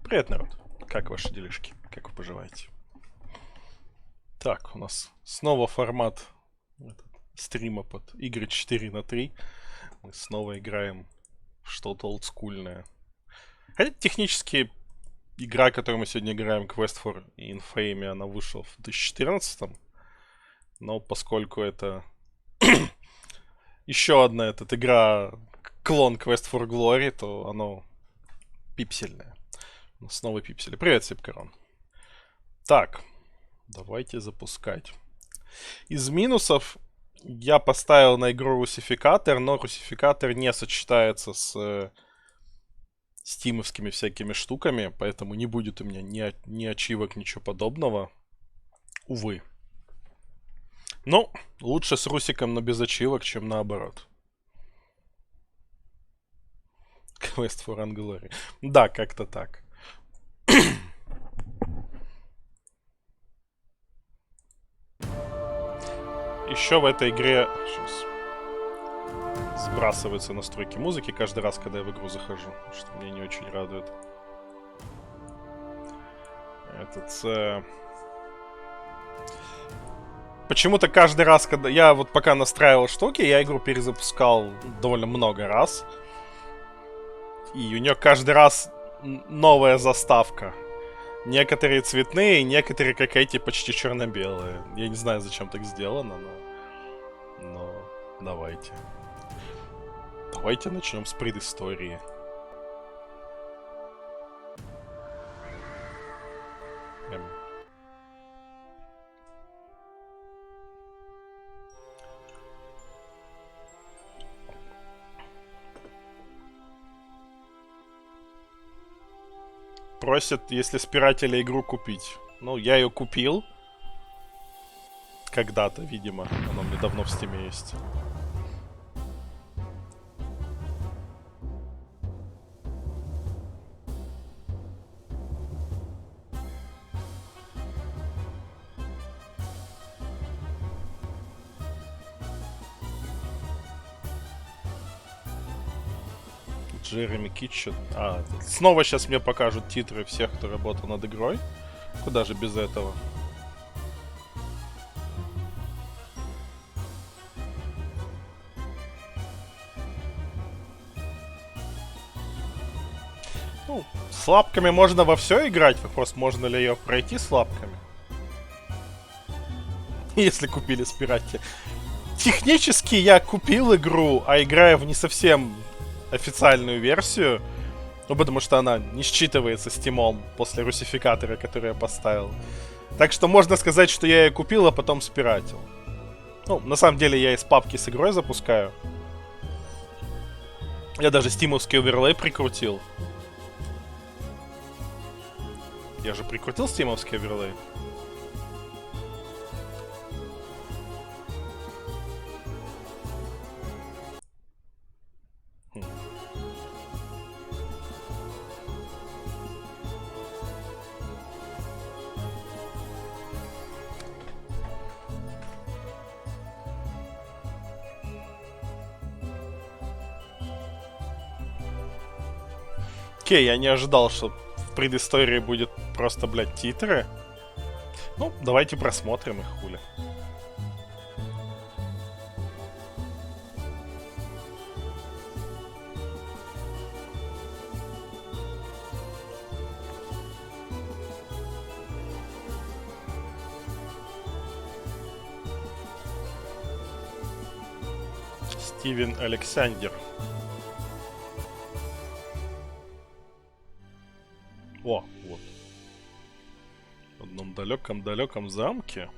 Привет, народ. Как ваши делишки? Как вы поживаете? Так, у нас снова формат стрима под игры 4×3. Мы снова играем в что-то олдскульное. Хотя технически игра, которую мы сегодня играем, Quest for Infamy, она вышла в 2014. Но поскольку это еще одна игра, клон Quest for Glory, то оно пиксельное. Снова пиксели. Привет, Сипкарон. Так, давайте запускать. Из минусов я поставил на игру русификатор, но русификатор не сочетается с стимовскими всякими штуками, поэтому не будет у меня ни ачивок, ничего подобного. Увы. Но лучше с русиком, но без ачивок, чем наоборот. Quest for Glory. Да, как-то так. Еще в этой игре сбрасываются настройки музыки каждый раз, когда я в игру захожу, что меня не очень радует. Почему-то каждый раз, когда я вот пока настраивал штуки, я игру перезапускал довольно много раз. И у нее каждый раз новая заставка. Некоторые цветные, некоторые, как эти, почти черно-белые. Я не знаю, зачем так сделано, но давайте. Давайте начнем с предыстории. Просят, если с пиратели игру купить. Ну, я ее купил. Когда-то, видимо. Она у меня давно в стиме есть. Джереми Китчен. Снова сейчас мне покажут титры всех, кто работал над игрой. Куда же без этого? Ну, с лапками можно во все играть. Вопрос, можно ли ее пройти с лапками. Если купили с пирати. Технически я купил игру, а играю в не совсем официальную версию. Ну, потому что она не считывается стимом после русификатора, который я поставил. Так что можно сказать, что я ее купил, а потом спиратил. Ну, на самом деле я из папки с игрой запускаю. Я даже стимовский оверлей прикрутил. Я же прикрутил стимовский оверлей. Окей, я не ожидал, что в предыстории будет просто, блядь, титры. Ну, давайте просмотрим их, хули. Стивен Александр. О, вот. В одном далеком-далеком замке.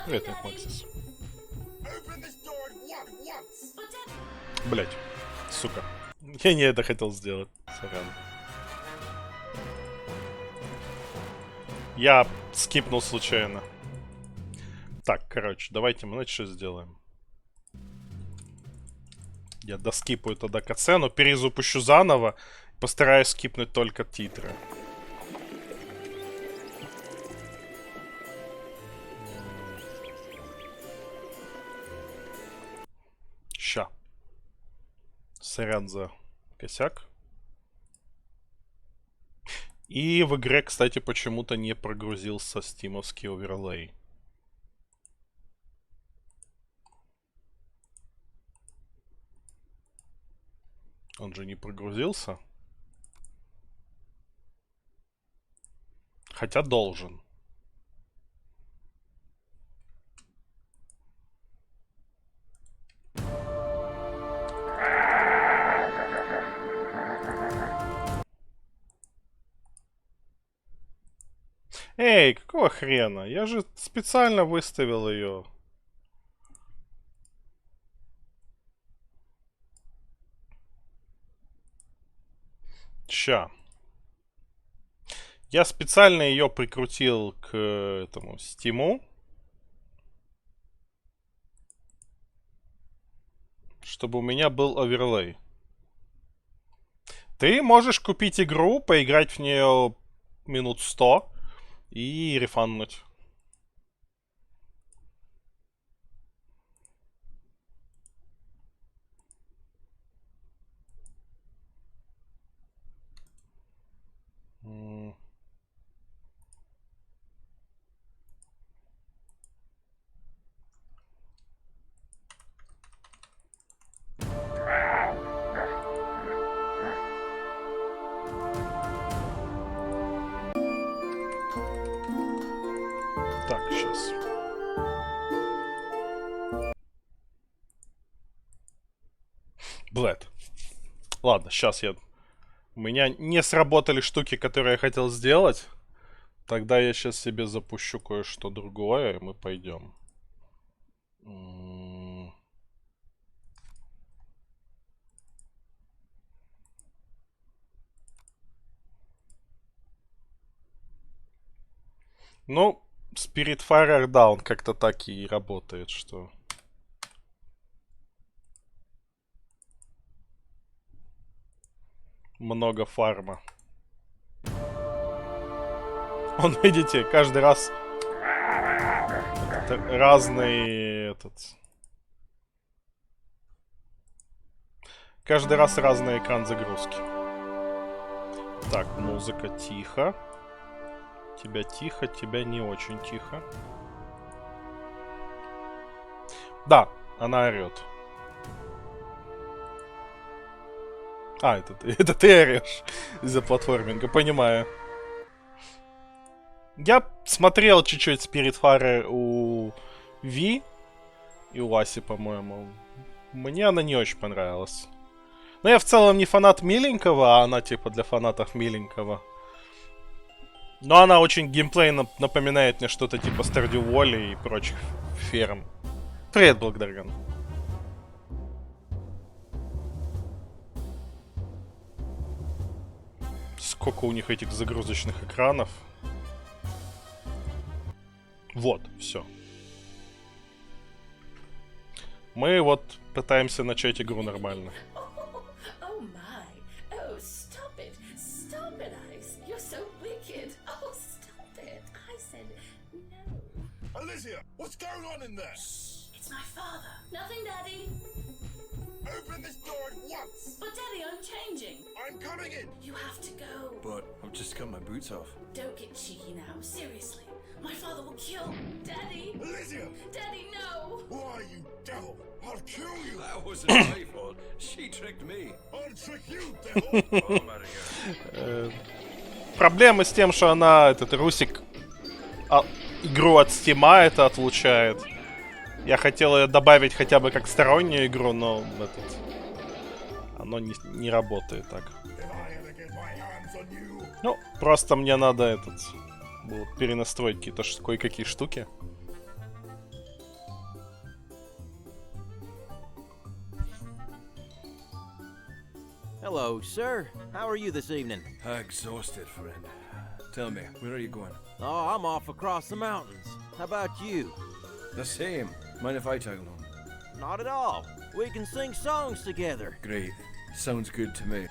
Это Максис. Блять, сука. Я не это хотел сделать. Сорян. Я скипнул случайно. Так, короче, давайте мы, знаете, что сделаем. Я доскипаю тогда катсцену, перезапущу заново. Постараюсь скипнуть только титры. Сорян за косяк. И в игре, кстати, почему-то не прогрузился стимовский оверлей. Он же не прогрузился. Хотя должен. Эй, какого хрена? Я же специально выставил ее. Ща. Я специально ее прикрутил к этому стиму, чтобы у меня был оверлей. Ты можешь купить игру, поиграть в нее минут 100 и рефаннуть. Так, сейчас. Блэд. Ладно, сейчас я... У меня не сработали штуки, которые я хотел сделать. Тогда я сейчас себе запущу кое-что другое, и мы пойдем. Ну, Spiritfarer, да, он как-то так и работает, что... Много фарма. Он, видите, каждый раз... Это разный... Каждый раз разный экран загрузки. Так, музыка тихо. Тебя тихо, тебя не очень тихо. Да, она орет. А, это ты орешь из-за платформинга, понимаю. Я смотрел чуть-чуть Spiritfarer у Ви и у Аси, по-моему. Мне она не очень понравилась. Но я в целом не фанат миленького, а она типа для фанатов миленького. Но она очень геймплейно напоминает мне что-то типа Stardew Valley и прочих ферм. Привет, Благодарган. Сколько у них этих загрузочных экранов. Вот, все. Мы вот пытаемся начать игру нормально. Alicia, what's going on in there? It's my father. Nothing, Daddy. Open this door at once! But Daddy, I'm changing. I'm coming in! You have to go. But I've just got my boots off. Don't get cheeky now. Seriously. My father will kill Daddy. Alicia! Daddy, no. Why, you devil! I'll kill you! That wasn't my fault. She tricked me. I'll trick you, devil! Oh, I'm out of here. Проблема с тем, что она, этот Русик, игру от Стима это отлучает. Я хотел ее добавить хотя бы как стороннюю игру, но оно не работает так. Ну, просто мне надо перенастроить какие-то кое-какие штуки. Hello, sir. How are you this evening? Exhausted, friend. Tell me, where are you going? Oh, I'm off across the mountains. How about you? The same. Mind if I tag along? Not at all. We can sing songs together. Great. Sounds good to me.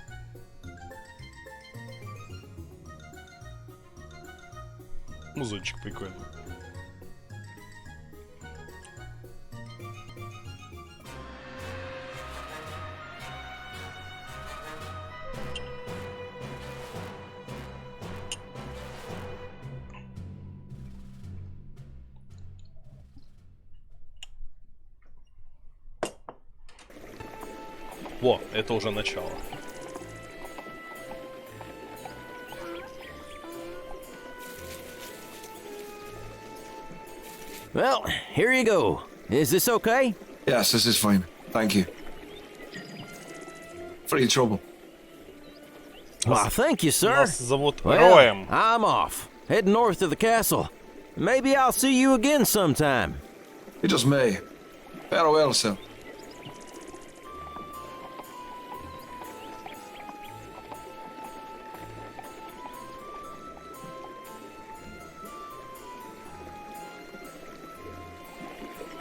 Музычек прикольный. Во, это уже начало. Well, here you go. Is this okay? Yes, this is fine. Thank you. For your trouble. Well, thank you, sir. Нас зовут Well, Роем. I'm off. Heading north to the castle. Maybe I'll see you again sometime. You just may. Farewell, sir.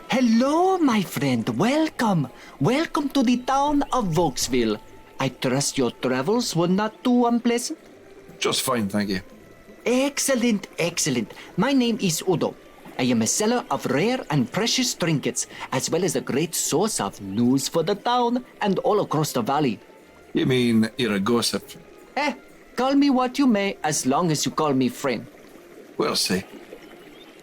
Hello, my friend. Welcome. Welcome to the town of Vokesville. I trust your travels were not too unpleasant. Just fine, thank you. Excellent, excellent. My name is Udo. I am a seller of rare and precious trinkets, as well as a great source of news for the town and all across the valley. You mean you're a gossip? Call me what you may, as long as you call me friend. We'll see.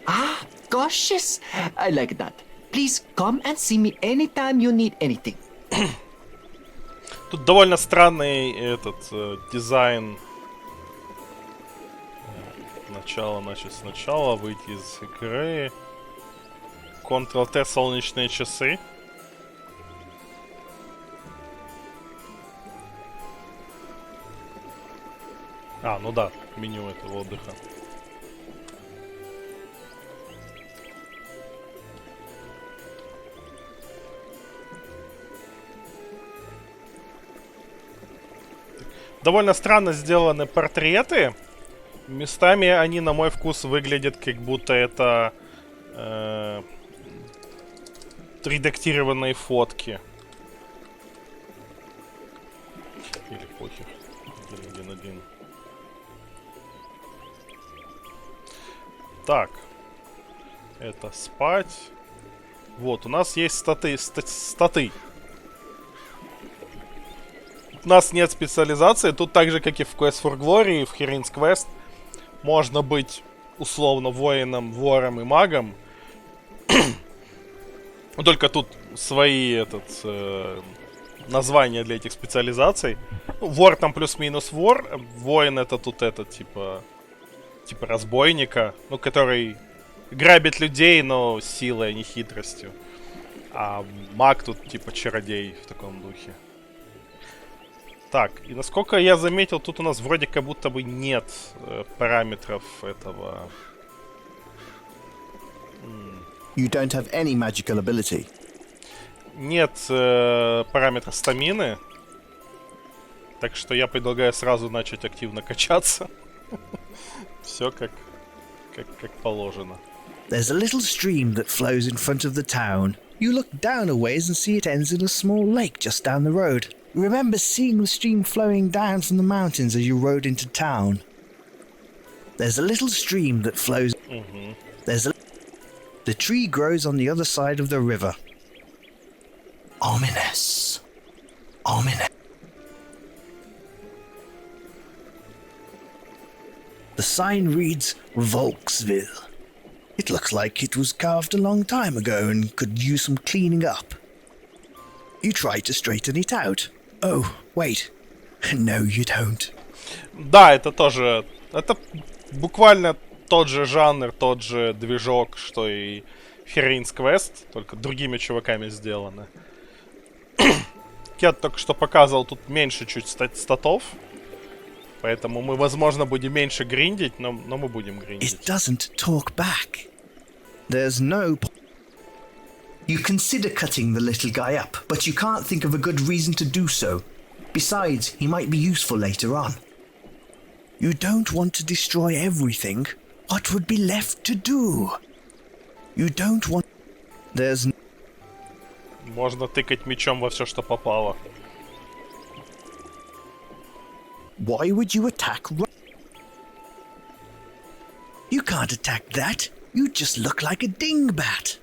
Ah, cautious. I like that. Please come and see me anytime you need anything. Тут довольно странный этот дизайн. Начало, значит, сначала выйти из игры. Ctrl-T солнечные часы. А, ну да, меню этого отдыха. Довольно странно сделаны портреты. Местами они, на мой вкус, выглядят, как будто это редактированные фотки. Или похер. 1.1.1. Так. Это спать. Вот, у нас есть статы. У нас нет специализации. Тут так же, как и в Quest for Glory, и в Heroin's Quest, можно быть условно воином, вором и магом. Только тут свои названия для этих специализаций. Ну, вор там плюс-минус вор. Воин это тут типа разбойника, ну, который грабит людей, но силой, а не хитростью. А маг тут типа чародей в таком духе. Так, и насколько я заметил, тут у нас вроде как будто бы нет параметров этого. You don't have any magical ability. Нет параметра стамины. Так что я предлагаю сразу начать активно качаться. Все как положено. There's a little stream that flows in front of the town. You look down a ways and see it ends in a small lake just down the road. Remember seeing the stream flowing down from the mountains as you rode into town. There's a little stream that flows. The tree grows on the other side of the river. Ominous. Ominous. The sign reads Volksville. It looks like it was carved a long time ago and could use some cleaning up. You try to straighten it out. Oh, wait. No, you don't. Да, это тоже... Это буквально тот же жанр, тот же движок, что и Heroin's Quest, только другими чуваками сделано. Я только что показывал, тут меньше чуть статов. Поэтому мы, возможно, будем меньше гриндить, но мы будем гриндить. It doesn't talk back. There's no... You consider cutting the little guy up, but you can't think of a good reason to do so. Besides, he might be useful later on. You don't want to destroy everything. What would be left to do? You don't want... There's... Можно тыкать мечом во все, что попало. Why would you attack... You can't attack that. You just look like a dingbat.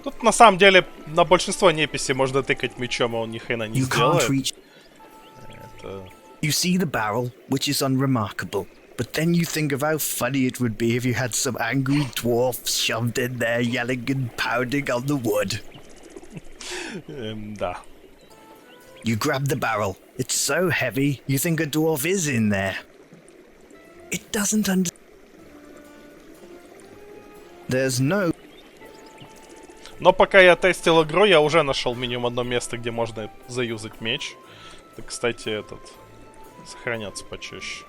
Тут на самом деле на большинство неписи можно тыкать мечом, а он ни хрена не You сделает. can't reach... Это... You see the barrel, which is unremarkable. But then you think of how funny it would be if you had some angry dwarf shoved in there, yelling and pounding on the wood. Да. You grab the barrel. It's so heavy, you think a dwarf is in there. It doesn't There's no... Но пока я тестил игру, я уже нашел минимум одно место, где можно заюзать меч. Это, кстати, сохраняться почаще.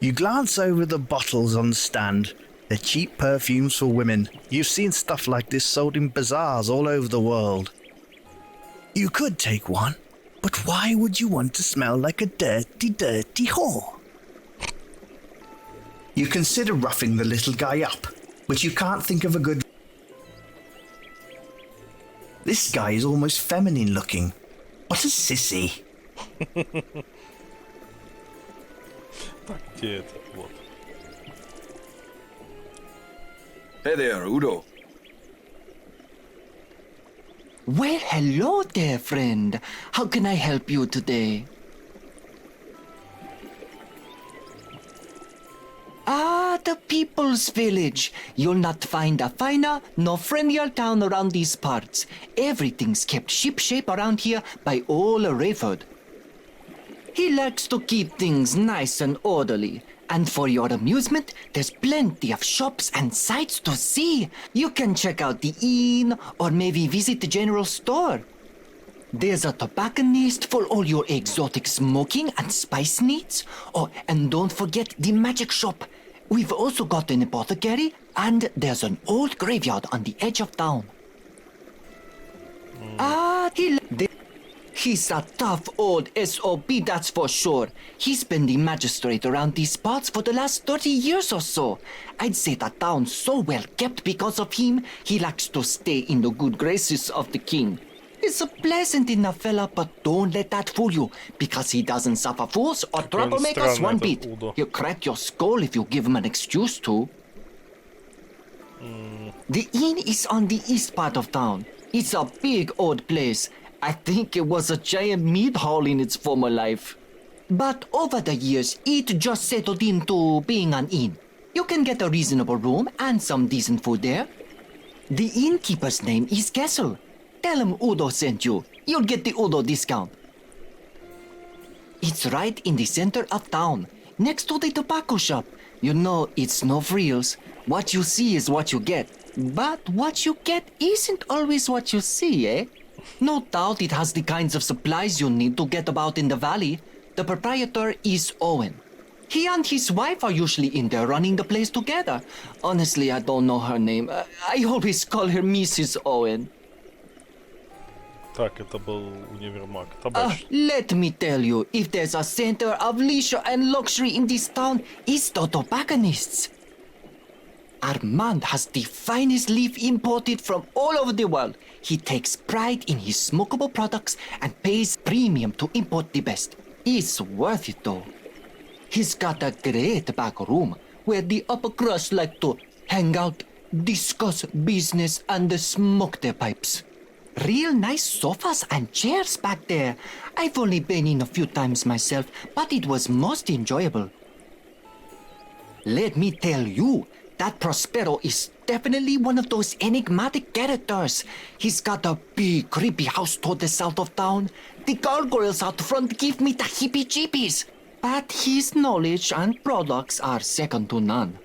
You glance over the bottles on the stand. They're cheap perfumes for women. You've seen stuff like this sold in bazaars all over the world. You could take one, but why would you want to smell like a dirty, dirty whore? You consider roughing the little guy up, but you can't think of a good... This guy is almost feminine looking. What a sissy. Так, где это? Вот. Hey there, Udo. Well, hello there, friend. How can I help you today? Ah, the People's Village. You'll not find a finer nor friendlier town around these parts. Everything's kept shipshape around here by old Rayford. He likes to keep things nice and orderly. And for your amusement, there's plenty of shops and sights to see. You can check out the inn or maybe visit the general store. There's a tobacconist for all your exotic smoking and spice needs. Oh, and don't forget the magic shop. We've also got an apothecary, and there's an old graveyard on the edge of town. He's a tough old SOB, that's for sure. He's been the magistrate around these parts for the last 30 years or so. I'd say the town's so well kept because of him, he likes to stay in the good graces of the king. He's a pleasant enough fella, but don't let that fool you, because he doesn't suffer fools or troublemakers one bit. He'll crack your skull if you give him an excuse to. The inn is on the east part of town. It's a big old place. I think it was a giant meat hall in its former life. But over the years, it just settled into being an inn. You can get a reasonable room and some decent food there. The innkeeper's name is Kessel. Tell him Udo sent you. You'll get the Udo discount. It's right in the center of town, next to the tobacco shop. You know, it's no frills. What you see is what you get. But what you get isn't always what you see, eh? No doubt it has the kinds of supplies you need to get about in the valley. The proprietor is Owen. He and his wife are usually in there running the place together. Honestly, I don't know her name. I always call her Mrs. Owen. Так, это был универмаг. Табачный. Let me tell you, if there's a center of leisure and luxury in this town, it's the tobacconists. Armand has the finest leaf imported from all over the world. He takes pride in his smokable products and pays premium to import the best. It's worth it though. He's got a great back room where the upper crust like to hang out, discuss business, and smoke their pipes. Real nice sofas and chairs back there. I've only been in a few times myself, but it was most enjoyable. Let me tell you, that Prospero is definitely one of those enigmatic characters. He's got a big, creepy house toward the south of town. The gargoyles out front give me the heebie-jeebies. But his knowledge and products are second to none.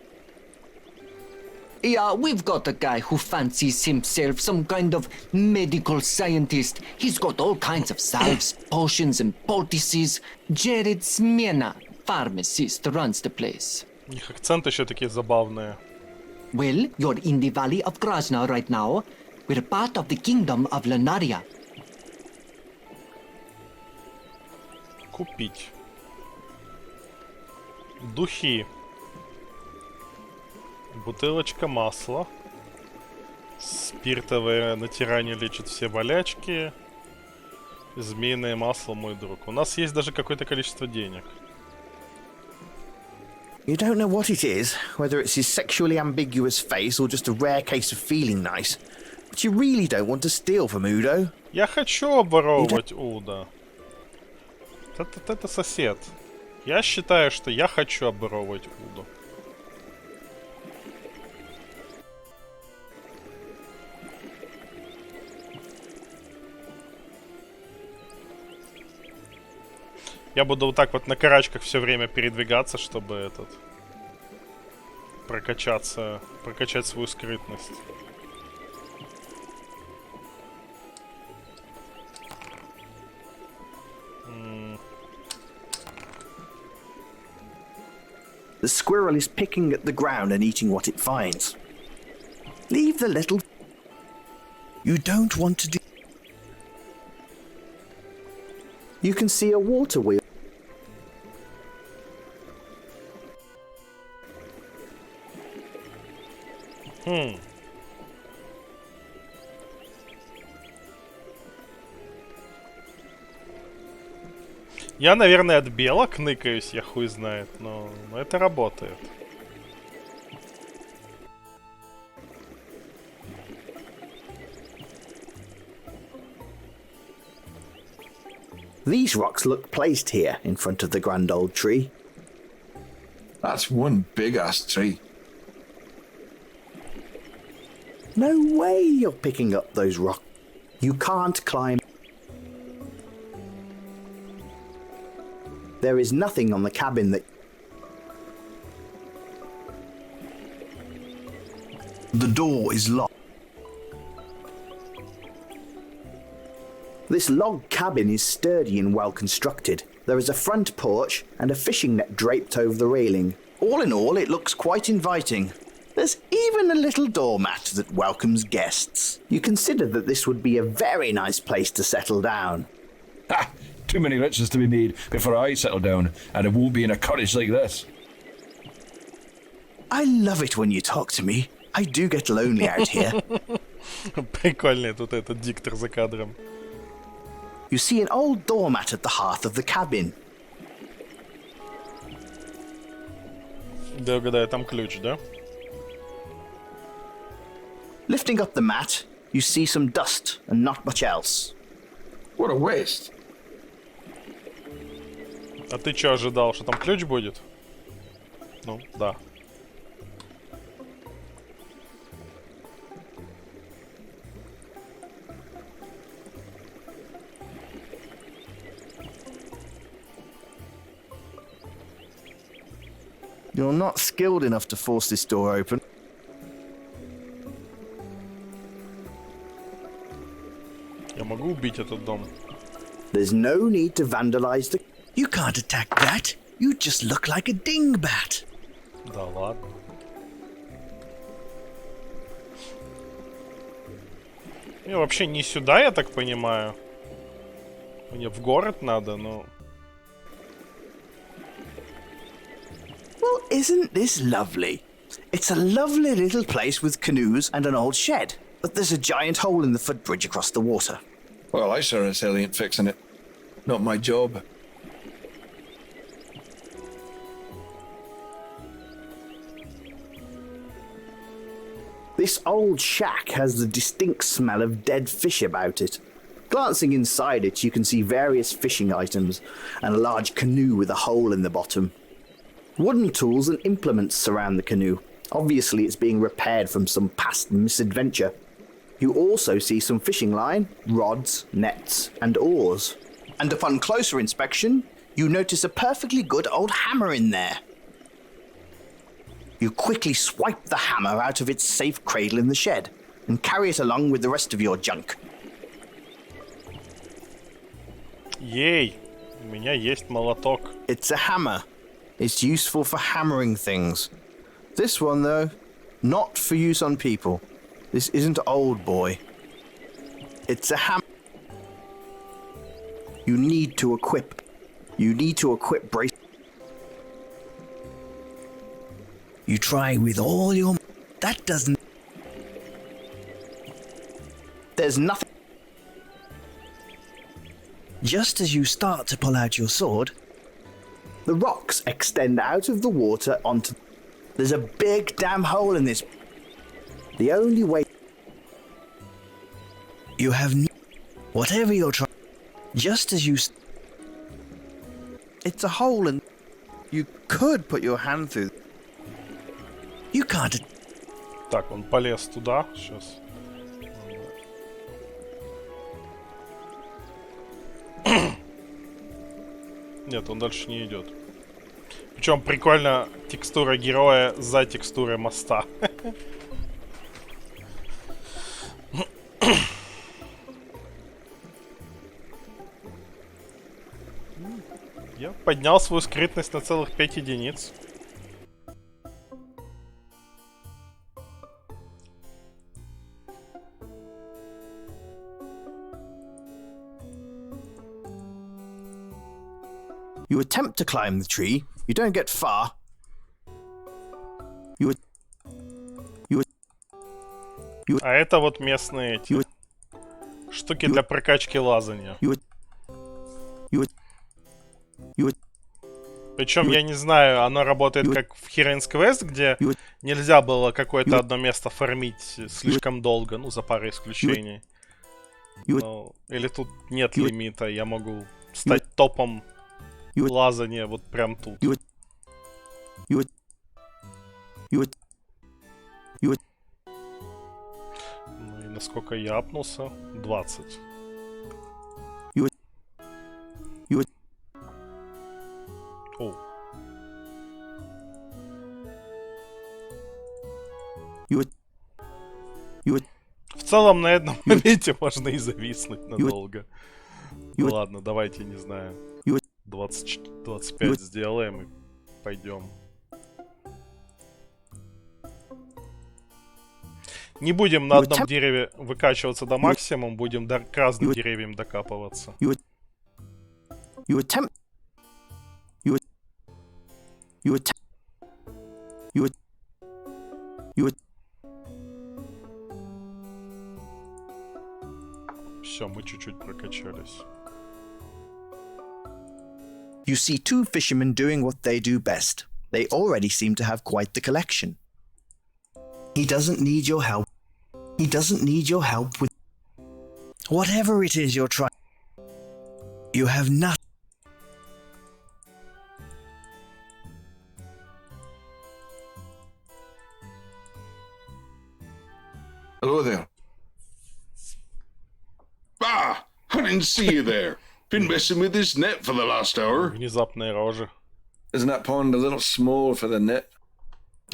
Yeah, we've got a guy who fancies himself some kind of medical scientist. He's got all kinds of salves, potions, and poultices. Jared Smena, pharmacist, runs the place. У них акценты еще такие забавные. Well, you're in the valley of Krasna right now. We're part of the kingdom of Lunaria. Купить. Духи. Бутылочка масла. Спиртовое натирание лечит все болячки. Змеиное масло, мой друг. У нас есть даже какое-то количество денег. You don't know what it is, whether it's his sexually ambiguous face or just a rare case of feeling nice. But you really don't want to steal from Udo. Я хочу обворовывать Уда. Это сосед. Я считаю, что я хочу обворовывать Уду. Я буду вот так вот на карачках все время передвигаться, чтобы этот... прокачать свою скрытность. The squirrel is picking at the ground and eating what it finds. Leave the little... You don't want to do... You can see a water wheel. Я, наверное, от белок ныкаюсь, я хуй знает, но это работает. These rocks look placed here in front of the grand old tree. That's one big-ass tree. No way you're picking up those rocks. You can't climb. There is nothing on the cabin that... The door is locked. This log cabin is sturdy and well constructed. There is a front porch and a fishing net draped over the railing. All in all, it looks quite inviting. There's even a little doormat that welcomes guests. You consider that this would be a very nice place to settle down. Ha! Too many riches to be made before I settle down, and it won't be in a cottage like this. I love it when you talk to me. I do get lonely out here. Прикольный тут этот диктор за кадром. You see an old doormat at the hearth of the cabin. Да, угадаю, там ключ, да? Lifting up the mat, you see some dust and not much else. What a waste. А ты чё ожидал, что там ключ будет? Ну, да. You're not skilled enough to force this door open. Я могу убить этот дом? There's no need to vandalize the... You can't attack that. You just look like a dingbat. Да ладно. Мне вообще не сюда, я так понимаю. Мне в город надо, но... Well, isn't this lovely? It's a lovely little place with canoes and an old shed. But there's a giant hole in the footbridge across the water. Well, I sure as hell ain't fixing it. Not my job. This old shack has the distinct smell of dead fish about it. Glancing inside it, you can see various fishing items and a large canoe with a hole in the bottom. Wooden tools and implements surround the canoe. Obviously, it's being repaired from some past misadventure. You also see some fishing line, rods, nets, and oars. And upon closer inspection, you notice a perfectly good old hammer in there. You quickly swipe the hammer out of its safe cradle in the shed and carry it along with the rest of your junk. Ей, у меня есть молоток. It's a hammer. It's useful for hammering things. This one, though, not for use on people. This isn't old boy. It's a hammer. You need to equip. You need to equip brace. You try with all your... That doesn't... There's nothing... Just as you start to pull out your sword, the rocks extend out of the water onto... There's a big damn hole in this... The only way... You have... Whatever you're trying... Just as you... It's a hole and... You could put your hand through... You can't... Так, он полез туда. Сейчас. Нет, он дальше не идет. Причем прикольно текстура героя за текстурой моста. Я поднял свою скрытность на целых 5 единиц. You attempt to climb the tree, you don't get far. А это вот местные эти штуки для прокачки лазания. Причем я не знаю, оно работает как в Heroes Quest, где нельзя было какое-то одно место фармить слишком долго, ну, за парой исключений. Ну, или тут нет лимита, я могу стать топом лазания вот прям тут. Ну и насколько я апнулся? 20. О. В целом на этом моменте можно и зависнуть надолго. Ну ладно, давайте, не знаю, 25 сделаем и пойдем. Не будем на одном дереве выкачиваться до максимума, будем к разным деревьям докапываться. Все, мы чуть-чуть прокачались. You see two fishermen doing what they do best. They already seem to have quite the collection. He doesn't need your help. He doesn't need your help with whatever it is you're trying. You have nothing. Hello there. Ah, I didn't see you there. Been messing with this net for the last hour. Внезапные рожи. Isn't that pond a little small for the net?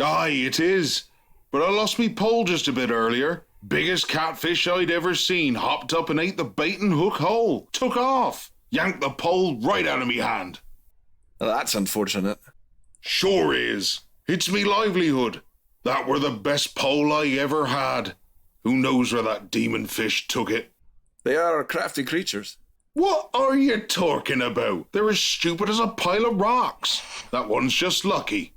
Aye, it is. But I lost me pole just a bit earlier. Biggest catfish I'd ever seen hopped up and ate the bait and hook hole. Took off. Yanked the pole right out of me hand. Well, that's unfortunate. Sure is. It's me livelihood. That were the best pole I ever had. Who knows where that demon fish took it? They are crafty creatures. What are you talking about? They're as stupid as a pile of rocks. That one's just lucky.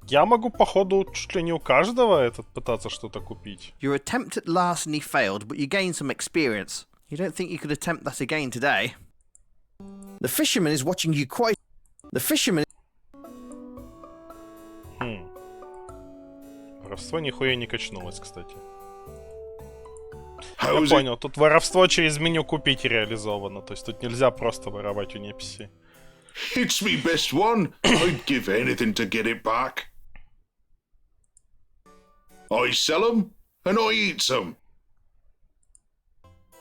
Я могу, походу, чуть ли не у каждого пытаться что-то купить. Your attempt at larceny failed, but you gained some experience. You don't think you could attempt that again today? The fisherman is watching you quite. The fisherman. Воровство нихуя не качнулось, кстати. Я How's it? понял, тут воровство через меню купить реализовано. То есть тут нельзя просто воровать у неписи. It's me best one. I'd give anything to get it back. I sell 'em and I eat some.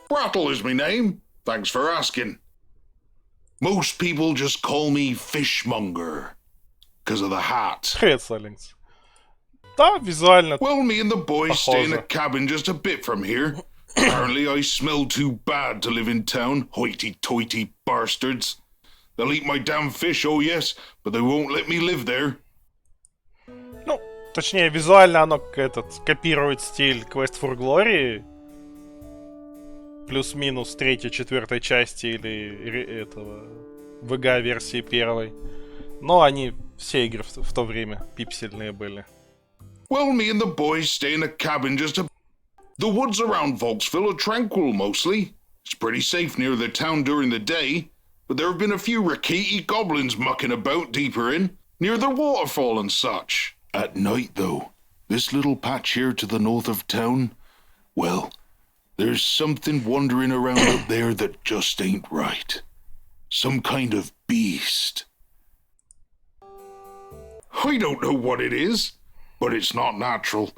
Brattle is my name. Thanks for asking. Most people just call me Fishmonger. 'Cause of the hat. Привет, Саллингс. Да, визуально. Well, me and the boys stay in a Похоже. cabin just a bit from here. Apparently I smell too bad to live in town. Hoity-toity bastards. They'll eat my damn fish, oh yes, but they won't let me live there. Ну, точнее, визуально оно копирует стиль Quest for Glory. Плюс-минус 3-4 части или этого VG-версии первой. Но они все игры в то время пиксельные были. Well, me and the boys stay in a cabin just a... The woods around Volksville are tranquil, mostly. It's pretty safe near the town during the day, but there have been a few rackety goblins mucking about deeper in, near the waterfall and such. At night, though, this little patch here to the north of town, well, there's something wandering around up there that just ain't right. Some kind of beast. I don't know what it is, but it's not natural.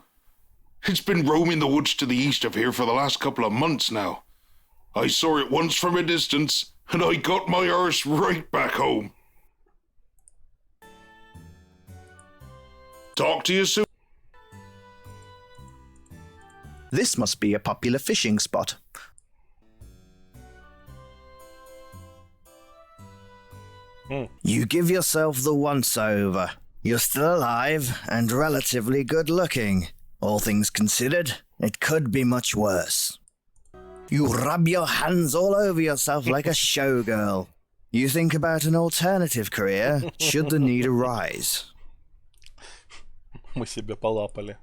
It's been roaming the woods to the east of here for the last couple of months now. I saw it once from a distance, and I got my arse right back home. Talk to you soon. This must be a popular fishing spot. You give yourself the once-over. You're still alive and relatively good-looking. All things considered, it could be much worse. You rub your hands all over yourself like a showgirl. You think about an alternative career should the need arise. Мы себя полапали.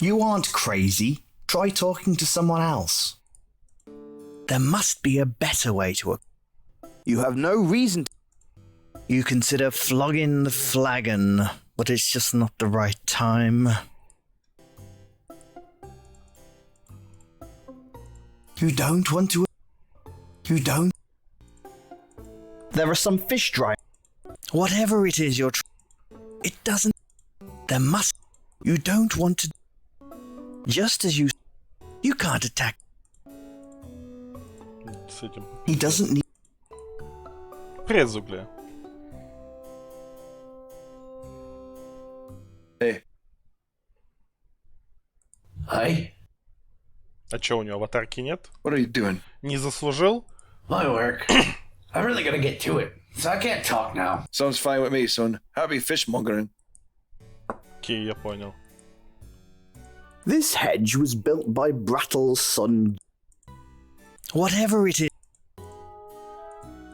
You aren't crazy. Try talking to someone else. There must be a better way to... You have no reason to... You consider flogging the flagon, but it's just not the right time. You don't want to... You don't... There are some fish dry... Whatever it is you're... It doesn't... There must... You don't want to... Just as you... You can't attack... С этим. He doesn't need... Привет, Зугля. Hey. Hi. А чё, у него аватарки нет? What are you doing? Не заслужил? My work. I'm really gonna get to it, so I can't talk now. Sounds fine with me, son. Happy fishmongering. Окей, я понял. This hedge was built by Brattle's son. Whatever it is.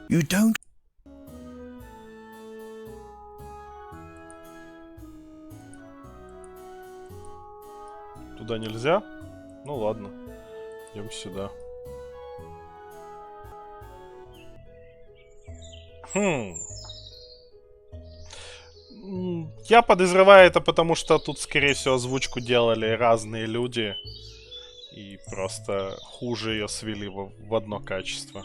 You don't... Туда нельзя? Ну ладно. Идем сюда. Я подозреваю это потому, что тут, скорее всего, озвучку делали разные люди. И просто хуже ее свели в одно качество.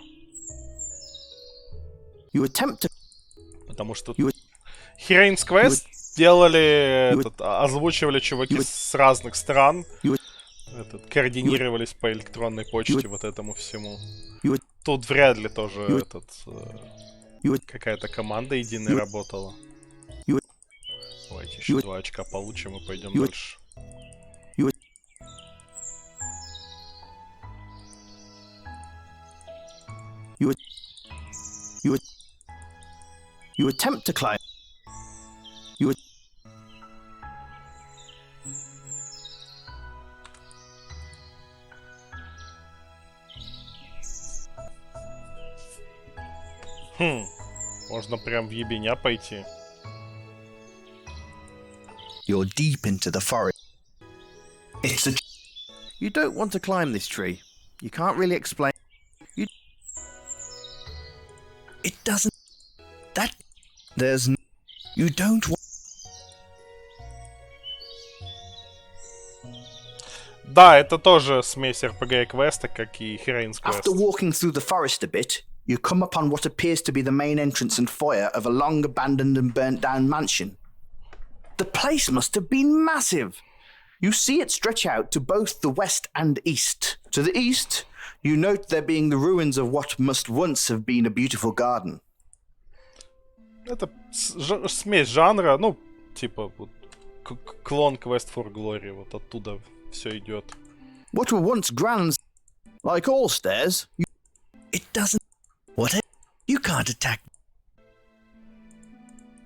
Потому что Heroines Quest делали, озвучивали чуваки с разных стран. Координировались по электронной почте вот этому всему. Тут вряд ли тоже какая-то команда единая работала. Давайте еще 2 очка получим и пойдем дальше. You attempt to climb. Можно прям в ебеня пойти. You're deep into the forest. It's a... You don't want to climb this tree. You can't really explain... It doesn't... That... There's... You don't want... Да, это тоже смесь RPG квеста, как и Heroines Quest. After walking through the forest a bit, you come upon what appears to be the main entrance and foyer of a long abandoned and burnt down mansion. The place must have been massive. You see it stretch out to both the west and east. To the east, you note there being the ruins of what must once have been a beautiful garden. Это смесь жанра, ну, типа, вот, клон Quest for Glory, вот оттуда все идет. What were once grand, like all stairs, it doesn't... What? You can't attack...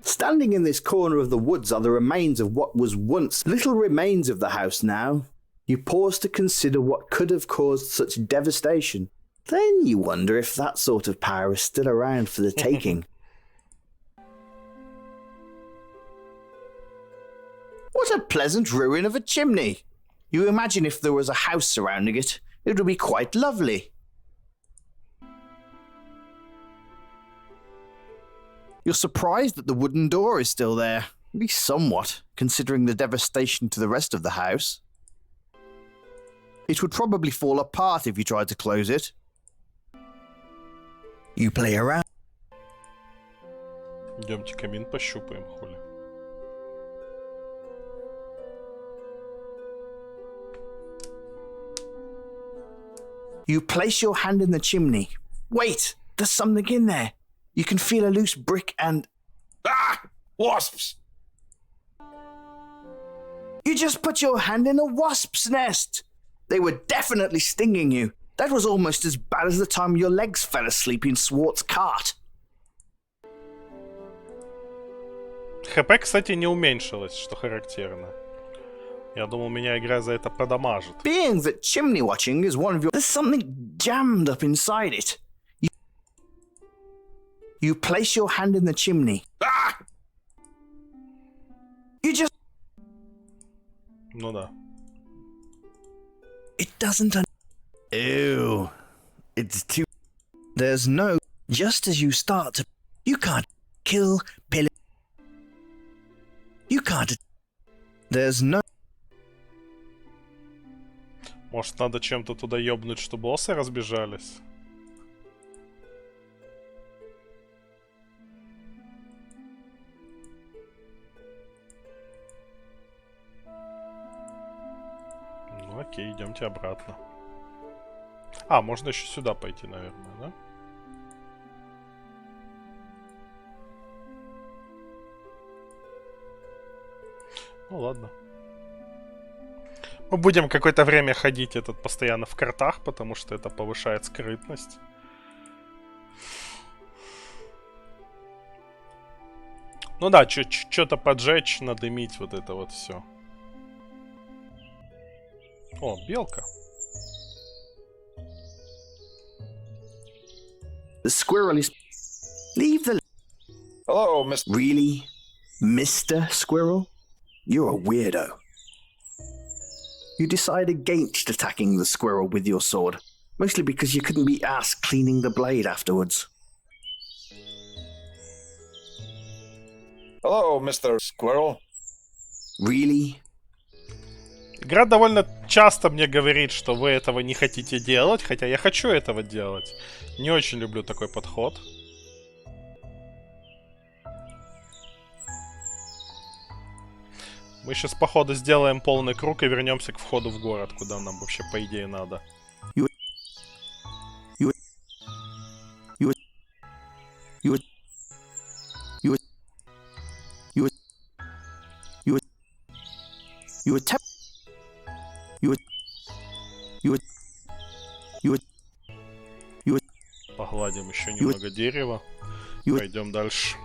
Standing in this corner of the woods are the remains of what was once little remains of the house now. You pause to consider what could have caused such devastation. Then you wonder if that sort of power is still around for the taking. What a pleasant ruin of a chimney! You imagine if there was a house surrounding it, it would be quite lovely. You're surprised that the wooden door is still there, at least somewhat, considering the devastation to the rest of the house. It would probably fall apart if you tried to close it. You play around. Идемте камин пощупаем, хули. You place your hand in the chimney. Wait, there's something in there. You can feel a loose brick and... Ah! Wasps! You just put your hand in a wasp's nest. They were definitely stinging you. That was almost as bad as the time your legs fell asleep in Swart's cart. ХП, кстати, не уменьшилось, что характерно. Я думал, меня игра за это продамажит. Being that chimney watching is one of your... There's something jammed up inside it. You place your hand in the chimney. Ah! You just... Ну да. It doesn't... Ew. It's too... There's no... Just as you start to... You can't kill, pillage... You can't... There's no... Может, надо чем-то туда ёбнуть, чтобы боссы разбежались? Ну окей, идемте обратно. А, можно еще сюда пойти, наверное, да? Ну ладно. Мы будем какое-то время ходить постоянно в картах, потому что это повышает скрытность. Ну да, что-то поджечь, надымить, вот это вот все. О, белка. The squirrel is... Leave the... Hello, Mr. Really? Mr. Squirrel? You're a weirdo. You decide against attacking the squirrel with your sword, mostly because you couldn't be asked cleaning the blade afterwards. Hello, Mr. Squirrel. Really? Игра довольно часто мне говорит, что вы этого не хотите делать, хотя я хочу этого делать. Не очень люблю такой подход. Мы сейчас, походу, сделаем полный круг и вернемся к входу в город, куда нам вообще, по идее, надо. Погладим еще немного дерева. Пойдем дальше.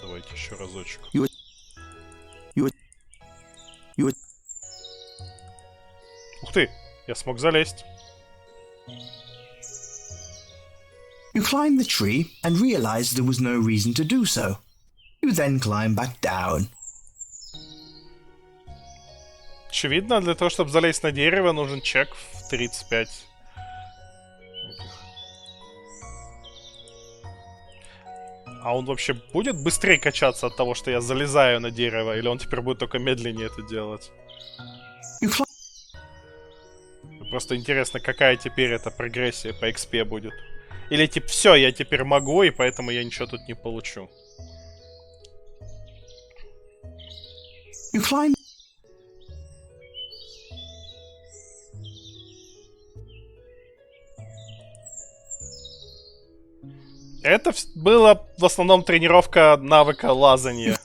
Давайте еще разочек. Ух ты! Я смог залезть. You climbed the tree and realized there was no reason to do so. You then climb back down. Очевидно, для того, чтобы залезть на дерево, нужен чек в 35. А он вообще будет быстрее качаться от того, что я залезаю на дерево? Или он теперь будет только медленнее это делать? Просто интересно, какая теперь эта прогрессия по XP будет. Или типа, все, я теперь могу, и поэтому я ничего тут не получу. Это была в основном тренировка навыка лазания.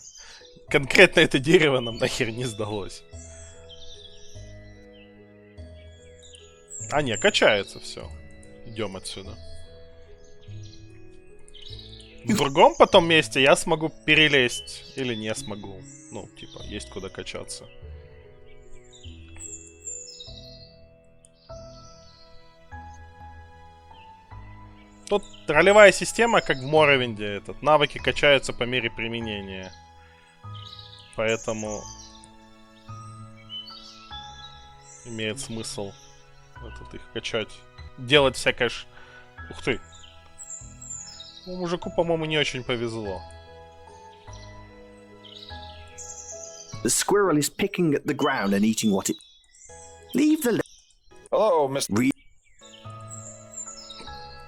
Конкретно это дерево нам нахер не сдалось. А не, качается все. Идем отсюда. В другом потом месте я смогу перелезть. Или не смогу. Ну, типа, есть куда качаться. Тут ролевая система, как в Моровинде. Навыки качаются по мере применения. Поэтому имеет смысл их качать. Делать всякое... Ух ты. Мужику, по-моему, не очень повезло. The squirrel is picking at the ground and eating what it... Leave the... Hello, Mr.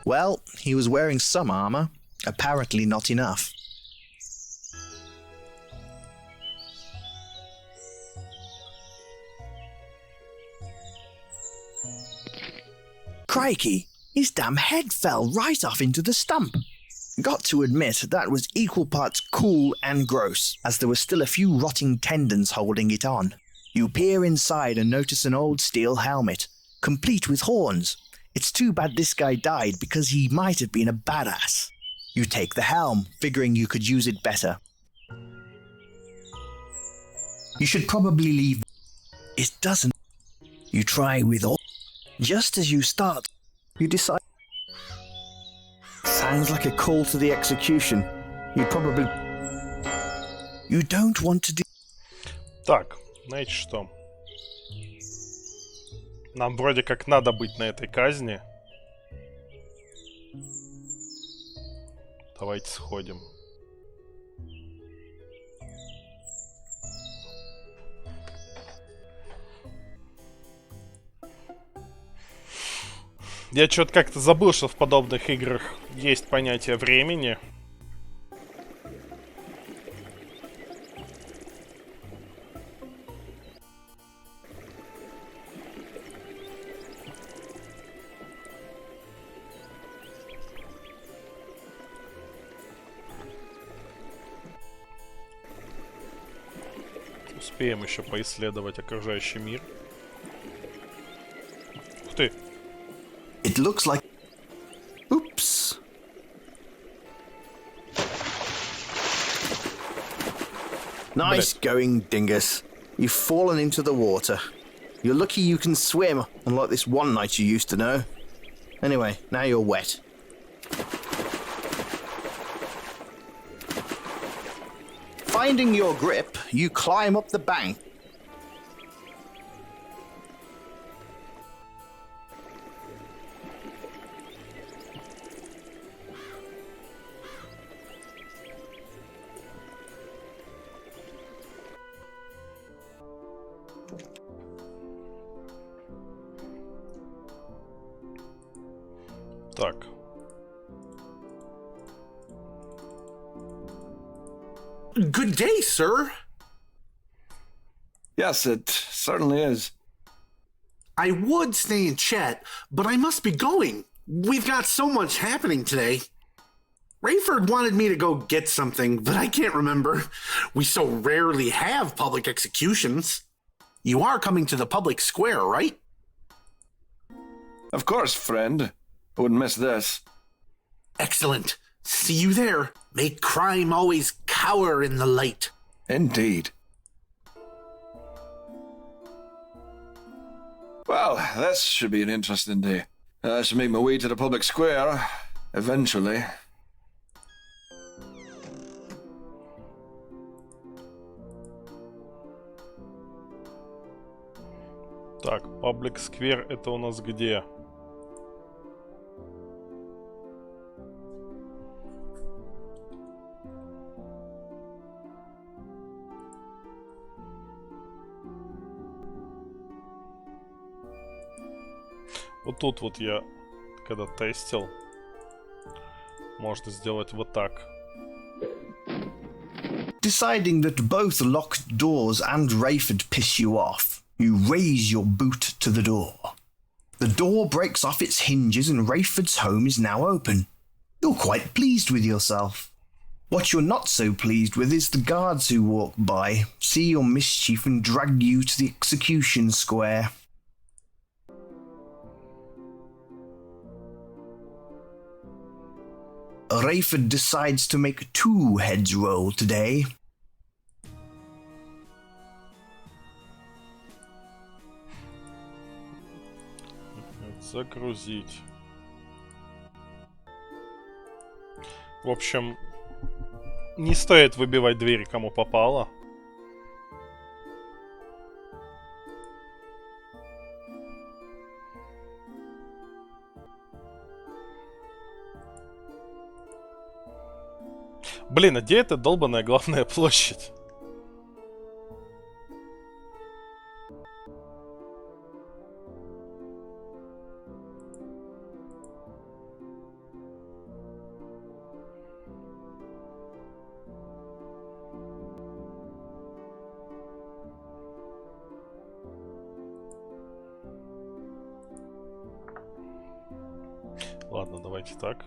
Well, he was wearing some armor. Apparently not enough. Crikey, his damn head fell right off into the stump. Got to admit, that was equal parts cool and gross, as there were still a few rotting tendons holding it on. You peer inside and notice an old steel helmet, complete with horns. It's too bad this guy died because he might have been a badass. You take the helm, figuring you could use it better. You should probably leave. It doesn't. You try with all. Just as you start, you decide. Sounds like a call to the execution. You'd probably... You don't want to do... Так, знаете что? Нам вроде как надо быть на этой казни. Давайте сходим. Я что-то как-то забыл, что в подобных играх есть понятие времени. Успеем еще поисследовать окружающий мир. Ух ты! It looks like... Oops. Nice going, dingus. You've fallen into the water. You're lucky you can swim, unlike this one night you used to know. Anyway, now you're wet. Finding your grip, you climb up the bank. Так. Good day, sir. Yes, it certainly is. I would stay and chat, but I must be going. We've got so much happening today. Rayford wanted me to go get something, but I can't remember. We so rarely have public executions. You are coming to the public square, right? Of course, friend. Wouldn't miss this. Excellent. See you there. Make crime always cower in the light. Indeed. Well, this should be an interesting day. I should make my way to the public square, eventually. Так, Public Square это у нас где? Вот тут вот я, когда тестил, можно сделать вот так. Deciding that both locked doors and Rayford piss you off, you raise your boot to the door. The door breaks off its hinges and Rayford's home is now open. You're quite pleased with yourself. What you're not so pleased with is the guards who walk by, see your mischief and drag you to the execution square. Rayford decides to make 2 heads roll today. Загрузить. В общем, не стоит выбивать двери, кому попало. Блин, а где эта долбаная главная площадь? Ладно, давайте так.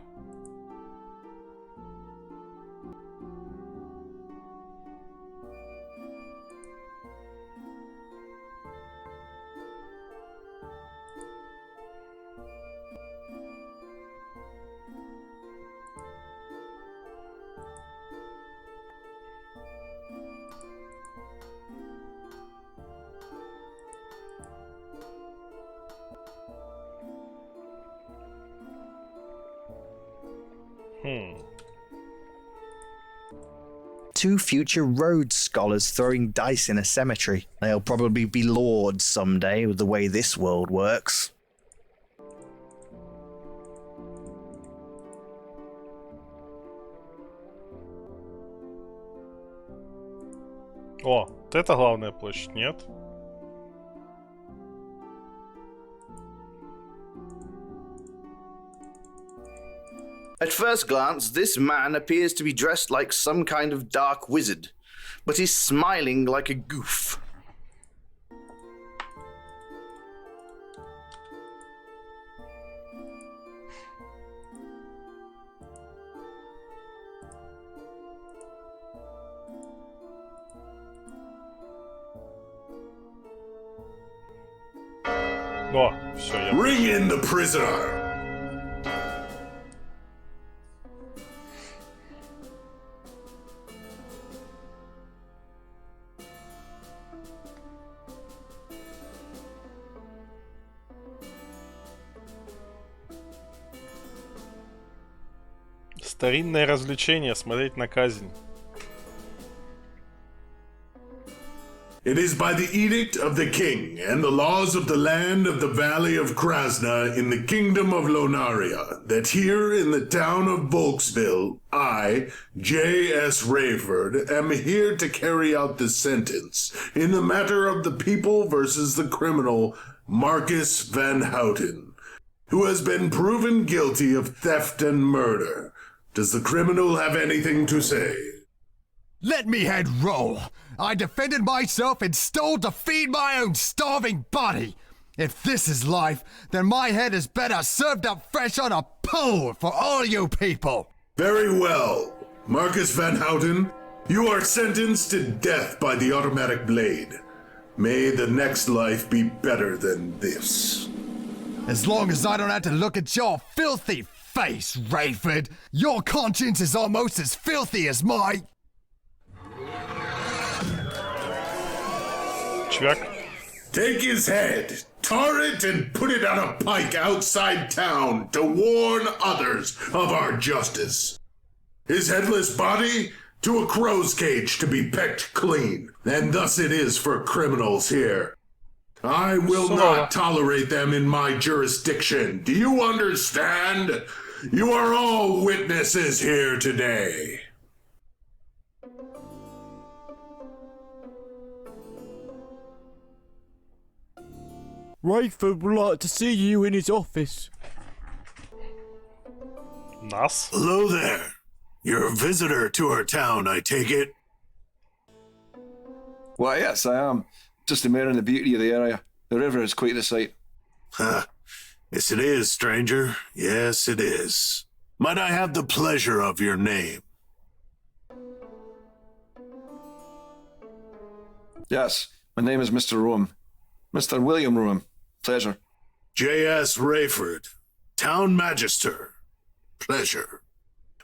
Two future Rhodes scholars throwing dice in a cemetery. They'll probably be lords someday with the way this world works. О, вот это главная площадь, нет? At first glance, this man appears to be dressed like some kind of dark wizard, but he's smiling like a goof. О, все, я... Bring in the prisoner. Старинное развлечение — смотреть на казнь. It is by the edict of the king and the laws of the land of the valley of Krasna in the kingdom of Lonaria that here in the town of Volksville, I, J.S. Rayford, am here to carry out the sentence in the matter of the people versus the criminal Marcus Van Houten, who has been proven guilty of theft and murder. Does the criminal have anything to say? Let me head roll. I defended myself and stole to feed my own starving body. If this is life, then my head is better served up fresh on a pole for all you people. Very well. Marcus Van Houten, you are sentenced to death by the automatic blade. May the next life be better than this. As long as I don't have to look at your filthy face, Rayford, your conscience is almost as filthy as my... Чувак. Take his head, tar it, and put it on a pike outside town to warn others of our justice. His headless body to a crow's cage to be pecked clean, and thus it is for criminals here. I will not tolerate them in my jurisdiction. Do you understand? You are all witnesses here today. Rayford would like to see you in his office. Нас? Hello there. You're a visitor to our town, I take it? Why, yes, I am. Just admiring the beauty of the area. The river is quite the sight. Huh. Yes, it is, stranger. Yes, it is. Might I have the pleasure of your name? Yes, my name is Mr. Rome. Mr. William Rome. Pleasure. J.S. Rayford, Town Magister. Pleasure.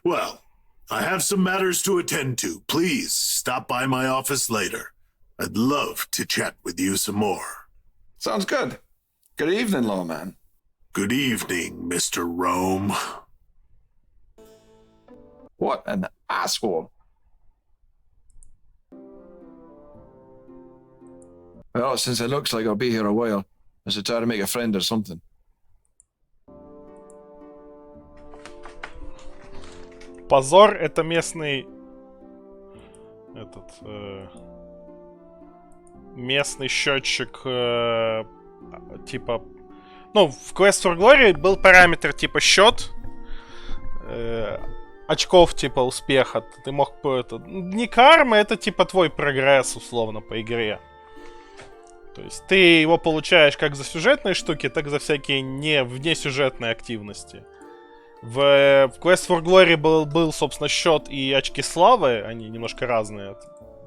Well, I have some matters to attend to. Please stop by my office later. I'd love to chat with you some more. Sounds good. Good evening, lawman. Good evening, Mr. Rome. What an asshole. Well, since it looks like I'll be here a while, I should try to make a friend or something. Позор — это местный... местный счетчик, типа... Ну, в Quest for Glory был параметр типа счет очков типа успеха. Ты мог... Не карма, это типа твой прогресс, условно, по игре. То есть ты его получаешь как за сюжетные штуки, так и за всякие внесюжетные активности. В Quest for Glory был, собственно, счет и очки славы. Они немножко разные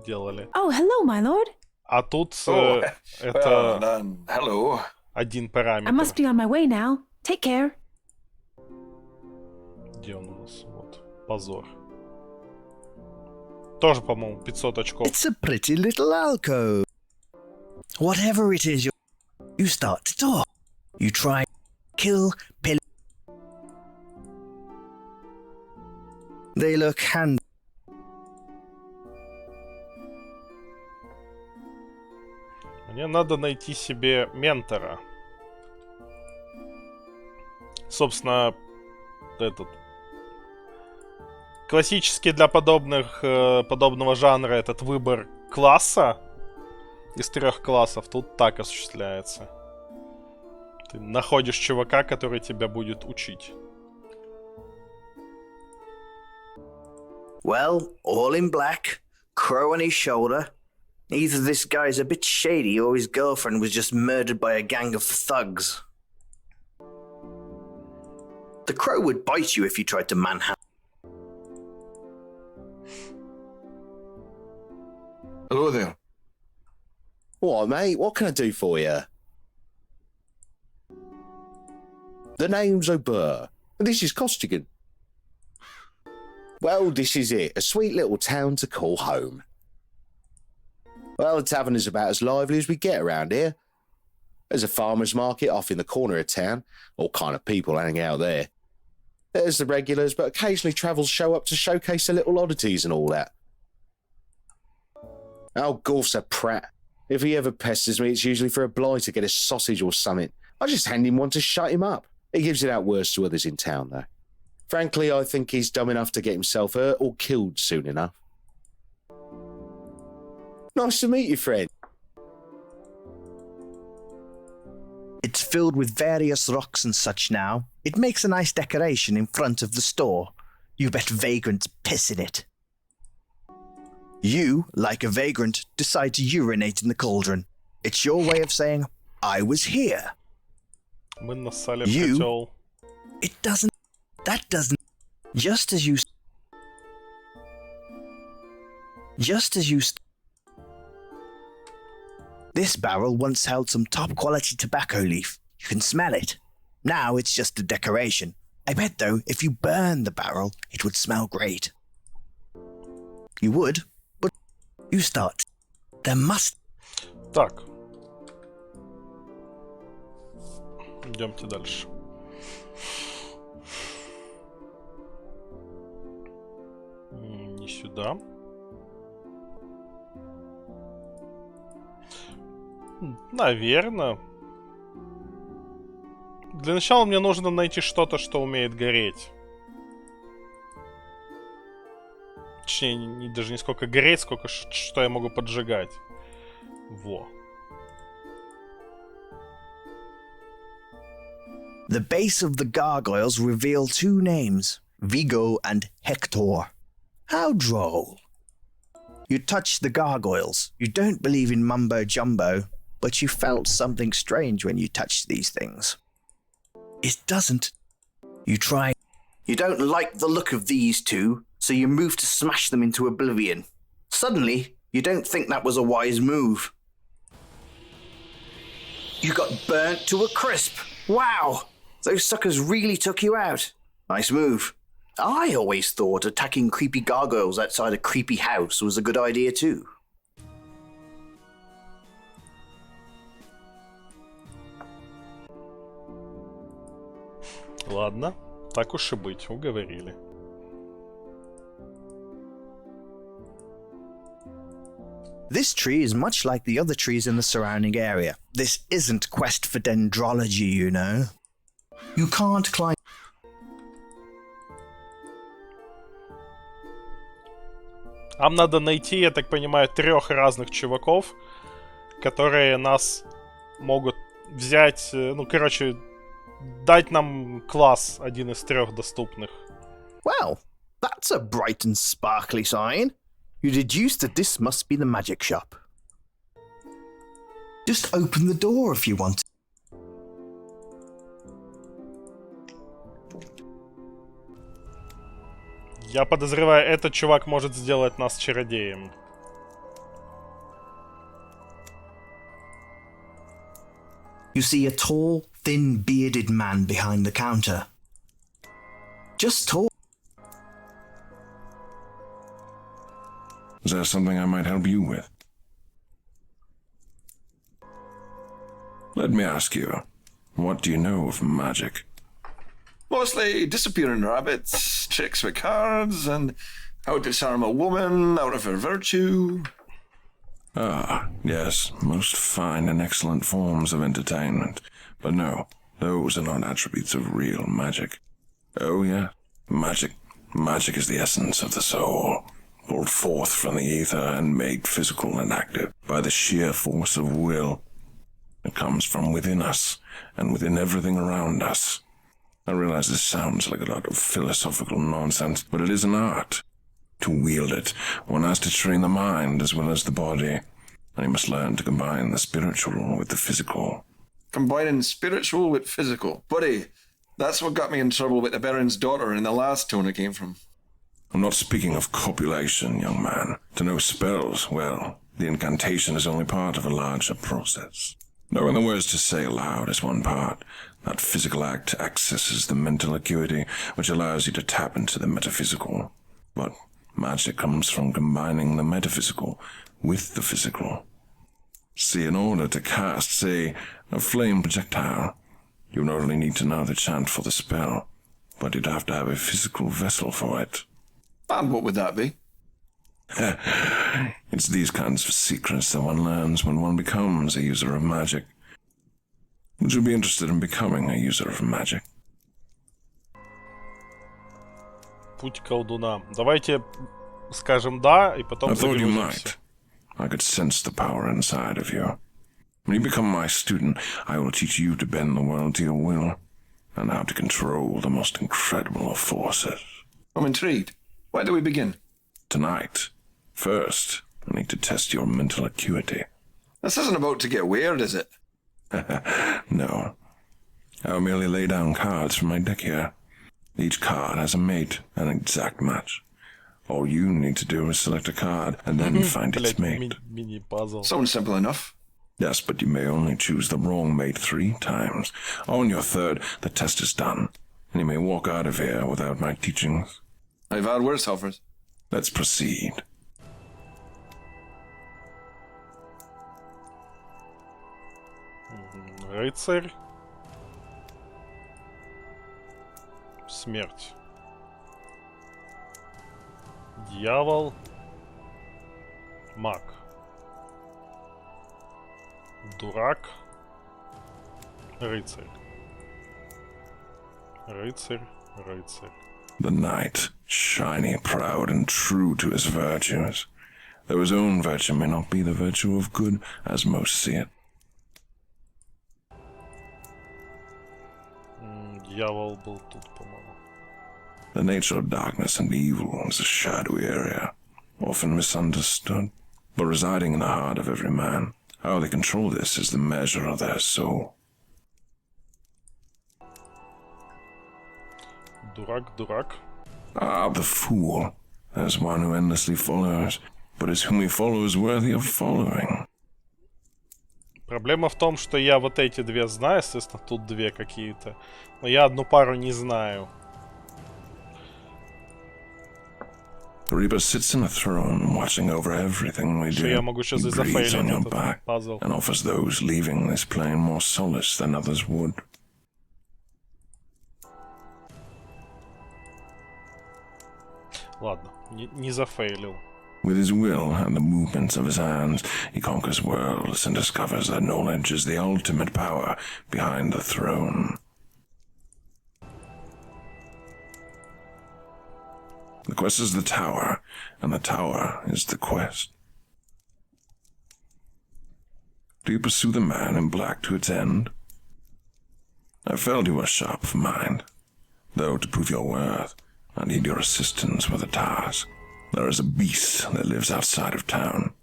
делали. Oh, hello, my lord. А тут Well, hello. один I параметр. must be on my way now. Take care. Где он у нас? Вот. Позор. Тоже, по-моему, 500 очков. It's a pretty little alcove. Whatever it is, you start to talk. You try, kill, pill. They look handy. Мне надо найти себе ментора. Собственно, этот... Классический для подобного жанра этот выбор класса из 3 классов тут так осуществляется. Ты находишь чувака, который тебя будет учить. Well, all in black, crow on his shoulder. Either this guy's a bit shady or his girlfriend was just murdered by a gang of thugs. The crow would bite you if you tried to manhunt. Hello there. What, mate? What can I do for you? The name's O'Burr. This is Costigan. Well, this is it. A sweet little town to call home. Well, the tavern is about as lively as we get around here. There's a farmer's market off in the corner of town. All kind of people hang out there. There's the regulars, but occasionally travels show up to showcase their little oddities and all that. Oh, Golf's a prat. If he ever pesters me, it's usually for a blight to get a sausage or something. I just hand him one to shut him up. He gives it out worse to others in town, though. Frankly, I think he's dumb enough to get himself hurt or killed soon enough. Nice to meet you, friend. It's filled with various rocks and such now. It makes a nice decoration in front of the store. You bet vagrants piss in it. You, like a vagrant, decide to urinate in the cauldron. It's your way of saying, I was here. Мы нассали в You, котел. it doesn't, that doesn't, just as you, this barrel once held some top quality tobacco leaf. You can smell it. Now it's just a decoration. I bet though, if you burn the barrel, it would smell great. You would, but you start. There must... Так. Идемте дальше. Не сюда. Наверное. Для начала мне нужно найти что-то, что умеет гореть. Точнее, даже не сколько гореть, сколько что я могу поджигать. Во. The base of the gargoyles reveal two names, Vigo and Hector. How droll. You touch the gargoyles. You don't believe in mumbo-jumbo, but you felt something strange when you touched these things. It doesn't. You try. You don't like the look of these two, so you move to smash them into oblivion. Suddenly, you don't think that was a wise move. You got burnt to a crisp. Wow! Those suckers really took you out. Nice move. I always thought attacking creepy gargoyles outside a creepy house was a good idea too. Ладно, так уж и быть, уговорили. This tree is much like the other trees in the surrounding area. This isn't quest for dendrology, you know. You can't climb. Нам надо найти, я так понимаю, 3 разных чуваков, которые нас могут взять, ну, короче, дать нам класс, один из 3 доступных. Well, that's a bright and sparkly sign. You deduce that this must be the magic shop. Just open the door if you want. Я подозреваю, этот чувак может сделать нас чародеем. You see a tall, thin, bearded man behind the counter. Just tall. Is there something I might help you with? Let me ask you, what do you know of magic? Mostly disappearing rabbits, tricks with cards, and how to disarm a woman out of her virtue. Ah, yes, most fine and excellent forms of entertainment. But no, those are not attributes of real magic. Oh yeah, magic. Magic is the essence of the soul, pulled forth from the ether and made physical and active by the sheer force of will. It comes from within us and within everything around us. I realize this sounds like a lot of philosophical nonsense, but it is an art. To wield it, one has to train the mind as well as the body, and you must learn to combine the spiritual with the physical. Combining spiritual with physical. Buddy, that's what got me in trouble with the Baron's daughter in the last town I came from. I'm not speaking of copulation, young man. To know spells, well, the incantation is only part of a larger process. Knowing the words to say aloud is one part. That physical act accesses the mental acuity, which allows you to tap into the metaphysical. But magic comes from combining the metaphysical with the physical. See, in order to cast, say, a flame projectile, you not only need to know the chant for the spell, but you'd have to have a physical vessel for it. And what would that be? It's these kinds of secrets that one learns when one becomes a user of magic. Would you be interested in becoming a user of magic? Путь колдуна. Давайте скажем да, и потом I thought you загрузимся. might. I could sense the power inside of you. When you become my student, I will teach you to bend the world to your will, and how to control the most incredible of forces. I'm intrigued. Where do we begin? Tonight. First, I need to test your mental acuity. This isn't about to get weird, is it? No. I'll merely lay down cards from my deck here. Each card has a mate, an exact match. All you need to do is select a card and then find its mate. Mini-пазл. Sounds simple enough. Yes, but you may only choose the wrong mate 3 times. On your third, the test is done, and you may walk out of here without my teachings. I've had worse offers. Let's proceed. Рыцарь. Смерть. Дьявол. Маг. Дурак. Рыцарь. Рыцарь. Рыцарь. The knight, shiny, proud, and true to his virtues. Though his own virtue may not be the virtue of good, as most see it. Дьявол был тут, по-моему. The nature of darkness and evil is a shadowy area, often misunderstood, but residing in the heart of every man. How they control this is the measure of their soul. Дурак, дурак. Ah, the fool. There's one who endlessly follows, but is whom he follows worthy of following? Проблема в том, что я вот эти две знаю, естественно, тут две какие-то, но я одну пару не знаю. The Reaper sits in a throne, watching over everything we do. Я могу сейчас He и breathes on зафейлить your этот back пазл. and offers those leaving this plane more solace than others would. Ладно, не зафейлил. With his will and the movements of his hands, he conquers worlds and discovers that knowledge is the ultimate power behind the throne. The quest is the tower, and the tower is the quest. Do you pursue the man in black to its end? I felt you were sharp of mind, though to prove your worth, I need your assistance with a task. There is a beast that lives outside of town.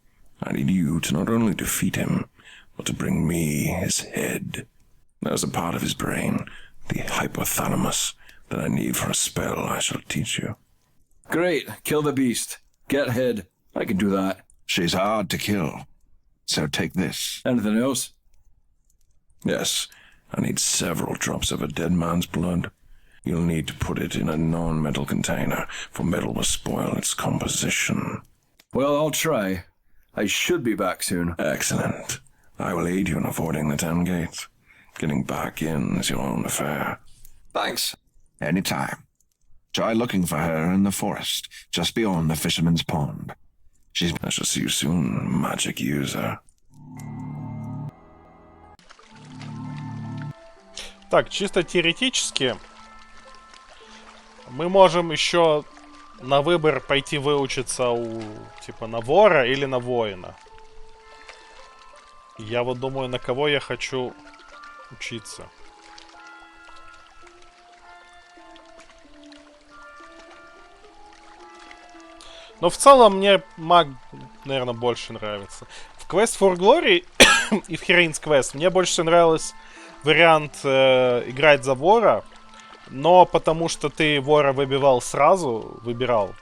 I need you to not only defeat him, but to bring me his head. There's a part of his brain, the hypothalamus, that I need for a spell I shall teach you. Great. Kill the beast. Get head. I can do that. She's hard to kill. So take this. Anything else? Yes, I need several drops of a dead man's blood. You'll need to put it in a non-metal container, for metal will spoil its composition. Well, I'll try. I should be back soon. Excellent. I will aid you in avoiding the town gates. Getting back in is your own affair. Thanks. Anytime. Try looking for her in the forest, just beyond the fisherman's pond. I shall see you soon, magic user. Так, чисто теоретически мы можем еще на выбор пойти выучиться у, типа, на вора или на воина. Я вот думаю, на кого я хочу учиться. Но в целом мне маг, наверное, больше нравится. В Quest for Glory и в Heroines Quest мне больше всего нравился вариант играть за вора, но потому что ты вора выбивал сразу, выбирал,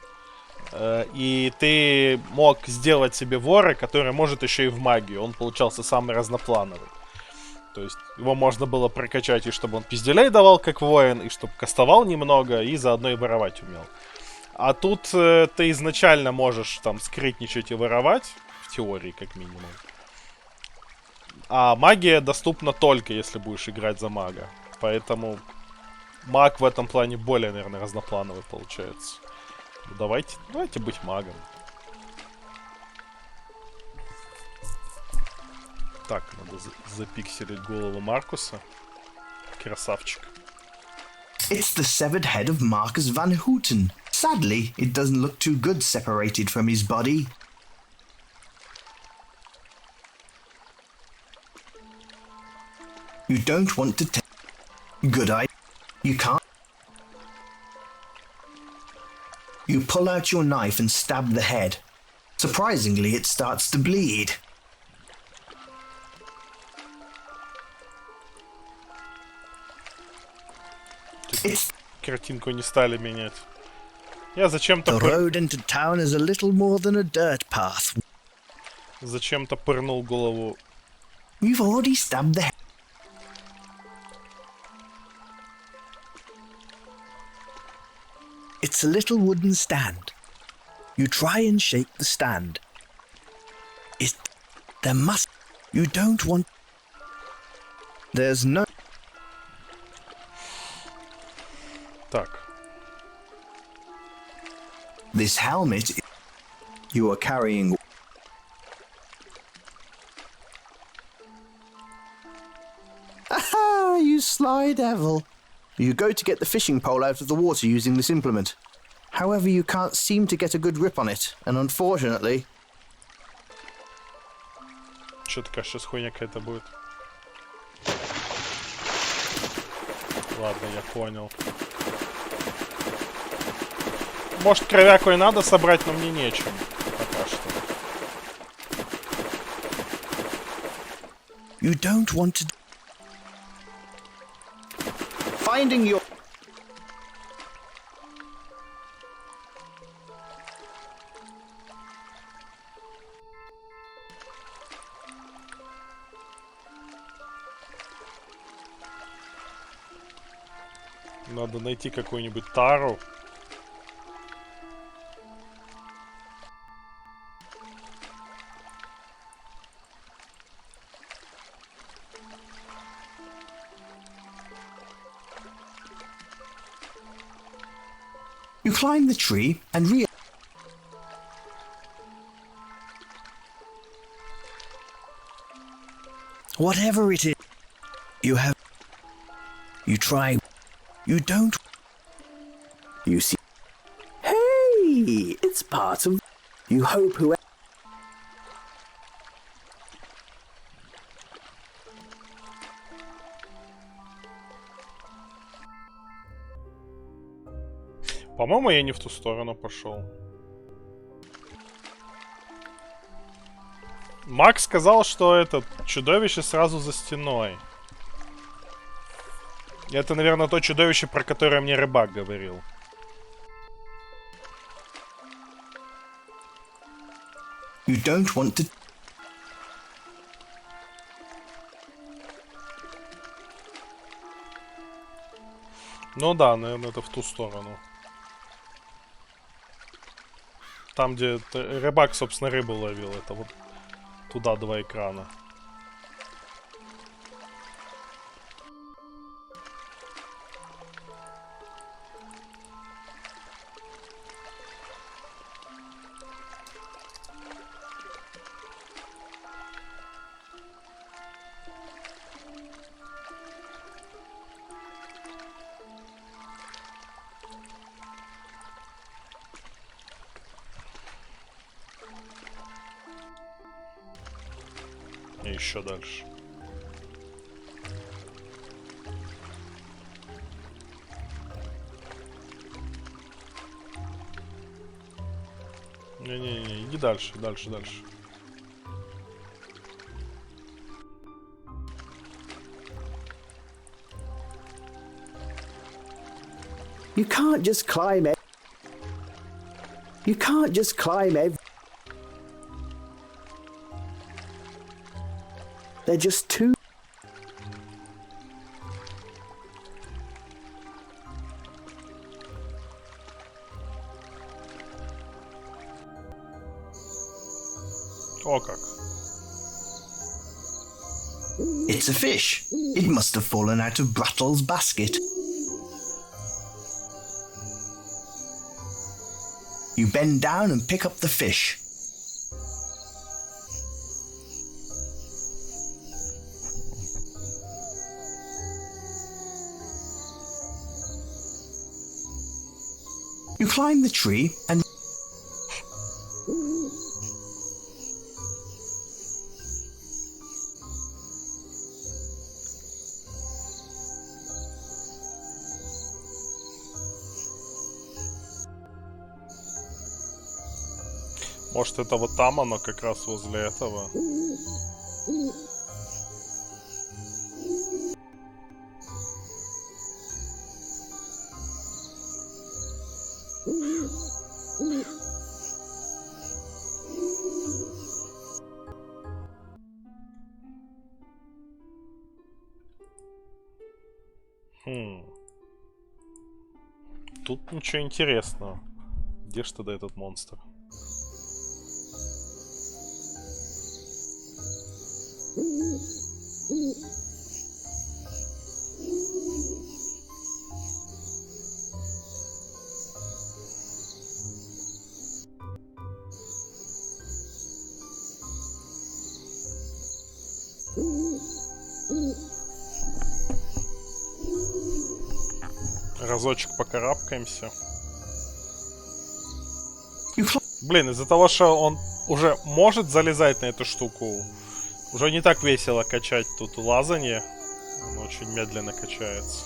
и ты мог сделать себе вора, который может еще и в магию. Он получался самый разноплановый. То есть его можно было прокачать, и чтобы он пизделей давал, как воин, и чтобы кастовал немного, и заодно и воровать умел. А тут ты изначально можешь там скрытничать и воровать, в теории как минимум. А магия доступна только если будешь играть за мага. Поэтому маг в этом плане более, наверное, разноплановый получается. Ну, давайте быть магом. Так, надо запикселить голову Маркуса. Красавчик. It's the severed head of Marcus Van Houten. Sadly, it doesn't look too good separated from his body. You don't want to take... Good idea. You can't... You pull out your knife and stab the head. Surprisingly, it starts to bleed. Картинку не стали менять. Я зачем-то... The road into town is a little more than a dirt path. Зачем-то пырнул голову. You've already stabbed the head. It's a little wooden stand. You try and shake the stand. There must... You don't want... There's no... Так. This helmet... You are carrying... Aha, you sly devil. You go to get the fishing pole out of the water using this implement. However, you can't seem to get a good grip on it, and unfortunately... Чё такая сейчас хуйня какая-то будет? Ладно, я понял. Может, кровяку и надо собрать, но мне нечем. Пока что. You don't want to... Finding your... Надо найти какую-нибудь тару. You climb the tree and Whatever it is, you have... You try... You don't... You see... Hey! It's part of... You hope whoever... По-моему, я не в ту сторону пошел. Макс сказал, что это чудовище сразу за стеной. Это, наверное, то чудовище, про которое мне рыбак говорил. You don't want to... Ну да, наверное, это в ту сторону. Там, где рыбак, собственно, рыбу ловил. Это вот туда 2 экрана. И еще дальше. Не-не-не, иди дальше, дальше. You can't just climb it. You can't just climb every... They're just too... О как. It's a fish. It must have fallen out of Brattle's basket. You bend down and pick up the fish. You climb the tree and... Может, это вот там оно, как раз возле этого. Тут ничего интересного. Где ж тогда этот монстр? Разочек покарабкаемся. Блин, из-за того, что он уже может залезать на эту штуку, уже не так весело качать тут лазанье. Он очень медленно качается.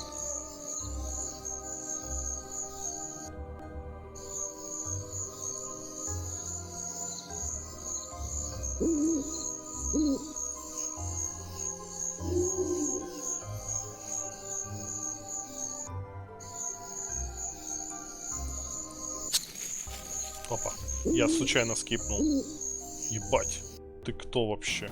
Опа, я случайно скипнул. Ебать, ты кто вообще?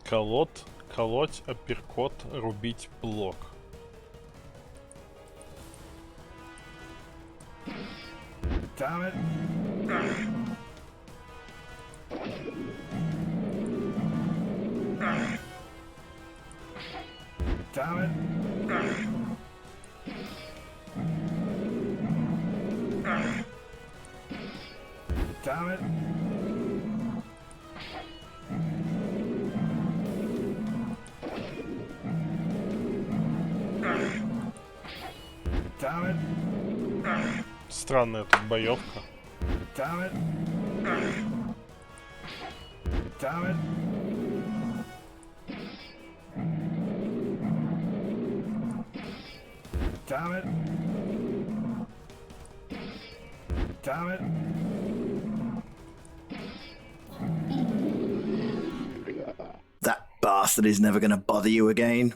Колоть, апперкот, рубить блок. Damn it. Damn it. Damn it. Damn it. Странная тут боевка. Damn it. Damn it. Damn it. Damn it. That bastard is never going to bother you again.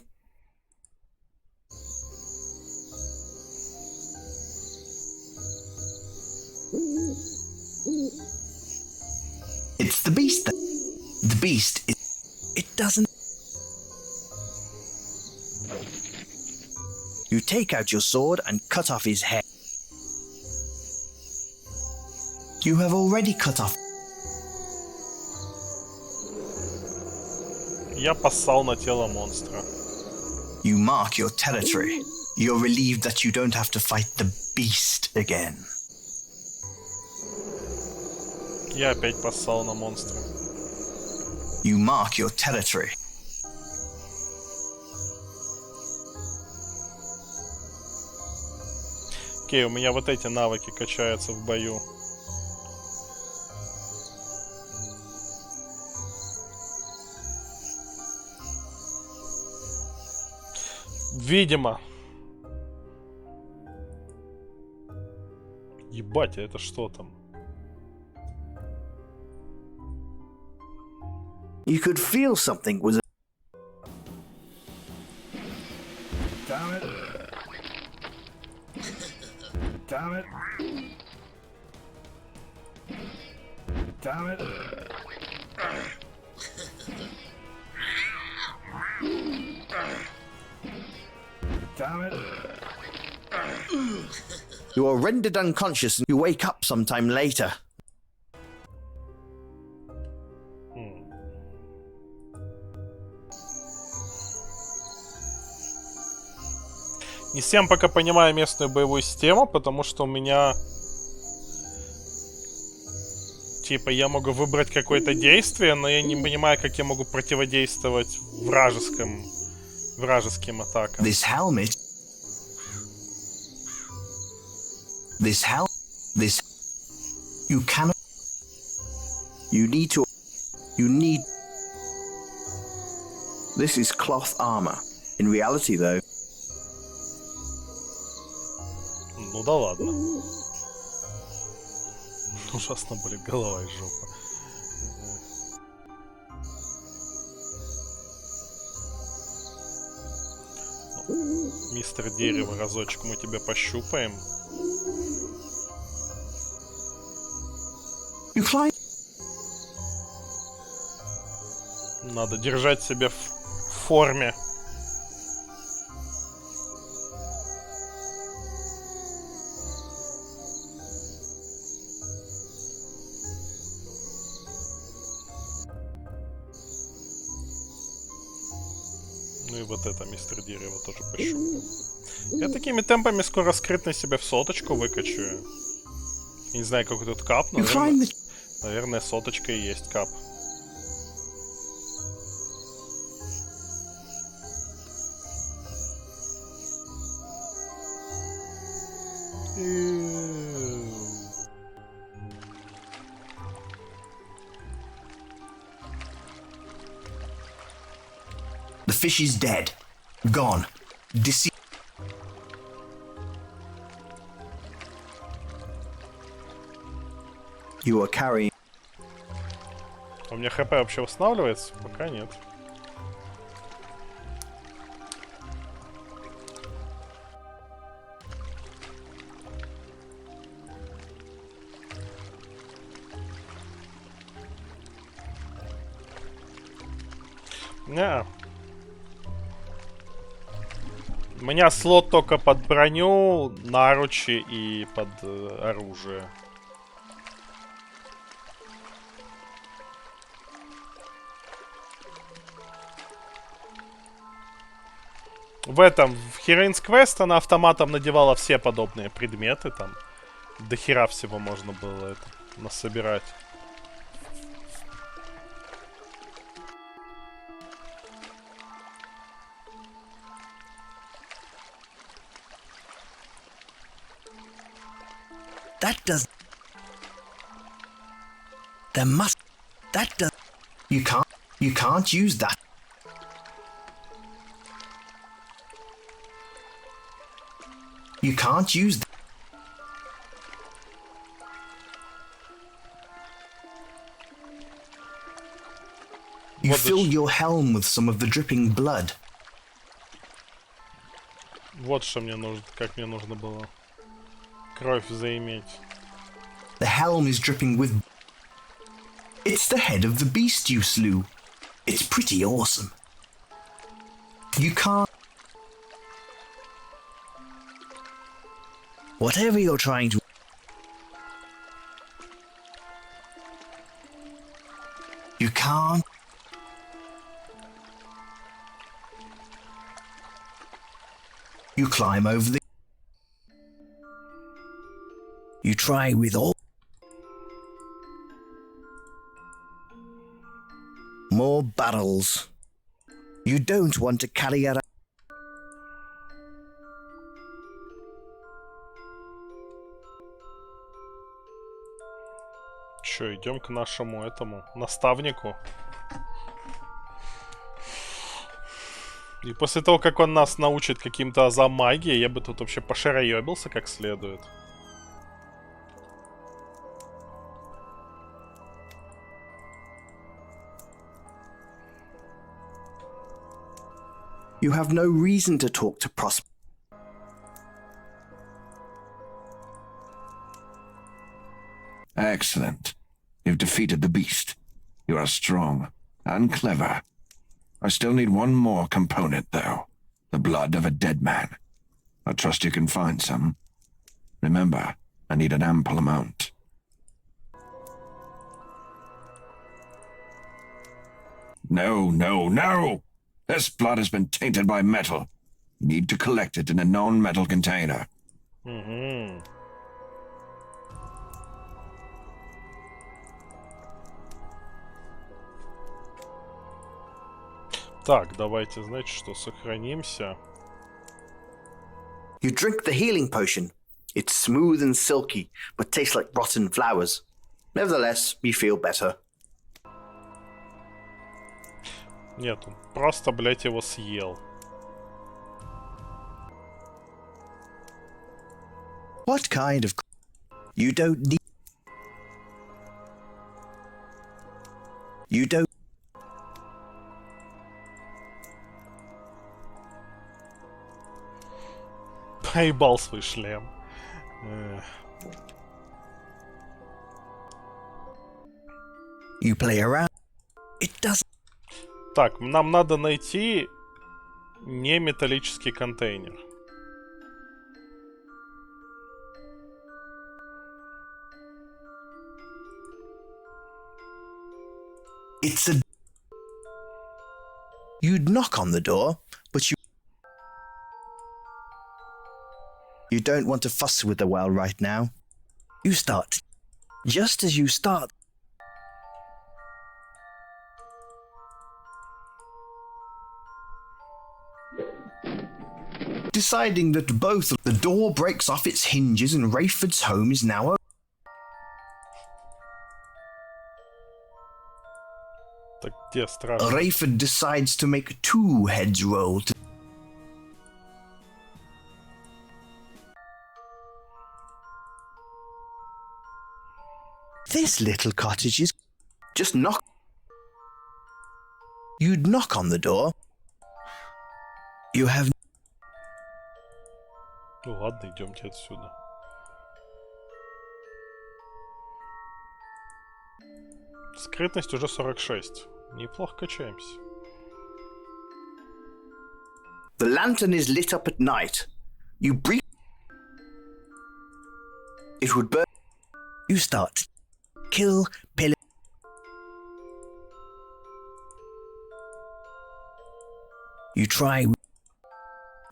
It's the beast. The beast is... It doesn't... You take out your sword and cut off his head. You have already cut off... Я поссал на тело монстра. You mark your territory. You're relieved that you don't have to fight the beast again. Я опять поссал на монстра. You mark your territory. Окей, у меня вот эти навыки качаются в бою. Видимо. Ебать, а это что там? You could feel something was... Damn it. Damn it. Damn it. Damn it. You are rendered unconscious and you wake up sometime later. Не всем пока понимаю местную боевую систему, потому что у меня... Типа, я могу выбрать какое-то действие, но я не понимаю, как я могу противодействовать вражеским атакам. This helmet... You cannot... You need to... You need... This is cloth armor. In reality, though... Ну да ладно. Ужасно болит голова и жопа. Мистер Дерево, разочек мы тебя пощупаем. Надо держать себя в форме. Ну и вот это мистер Дерево тоже пощупал. Я такими темпами скоро скрытно себя в соточку выкачу. Я не знаю, какой тут кап, но наверное, соточка и есть кап. The fish is dead. Gone. Deceased. You are carrying... У меня хп вообще восстанавливается? Пока нет. Не. У меня слот только под броню, наручи и под оружие. В этом, в Heroines Quest она автоматом надевала все подобные предметы, там до хера всего можно было это насобирать. That does... There must... That does... You can't use that. You can't use that. You fill your helm with some of the dripping blood. Вот что мне нужно, как мне нужно было кровь заиметь. The helm is dripping with... It's the head of the beast you slew. It's pretty awesome. You can't... Whatever you're trying to... You can't... You climb over the... You try with all... More barrels. You don't want to carry around... Чё, идем к нашему этому наставнику. И после того, как он нас научит каким-то азам магии, я бы тут вообще пошароебился как следует. You have no reason to talk to Prosper. Excellent. You've defeated the beast. You are strong and clever. I still need one more component, though. The blood of a dead man. I trust you can find some. Remember, I need an ample amount. No, no, no! This blood has been tainted by metal. You need to collect it in a non-metal container. Угу. Так, давайте, знаете что, сохранимся. You drink the healing potion. It's smooth and silky, but tastes like rotten flowers. Nevertheless, you feel better. Нет, он просто, блядь, его съел. What kind of... You don't need... You don't... Поебал свой шлем. You play around. It doesn't... Так, нам надо найти не металлический контейнер. It's a... You'd knock on the door, but you... You don't want to fuss with the well right now. You start. Just as you start... Deciding that both... The door breaks off its hinges and Rayford's home is now open. Так где страшно? Rayford decides to make two heads roll. This little cottage is... Just knock. You'd knock on the door. You have... Ну ладно, идемте отсюда. Скрытность уже 46. Неплохо качаемся. The lantern is lit up at night. You breathe. It would burn. You start. Kill, pill. You try.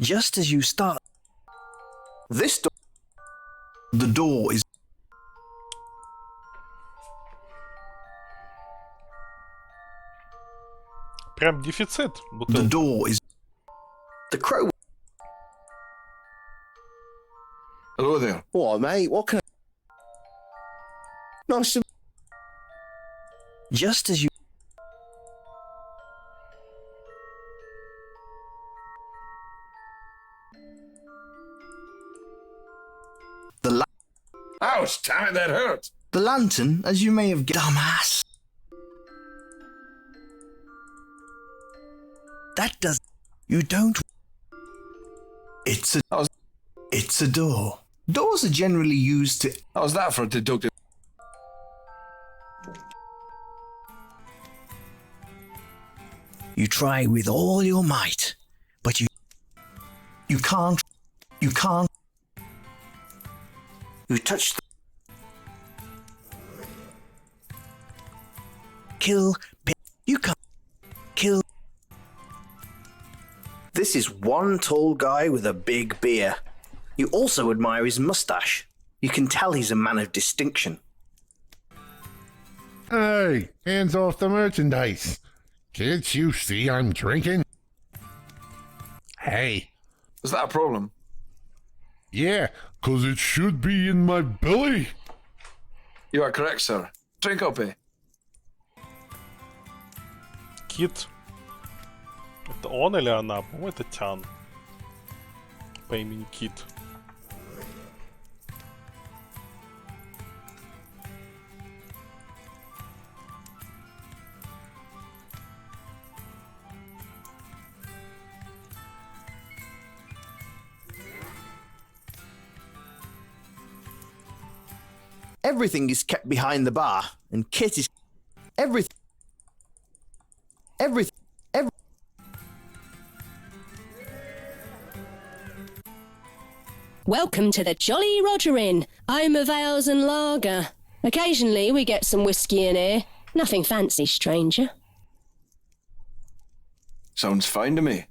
Just as you start. This door. The door is... Прям дефицит. The door is... The crow. Hello there. What, mate? What can I... Nice to... Just as you... The Ouch, damn it, that hurt. The lantern, as you may have... Dumbass. That does... You don't... It's a... It's a door. Doors are generally used to... How's that for a deductive? You try with all your might, but you can't. You touch the kill. You can't kill. This is one tall guy with a big beard. You also admire his mustache. You can tell he's a man of distinction. Hey, hands off the merchandise. Can't you see I'm drinking? Hey. Is that a problem? Yeah, 'cause it should be in my belly. You are correct, sir. Drink up, eh? Кит. Это он или она? По-моему, это Тян. По имени Кит. Everything is kept behind the bar, and Kit is everything. Welcome to the Jolly Roger Inn, home of ales and lager. Occasionally we get some whiskey in here. Nothing fancy, stranger. Sounds fine to me.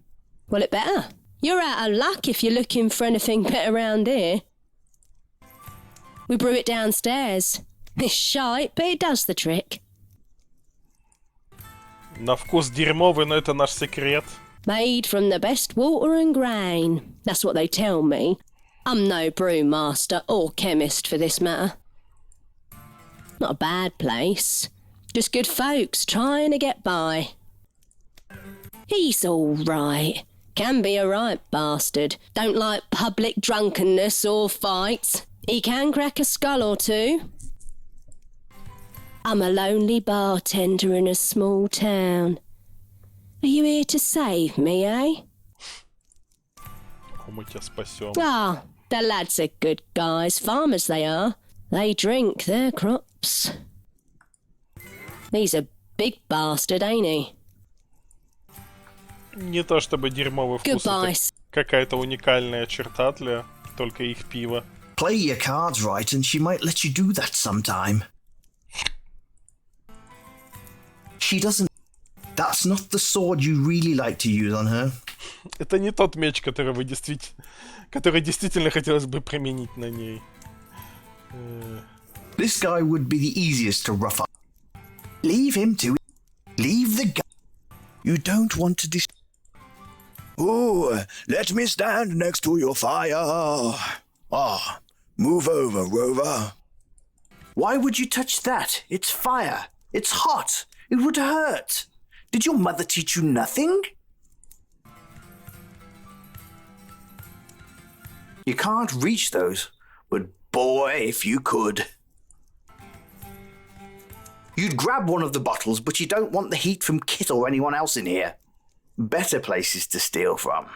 Well, it better. You're out of luck if you're looking for anything better around here. We brew it downstairs. It's shite, but it does the trick. На вкус дерьмовый, но это наш секрет. Made from the best water and grain. That's what they tell me. I'm no brewmaster or chemist for this matter. Not a bad place. Just good folks trying to get by. He's all right. Can be a right bastard. Don't like public drunkenness or fights. He can crack a skull or two. I'm a lonely bartender in a small town. Are you here to save me, eh? Мы тебя спасем. Ah, the lads are good guys. Farmers they are. They drink their crops. He's a big bastard, ain't he? Не то чтобы дерьмовый вкус. Goodbye. Это какая-то уникальная черта для только их пива. Play your cards right, and she might let you do that sometime. She doesn't. That's not the sword you really like to use on her. Это не тот меч, который действительно хотелось бы применить на ней. This guy would be the easiest to rough up. Leave him to it. Leave the guy. You don't want to Oh, let me stand next to your fire. Ah, move over, Rover. Why would you touch that? It's fire. It's hot. It would hurt. Did your mother teach you nothing? You can't reach those, but boy, if you could. You'd grab one of the bottles, but you don't want the heat from Kit or anyone else in here. Better places to steal from.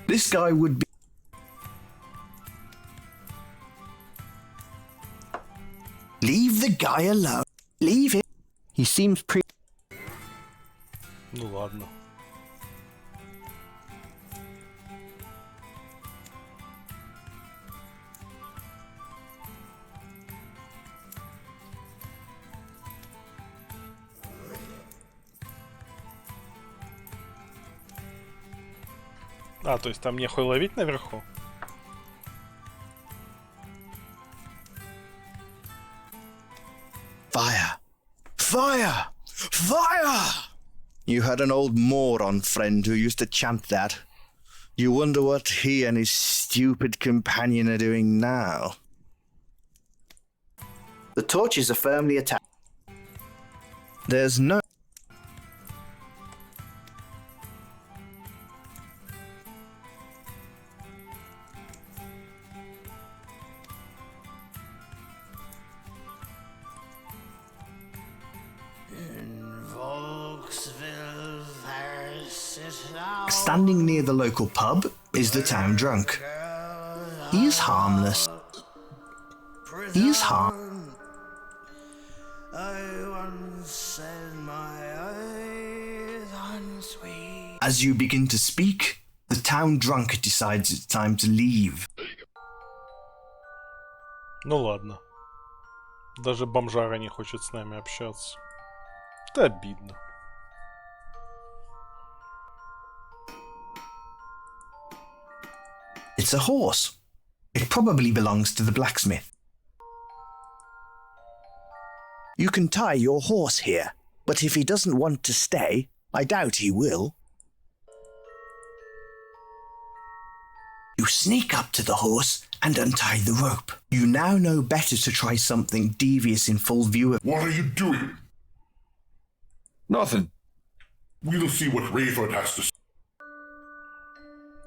This guy would be. Leave the guy alone. Leave him. He seems Ну ладно. А, то есть там нехуй ловить наверху? Fire! Fire! Fire! You had an old moron friend who used to chant that. You wonder what he and his stupid companion are doing now. The torches are firmly attached. There's no... Standing near the local pub is the town drunk. He is harmless. As you begin to speak, the town drunk decides it's time to leave. Ну ладно. Даже бомжара не хочет с нами общаться. Это обидно. It's a horse. It probably belongs to the blacksmith. You can tie your horse here, but if he doesn't want to stay, I doubt he will. You sneak up to the horse and untie the rope. You now know better to try something devious in full view of... What are you doing? Nothing. We'll see what Rayford has to say.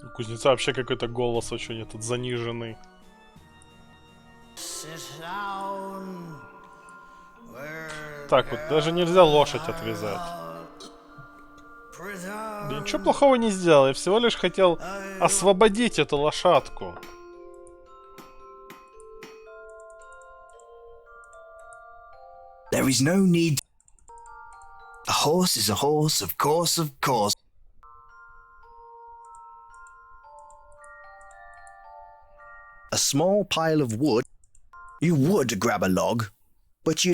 У кузнеца вообще какой-то голос очень этот заниженный. Так вот, даже нельзя лошадь отвязать. Я ничего плохого не сделал, я всего лишь хотел освободить эту лошадку. There is no need. A horse is a horse, of course, of course. A small pile of wood. You would grab a log, but you...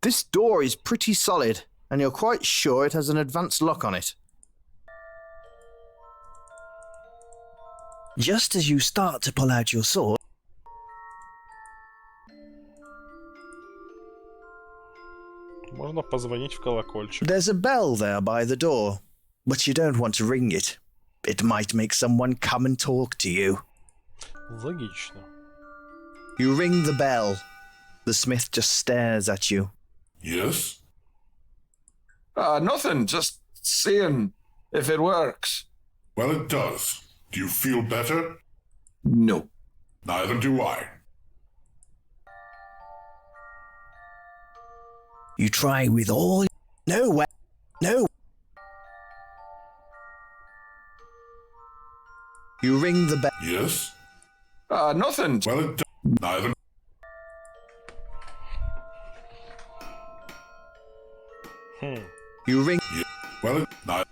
This door is pretty solid, and you're quite sure it has an advanced lock on it. Just as you start to pull out your sword, Можно позвонить в колокольчик. there's a bell there by the door, but you don't want to ring it. It might make someone come and talk to you. Логично. You ring the bell. The smith just stares at you. Yes? Nothing. Just seeing if it works. Well, it does. Do you feel better? No. Neither do I. You try with all... No way. No. You ring the bell. Yes? Nothing. Well, it does. Neither. You ring... Yeah. Well, it... Neither.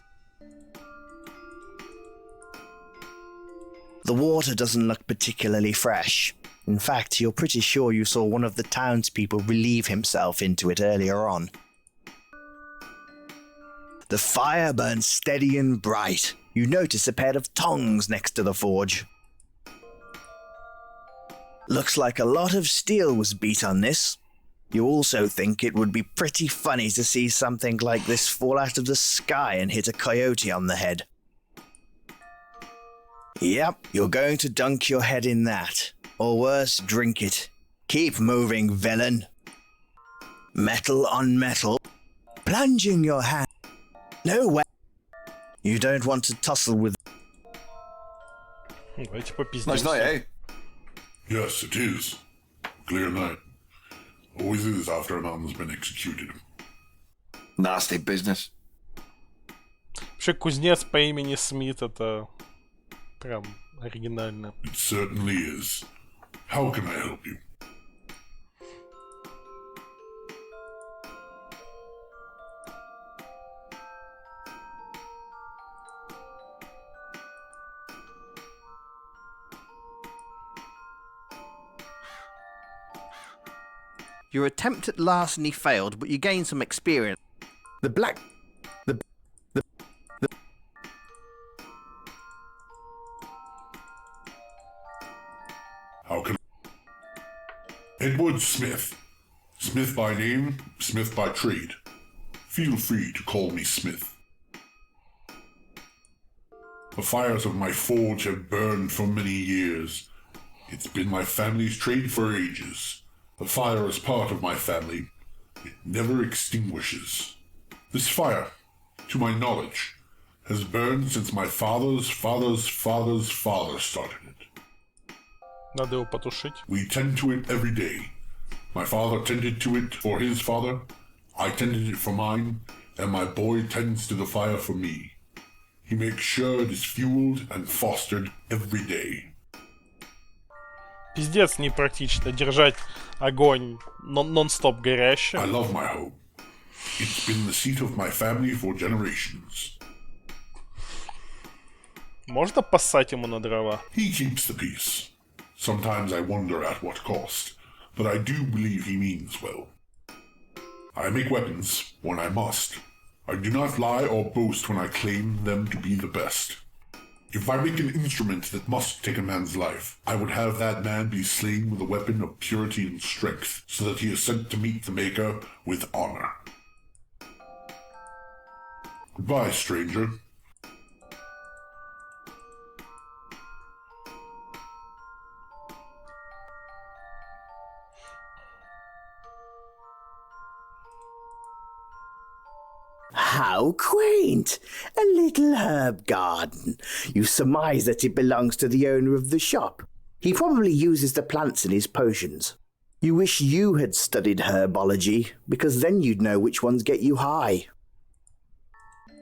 The water doesn't look particularly fresh. In fact, you're pretty sure you saw one of the townspeople relieve himself into it earlier on. The fire burns steady and bright. You notice a pair of tongs next to the forge. Looks like a lot of steel was beat on this. You also think it would be pretty funny to see something like this fall out of the sky and hit a coyote on the head. Yep, you're going to dunk your head in that. Or worse, drink it. Keep moving, villain. Metal on metal. Plunging your hand. No way. You don't want to tussle with... Давайте попиздимся. Nice night, eh? Yes, it is. Clear night. Always is after a man's been executed. Nasty business. Вообще кузнец по имени Смит это прям оригинально. It certainly is. How can I help you? Your attempt at larceny failed, but you gained some experience. The black... How can... Edward Smith. Smith by name, Smith by trade. Feel free to call me Smith. The fires of my forge have burned for many years. It's been my family's trade for ages. The fire is part of my family. It never extinguishes. This fire, to my knowledge, has burned since my father's father's father's father started it. Надо его потушить. We tend to it every day. My father tended to it for his father, I tended it for mine, and my boy tends to the fire for me. He makes sure it is fueled and fostered every day. Пиздец непрактично держать огонь нон-стоп горящим. I love my home. It's been the seat of my family for generations. Можно поссать ему на дрова? He keeps the peace. Sometimes I wonder at what cost, but I do believe he means well. I make weapons when I must. I do not lie or boast when I claim them to be the best. If I make an instrument that must take a man's life, I would have that man be slain with a weapon of purity and strength, so that he is sent to meet the Maker with honor. Goodbye, stranger. How quaint! A little herb garden. You surmise that it belongs to the owner of the shop. He probably uses the plants in his potions. You wish you had studied herbology, because then you'd know which ones get you high.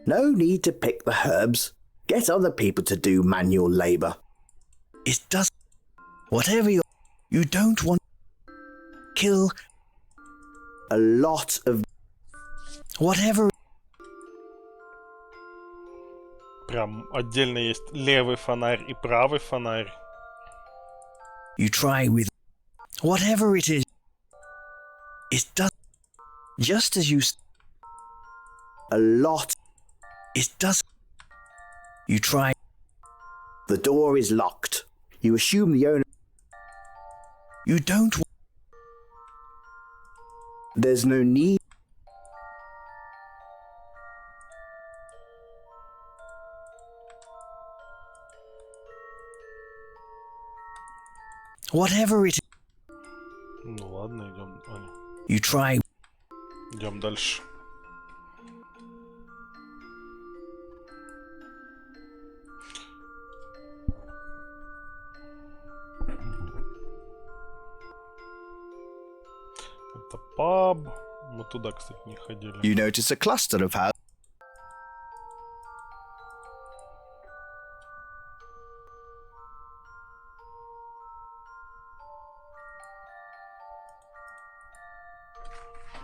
No need to pick the herbs. Get other people to do manual labour. It does. Whatever you don't want. Kill. A lot of. Whatever. Прям отдельно есть левый фонарь и правый фонарь. You try with. Whatever it is. It does. Just as you. A lot. It does. You try. The door is locked. You assume the owner. You don't. There's no need. Whatever it is. Ну ладно, идем. You try. Идем дальше. Это паб. Мы туда, кстати, не ходили. You notice a cluster of houses.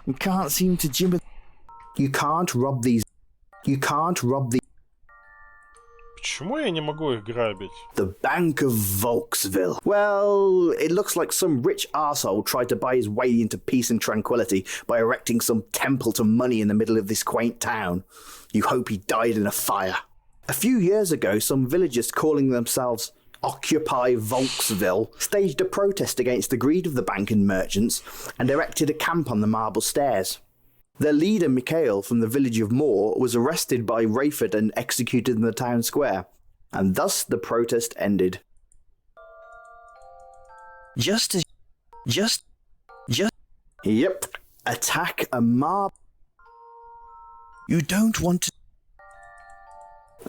You can't seem to jimmy. You can't rob these. You can't rob the. Почему я не могу их грабить? The Bank of Volksville. Well, it looks like some rich arsehole tried to buy his way into peace and tranquility by erecting some temple to money in the middle of this quaint town. You hope he died in a fire. A few years ago, some villagers calling themselves Occupy Volksville staged a protest against the greed of the bank and merchants and erected a camp on the marble stairs. Their leader, Mikhail, from the village of Moor, was arrested by Rayford and executed in the town square, and thus the protest ended. Just. Yep. Attack a marble. You don't want to.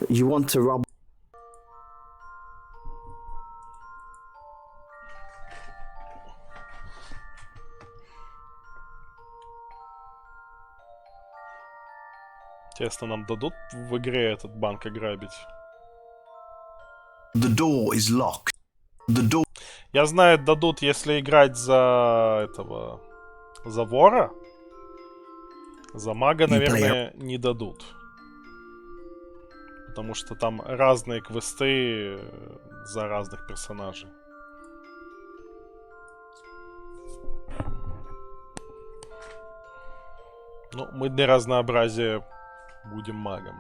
You want to rob. Интересно, нам дадут в игре этот банк ограбить? The door is locked. The door. Я знаю, дадут, если играть за этого... За вора. За мага, наверное, не дадут. Потому что там разные квесты за разных персонажей. Ну, мы для разнообразия будем магом.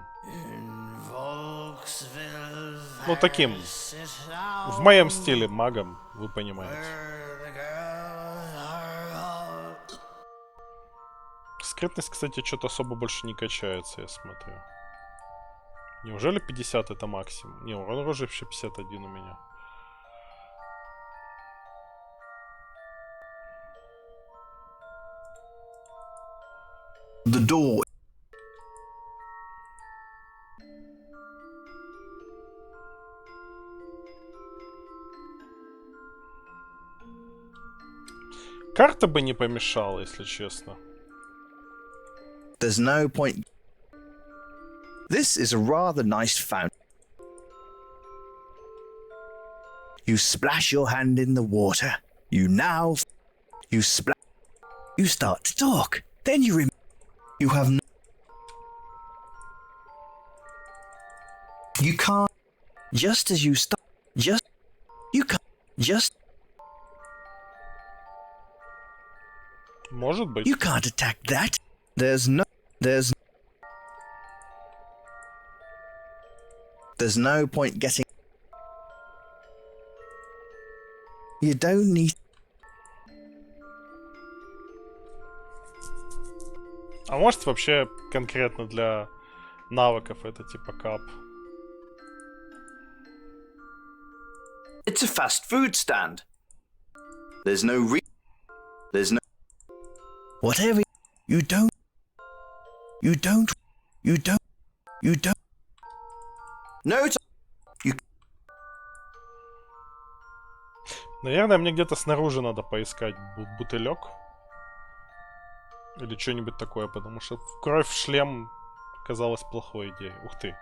Ну, таким. В моем стиле магом, вы понимаете. Скрытность, кстати, что-то особо больше не качается, я смотрю. Неужели 50 это максимум? Не, урон уже вообще 51 у меня. The door. Карта бы не помешала, если честно. There's no point. This is a rather nice fountain. You splash your hand in the water. You splash. You start to talk. Then you have no. You can't. Just as you start. You can't. Может быть. You can't attack that. There's no point getting. You don't need. А может вообще конкретно для навыков это типа кап? It's a fast food stand. There's no. Whatever. You don't. No. Наверное, мне где-то снаружи надо поискать бутылек. Или что-нибудь такое, потому что кровь в шлем казалась плохой идеей. Ух ты.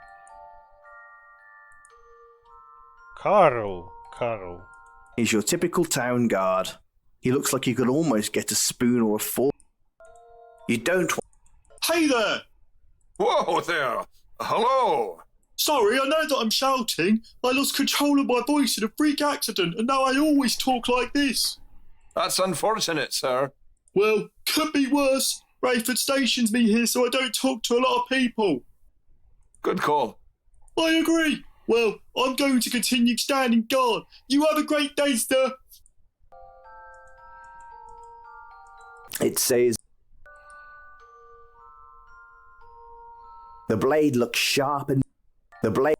Карл. He's your typical town guard. He looks like he could almost get a spoon or a fork. You don't. Hey there! Whoa there! Hello! Sorry, I know that I'm shouting. I lost control of my voice in a freak accident, and now I always talk like this. That's unfortunate, sir. Well, could be worse. Rayford stations me here so I don't talk to a lot of people. Good call. I agree. Well, I'm going to continue standing guard. You have a great day, sir. It says. The blade looks sharp and. The blade.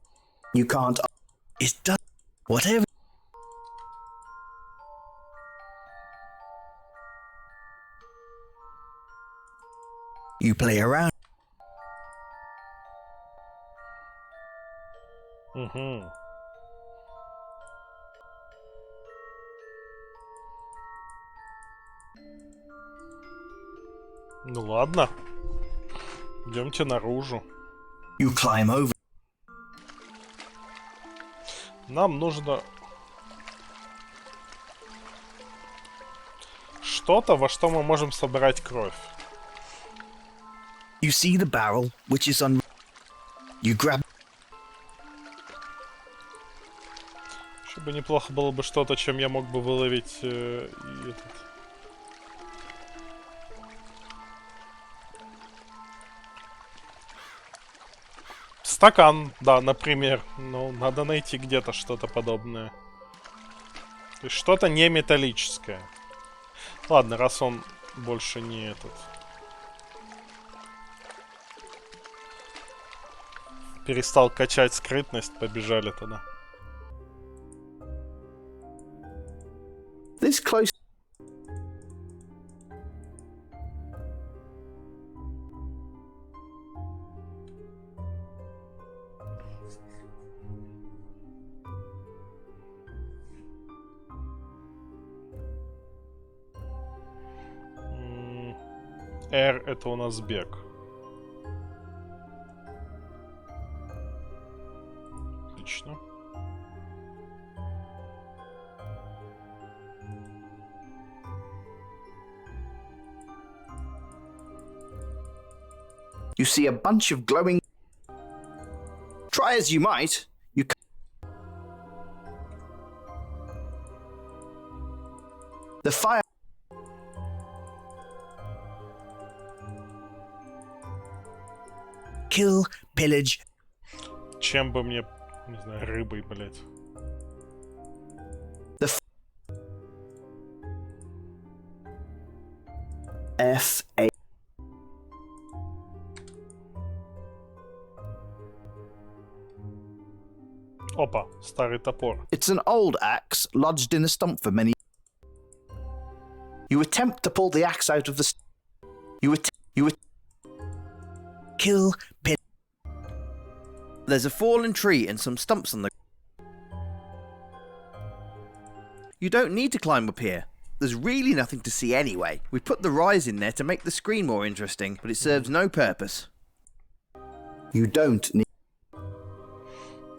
You can't. It does. Whatever. You play around. Угу. Ну ладно. Идемте наружу. You climb over. Нам нужно что-то, во что мы можем собрать кровь. You see the barrel, which is on. You grab. Еще бы неплохо было бы что-то, чем я мог бы выловить этот. Стакан, да, например. Ну, надо найти где-то что-то подобное. То есть что-то не металлическое. Ладно, раз он больше не этот. Перестал качать скрытность, побежали туда. This close. R это у нас бег. Отлично. You see a bunch of glowing. Try as you might, you. The fire. Kill, pillage. Чем бы мне, не знаю, рыбой, блять. F-A. Опа, старый топор. It's an old axe lodged in a stump for many. You attempt to pull the axe out of the. Kill, pin. There's a fallen tree and some stumps on the. You don't need to climb up here. There's really nothing to see anyway. We put the rise in there to make the screen more interesting, but it serves no purpose. You don't need.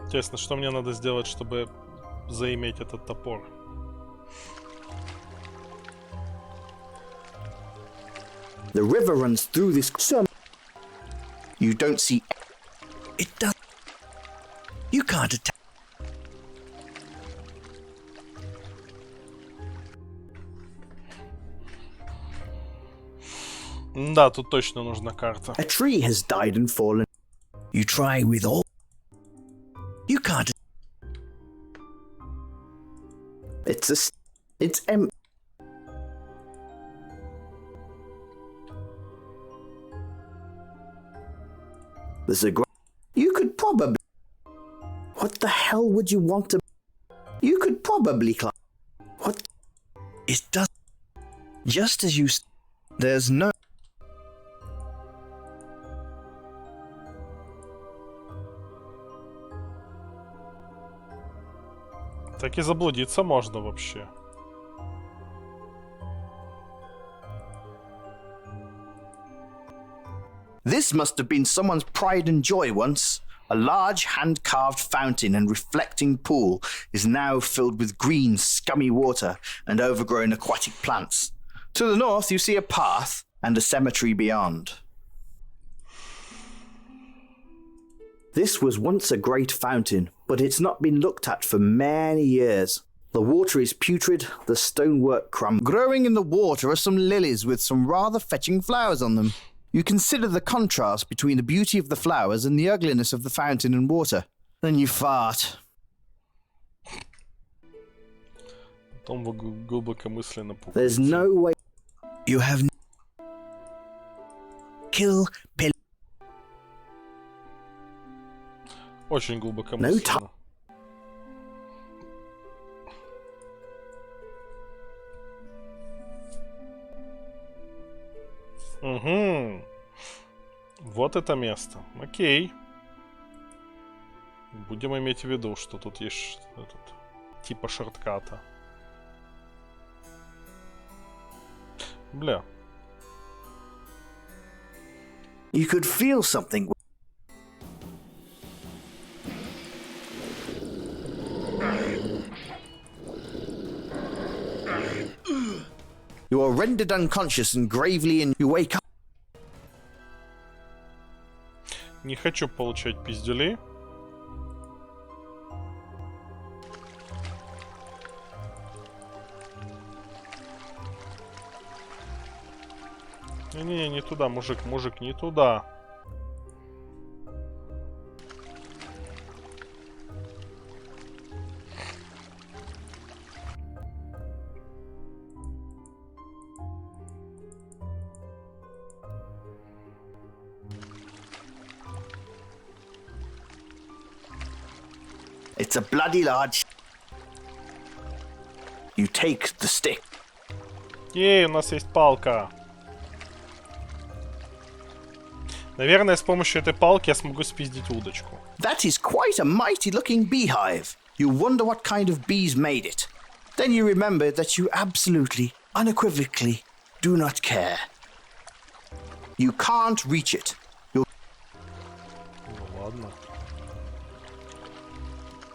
Интересно, что мне надо сделать, чтобы заиметь этот топор. The river runs through this. You don't see. It does. You can't attack. Да, тут точно нужна карта. A tree has died and fallen. You try with all. You can't. It's empty. There's a. You could probably. What the hell would you want to? You could probably climb. What? It does. Just as you. There's no. Так и заблудиться можно вообще. This must have been someone's pride and joy once. A large hand-carved fountain and reflecting pool is now filled with green, scummy water and overgrown aquatic plants. To the north, you see a path and a cemetery beyond. This was once a great fountain, but it's not been looked at for many years. The water is putrid, the stonework crumbled. Growing in the water are some lilies with some rather fetching flowers on them. You consider the contrast between the beauty of the flowers and the ugliness of the fountain and water. Then you fart. There's no way. You have. Kill, pill. Очень глубокомысленно. Угу. Вот это место. Окей. Будем иметь в виду, что тут есть этот, типа шортката. Бля. You could feel something. You are rendered unconscious and gravely and you wake up. Не хочу получать пиздюлей. Не, не туда, мужик, не туда. It's a bloody large. You take the stick. Ей, у нас есть палка. Наверное, с помощью этой палки я смогу спиздить удочку. That is quite a mighty looking beehive. You wonder what kind of bees made it. Then you remember that you absolutely, unequivocally do not care. You can't reach it. Ну ладно.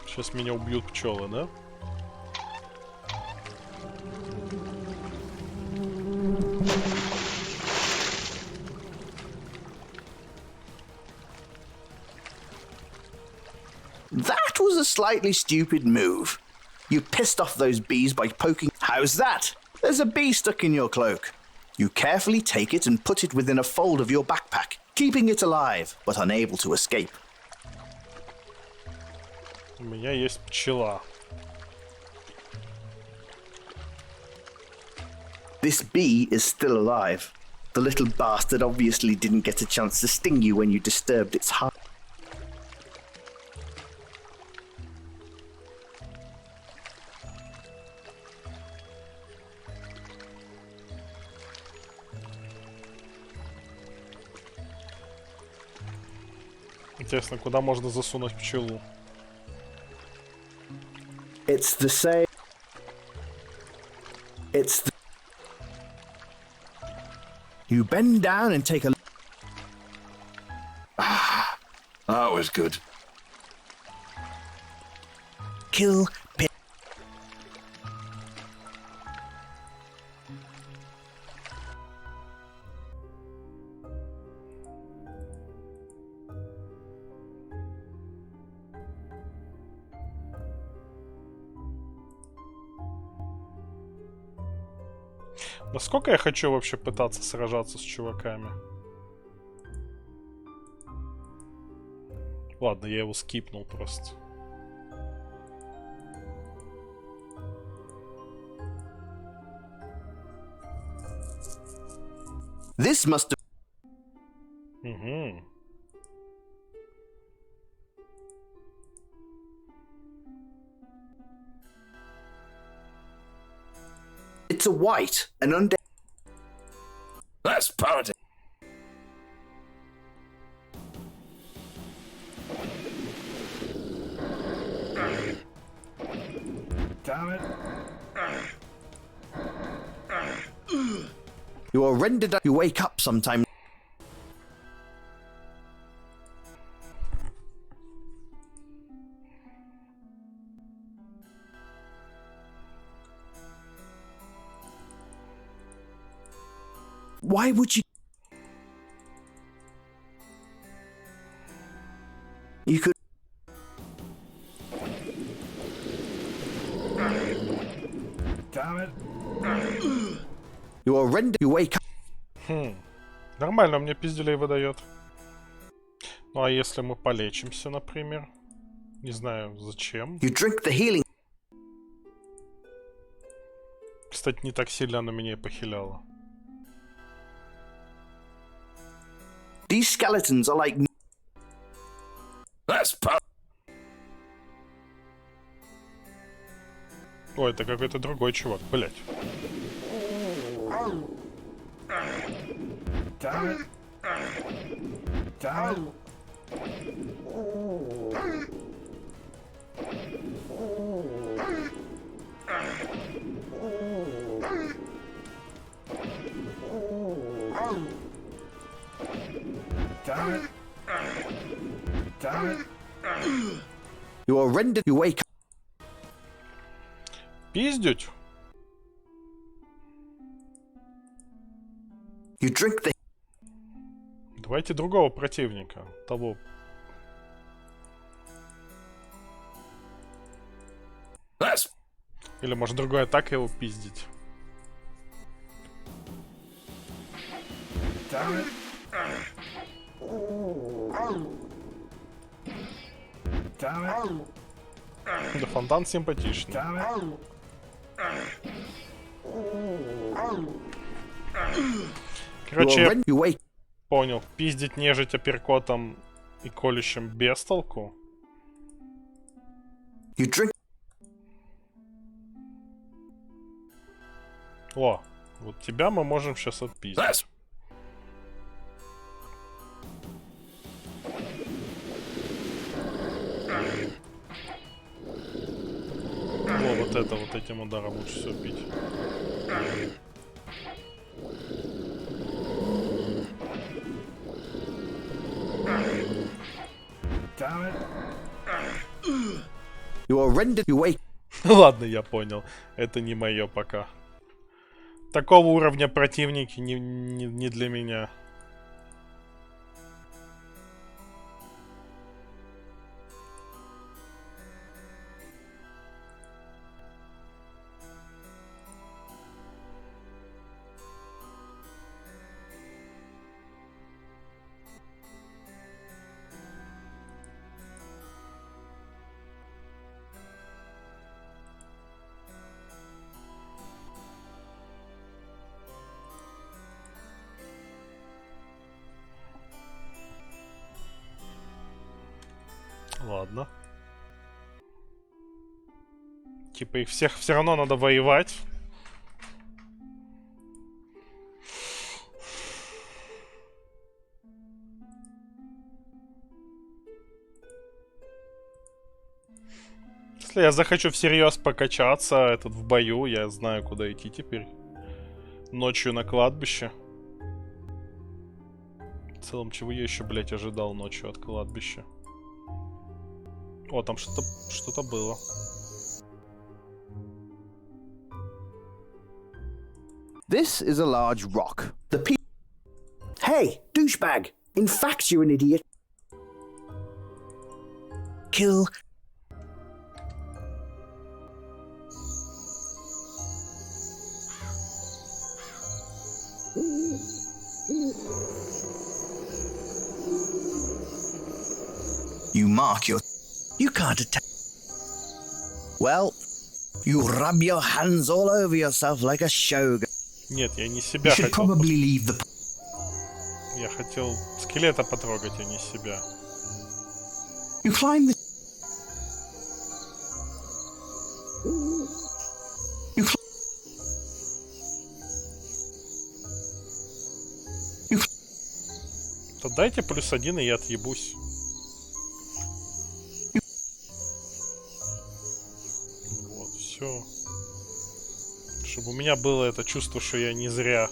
Сейчас меня убьют пчелы, да? That was a slightly stupid move. You pissed off those bees by poking. How's that? There's a bee stuck in your cloak. You carefully take it and put it within a fold of your backpack, keeping it alive, but unable to escape. У меня есть пчела. This bee is still alive. The little bastard obviously didn't get a chance to sting you when you disturbed its heart. Интересно, куда можно засунуть пчелу? It's the same. It's the... You bend down and take a... Ah, that was good. Kill, pit. Насколько я хочу вообще пытаться сражаться с чуваками? Ладно, я его скипнул просто. This must have... Угу. It's a white, an undead... That's party. Damn it. You are rendered... You wake up sometime... Why would you... You could... Damn it. You are rendered... You wake up... Нормально, мне пиздюлей выдает. Ну а если мы полечимся, например? Не знаю, зачем. You drink the healing... Кстати, не так сильно она меня и похиляло. These skeletons are like... That's party. Ой, это какой-то другой чувак, блять. Damn it. Damn it. Damn it. Damn it. You are rendered... You wake up... Пиздють? You drink the... Давайте другого противника. Того. That's... Или может другой атакой его пиздить. Damn it. Damn it. Да, фонтан симпатичный. Damn it. Короче, You are я rendered... You wake... понял. Пиздить нежить апперкотом и колющим без толку. You drink... О, вот тебя мы можем сейчас отпиздить. That's... О, вот это, вот этим ударом лучше всего бить. Damn it. You are rendered... You wake... Ладно, я понял. Это не мое пока. Такого уровня противники не для меня. Ладно. Типа их всех все равно надо воевать. Если я захочу всерьез покачаться, этот в бою, я знаю, куда идти теперь. Ночью на кладбище. В целом, чего я еще, блять, ожидал ночью от кладбища? О, там что-то было. This is a large rock. The pe... Hey, douchebag! In fact, you're an idiot. Kill... You mark your... You can't attack... Well, you rub your hands all over yourself like a shogun. Нет, я не You себя should хотел. probably leave the... Я хотел скелета потрогать, а не себя. You climb the... You climb... То дайте +1, и я отъебусь. Вот, все. Чтобы у меня было это чувство, что я не зря.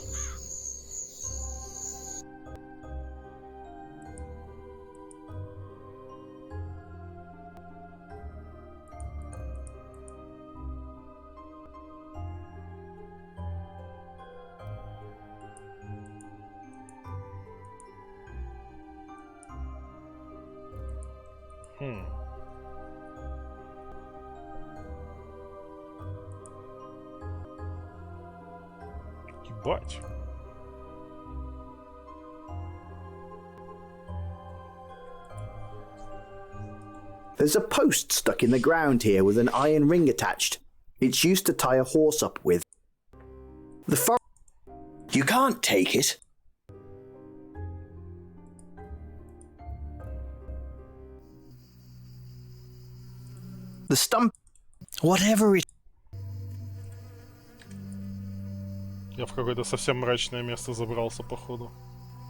Ебать. There's a post stuck in the ground here with an iron ring attached. It's used to tie a horse up with. The You can't take it. The stump... Whatever it... Я в какое-то совсем мрачное место забрался, походу.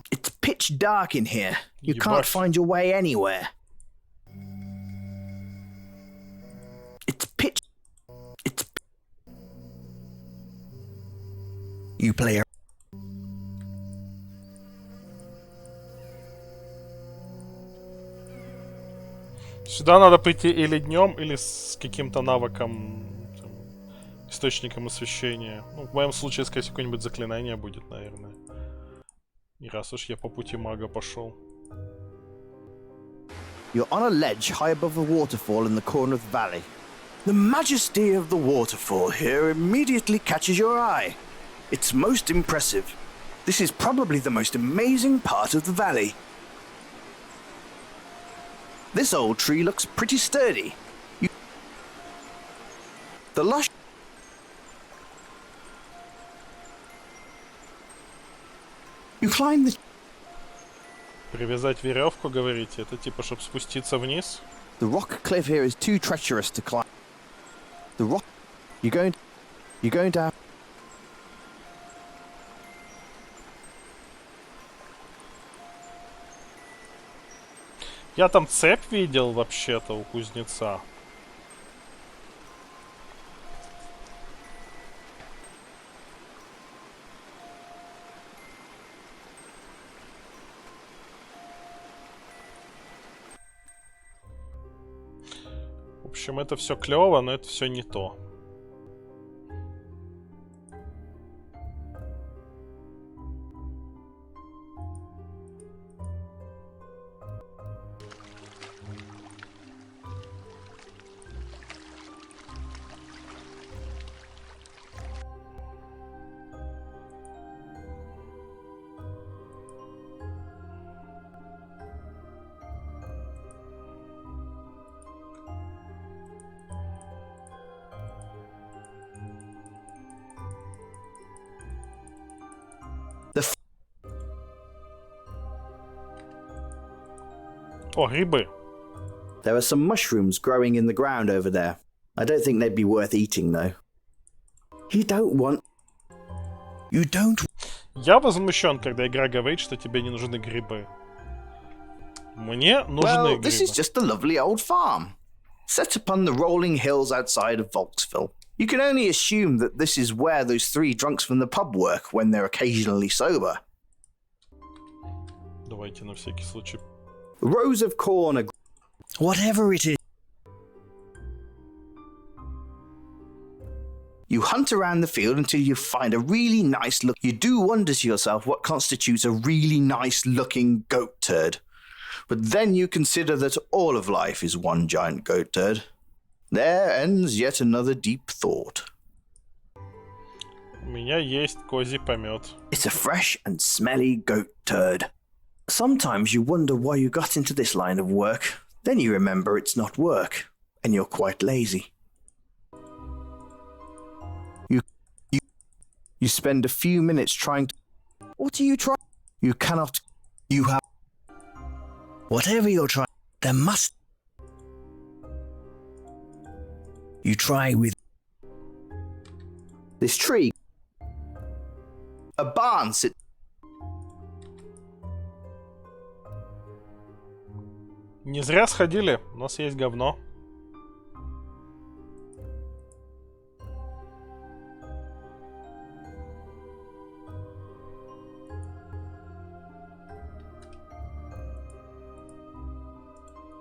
It's pitch dark in here. You Ебать. can't find your way anywhere. It's pitch... It's... You play a... Сюда надо прийти или днем, или с каким-то навыком, там, источником освещения. Ну, в моем случае, скорее всего, какое-нибудь заклинание будет, наверное. И раз уж я по пути мага пошел. You're on a ledge high above a waterfall in the corner of the valley. The majesty of the waterfall here immediately catches your eye. It's most impressive. This is probably the most amazing part of the valley. This old tree looks pretty sturdy. The lush... You climb the... Привязать веревку, говорите? Это типа, чтобы спуститься вниз? The rock cliff here is too treacherous to climb. The rock... You're going to have... Я там цепь видел вообще-то у кузнеца. В общем, это все клево, но это все не то. О, грибы. There are some mushrooms growing in the ground over there. I don't think they'd be worth eating, though. You don't want... You don't... Я возмущен, когда игра говорит, что тебе не нужны грибы. Мне нужны Well, грибы. this is just a lovely old farm. Set upon the rolling hills outside of Volksville. You can only assume that this is where those three drunks from the pub work when they're occasionally sober. Давайте на всякий случай. Rows of corn are... Whatever it is. You hunt around the field until you find a really nice look. You do wonder to yourself what constitutes a really nice looking goat turd. But then you consider that all of life is one giant goat turd. There ends yet another deep thought. У меня есть козий помет. It's a fresh and smelly goat turd. Sometimes you wonder why you got into this line of work. Then you remember it's not work, and you're quite lazy. You spend a few minutes trying to... What are you trying? You cannot... You have... Whatever you're trying... There must... You try with... This tree... A barn sit... Не зря сходили, у нас есть говно.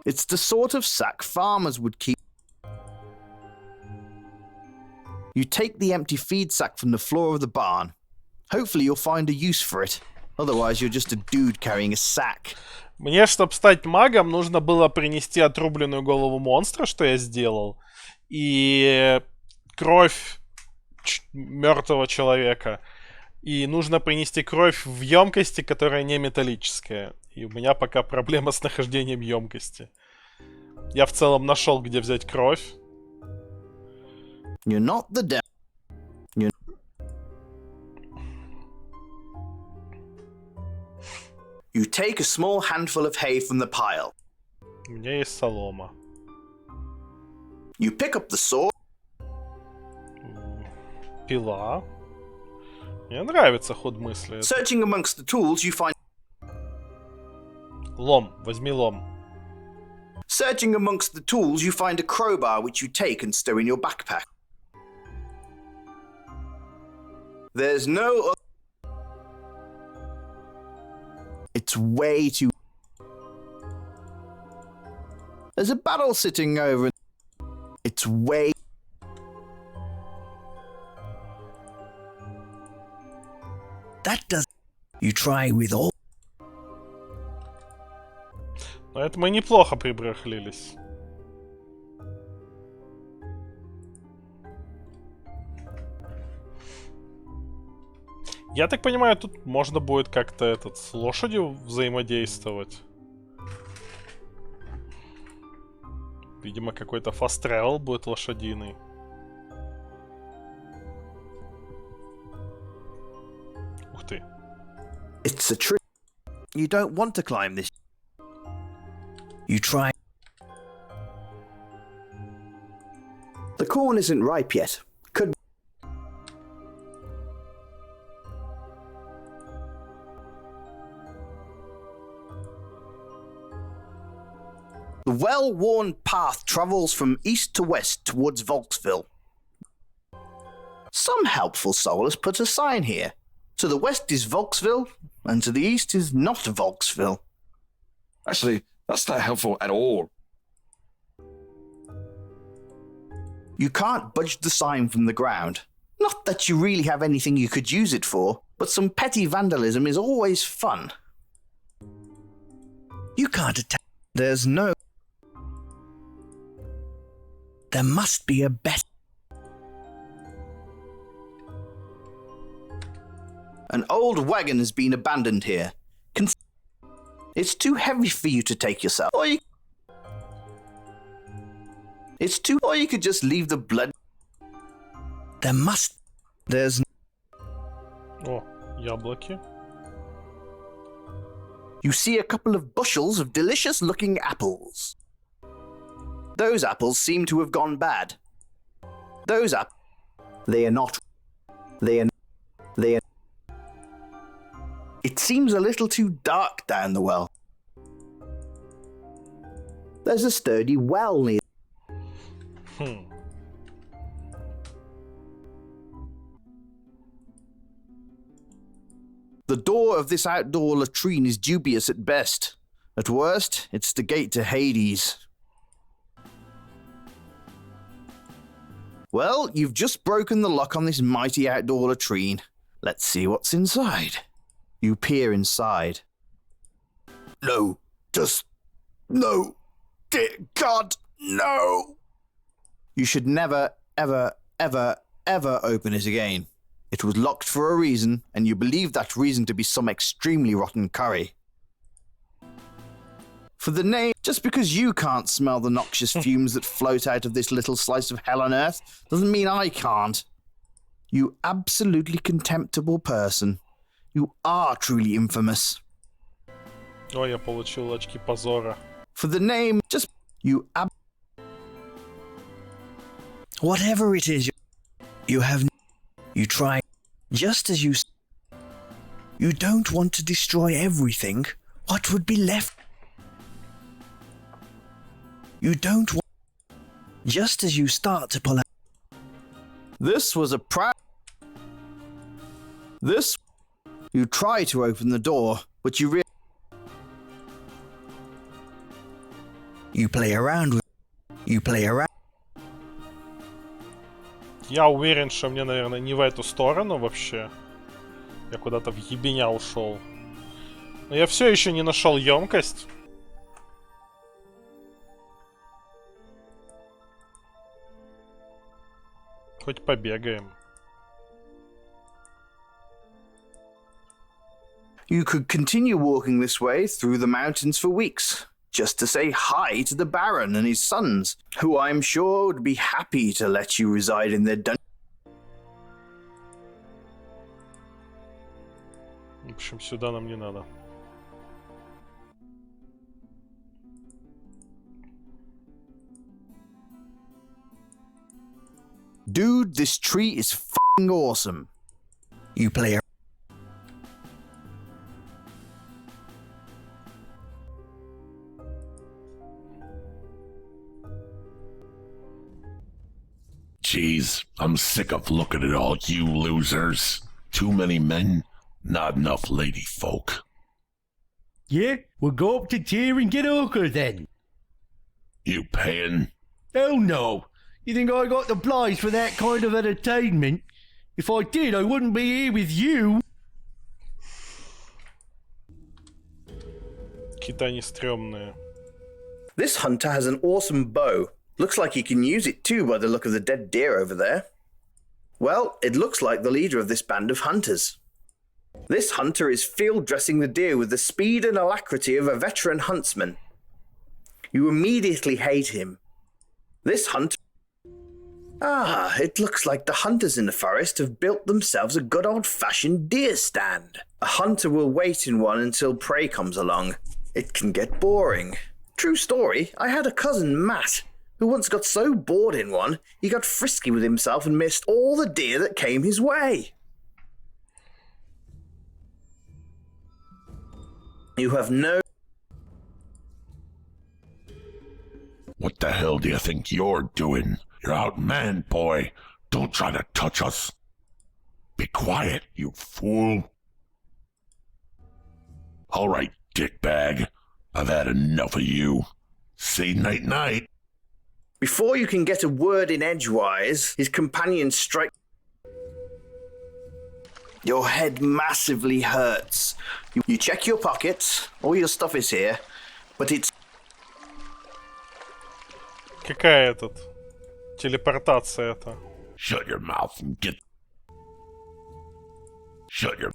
It's the sort of sack farmers would keep. You take the empty feed sack from the floor of the barn. Hopefully you'll find a use for it. Otherwise you're just a dude carrying a sack. Мне, чтобы стать магом, нужно было принести отрубленную голову монстра, что я сделал, и кровь мертвого человека. И нужно принести кровь в емкости, которая не металлическая. И у меня пока проблема с нахождением емкости. Я в целом нашел, где взять кровь. You're not the devil. You take a small handful of hay from the pile. У меня есть солома. You pick up the saw. Пила. Мне нравится ход мысли. Searching amongst the tools, you find... Лом. Возьми лом. Searching amongst the tools, you find a crowbar which you take and stow in your backpack. There's no... It's way too... There's a barrel sitting over... It's way... That does... You try with all... Но это мы неплохо прибрахлились. Я так понимаю, тут можно будет как-то с лошадью взаимодействовать. Видимо, какой-то fast travel будет лошадиный. Ух ты. It's a trick. You don't want to climb this. You try. The corn isn't ripe yet. Could. The well-worn path travels from east to west towards Volksville. Some helpful soul has put a sign here. To the west is Volksville, and to the east is not Volksville. Actually, that's not helpful at all. You can't budge the sign from the ground. Not that you really have anything you could use it for, but some petty vandalism is always fun. You can't attack. There's no... There must be a better... An old wagon has been abandoned here. It's too heavy for you to take yourself. Or you... Or you could just leave the blood... There must... There's... О, яблоки. You see a couple of bushels of delicious-looking apples. Those apples seem to have gone bad. Those apples... They are not... They are... It seems a little too dark down the well. There's a sturdy well near... The door of this outdoor latrine is dubious at best. At worst, it's the gate to Hades. Well, you've just broken the lock on this mighty outdoor latrine. Let's see what's inside. You peer inside. No, just... No. Dear God, no! You should never, ever, ever, ever open it again. It was locked for a reason, and you believe that reason to be some extremely rotten curry. For the name, just because you can't smell the noxious fumes that float out of this little slice of hell on earth, doesn't mean I can't. You absolutely contemptible person. You are truly infamous. О, я получил очки позора. For the name, just you whatever it is, you have, you try, just as you don't want to destroy everything. What would be left? You don't want, just as you start to pull out. This was a this, you try to open the door, but you play around. Я уверен, что мне, наверное, не в эту сторону вообще. Я куда-то в ебеня ушел. Но я все еще не нашел емкость. Хоть побегаем. You could continue walking this way through the mountains for weeks, just to say hi to the Baron and his sons, who I'm sure would be happy to let you reside in their dungeon. В общем, сюда нам не надо. Dude, this tree is f***ing awesome. You play a... Jeez, I'm sick of looking at all you losers. Too many men, not enough lady folk. Yeah, we'll go up to tier and get ochre then. You paying? Oh no. You think I got the place for that kind of entertainment? If I did, I wouldn't be here with you. Какие-то они стрёмные. This hunter has an awesome bow. Looks like he can use it too by the look of the dead deer over there. Well, it looks like the leader of this band of hunters. This hunter is field dressing the deer with the speed and alacrity of a veteran huntsman. You immediately hate him. This hunter... Ah, it looks like the hunters in the forest have built themselves a good old-fashioned deer stand. A hunter will wait in one until prey comes along. It can get boring. True story, I had a cousin, Matt, who once got so bored in one, he got frisky with himself and missed all the deer that came his way. You have no... What the hell do you think you're doing? You're outmanned, boy. Don't try to touch us. Be quiet, you fool. All right, dickbag. I've had enough of you. Say night-night. Before you can get a word in edgewise, his companion strikes... Your head massively hurts. You check your pockets, all your stuff is here, but it's... Какая телепортация это? Shut your mouth and get... Shut your...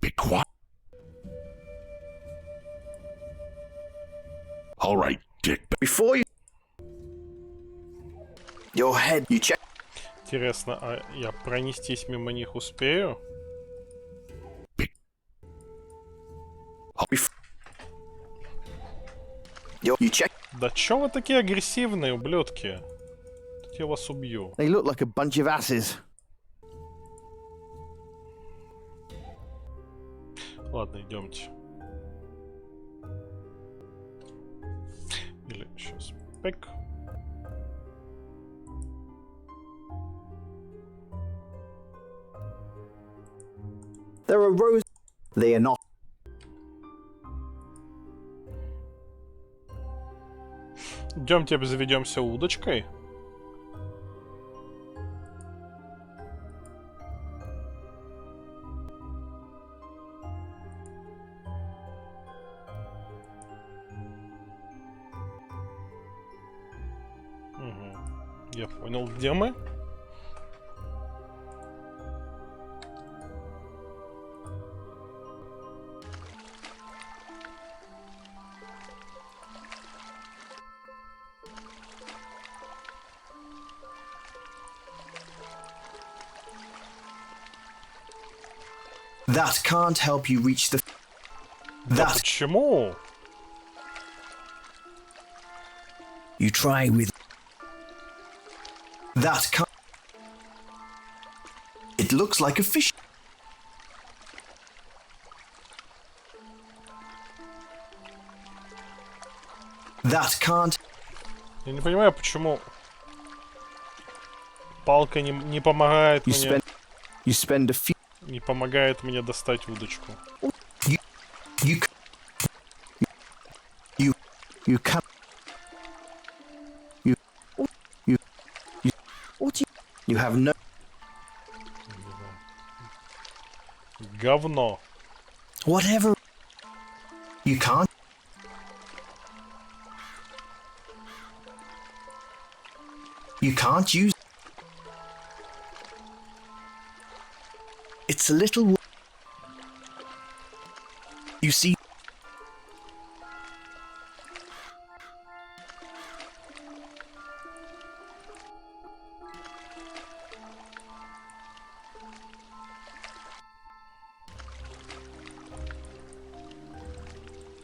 Be quiet. All right, dick. Before you... Your head, you check... Интересно, а я пронестись мимо них успею? You check... Да чё вы такие агрессивные, ублюдки? Тут я вас убью. They look like a bunch of asses. Ладно, идемте. Или сейчас пэк. There are rows... They are not... Идемте обзаведемся удочкой. Я понял, где мы? That can't help you reach the... Да почему? You try with... That can't... It looks like a fish. That can't... Я не понимаю, почему палка не помогает мне... You spend a few... Не помогает мне достать удочку. You can... You have no... Говно. Whatever. You can't... You can't use... It's a little... You see...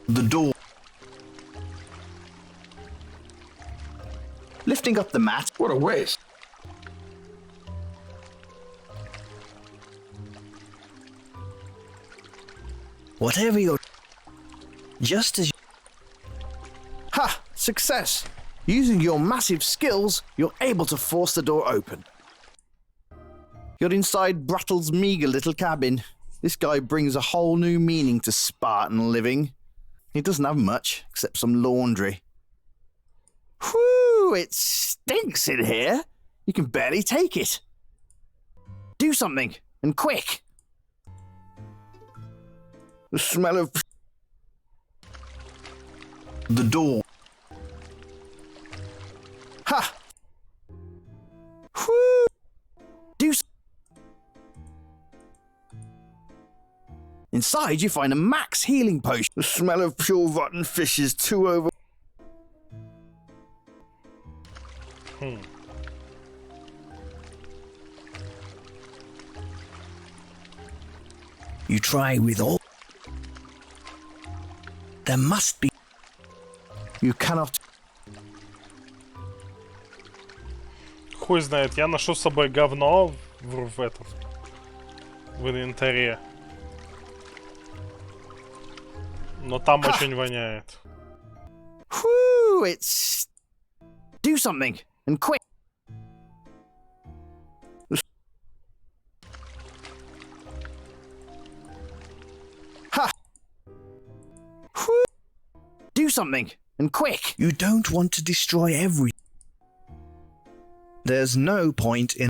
The door. Lifting up the mat. What a waste. Whatever you're... Just as... Ha! Success! Using your massive skills, you're able to force the door open. You're inside Brattle's meager little cabin. This guy brings a whole new meaning to Spartan living. He doesn't have much, except some laundry. Whew! It stinks in here. You can barely take it. Do something, and quick. The smell of... The door. Ha! Whew! Do Inside, you find a max healing potion. The smell of pure rotten fish is too over... You try with all... There must be... You cannot... Хуй знает, я ношу с собой говно в инвентаре. Но там очень воняет. Whew, it's... Do something, and quick. Ha! Whew. Do something, and quick. You don't want to destroy everything. There's no point in...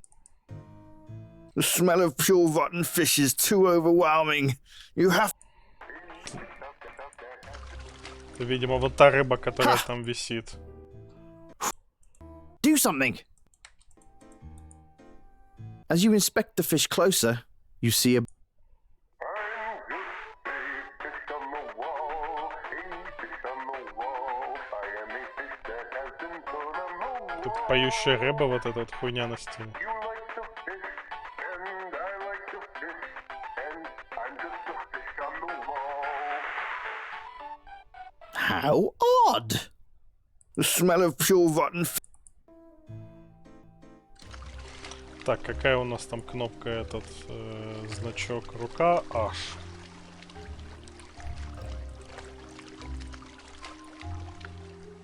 The smell of pure rotten fish is too overwhelming. You have... Видимо, вот та рыба, которая там висит. Do something. As you inspect the fish closer, you see a... Тут поющая рыба, вот эта вот хуйня на стене. How odd! The smell of pure rotten fish. Так, какая у нас там кнопка, этот значок, рука, H.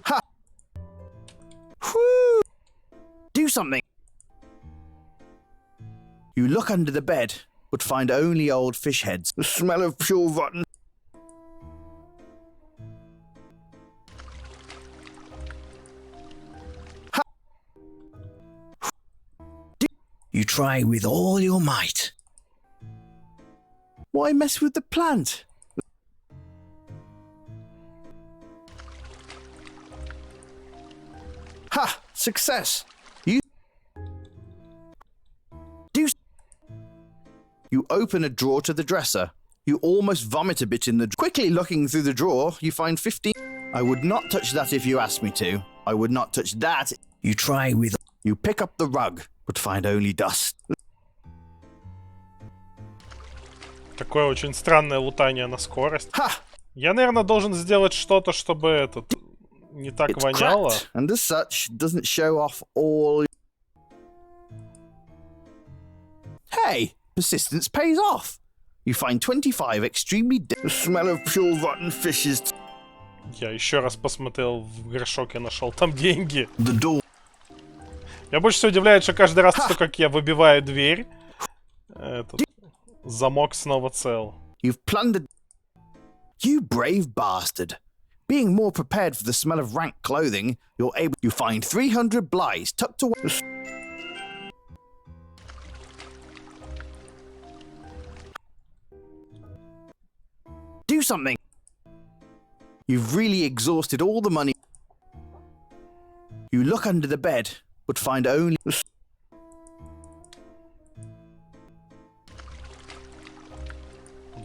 Ha! Whew! Do something. You look under the bed, but find only old fish heads. The smell of pure rotten. You try with all your might. Why mess with the plant? Ha! Success! You open a drawer to the dresser. You almost vomit a bit in the... Quickly looking through the drawer, you find 15... I would not touch that if you asked me to. I would not touch that. You try with... You pick up the rug, but find only dust. Такое очень странное лутание на скорость. Я, наверное, должен сделать что-то, чтобы этот... не так It's воняло. cracked, and as such, doesn't show off all... Hey! Persistence pays off! You find 25 extremely... The smell of pure rotten fishes... Я еще раз посмотрел в горшок и нашел там деньги. The door... Меня больше всего удивляет, что каждый раз, как я выбиваю дверь, этот замок снова цел. You've plundered... You brave bastard! Being more prepared for the smell of rank clothing, you're able... You find 300 blighs tucked away... Do something! You've really exhausted all the money. You look under the bed, but find only...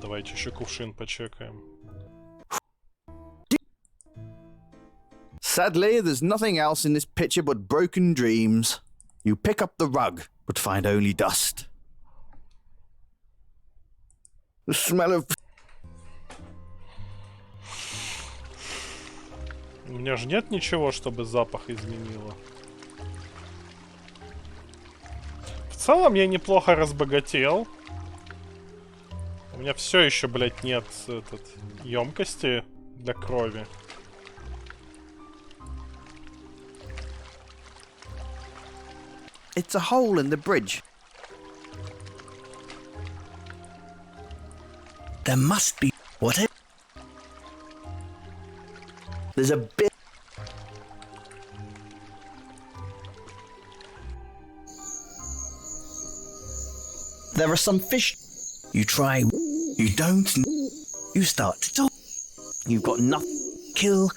Давайте еще кувшин почекаем. Sadly, there's nothing else in this picture but broken dreams. You pick up the rug, but find only dust. The smell of... У меня же нет ничего, чтобы запах изменило. В целом я неплохо разбогател. У меня все еще, блядь, нет емкости для крови. It's a hole in the bridge. There must be... What? There's a bit... There are some fish... You try... You don't... You start to talk. You've got nothing... Kill...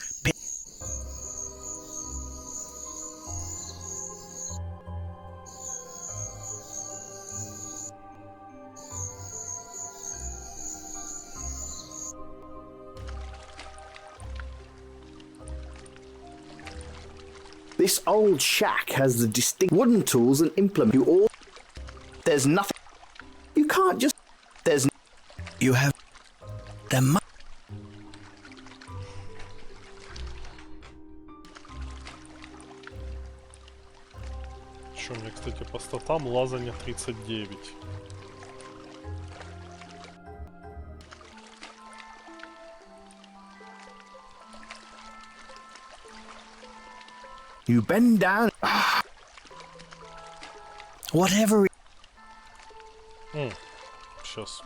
This old shack has the distinct wooden tools and implements. You all... There's nothing... You can't just... There's... You have... There must... Что у меня, кстати, по статам лазание 39. You bend down... Whatever... Сейчас.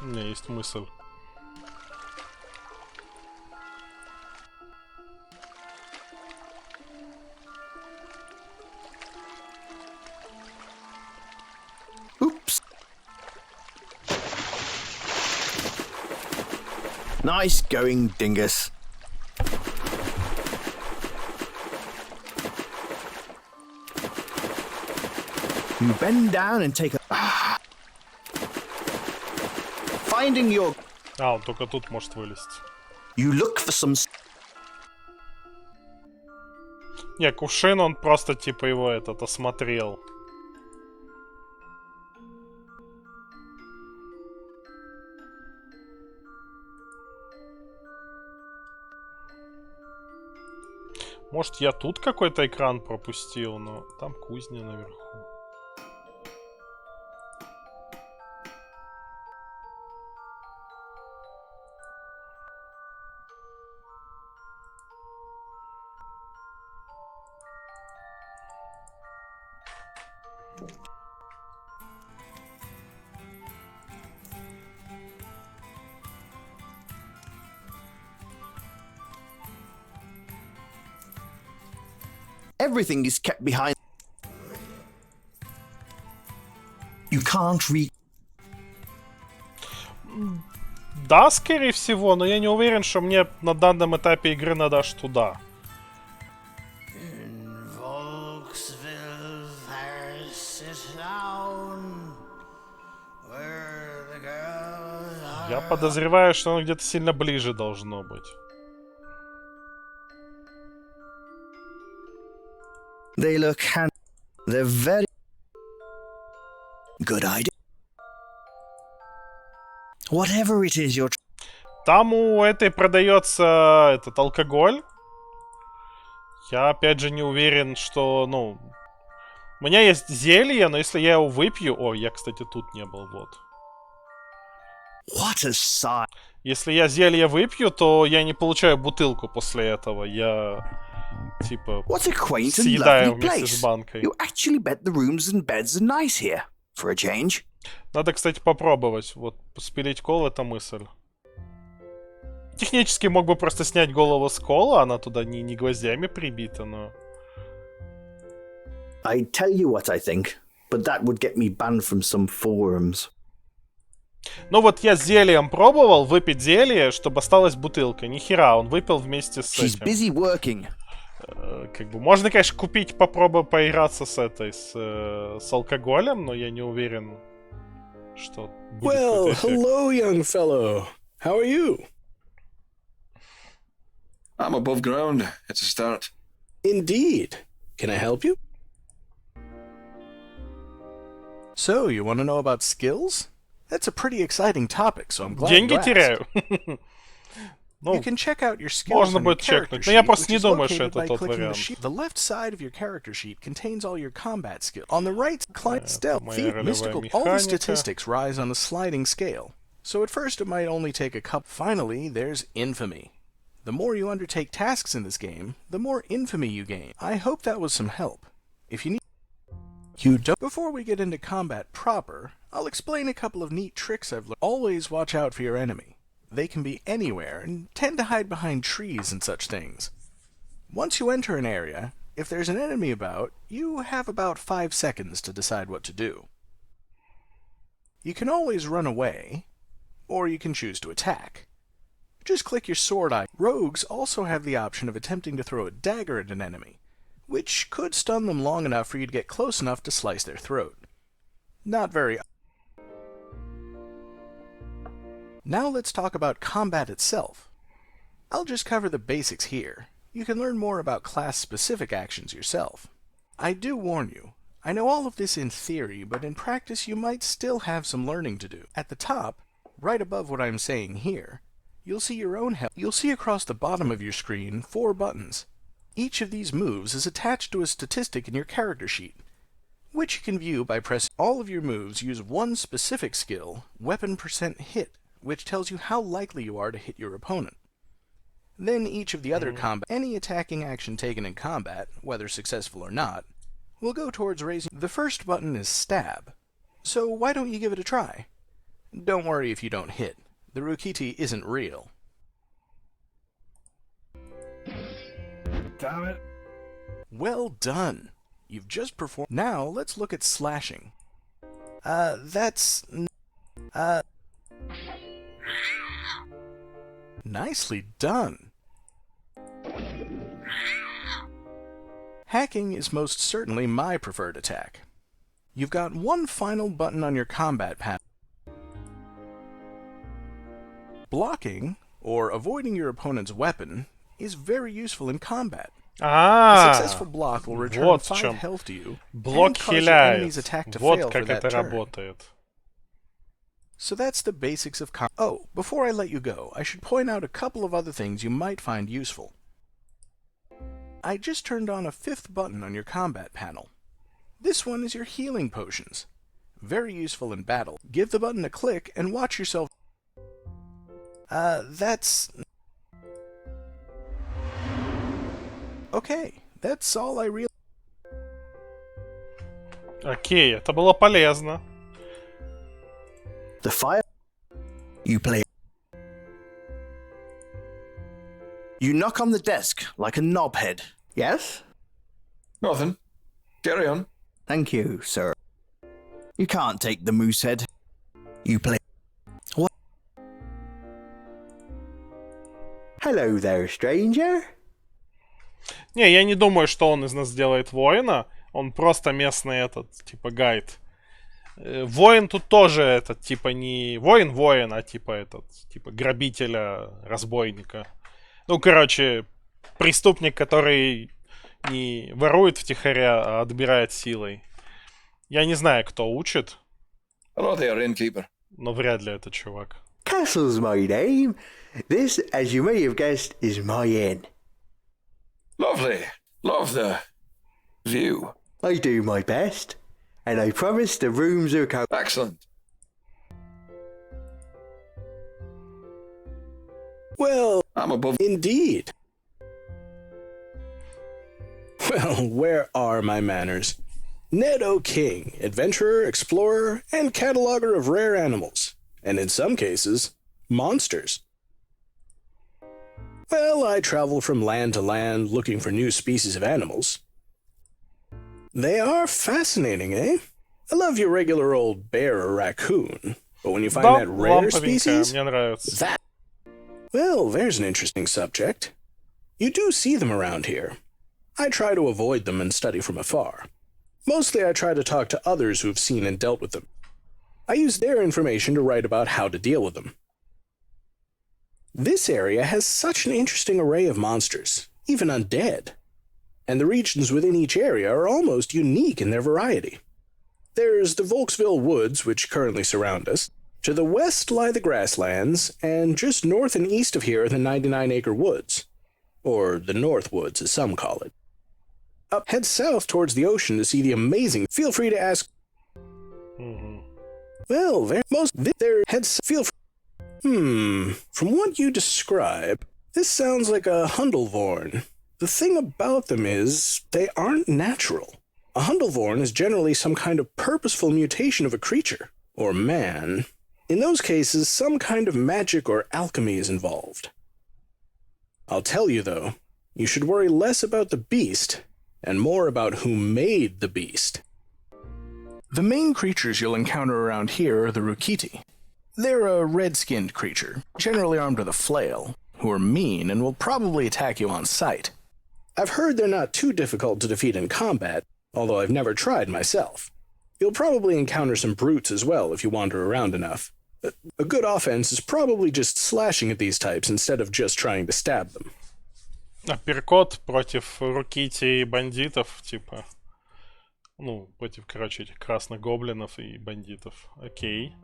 У меня есть мысль. Oops. Nice going, dingus. You bend down and take a... Finding your... А, он только тут может вылезть. You look for some... Не, кувшин, он просто типа его осмотрел. Может, я тут какой-то экран пропустил, но там кузня наверху. Everything is kept behind... You can't read... Да, скорее всего, но я не уверен, что мне на данном этапе игры надо аж туда. Volksville, there sit down, where Я подозреваю, что оно где-то сильно ближе должно быть. They look They're very good idea. Whatever it is you're... Там у этой продается этот алкоголь. Я опять же не уверен, что, ну... У меня есть зелье, но если я его выпью... О, я, кстати, тут не был, вот. What a sight. Если я зелье выпью, то я не получаю бутылку после этого. Я, типа, What a quaint and съедаю lovely вместе с place. банкой. You actually bet the rooms and beds are nice here, for a change. Надо, кстати, попробовать. Вот, спилить кол — это мысль. Технически мог бы просто снять голову с кола, она туда не гвоздями прибита, но... I tell you what I think, but that would get me banned from some forums. Ну вот я с зельем пробовал выпить зелье, чтобы осталась бутылка. Нихера, он выпил вместе с She's этим. busy working. Как бы можно, конечно, купить, попробовать поиграться с этой, с алкоголем, но я не уверен, что будет Well, какой-то эффект. hello, young fellow. How are you? I'm above ground. It's a start. Indeed. Can I help you? So, you want to know about skills? That's a pretty exciting topic, so I'm glad Деньги you asked. теряю. You can check out your skills Можно on your будет character чекнуть, но я sheet, просто which не is думаю, что located это by тот clicking the вариант. sheet. The left side of your character sheet contains all your combat skills. On the right, client stealth, моя feat, ролевая mystical. All the механика. statistics rise on a sliding scale. So at first it might only take a couple. Finally, there's Infamy. The more you undertake tasks in this game, the more infamy you gain. I hope that was some help. If you need... You don't... Before we get into combat proper, I'll explain a couple of neat tricks I've learned. Always watch out for your enemy. They can be anywhere and tend to hide behind trees and such things. Once you enter an area, if there's an enemy about, you have about 5 seconds to decide what to do. You can always run away, or you can choose to attack. Just click your sword icon. Rogues also have the option of attempting to throw a dagger at an enemy, which could stun them long enough for you to get close enough to slice their throat. Not very... Now let's talk about combat itself. I'll just cover the basics here. You can learn more about class-specific actions yourself. I do warn you, I know all of this in theory, but in practice you might still have some learning to do. At the top, right above what I'm saying here, you'll see your own health. You'll see across the bottom of your screen 4 buttons. Each of these moves is attached to a statistic in your character sheet, which you can view by pressing. All of your moves use one specific skill, weapon % hit, which tells you how likely you are to hit your opponent. Then each of the other combat, any attacking action taken in combat, whether successful or not, will go towards raising. The first button is stab, so why don't you give it a try? Don't worry if you don't hit. The Rukiti isn't real. Damn it. Well done. You've just performed. Now let's look at slashing. Nicely done. Hacking is most certainly my preferred attack. You've got one final button on your combat panel. Blocking, or avoiding your opponent's weapon, is very useful in combat. A successful block will return вот 5 в чем. health to you Блок and cause your enemy's хиляет. attack to Вот fail for как that это turn. работает. So that's the basics of combat. Oh, before I let you go, I should point out a couple of other things you might find useful. I just turned on a 5th button on your combat panel. This one is your healing potions. Very useful in battle. Give the button a click and watch yourself. Okay, that's all I really... Окей, это было полезно. The fire. You play. You knock on the desk like a knobhead. Yes? Nothing. Carry on. Thank you, sir. You can't take the moose head. You play. What? Hello there, stranger. Не, я не думаю, что он из нас сделает воина. Он просто местный этот, типа, гайд. Воин тут тоже этот, типа, не воин-воин, а типа этот, типа грабителя, разбойника. Ну, короче, преступник, который не ворует втихаря, а отбирает силой. Я не знаю, кто учит. Hello there, innkeeper. Но вряд ли это чувак. Castle's my name. This, as you may have guessed, is my inn. Lovely. Love the view. I do my best. And I promise the rooms are Excellent. Well, I'm above. Indeed. Well, where are my manners? Ned O'King, adventurer, explorer, and cataloger of rare animals, and in some cases, monsters. Well, I travel from land to land looking for new species of animals. They are fascinating, eh? I love your regular old bear or raccoon, but when you find that rare species, that... Well, there's an interesting subject. You do see them around here. I try to avoid them and study from afar. Mostly I try to talk to others who have seen and dealt with them. I use their information to write about how to deal with them. This area has such an interesting array of monsters, even undead. And the regions within each area are almost unique in their variety. There's the Volksville Woods, which currently surround us. To the west lie the grasslands, and just north and east of here are the 99-acre woods. Or the North Woods, as some call it. Up, head south towards the ocean to see the amazing... Feel free to ask... Well, feel free... From what you describe, this sounds like a Hundelvorn. The thing about them is, they aren't natural. A Hundelvorn is generally some kind of purposeful mutation of a creature, or man. In those cases, some kind of magic or alchemy is involved. I'll tell you, though, you should worry less about the beast, and more about who made the beast. The main creatures you'll encounter around here are the Rukiti. They're a red-skinned creature, generally armed with a flail, who are mean and will probably attack you on sight. I've heard they're not too difficult to defeat in combat, although I've never tried myself. You'll probably encounter some brutes as well if you wander around enough. A good offense is probably just slashing at these types instead of just trying to stab them. Апперкот против Рукити и бандитов, типа. Ну, против, короче, этих красных гоблинов и бандитов. Окей.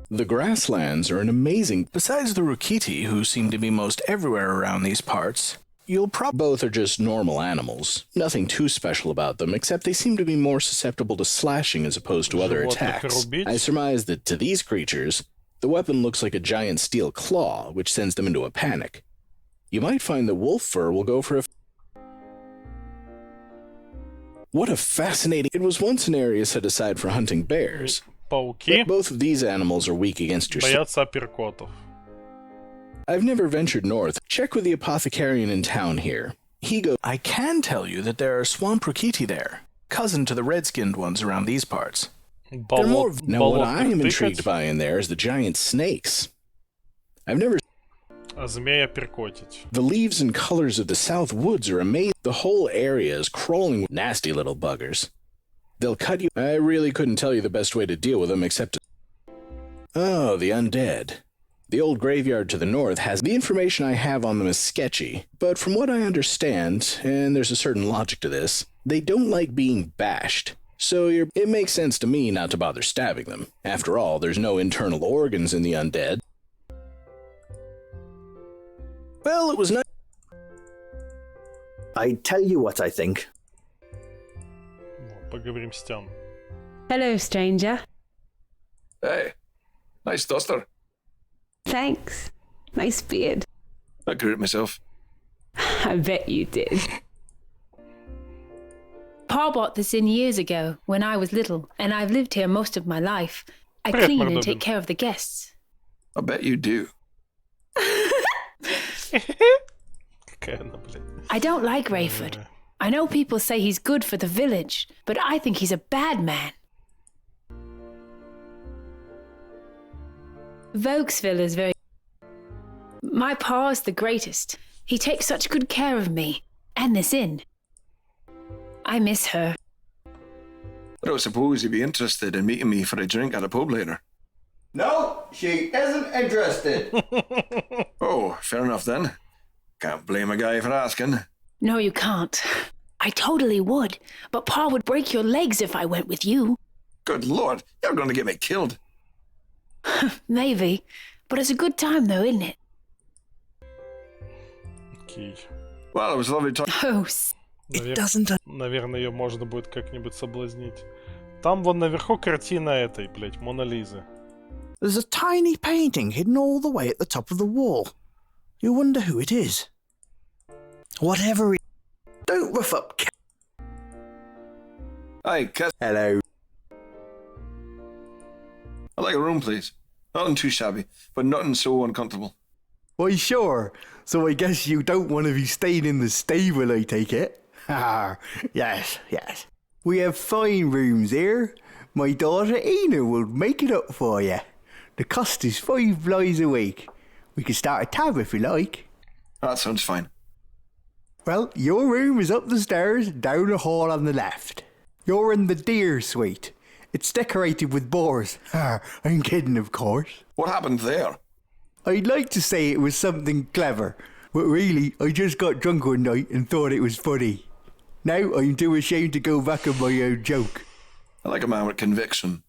The grasslands are an amazing... Besides the Rukiti, who seem to be most everywhere around these parts, both are just normal animals. Nothing too special about them, except they seem to be more susceptible to slashing as opposed to other attacks. I surmise that to these creatures, the weapon looks like a giant steel claw, which sends them into a panic. You might find that wolf fur will go for a... What a fascinating... It was once an area set aside for hunting bears. Пауки both of these animals are weak against your... боятся апперкотов. I've never ventured north. Check with the apothecarian in town here. He goes... I can tell you that there are swamp Rukiti there, cousin to the red-skinned ones around these parts. They're more... Now, what I am intrigued by in there is the giant snakes. I've never... А змея перкотить. The leaves and colors of the South Woods are amazing. The whole area is crawling with nasty little buggers. They'll cut you... I really couldn't tell you the best way to deal with them except to... Oh, the undead. The old graveyard to the north has... The information I have on them is sketchy, but from what I understand, and there's a certain logic to this, they don't like being bashed. So it makes sense to me not to bother stabbing them. After all, there's no internal organs in the undead. Well, it was not... I tell you what I think. Поговорим с Тем. Hello, stranger. Hey, nice duster. Thanks. Nice beard. I grew it myself. I bet you did. Pa bought this inn years ago when I was little, and I've lived here most of my life. I clean and take care of the guests. I bet you do. I don't like Rayford. I know people say he's good for the village, but I think he's a bad man. Volksville is very... My pa's the greatest. He takes such good care of me, and this inn. I miss her. don't suppose you'd be interested in meeting me for a drink at a pub later. No, she isn't interested. Oh, fair enough then. Can't blame a guy for asking. No, you can't. I totally would, but Pa would break your legs if I went with you. Good lord, you're going to get me killed. Maybe, but it's a good time though, isn't it? Окей. Well, it was lovely talking. Oh, Наверное, ее можно будет как-нибудь соблазнить. Там вон наверху картина этой, блядь, Мона Лизы. There's a tiny painting hidden all the way at the top of the wall. You wonder who it is. Whatever it... Don't rough up... Hi, Cass. Hello. I'd like a room, please. Nothing too shabby, but nothing so uncomfortable. Why, sure. So I guess you don't want to be staying in the stable, I take it? Yes, yes. We have fine rooms here. My daughter Ina will make it up for you. The cost is $5 a week. We can start a tab if you like. That sounds fine. Well, your room is up the stairs, down the hall on the left. You're in the deer suite. It's decorated with boars. I'm kidding, of course. What happened there? I'd like to say it was something clever, but really, I just got drunk one night and thought it was funny. Now I'm too ashamed to go back on my own joke. I like a man with conviction.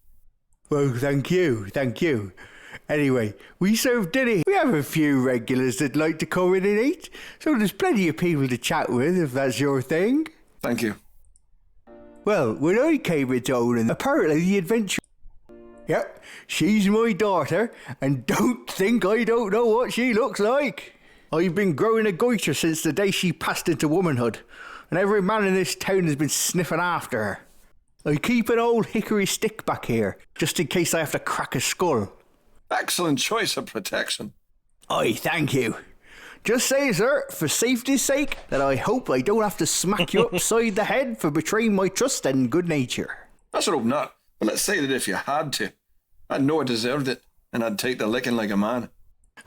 Well, thank you, thank you. Anyway, we serve dinner. We have a few regulars that like to come in and eat, so there's plenty of people to chat with if that's your thing. Thank you. Well, when I came into owning, apparently the adventure... Yep, she's my daughter, and don't think I don't know what she looks like. I've been growing a goiter since the day she passed into womanhood, and every man in this town has been sniffing after her. I keep an old hickory stick back here, just in case I have to crack a skull. Excellent choice of protection. Aye, thank you. Just say, sir, for safety's sake, that I hope I don't have to smack you upside the head for betraying my trust and good nature. I should hope not, but let's say that if you had to, I'd know I deserved it, and I'd take the licking like a man.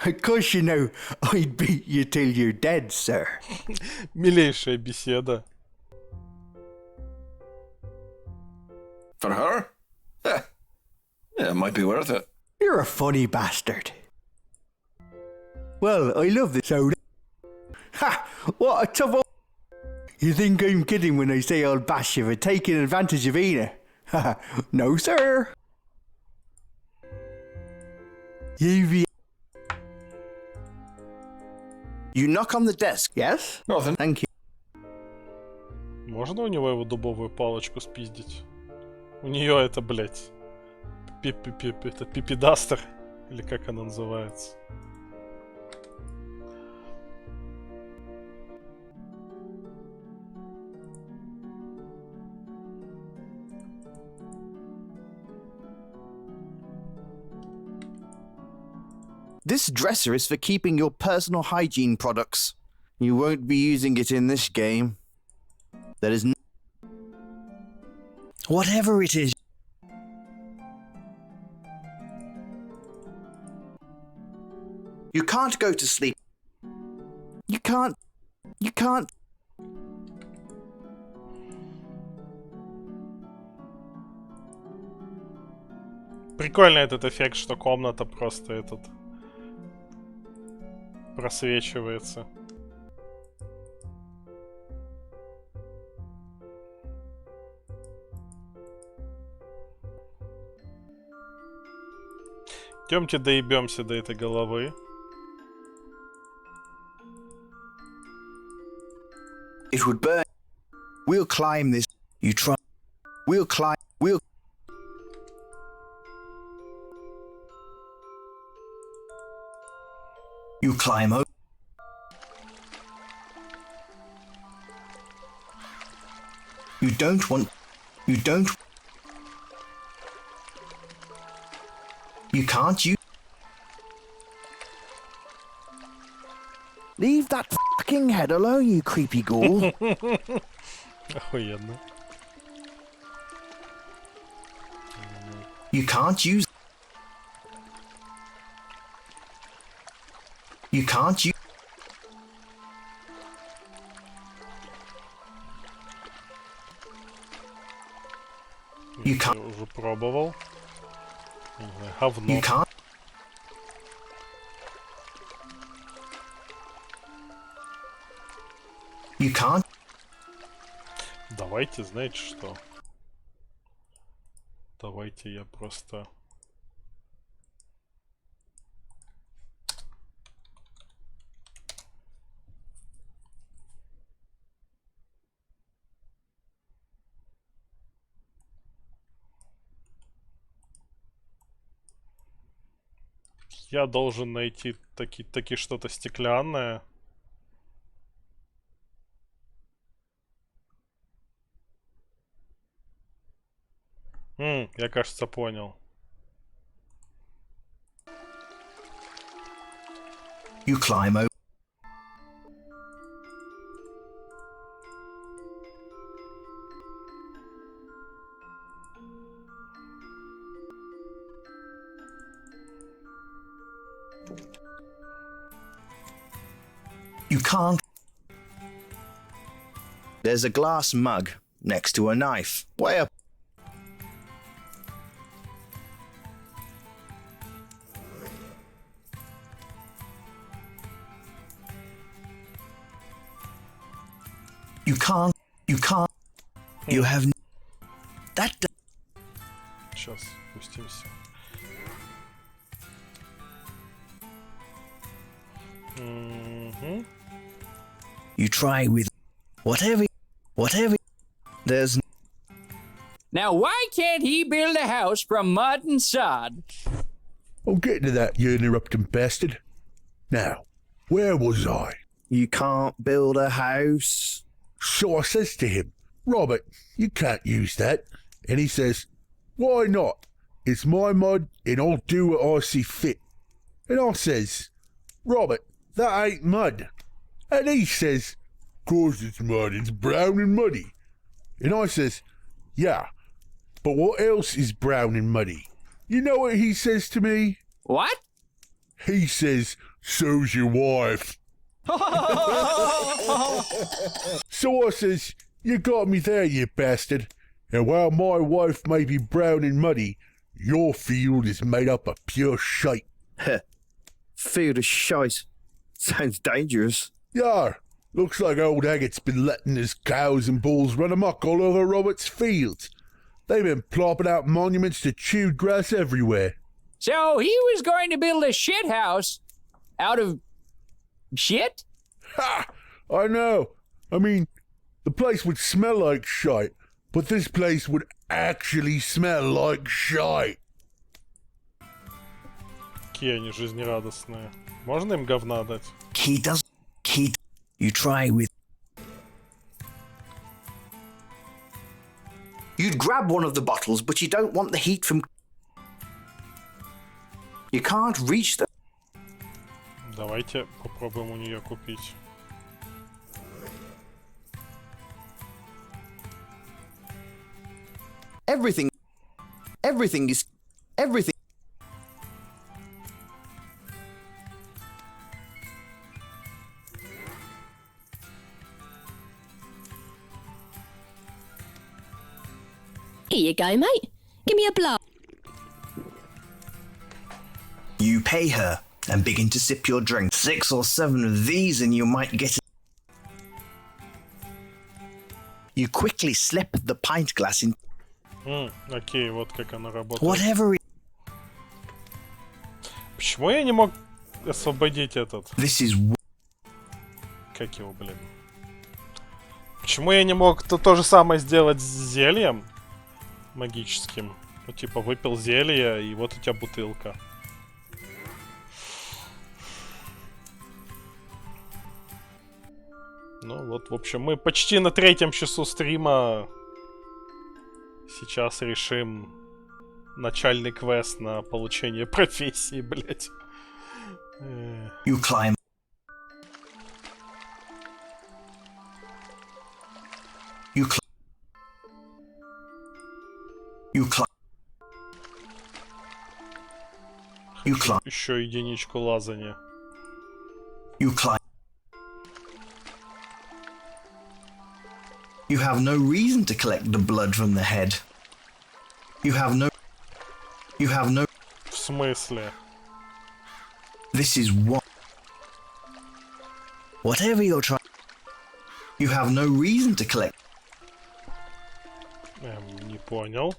Of course you know, I'd beat you till you're dead, sir. Милейшая беседа. For her? Yeah, it might be worth it. You're a funny bastard. Well, I love this soda. Ha! What a tough old... You think I'm kidding when I say I'll bash you for taking advantage of Ina? Ha! No, sir. You knock on the desk. Yes? Nothing. Thank you. Можно у него его дубовую палочку спиздить? У нее это, блядь, это пипидастер, или как она называется? This dresser is for keeping your personal hygiene products. You won't be using it in this game. There is whatever it is. You can't go to sleep. You can't. Прикольный этот эффект, что комната просто просвечивается. Идемте доебемся до этой головы. It would burn. We'll climb this. You try. We'll climb. We'll. You climb over. You don't want. You don't. You can't use. Leave that fucking head alone, you creepy ghoul. Охуенно. You can't use. You can't use. You пробовал. Говно. You can't. You can't. Давайте, знаете что? Давайте я просто... Я должен найти таки что-то стеклянное. Я, кажется, понял. You climb over. You can't. There's a glass mug next to a knife. Way up. You can't. You can't. You have. That. Сейчас спустимся. You try with whatever. There's. Now, why can't he build a house from mud and sod? I'm getting to that, you interrupting bastard. Now, where was I? You can't build a house. So I says to him, Robert, you can't use that. And he says, why not? It's my mud and I'll do what I see fit. And I says, Robert, that ain't mud. And he says, course it's mud, it's brown and muddy. And I says, yeah, but what else is brown and muddy? You know what he says to me? What? He says, so's your wife. So I says, you got me there, you bastard. And while my wife may be brown and muddy, your field is made up of pure shite. Field of shite. Sounds dangerous. Yeah, looks like old Agat's been letting his cows and bulls run amok all over Robert's fields. They've been plopping out monuments to chewed grass everywhere. So he was going to build a shit house out of shit? Ha! I know. I mean, the place would smell like shite, but this place would actually smell like shite. Какие они жизнерадостные. Можно им говна дать? He does. You try with. You'd grab one of the bottles, but you don't want the heat from. You can't reach them. Давайте попробуем у нее купить. Everything is. Here you go, mate. Give me a blow. You pay her and begin to sip your drink. 6 or 7 of these and you might get it. You quickly slip the pint glass in. Окей, вот как она работает. Whatever. Почему я не мог освободить этот? This is. Как его, блин? Почему я не мог то же самое сделать с зельем магическим? Ну, типа, выпил зелье, и вот у тебя бутылка. Ну вот, в общем, мы почти на 3-м часу стрима. Сейчас решим начальный квест на получение профессии, блять. You climb. You climb. Еще единичку лазания. You climb. You have no reason to collect the blood from the head. You have no. You have no... В смысле? This is what... Whatever you're trying... You have no reason to collect. Не понял.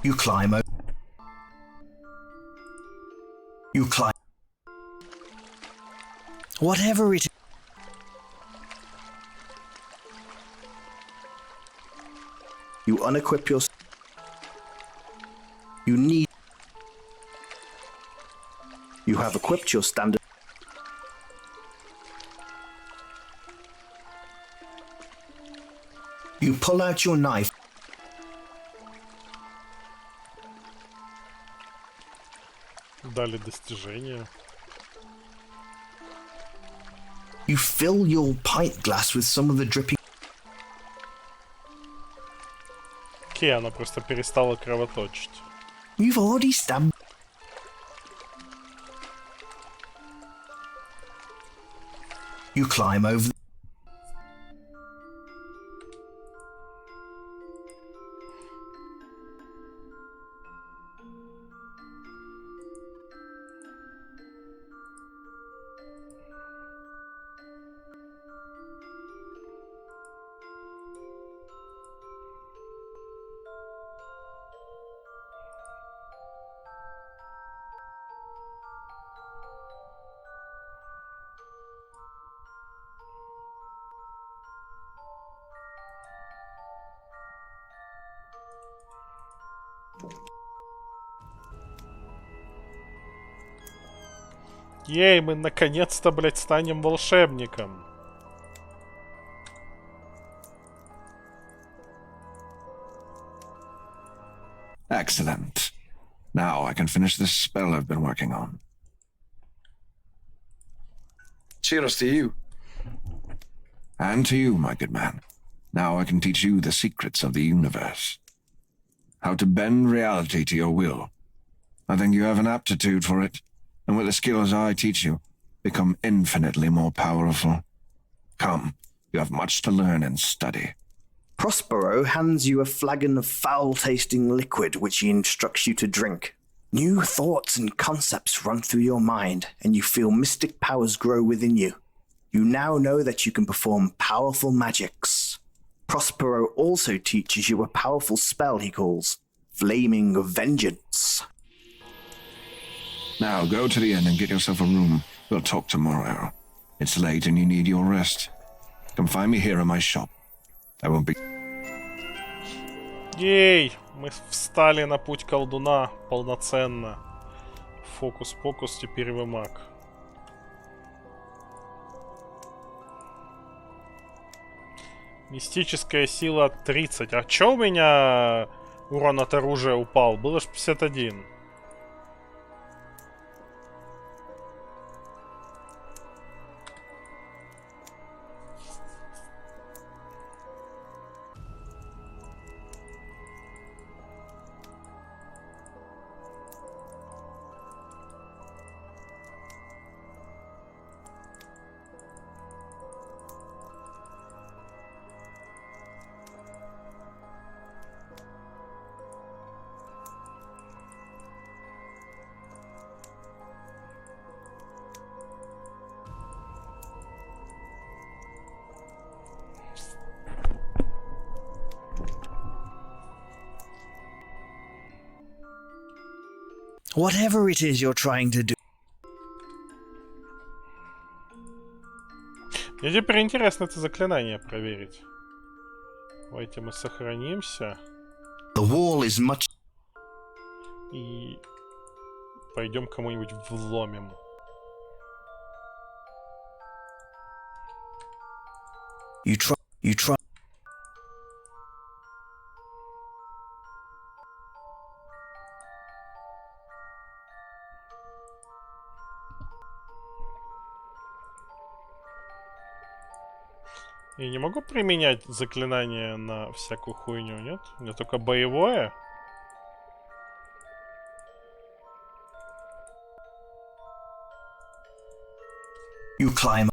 You climb over. You climb. Whatever it is. You unequip your... You need... You have equipped your standard... You pull out your knife. Дали достижения. You fill your pint glass with some of the dripping... Окей, она просто перестала кровоточить. You've already stabbed... You climb over... Ей, мы наконец-то, блядь, станем волшебником. Excellent. Now I can finish this spell I've been working on. Cheers to you. And to you, my good man. Now I can teach you the secrets of the universe. How to bend reality to your will. I think you have an aptitude for it, and with the skills I teach you, become infinitely more powerful. Come, you have much to learn and study. Prospero hands you a flagon of foul-tasting liquid which he instructs you to drink. New thoughts and concepts run through your mind, and you feel mystic powers grow within you. You now know that you can perform powerful magics. Prospero also teaches you a powerful spell he calls Flaming Vengeance. Now go to the inn and get yourself a room. We'll talk tomorrow. It's late and you need your rest. Come find me here in my shop. I won't be... Ей! Мы встали на путь колдуна полноценно. Фокус-покус, теперь вы маг. Мистическая сила 30. А чё у меня урон от оружия упал? Было ж 51. Whatever it is you're trying to do. Мне теперь интересно это заклинание проверить. Давайте мы сохранимся. The wall is much... И пойдем кому-нибудь вломим. You try... Я не могу применять заклинания на всякую хуйню, нет? У меня только боевое. You climb.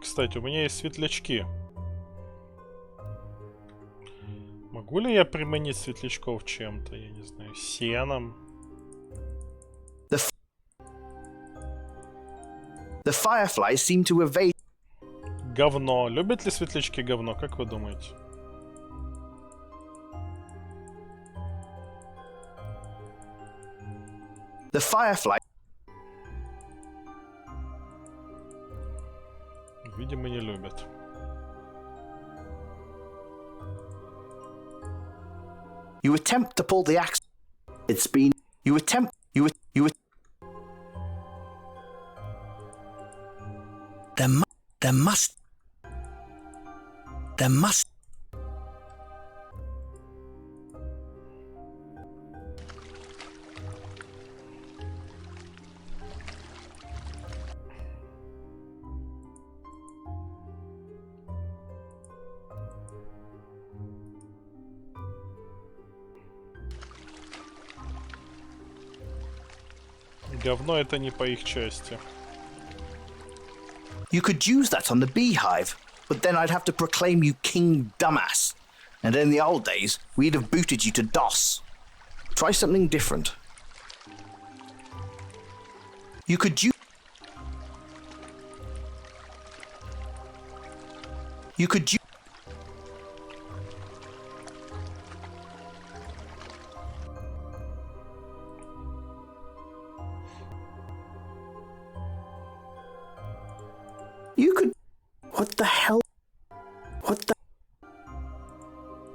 Кстати, у меня есть светлячки. Могу ли я приманить светлячков чем-то? Я не знаю, сеном? The fireflies seem to evade. Говно. Любят ли светлячки говно? Как вы думаете? The firefly. Видимо, не любят. You attempt to pull the axe. It's been. You attempt. You. There must. Говно это не по их части. You could use that on the beehive, but then I'd have to proclaim you king dumbass. And in the old days, we'd have booted you to DOS. Try something different. You could use. You could use. You could. What the hell? What the?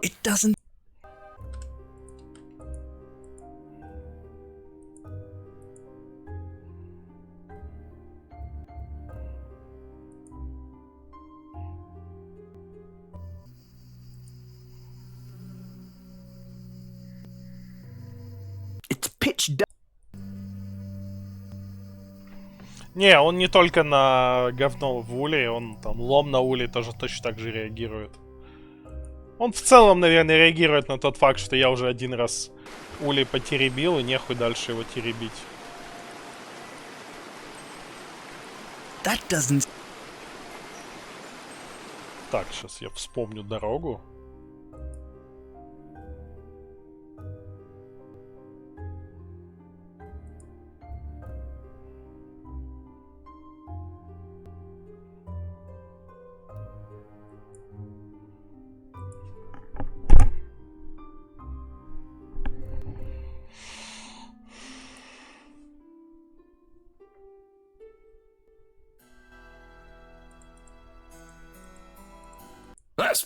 It doesn't. It's pitch dark. Не, он не только на говно в улей, он там лом на улей тоже точно так же реагирует. Он в целом, наверное, реагирует на тот факт, что я уже один раз улей потеребил, и нехуй дальше его теребить. That doesn't. Так, сейчас я вспомню дорогу. That's...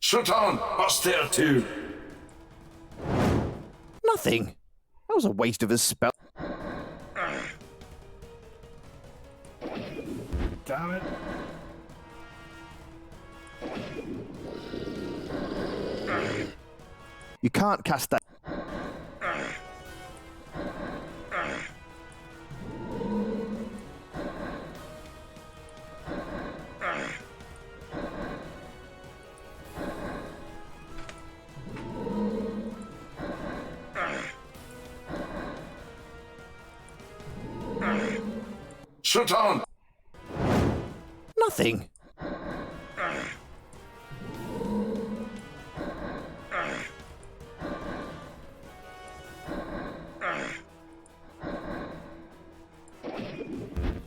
Shut on! What's there too? Nothing. That was a waste of a spell. Damn it. You can't cast that. Shut on! Nothing.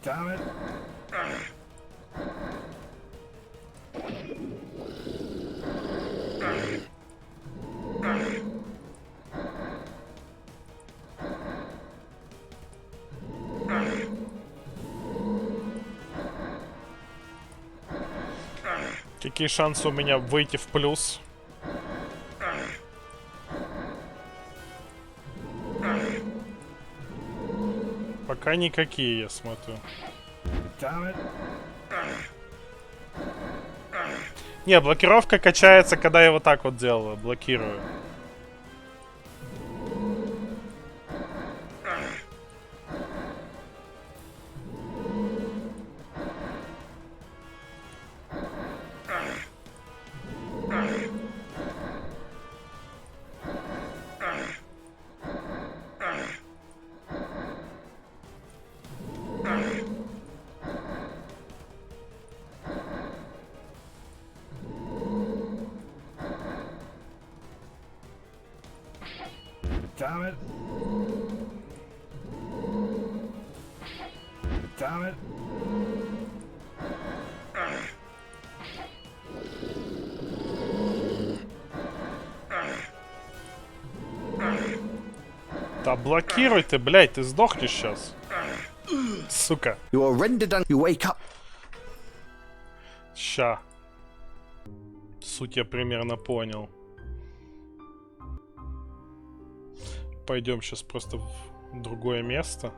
Damn it. Какие шансы у меня выйти в плюс Пока никакие, я смотрю. Не, блокировка качается, когда я вот так вот делаю, блокирую. Damn it. Damn it. Да блокируй ты, блядь, ты сдохнешь сейчас. Сука. You are rendered and you wake up. Ща. Суть я примерно понял. Пойдем сейчас просто в другое место.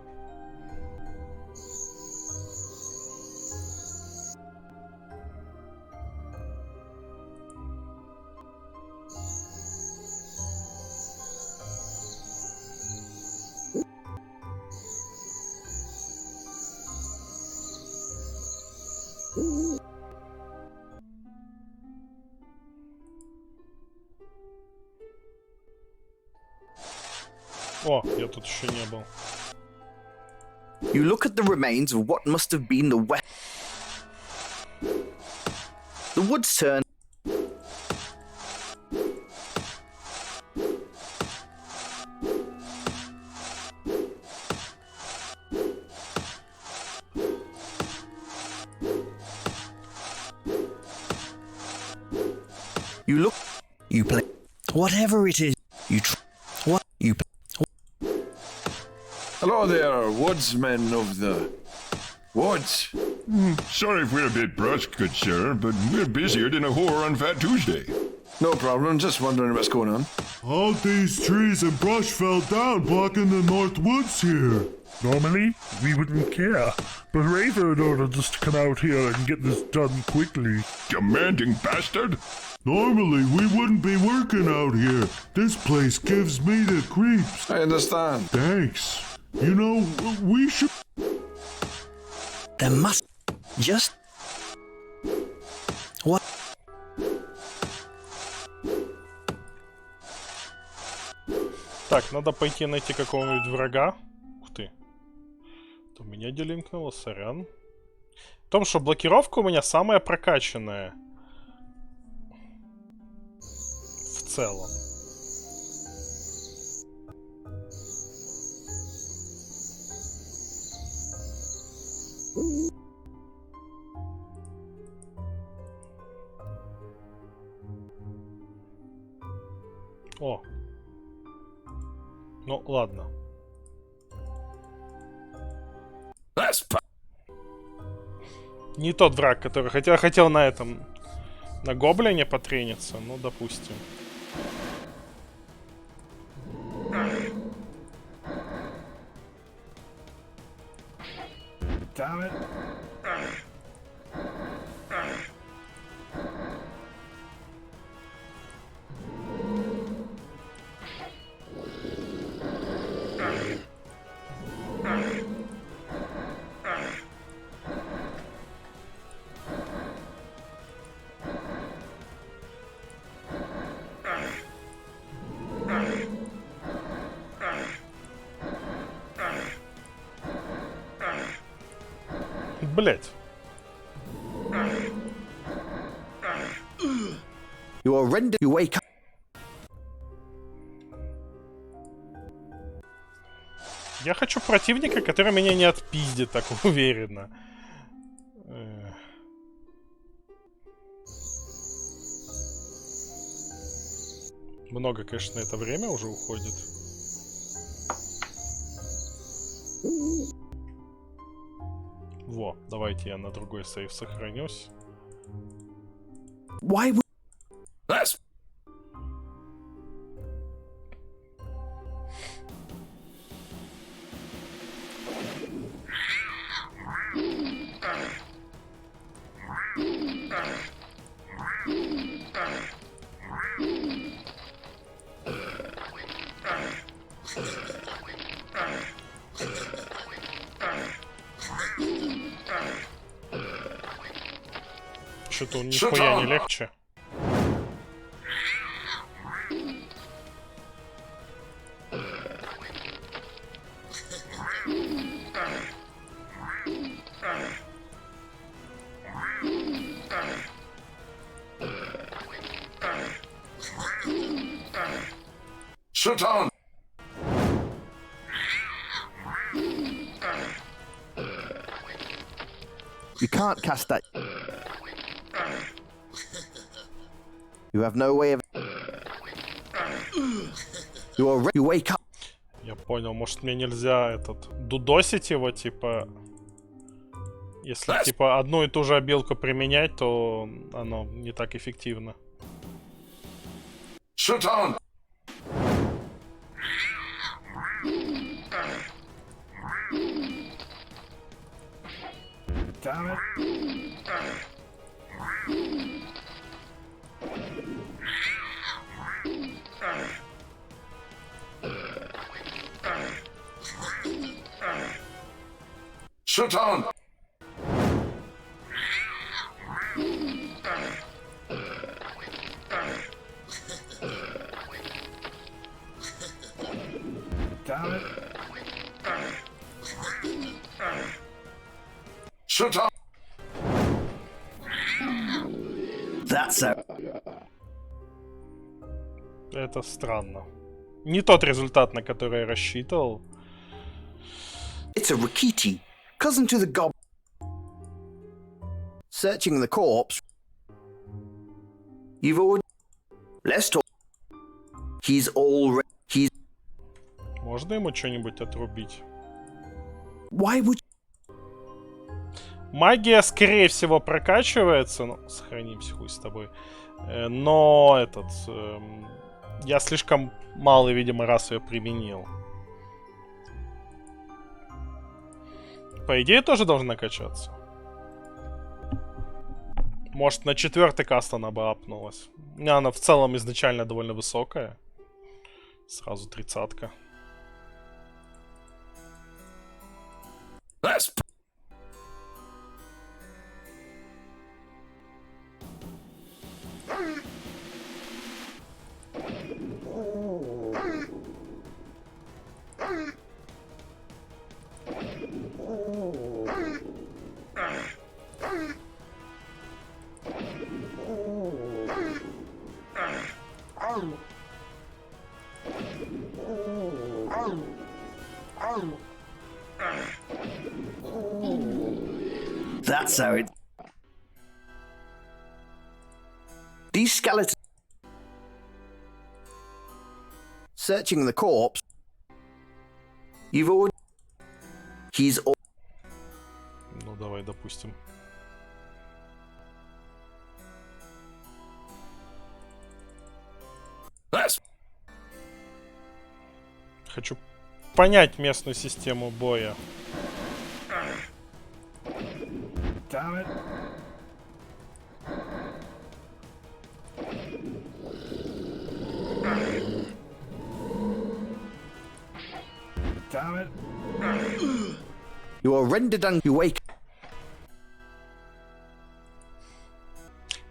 О, я тут еще не был. You look at the remains of what must have been the west. The woods turn. You look. You play. Whatever it is, you try. What you play. Hello there, woodsmen of the woods. Sorry if we're a bit brusque, good sir, but we're busier than a whore on Fat Tuesday. No problem, just wondering what's going on. All these trees and brush fell down, blocking the north woods here. Normally, we wouldn't care, but Raven ordered us to come out here and get this done quickly. Demanding bastard! Normally, we wouldn't be working out here. This place gives me the creeps. I understand. Thanks. You know, we should... There must just... What? Так, надо пойти найти какого-нибудь врага. Ух ты. Это у меня делинкнуло, сорян. В том, что блокировка у меня самая прокачанная. В целом. О. Ну, ладно. Не тот враг, который хотел на этом... На гоблине потрениться, ну, допустим. Damn it. Блять. You are rendered. You wake up. Я хочу противника, который меня не отпиздит так уверенно. Много, конечно, это время уже уходит. Во, давайте я на другой сейв сохранюсь. Why would... That's... Что-то нихуя не легче. Shut on! You can't cast that. You have no way of. You wake up. Я понял, может мне нельзя дудосить его, типа... Если, типа, одну и ту же обилку применять, то оно не так эффективно. Shut on! Damn it. Shut on! Damn it. Shut up! That's a. Это странно. Не тот результат, на который я рассчитывал. It's a Rikiti, cousin to the gob. Searching the corpse. You've already. Let's talk. He's already. He's. Можно ему что-нибудь отрубить? Why would? Магия, скорее всего, прокачивается. Ну, сохранимся, хуй с тобой. Но я слишком мало, видимо, раз ее применил. По идее, тоже должна качаться. Может, на 4-й каст она бы апнулась. У меня она в целом изначально довольно высокая. Сразу 30-ка. That's how it. These skeletons. Searching the corpse. You've already. He's. Ну, давай, допустим. Хочу понять местную систему боя. Damn it. Damn it. You are rendered and you wake.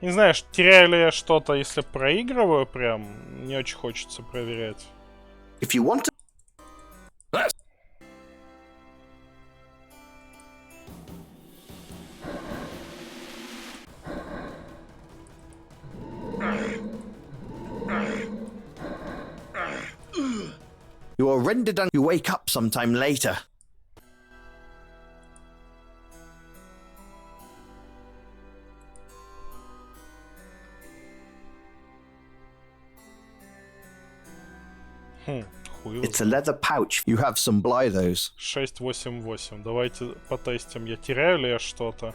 Не знаю, теряю ли я что-то, если проигрываю прям. Не очень хочется проверять. If you want to. You are rendered and you wake up sometime later. It's a leather pouch. You have some Blythos. 688. Давайте потестим. Я теряю ли я что-то?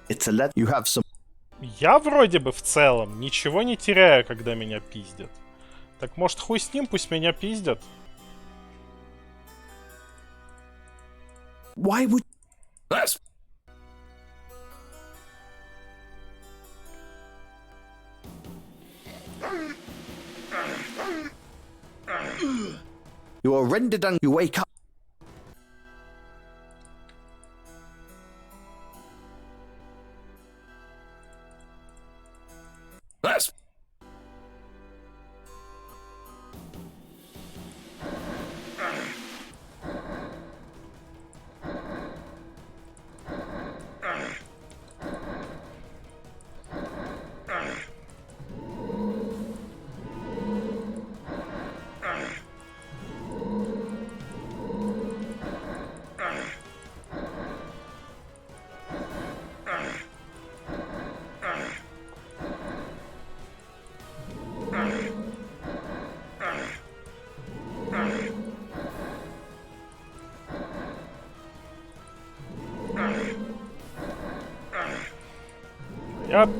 It's a leather. You have some. Я вроде бы в целом ничего не теряю, когда меня пиздят. Так может хуй с ним, пусть меня пиздят. Why would... You are rendered and you wake up. That's...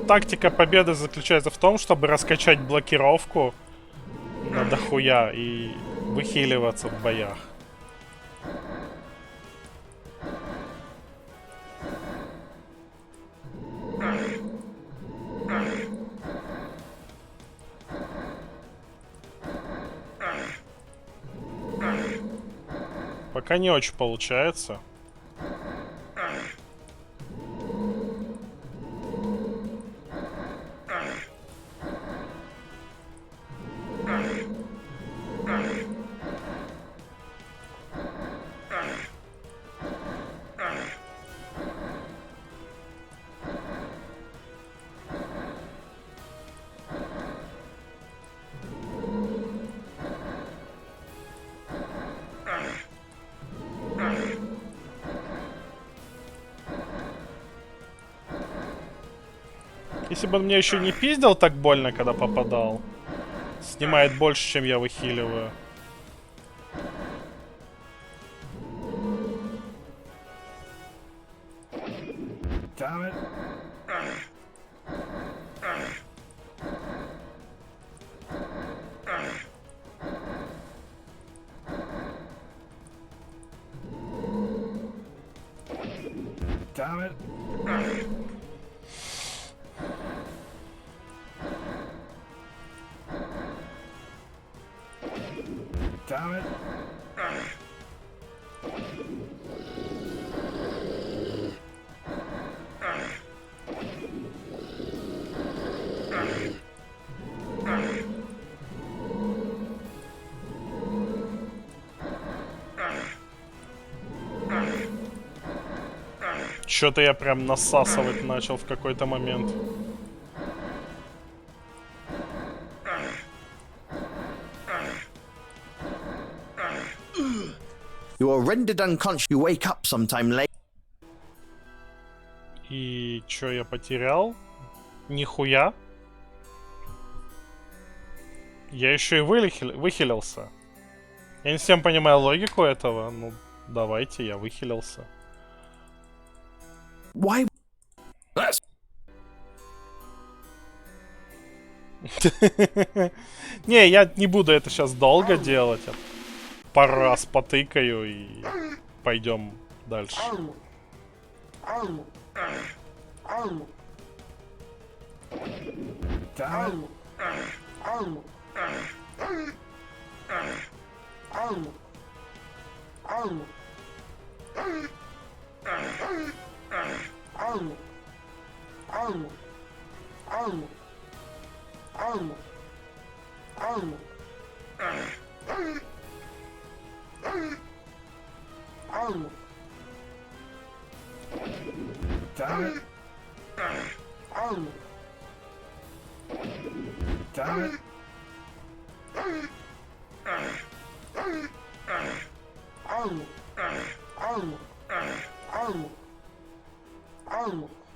Тактика победы заключается в том, чтобы раскачать блокировку на дохуя и выхиливаться в боях. Пока не очень получается. Если бы он меня еще не пиздил так больно, когда попадал. Снимает больше, чем я выхиливаю. Damn it. Damn it. Damn it. Что-то я прям насасывать начал в какой-то момент. You are rendered unconscious. You wake up sometime late. И чё я потерял? Нихуя. Я еще и выхилился. Я не совсем понимаю логику этого. Ну, давайте, я выхилился. Why? Не, я не буду это сейчас долго делать. Пару раз потыкаю и пойдем дальше. Damn it. Damn it.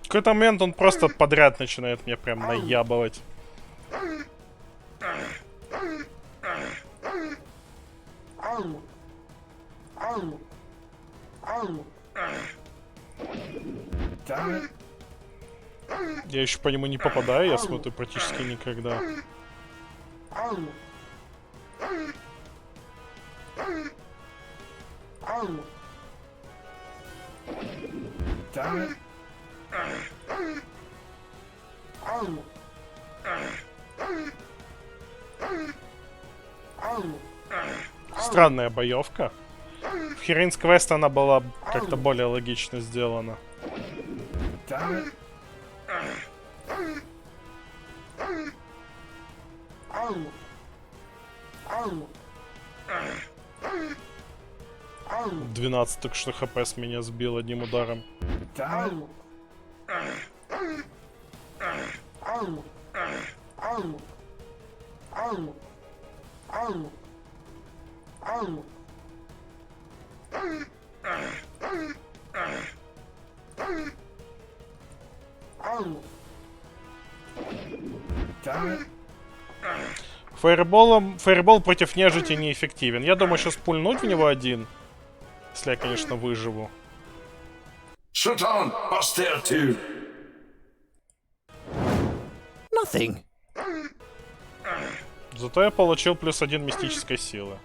В какой-то момент он просто подряд начинает меня прям наябывать. Я еще по нему не попадаю, я смотрю практически никогда. странная боевка. В Heroines Quest она была как-то более логично сделана. — 12 только что хп с меня сбил одним ударом. Фаербол против нежити неэффективен. Я думаю, сейчас пульнуть в него один. Если я, конечно, выживу. Shoot on, hostile too. Nothing. Зато я получил +1 мистической силы.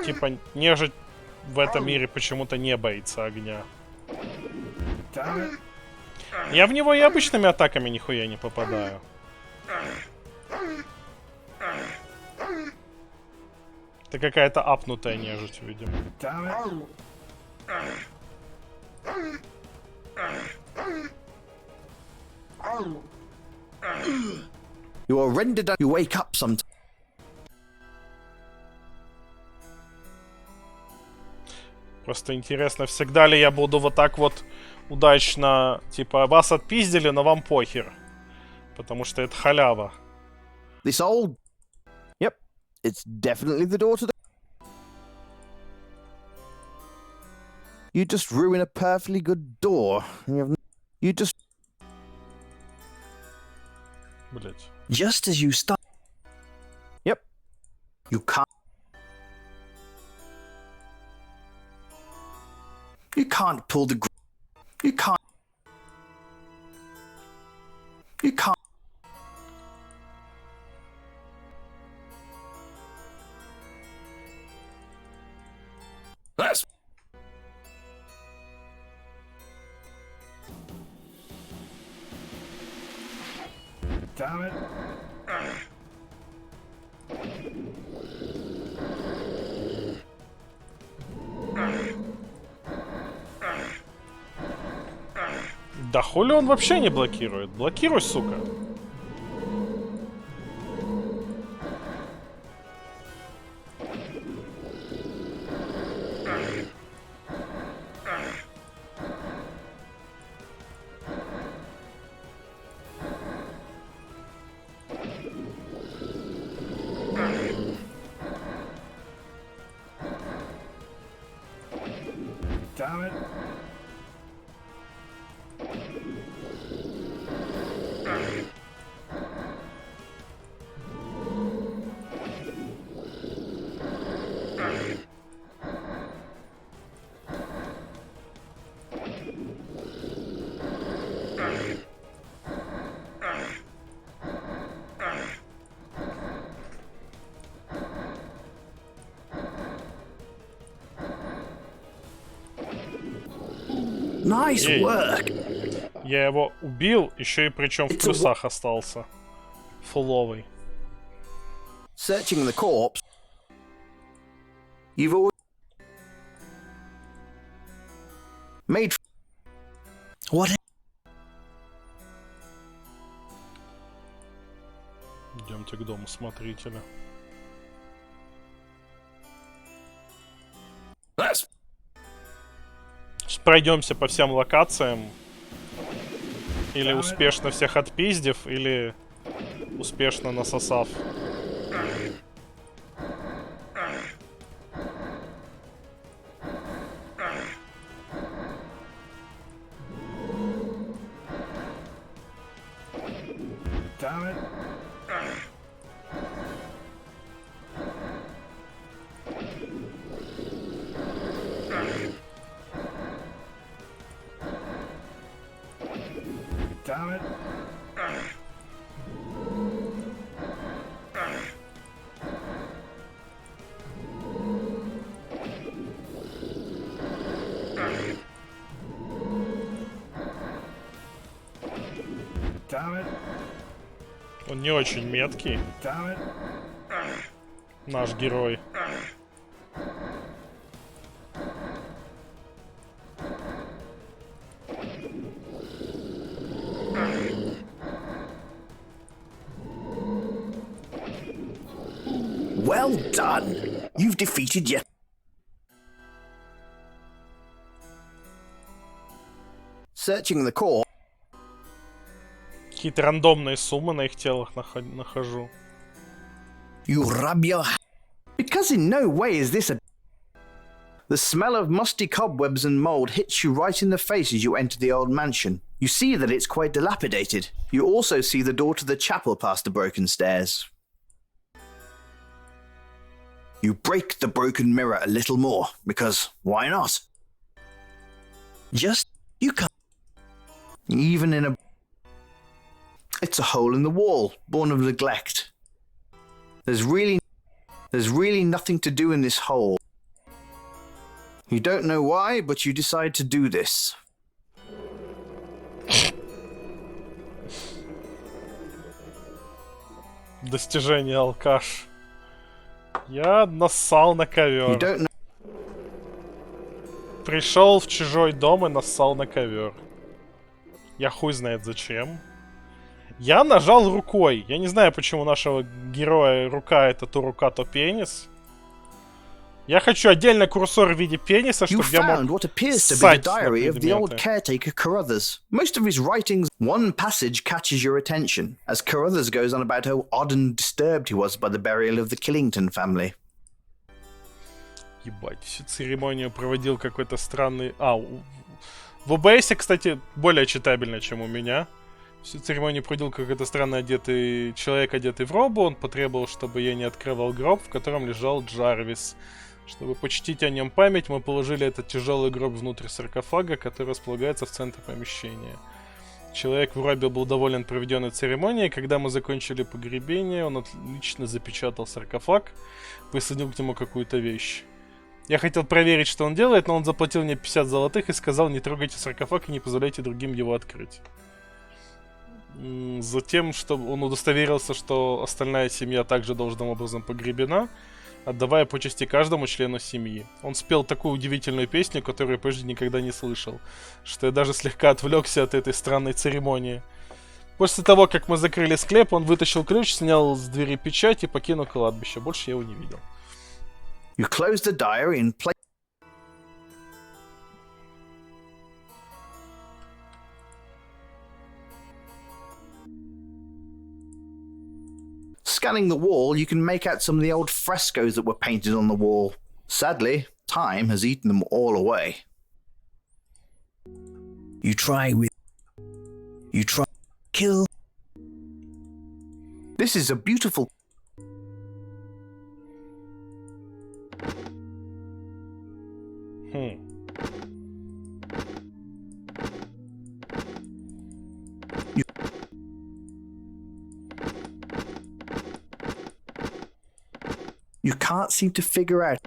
Типа, нежить в этом мире почему-то не боится огня. Я в него и обычными атаками нихуя не попадаю. Это какая-то апнутая нежить, видимо. You are rendered. You wake up sometimes. Просто интересно, всегда ли я буду вот так вот удачно, типа, вас отпиздили, но вам похер. Потому что это халява. This old. Yep, it's definitely the door to the. You just ruin a perfectly good door. You just. Блять. Just as you start. Yep. You can't. You can't pull the. You can't. You can't. That's. Damn it. Да хули он вообще не блокирует? Блокируй, сука. Damn it. Nice Ей. work. Я его убил, еще и причем в плюсах остался. Фуловый. Searching the corpse. You've always made. What? Идемте к дому смотрителя. Пройдемся по всем локациям. Или успешно всех отпиздив, или успешно насосав. Damn it. Damn it. Damn it. Он не очень меткий. Наш герой. Well done. You've defeated yet. Searching the core. Какие-то рандомные суммы на их телах нахожу. You rub your... Because in no way is this a... The smell of musty cobwebs and mould hits you right in the face as you enter the old mansion. You see that it's quite dilapidated. You also see the door to the chapel past the broken stairs. You break the broken mirror a little more, because why not? Just... You can't... Even in a... It's a hole in the wall, born of neglect. There's really nothing to do in this hole. You don't know why, but you decide to do this. Достижение алкаш. Я нассал на ковер. Пришел в чужой дом и нассал на ковер. Я хуй знает зачем. Я нажал рукой. Я не знаю, почему у нашего героя рука это то рука, то пенис. Я хочу отдельно курсор в виде пениса, чтобы я мог ссать на предметы. Most of his writings, one passage catches your attention, as Carruthers goes on about how odd and disturbed he was by the burial of the Killington family. Ебать, всю церемонию проводил какой-то странный... в OBS, кстати, более читабельно, чем у меня. Всю церемонию проводил какой-то странно одетый человек, одетый в робу. Он потребовал, чтобы я не открывал гроб, в котором лежал Джарвис. Чтобы почтить о нем память, мы положили этот тяжелый гроб внутрь саркофага, который располагается в центре помещения. Человек в робе был доволен проведенной церемонией. Когда мы закончили погребение, он отлично запечатал саркофаг, присоединил к нему какую-то вещь. Я хотел проверить, что он делает, но он заплатил мне 50 золотых и сказал: не трогайте саркофаг и не позволяйте другим его открыть. Затем, чтобы он удостоверился, что остальная семья также должным образом погребена, отдавая почести каждому члену семьи. Он спел такую удивительную песню, которую я прежде никогда не слышал, что я даже слегка отвлекся от этой странной церемонии. После того, как мы закрыли склеп, он вытащил ключ, снял с двери печать и покинул кладбище. Больше я его не видел. You close the diary and place... Scanning the wall, you can make out some of the old frescoes that were painted on the wall. Sadly, time has eaten them all away. You try kill. This is a beautiful... You can't seem to figure out.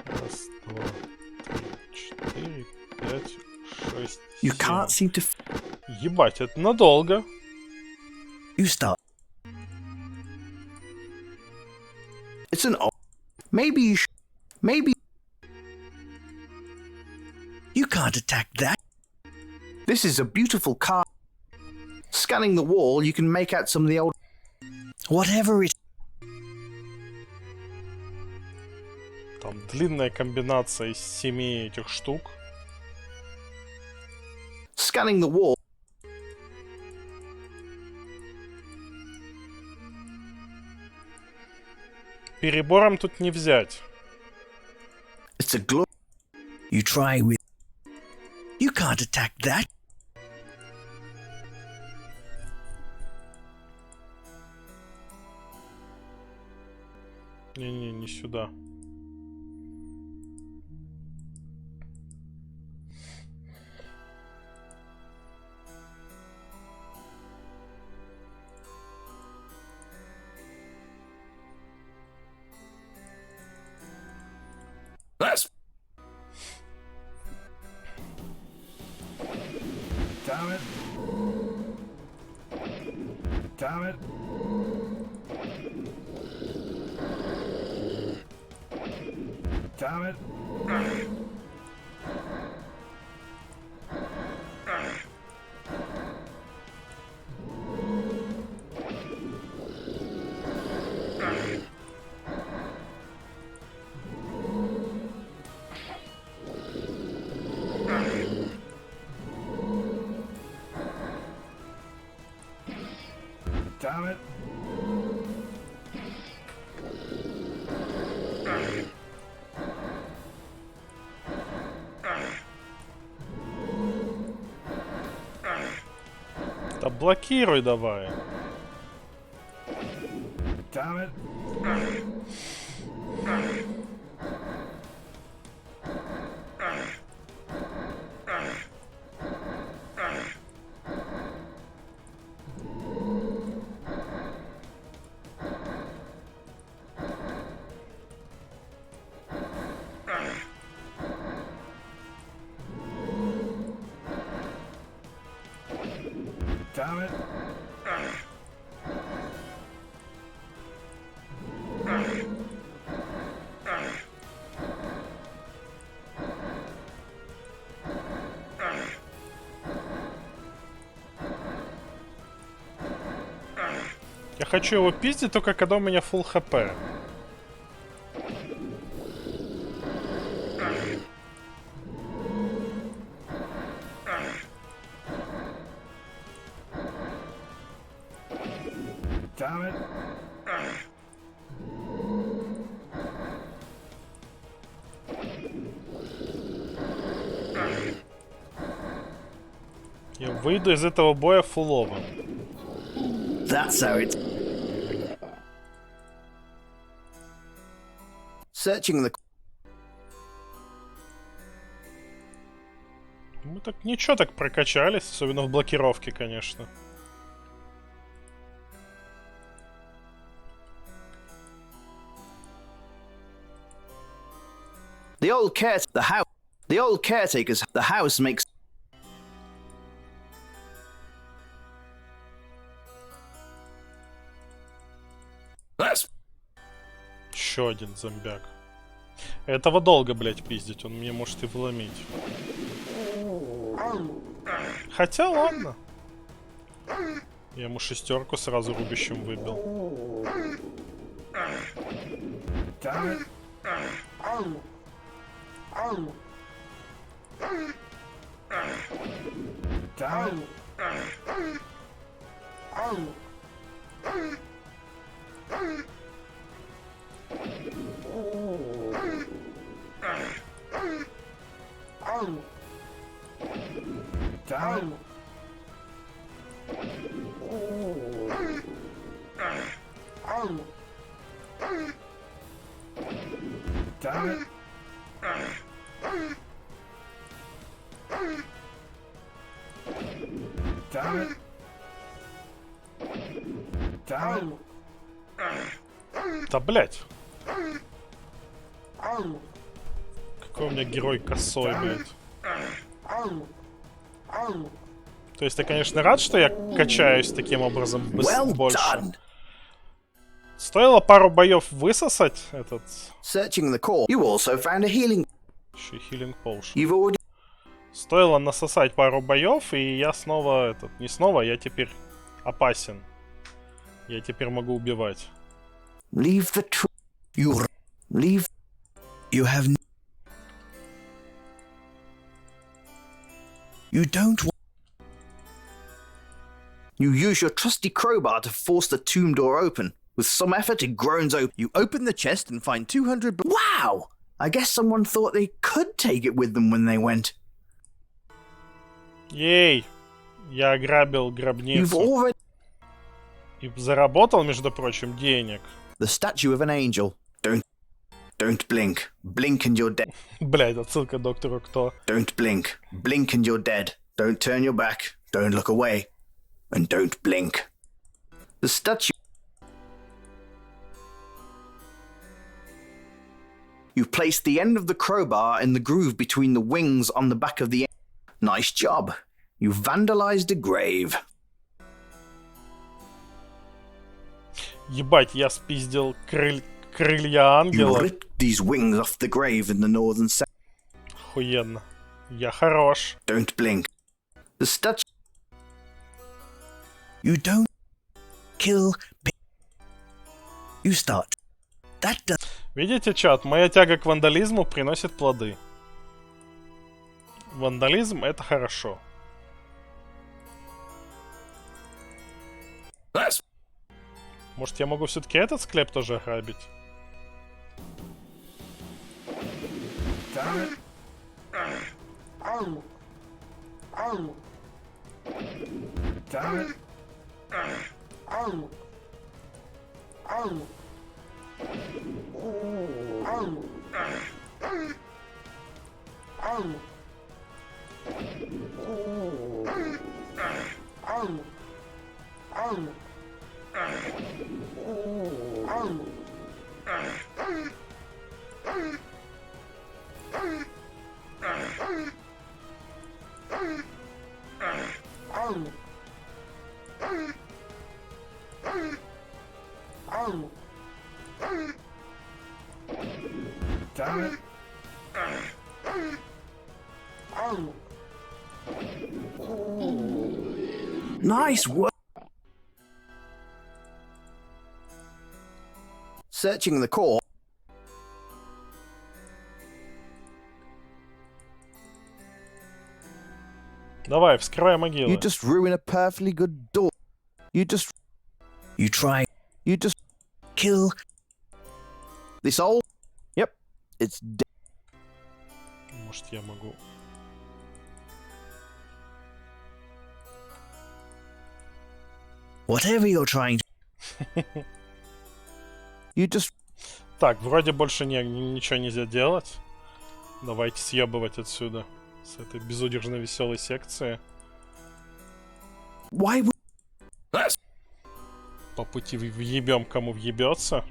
Раз, два, три, 4, 5, 6, You 7. can't seem to... Ебать, это надолго. You start. It's an... Maybe you should... Maybe... You can't attack that. This is a beautiful car. Scanning the wall, you can make out some of the old... Whatever it... Там длинная комбинация из 7 этих штук. Scanning the wall. Перебором тут не взять. It's a glow. You try with... You can't attack that. Не-не, не сюда. That's... Damn it. Damn it. Damn it. Damn it. Да блокируй давай. Damn it. Damn it. Я хочу его пиздить только когда у меня full хп. Damn it. Я выйду из этого боя фуловым. That's how it's... Searching the... Мы так ничего так прокачались, особенно в блокировке, конечно. The old caretaker's the house makes... That's... Еще один зомбяк. Этого долго, блять, пиздить, он мне может и вломить. Хотя ладно. Я ему шестерку сразу рубящим выбил. Да, блять. Какой у меня герой косой, блять. То есть ты, конечно, рад, что я качаюсь таким образом больше. Стоило пару боев высосать этот... Searching the core, you also found a healing... Еще healing potion. You've already... Стоило насосать пару боев, и я снова этот... Не снова, я теперь опасен. Я теперь могу убивать. Leave the truth. You... Leave... You have... You don't... You use your trusty crowbar to force the tomb door open. With some effort, it groans open. You open the chest and find 200... Wow! I guess someone thought they could take it with them when they went. Ей! Я ограбил гробницу. You've already... И заработал, между прочим, денег. The statue of an angel. Don't blink. Blink and you're dead. Блядь, отсылка к доктору Кто. Don't blink. Blink and you're dead. Don't turn your back. Don't look away. And don't blink. The statue... You placed the end of the crowbar in the groove between the wings on the back of the... Nice job. You vandalized a grave. Ебать, я спиздил крылья You ангела. ripped these wings off the grave in the northern south. Охуенно. Я хорош. Don't blink. The statue. You don't kill. You start. That does. Видите, чат? Моя тяга к вандализму приносит плоды. Вандализм — это хорошо. Может, я могу все-таки этот склеп тоже ограбить? Nice work. Searching the core. Давай, вскрывай могилы. You just ruin a perfectly good door. You just. You try. You just kill. This old. Yep, it's dead. Может, я могу... Whatever you're trying to. You just. Так, вроде больше ничего нельзя делать. Давайте съебывать отсюда. С этой безудержно веселой секции. Why would... По пути въебем, кому въебется.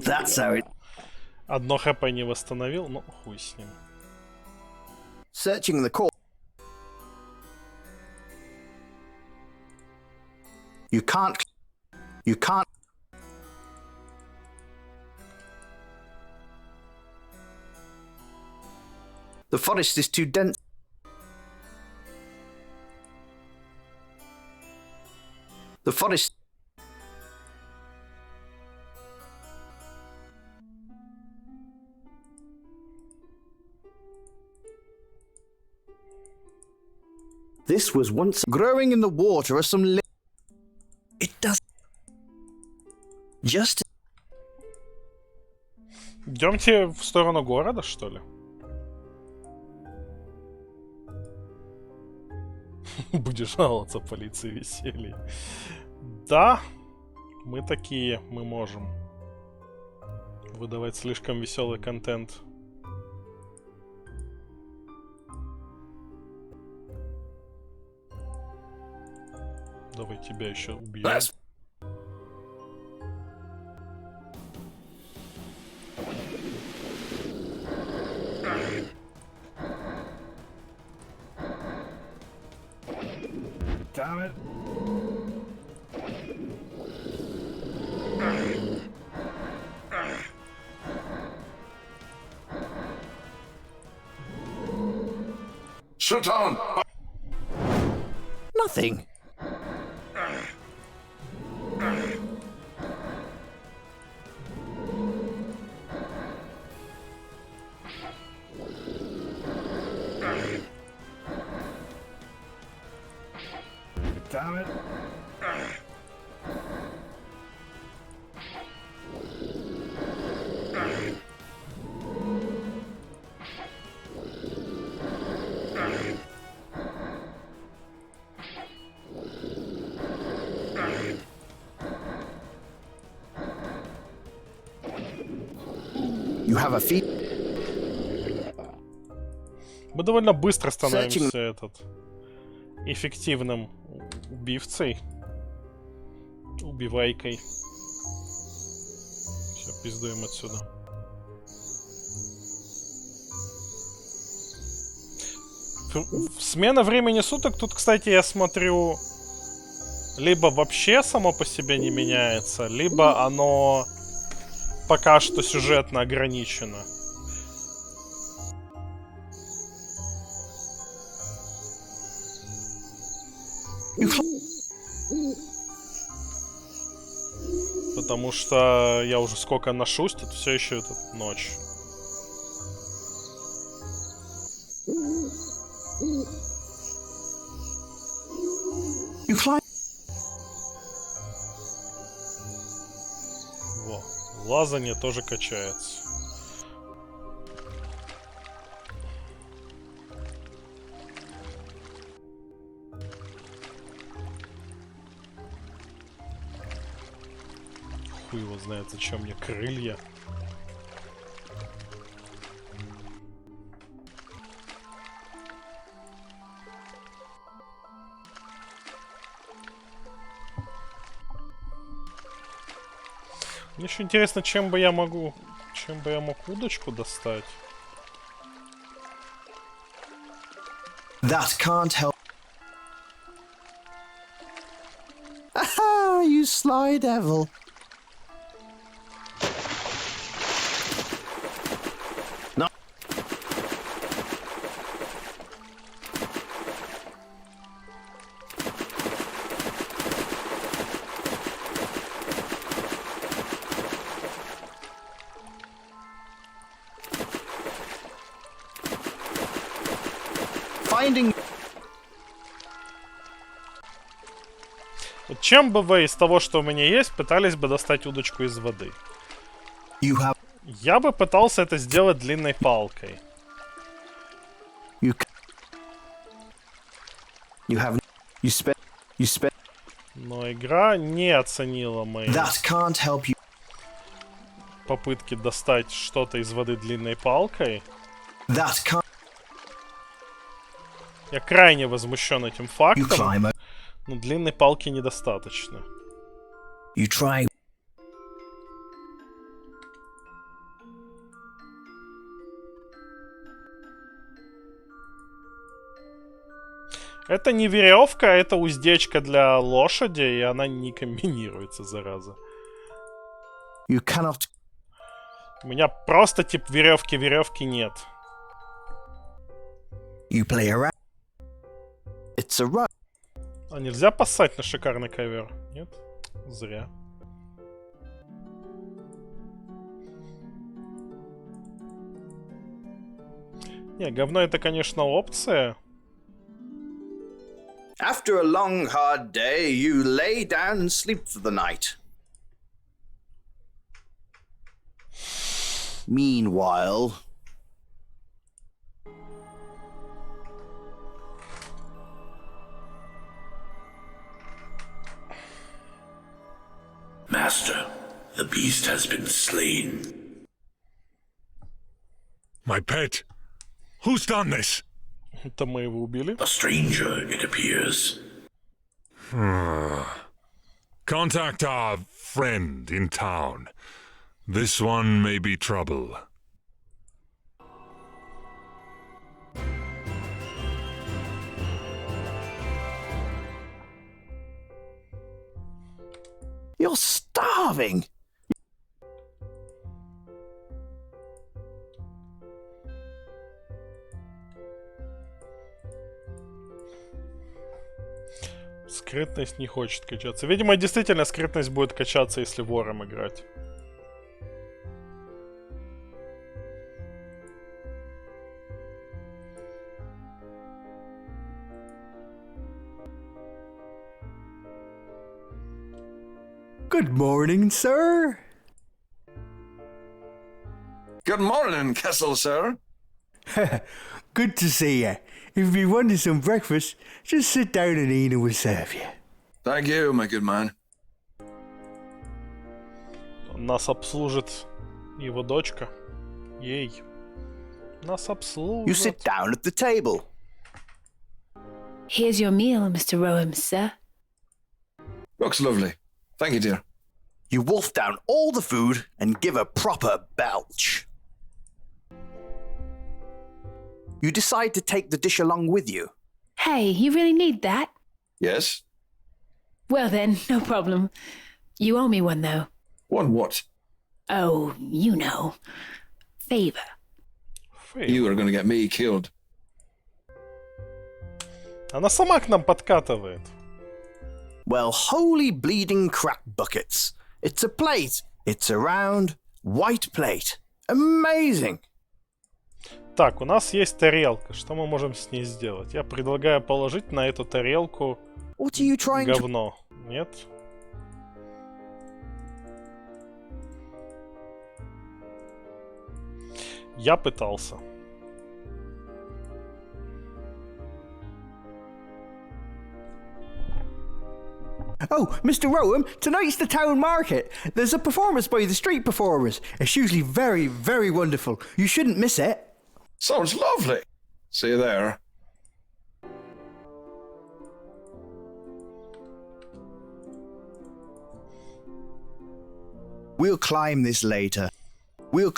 That's how it. Одно хп не восстановил, ну хуй с ним. Searching the core. You can't. You can't. The forest is too dense. The forest. This was once growing in the water or some. It does. Just. Идемте в сторону города, что ли? Будешь жаловаться полиции веселье. Да, мы такие, мы можем выдавать слишком веселый контент. Давай тебя еще убьем. Damn it. Shut on! Nothing. Damn it. have a feet. Мы довольно быстро становимся эффективным убивцей. Убивайкой. Все, пиздуем отсюда. Смена времени суток тут, кстати, я смотрю, либо вообще само по себе не меняется, либо оно пока что сюжетно ограничено. Потому что я уже сколько ношусь, тут все еще ночь. Во, лазание тоже качается. Хуй его знает, зачем мне крылья. Мне еще интересно, чем бы я мог удочку достать. That can't help. Aha, you sly devil. No. Finding. Вот чем бы вы из того, что у меня есть, пытались бы достать удочку из воды? You Я бы пытался это сделать длинной палкой. You spent. Но игра не оценила мои That can't help you. попытки достать что-то из воды длинной палкой. That can't. Я крайне возмущен этим фактом, но длинной палки недостаточно. You try. Это не веревка, это уздечка для лошади, и она не комбинируется, зараза. You cannot. У меня просто тип веревки нет. You play around. It's a run. А нельзя поссать на шикарный ковер? Нет? Зря. Не, говно это, конечно, опция. After a long, hard day, you lay down and sleep for the night. Meanwhile... Master, the beast has been slain. My pet? Who's done this? Это мы его убили. A stranger, it appears. Contact our friend in town. This one may be trouble. You're starving. Скрытность не хочет качаться. Видимо, действительно скрытность будет качаться, если вором играть. Good morning, sir. Good morning, Kessel, sir. Good to see you. If you wanted some breakfast, just sit down and Ina will serve you. Thank you, my good man. Нас обслужит его дочка. Ей. Нас обслужат. You sit down at the table. Here's your meal, Mr. Rowan, sir. Looks lovely. Thank you, dear. You wolf down all the food and give a proper belch. You decide to take the dish along with you. Hey, you really need that? Yes? Well then, no problem. You owe me one, though. One what? Oh, you know. Favor. You are going to get me killed. Она сама к нам подкатывает. Well, holy bleeding crap buckets. It's a plate. It's a round, white plate. Amazing. Так, у нас есть тарелка. Что мы можем с ней сделать? Я предлагаю положить на эту тарелку говно. Нет? Я пытался. Oh, Mr. Rowan, tonight's the town market. There's a performance by the street performers. It's usually very, very wonderful. You shouldn't miss it. Sounds lovely. See you there. We'll climb this later. We'll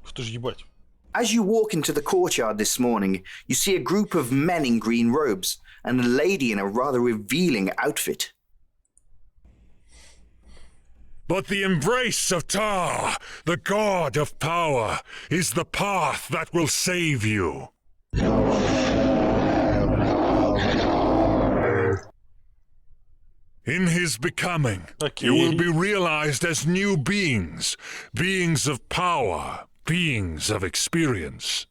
Что ж ебать? As you walk into the courtyard this morning, you see a group of men in green robes and a lady in a rather revealing outfit. But the embrace of Tar, the god of power, is the path that will save you. In his becoming, you will be realized as new beings, beings of power, beings of experience.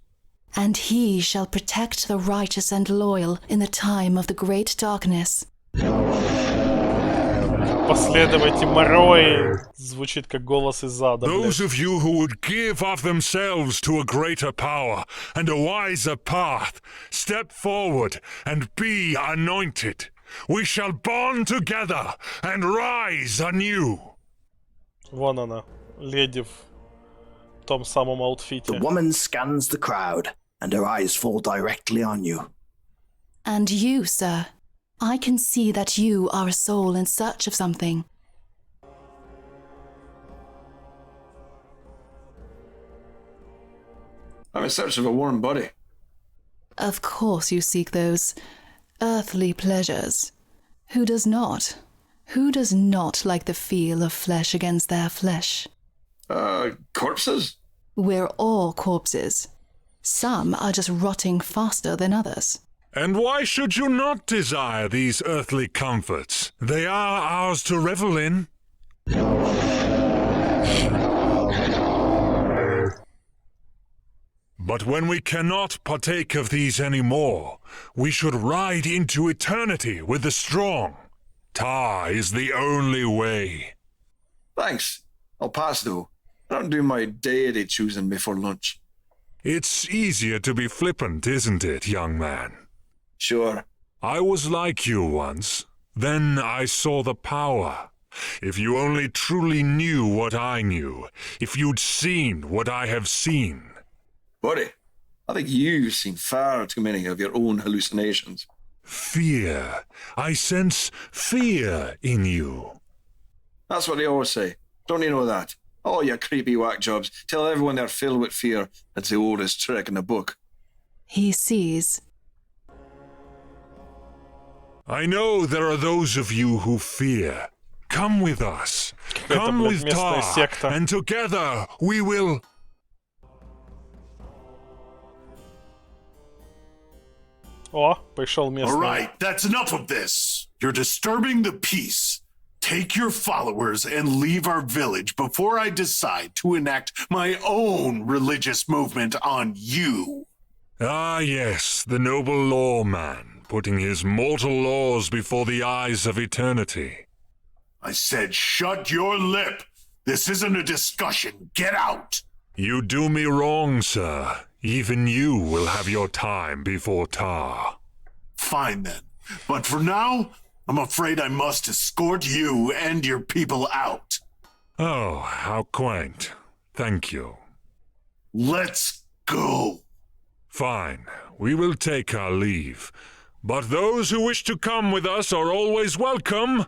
And he shall protect the righteous and loyal in the time of the great darkness. Последовайте Морой звучит как голос из ада. Those of you who would give of themselves to a greater power and a wiser path, step forward and be anointed. We shall bond together and rise anew. Вон она, леди в том самом аутфите. The woman scans the crowd, and her eyes fall directly on you. And you, sir, I can see that you are a soul in search of something. I'm in search of a warm body. Of course you seek those earthly pleasures. Who does not? Who does not like the feel of flesh against their flesh? Corpses? We're all corpses. Some are just rotting faster than others. And why should you not desire these earthly comforts? They are ours to revel in. But when we cannot partake of these anymore, we should ride into eternity with the strong. Tar is the only way. Thanks. I'll pass, though. I don't do my deity choosing before lunch. It's easier to be flippant, isn't it, young man? Sure. I was like you once. Then I saw the power. If you only truly knew what I knew, if you'd seen what I have seen. Buddy, I think you've seen far too many of your own hallucinations. Fear. I sense fear in you. That's what they always say. Don't you know that? Oh, you creepy whack jobs. Tell everyone they're filled with fear. That's the oldest trick in the book. He sees. I know there are those of you who fear. Come with us. Come with Tar, and together we will... О, пришел местный. All right, that's enough of this. You're disturbing the peace. Take your followers and leave our village before I decide to enact my own religious movement on you. Ah, yes, the noble lawman, putting his mortal laws before the eyes of eternity. I said shut your lip. This isn't a discussion. Get out. You do me wrong, sir. Even you will have your time before Tar. Fine then. But for now, I'm afraid I must escort you and your people out. Oh, how quaint. Thank you. Let's go. Fine. We will take our leave. But those who wish to come with us are always welcome.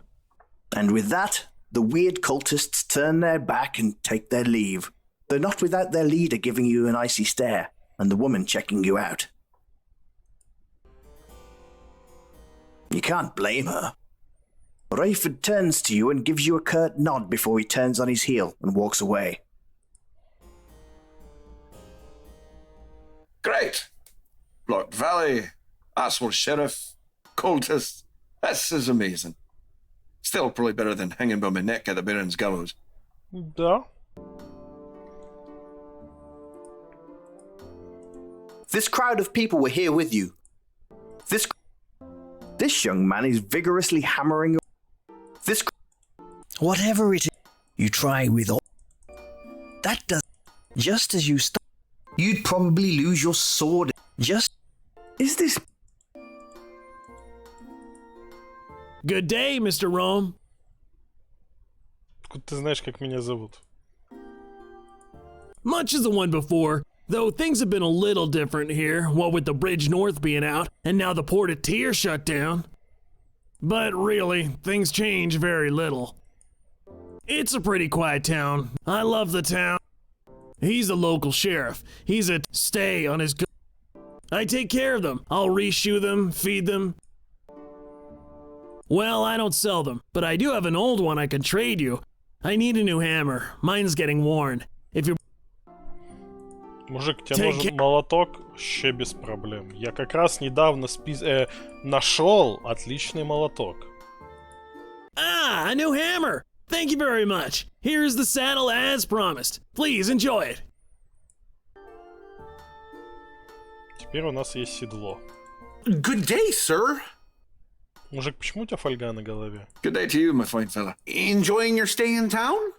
And with that, the weird cultists turn their back and take their leave. Though not without their leader giving you an icy stare, and the woman checking you out. You can't blame her. Rayford turns to you and gives you a curt nod before he turns on his heel and walks away. Great! Blocked Valley, Asshole Sheriff, cultist. This is amazing. Still probably better than hanging by my neck at the Baron's gallows. Да. This crowd of people were here with you. This young man is vigorously hammering. Whatever it is you try with all. That does. Just as you start, you'd probably lose your sword. Is this. Good day, Mr. Rome. Откуда ты знаешь, как меня зовут? Much as the one before, though things have been a little different here, what with the bridge north being out, and now the port of Tyr shut down. But really, things change very little. It's a pretty quiet town. I love the town. He's the local sheriff. He's a stay on his... I take care of them. I'll reshoe them, feed them. Well, I don't sell them, but I do have an old one I can trade you. I need a new hammer. Mine's getting worn. If you're... Мужик, тебе нужен молоток? Вообще без проблем. Я как раз недавно нашел отличный молоток. Ah, a new hammer! Thank you very much. Here's the saddle as promised. Please enjoy it. Теперь у нас есть седло. Good day, sir. Мужик, почему у тебя фольга на голове? Good day to you, my fine fella. Enjoying your stay in town?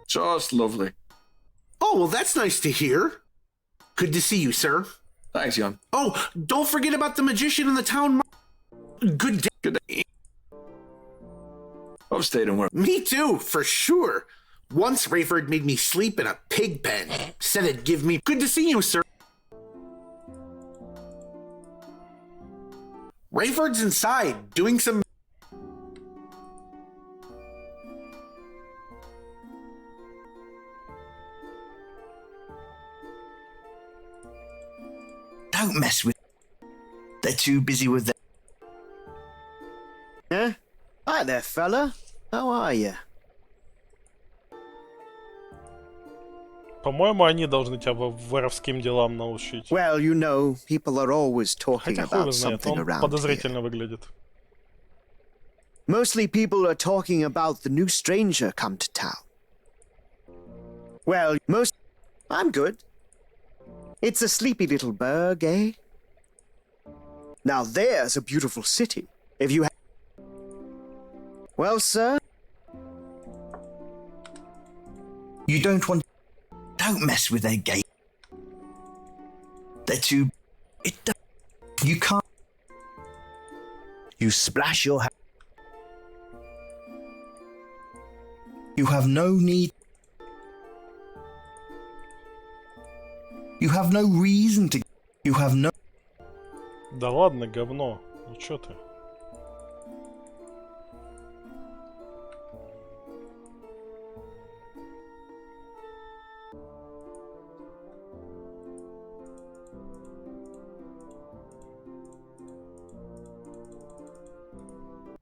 Just lovely. Oh, well, that's nice to hear. Good to see you, sir. Thanks, Jan. Oh, don't forget about the magician in the town. Good day. Good day. I've stayed and worked. Me too, for sure. Once Rayford made me sleep in a pig pen. Said it'd give me... Good to see you, sir. Rayford's inside, doing some... Don't mess with... They're too busy with their... Huh? Hi there, fella. How are you? По-моему, они должны тебя воровским делам научить. Well, you know, people are always talking Хотя хуй его about знает, something он around подозрительно here. выглядит. Mostly people are talking about the new stranger come to town. Well, I'm good. It's a sleepy little burg, eh? Now there's a beautiful city. If you Well, sir? You don't want... Don't mess with their gate. They're too... You can't... You splash your... You have no need... You have no reason to... You have no... Да ладно, говно. Ну чё ты?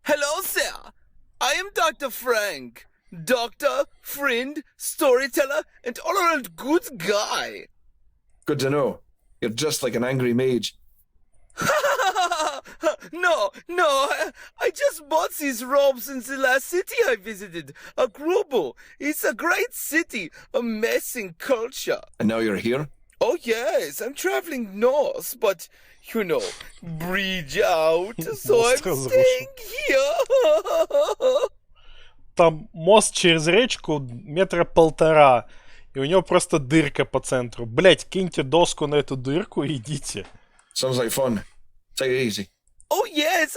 Hello, sir. I am Dr. Frank. Doctor, friend, storyteller, and all-around good guy. Good to know. You're just like an angry mage. No, I just bought these robes in the last city I visited, Agrubo. It's a great city, amazing culture. And now you're here? Oh yes, I'm traveling north, but, you know, bridge out, so I'm staying here. Там мост через речку 1.5 метра, и у него просто дырка по центру. Блять, киньте доску на эту дырку и идите. Sounds like fun. Take it easy. Oh, yes.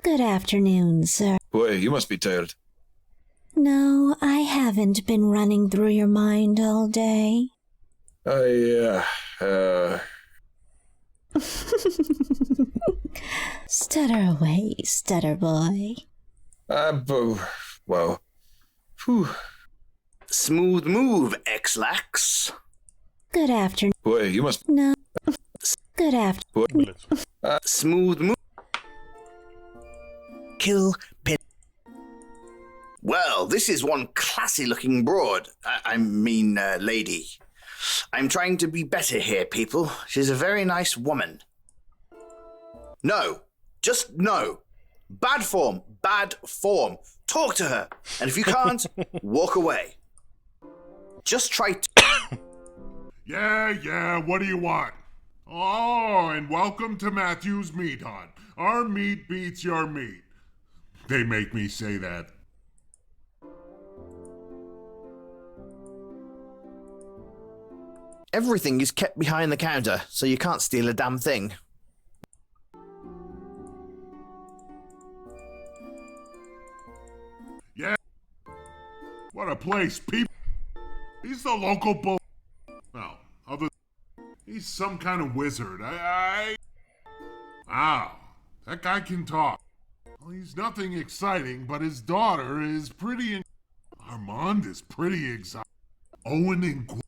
Good afternoon, sir. Boy, you must be tired. No, I haven't been running through your mind all day. Stutter away, stutter boy. Well. Whew. Smooth move, X-Lax. Good afternoon. Boy, you must... No. Good afternoon. Smooth move. Kill pin. Well, this is one classy-looking broad. I mean, lady. I'm trying to be better here, people. She's a very nice woman. No. Just no. Bad form. Bad form. Talk to her. And if you can't, walk away. Just try to... Yeah, what do you want? Oh, and welcome to Matthew's Meat Hunt. Our meat beats your meat. They make me say that. Everything is kept behind the counter, so you can't steal a damn thing. Yeah. What a place, people. He's the local bull. Well, he's some kind of wizard. Wow, that guy can talk. Well, he's nothing exciting, but his daughter is pretty... Armand is pretty exotic. Owen and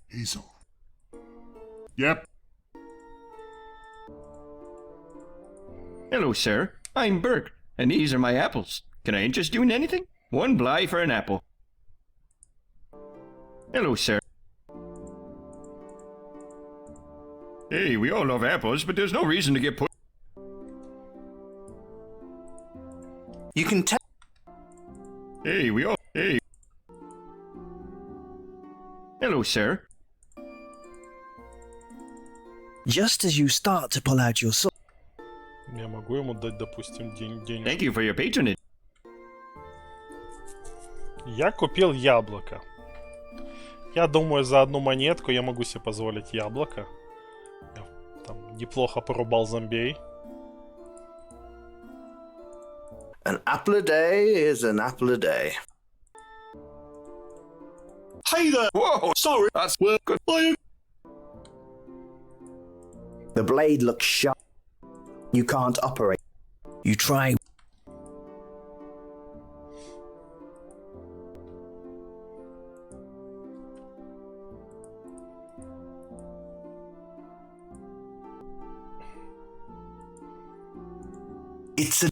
he's... Yep. Hello, sir. I'm Burke, and these are my apples. Can I interest you in anything? One bly for an apple. Hello, sir. Hey, we all love apples, but there's no reason to get put... You can tell... Hey, Hey. Hello, sir. Just as you start to pull out your sword... Я могу ему дать, допустим, денег. Thank you for your patronage. Я купил яблоко. Я думаю, за одну монетку я могу себе позволить яблоко. Я там неплохо порубал зомбей. An apple a day is an apple a day. Hey there! Whoa, sorry. That's good. The blade looks sharp. You can't operate. You try. It's a...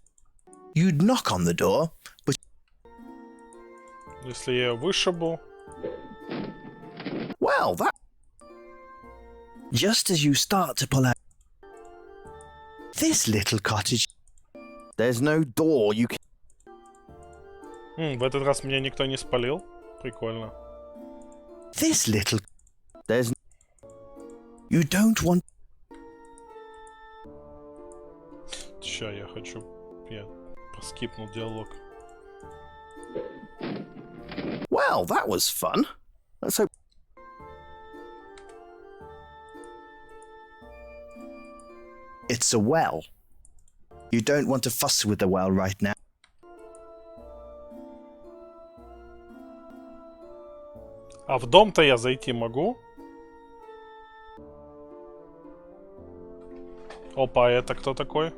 You'd knock on the door, but... Если я вышибу... Well, that... Just as you start to pull out... This little cottage... There's no door you can... В этот раз меня никто не спалил. Прикольно. This little... There's... You don't want... Ща, я хочу... Я проскипнул диалог. Well, that was fun. Let's hope... It's a well. You don't want to fuss with the well right now. А в дом-то я зайти могу? Опа, это кто такой?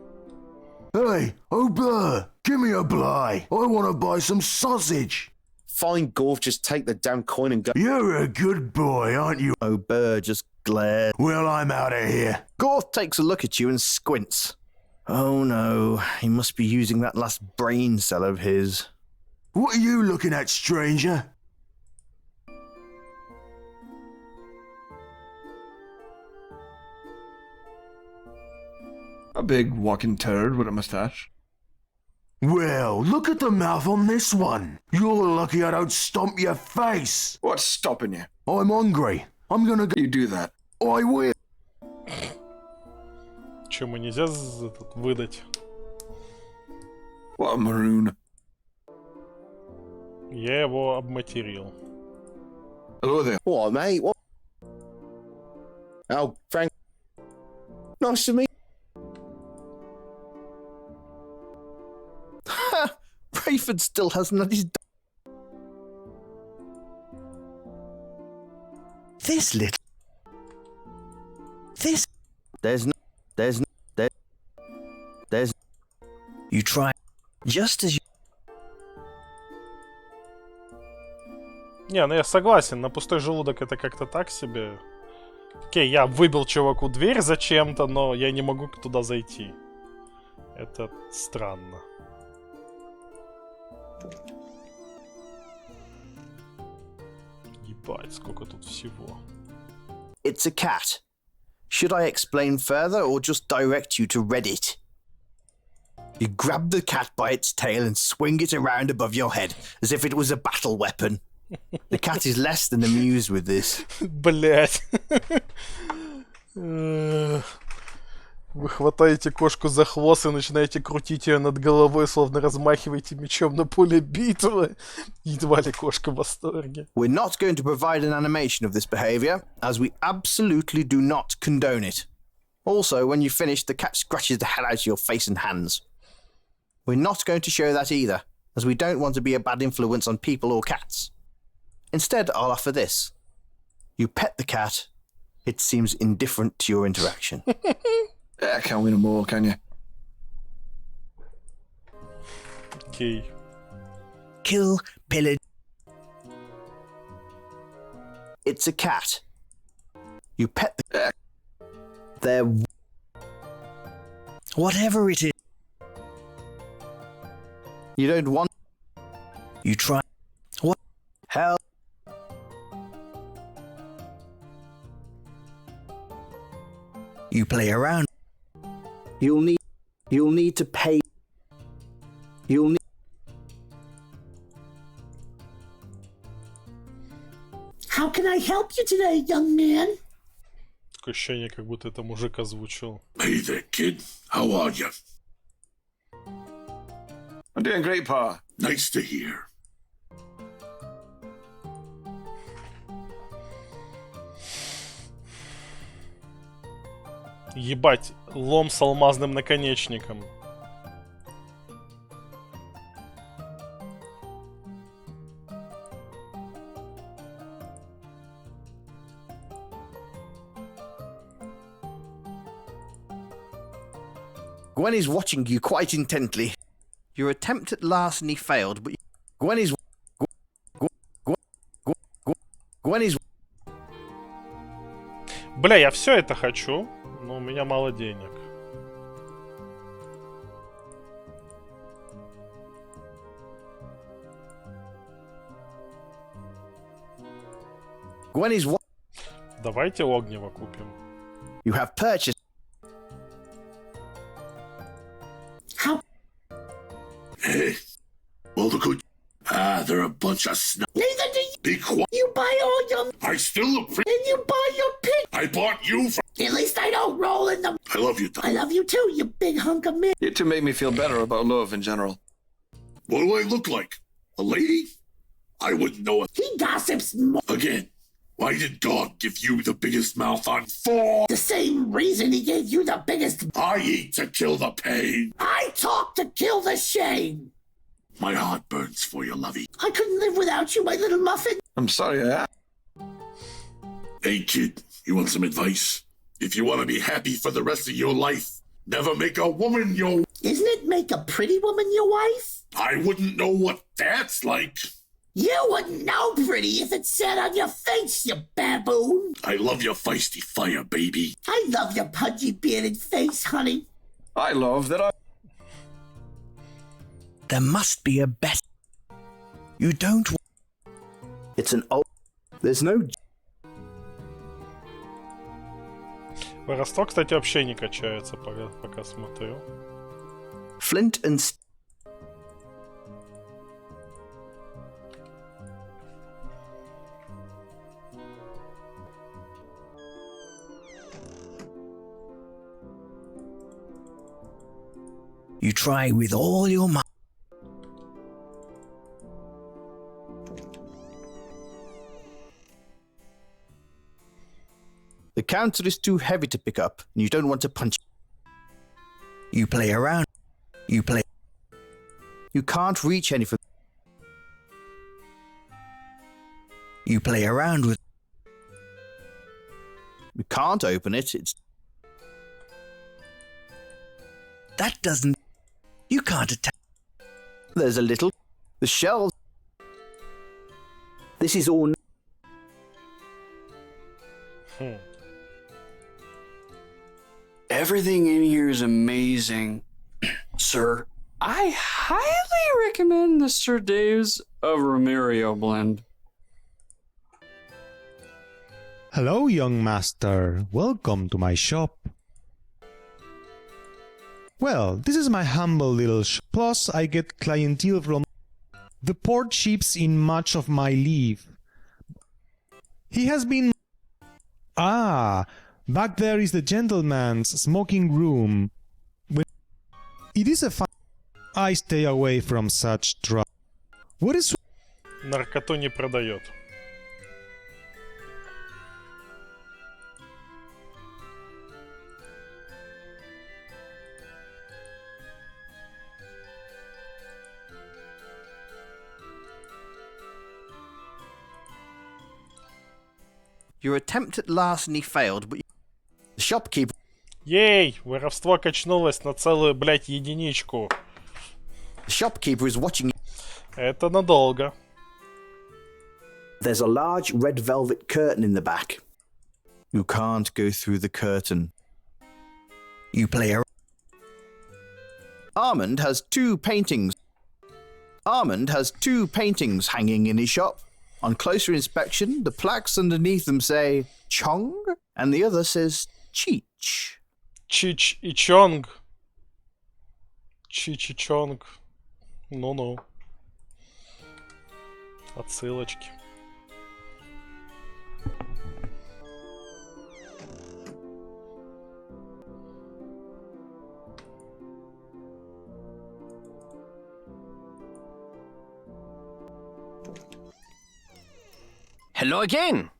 Hey, Blur, give me a bly. I want to buy some sausage. Fine, Gorf, just take the damn coin and go. You're a good boy, aren't you? Burr just glared. Well, I'm out of here. Gorth takes a look at you and squints. Oh no, he must be using that last brain cell of his. What are you looking at, stranger? A big walking turd with a mustache. Well, look at the mouth on this one. You're lucky I don't stomp your face. What's stopping you? I'm hungry. I'm gonna go... You do that. I will. Чему нельзя выдать? What a maroon. Я его обматерил. Hello there. What, mate? What? Oh, Frank. Nice to meet Rayford still hasn't had his... This little... This... There's no... There's... You try... Just as you... Не, ну я согласен, на пустой желудок это как-то так себе. Окей, я выбил чуваку дверь зачем-то, но я не могу туда зайти. Это странно. Ебать, сколько тут всего. It's a cat. Should I explain further or just direct you to Reddit? You grab the cat by its tail and swing it around above your head as if it was a battle weapon. The cat is less than amused with this. Блять. Вы хватаете кошку за хвост и начинаете крутить ее над головой, словно размахиваете мечом на поле битвы. Едва ли кошка в восторге. We're not going to provide an animation of this behavior, as we absolutely do not condone it. Also, when you finish, the cat scratches the hell out of your face and hands. We're not going to show that either, as we don't want to be a bad influence on people or cats. Instead, I'll offer this. You pet the cat, it seems indifferent to your interaction. Yeah, can't win them all, can you? Okay. Kill, pillage. It's a cat. You pet the... They're... Whatever it is. You don't want... You try... What? Hell... You play around. You'll need to pay. You'll need... How can I help you today, young man? Такое ощущение, как будто это мужик озвучил. Hey there, kid. How are you? I'm doing great, Pa. Nice to hear. Ебать, лом с алмазным наконечником. Gwen is watching you quite intently. Your attempt at larceny failed, but Gwen is... Gwen is... Бля, я все это хочу, но у меня мало денег. Gwen is... Давайте огнево купим. You have purchased... How? Hey, well, the good... Ah, they're a bunch of snow. Neither do you. Be quiet. You buy all your... I still look pretty. And you buy your pig. I bought you from... At least I don't roll in them. I love you, Tom. I love you too, you big hunk of meat. You two make me feel better about love in general. What do I look like? A lady? I wouldn't know it. He gossips more. Again, why did God give you the biggest mouth on 4? The same reason he gave you the biggest... I eat to kill the pain. I talk to kill the shame. My heart burns for you, lovey. I couldn't live without you, my little muffin. I'm sorry I... Hey, kid, you want some advice? If you want to be happy for the rest of your life, never make a woman your... Isn't it make a pretty woman your wife? I wouldn't know what that's like. You wouldn't know pretty if it sat on your face, you baboon. I love your feisty fire, baby. I love your pudgy bearded face, honey. I love that I... There must be a better... You don't... It's an old... There's no... Росток, кстати, вообще не качается, пока смотрю. Flint and... You try with all your might. The counter is too heavy to pick up, and you don't want to punch. You play around. You play. You can't reach any from. You play around with. You can't open it. It's. That doesn't. You can't attack. There's a little. The shells. This is all. Everything in here is amazing, sir. I highly recommend the Sir Dave's of Romerio blend. Hello, young master. Welcome to my shop. Well, this is my humble little shop. Plus, I get clientele from the port ships in much of my leave. He has been... Ah, back there is the gentleman's smoking room. It is a fun... I stay away from such trouble. What is... Наркоту не продает. Your attempt at larceny failed, but the shopkeeper. Ей, воровство качнулось на целую, блядь, единичку. The shopkeeper is watching. Это надолго. There's a large red velvet curtain in the back. You can't go through the curtain. You play around. Armand has two paintings. Armand has two paintings hanging in his shop. On closer inspection, the plaques underneath them say Chong, and the other says Cheech. Чич и Чонг. Чич и Чонг. Ну-ну. Отсылочки. Hello again.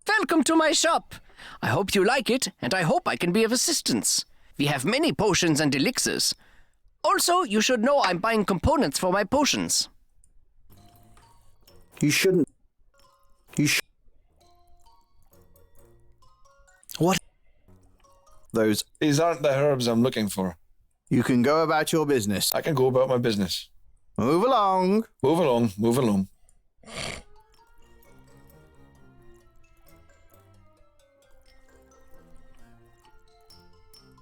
Welcome to my shop. I hope you like it, and I hope I can be of assistance. We have many potions and elixirs. Also, you should know I'm buying components for my potions. You shouldn't. What? Those. These aren't the herbs I'm looking for. You can go about your business. I can go about my business. Move along. Move along, move along.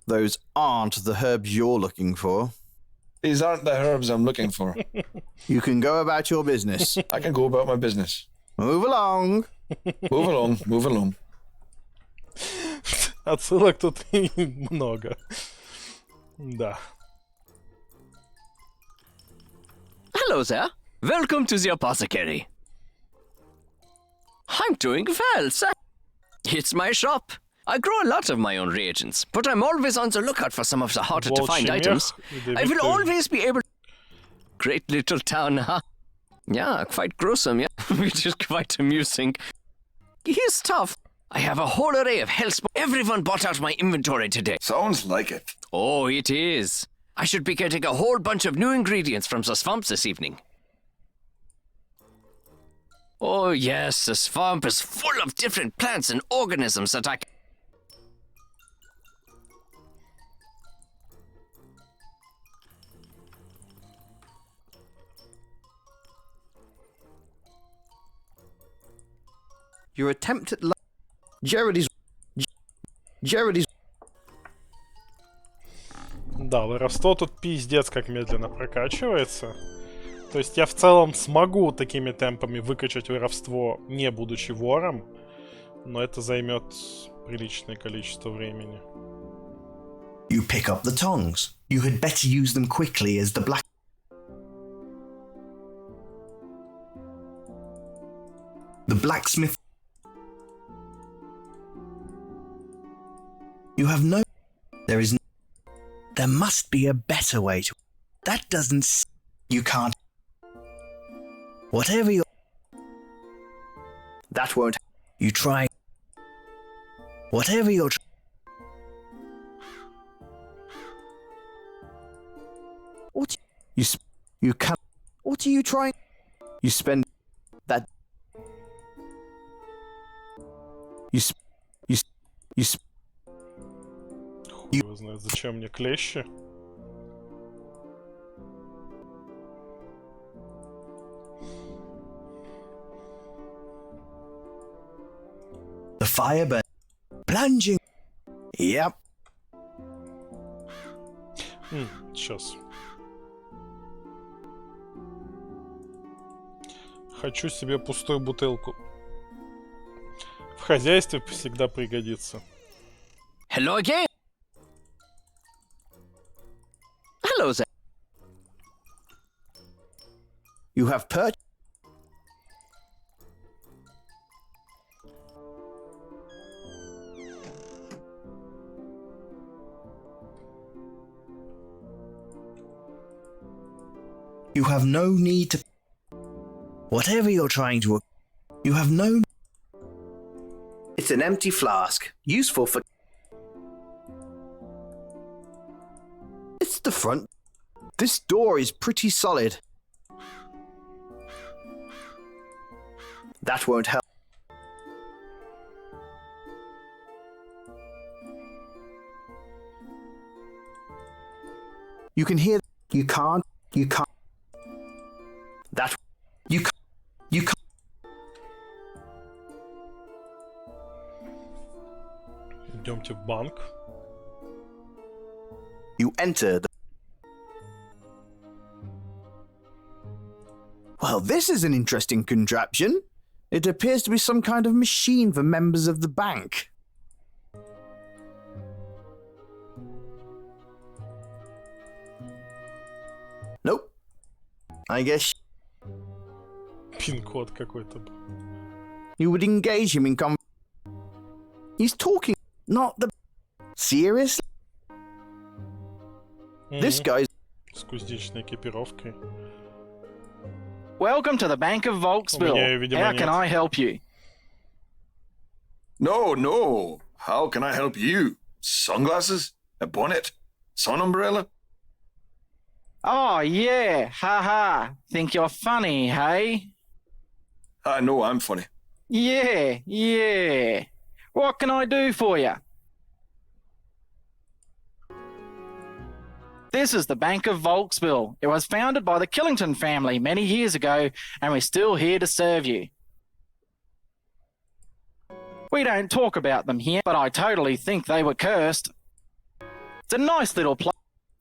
Those aren't the herbs you're looking for. These aren't the herbs I'm looking for. You can go about your business. I can go about my business. Move along. Move along, move along. Отсылок тут много. Да. Hello there. Welcome to the apothecary. I'm doing well, sir. It's my shop. I grow a lot of my own reagents, but I'm always on the lookout for some of the harder to find items. I will always be able... Great little town, huh? Yeah, quite gruesome, yeah? Which is quite amusing. Here's tough. I have a whole array of health. Everyone bought out my inventory today. Sounds like it. Oh, it is. I should be getting a whole bunch of new ingredients from the swamp this evening. Oh, yes, the swamp is full of different plants and organisms that I can... Your attempt at... Jared is... Да, воровство тут пиздец как медленно прокачивается. То есть я в целом смогу такими темпами выкачать воровство, не будучи вором, но это займет приличное количество времени. You pick up the tongs. You had better use them quickly as the black... The blacksmith... You have no... There is no... There must be a better way to... That doesn't... You can't... Whatever you... That won't... You try... Whatever you're... What? You... You can. What are you trying? You spend that. You Хуй знает, зачем мне клещи? The fire burn. Plunging. Yep. Сейчас. Хочу себе пустую бутылку. В хозяйстве всегда пригодится. Hello again. Hello there. You have purchased. You have no need to. Whatever you're trying to. You have no. It's an empty flask, useful for. It's the front. This door is pretty solid. That won't help. You can hear. You can't. You can't. That. You can't. You can't. Идемте в банк. You enter the. Well, this is an interesting contraption. It appears to be some kind of machine for members of the bank. Nope. I guess Пин-код какой-то. you would engage him in He's talking, not the. Seriously? This guy's. С кузнечной экипировкой. Welcome to the Bank of Volksville. How can I help you? No. How can I help you? Sunglasses? A bonnet? Sun umbrella? Oh, yeah. Ha. Think you're funny, hey? I know I'm funny. Yeah. What can I do for you? This is the Bank of Volksville. It was founded by the Killington family many years ago, and we're still here to serve you. We don't talk about them here, but I totally think they were cursed. It's a nice little place.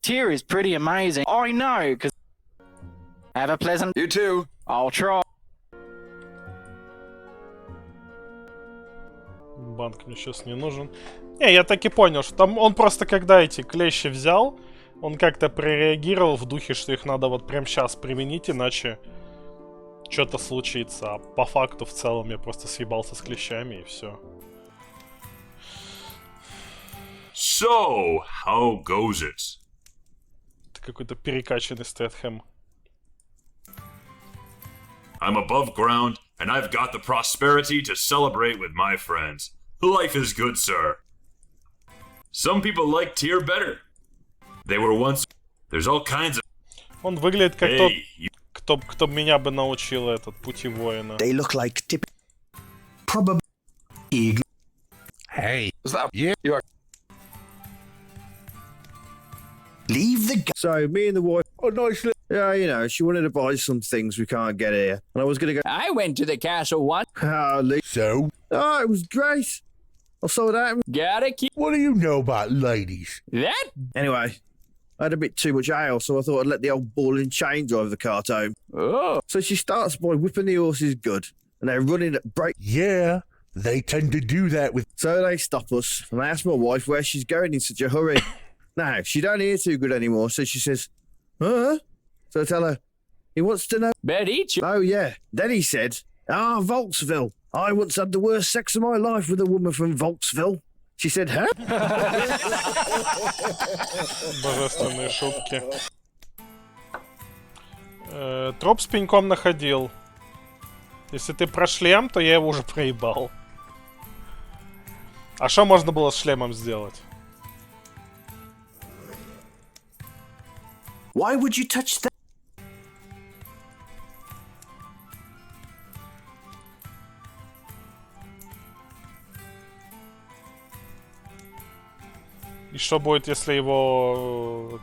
Tier is pretty amazing. I know, because... Have a pleasant... You too. I'll try. Банк мне сейчас не нужен. Не, я так и понял, что там он просто когда эти клещи взял, он как-то прореагировал в духе, что их надо вот прямо сейчас применить, иначе что-то случится. А по факту в целом я просто съебался с клещами и все. So, how goes it? Это какой-то перекачанный Стэтхэм. I'm above ground, and I've got the prosperity to celebrate with my friends. Life is good, sir. Some people like Tyr better. They were once... There's all kinds of... Он выглядит как тот, кто меня бы научил этот пути воина. They look like tip... Probably... Hey. Is that... Yeah. You are... Leave the... So, me and the wife... Oh, nicely. Yeah, you know, she wanted to buy some things we can't get here. And I was going to go... I went to the castle once. So? Oh, it was great. I saw that. Gotta keep... What do you know about ladies? That? Anyway, I had a bit too much ale, so I thought I'd let the old ball and chain drive the cart home. Oh. So she starts by whipping the horses good, and they're running at break. Yeah, they tend to do that with... So they stop us, and I ask my wife where she's going in such a hurry. Now, she don't hear too good anymore, so she says, huh? So I tell her, he wants to know... Bet each... Oh, yeah. Then he said, Volksville. I once had the worst sex of my life with a woman from Volksville. She said, huh? Божественные шутки. Троп с пеньком находил. Если ты про шлем, то я его уже проебал. А что можно было с шлемом сделать? Why would you touch that? что будет, если его...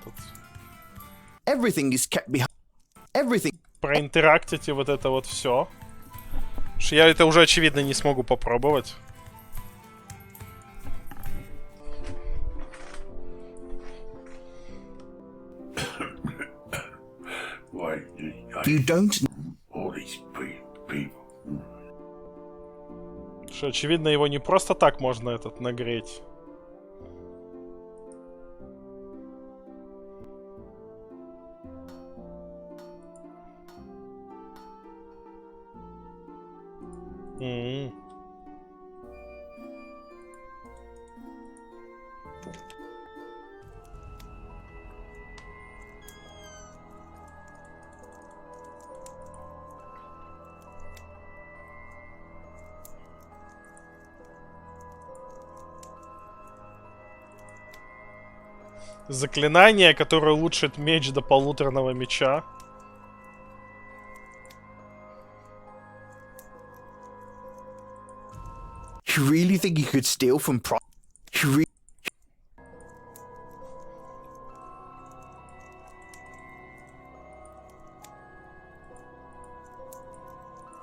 Everything is kept behind. Everything. Проинтерактить и вот это вот все. Я это уже, очевидно, не смогу попробовать. You don't. Что, очевидно, его не просто так можно нагреть. Заклинание, которое улучшит меч до полуторного меча. You really think you could steal from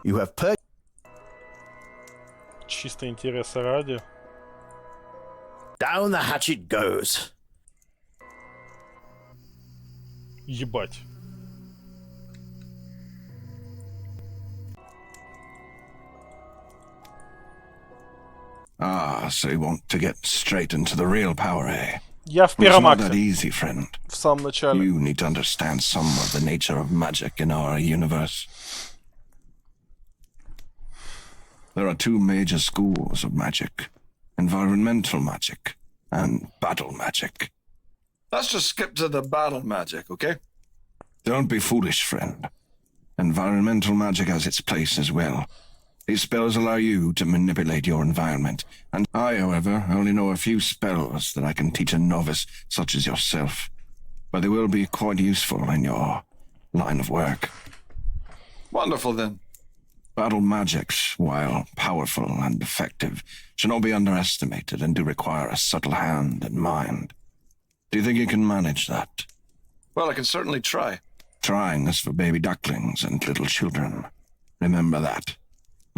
You have Чисто интереса ради. Down the hatchet goes. Ебать. Ah, so you want to get straight into the real power, eh? Я в Well, it's первом not акте. that easy, friend. В самом начале. You need to understand some of the nature of magic in our universe. There are two major schools of magic. Environmental magic and battle magic. Let's just skip to the battle magic, okay? Don't be foolish, friend. Environmental magic has its place as well. These spells allow you to manipulate your environment, and I, however, only know a few spells that I can teach a novice such as yourself. But they will be quite useful in your line of work. Wonderful, then. Battle magics, while powerful and effective, should not be underestimated and do require a subtle hand and mind. Do you think you can manage that? Well, I can certainly try. Trying is for baby ducklings and little children. Remember that.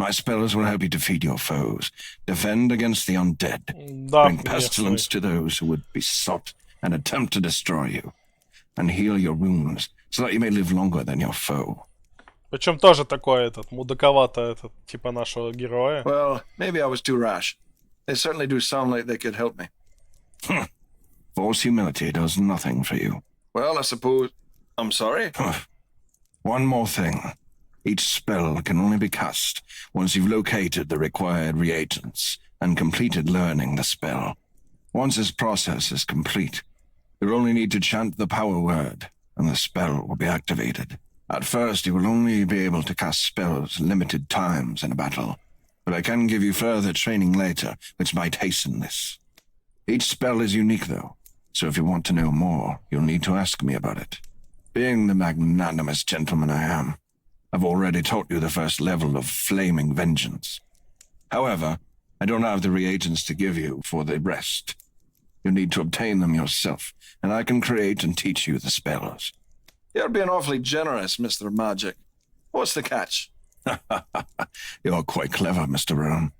My spells will help you defeat your foes, defend against the undead, bring pestilence to those who would besot and attempt to destroy you, and heal your wounds so that you may live longer than your foe. Причем тоже такой мудаковато типа нашего героя. Well, maybe I was too rash. They certainly do sound like they could help me. False humility does nothing for you. Well, I suppose... I'm sorry? One more thing. Each spell can only be cast once you've located the required reagents and completed learning the spell. Once this process is complete, you'll only need to chant the power word, and the spell will be activated. At first, you will only be able to cast spells limited times in a battle, but I can give you further training later, which might hasten this. Each spell is unique, though, so if you want to know more, you'll need to ask me about it. Being the magnanimous gentleman I am, I've already taught you the first level of Flaming Vengeance. However, I don't have the reagents to give you for the rest. You need to obtain them yourself, and I can create and teach you the spells. You're being awfully generous, Mr. Magic. What's the catch? You're quite clever, Mr. Rowan.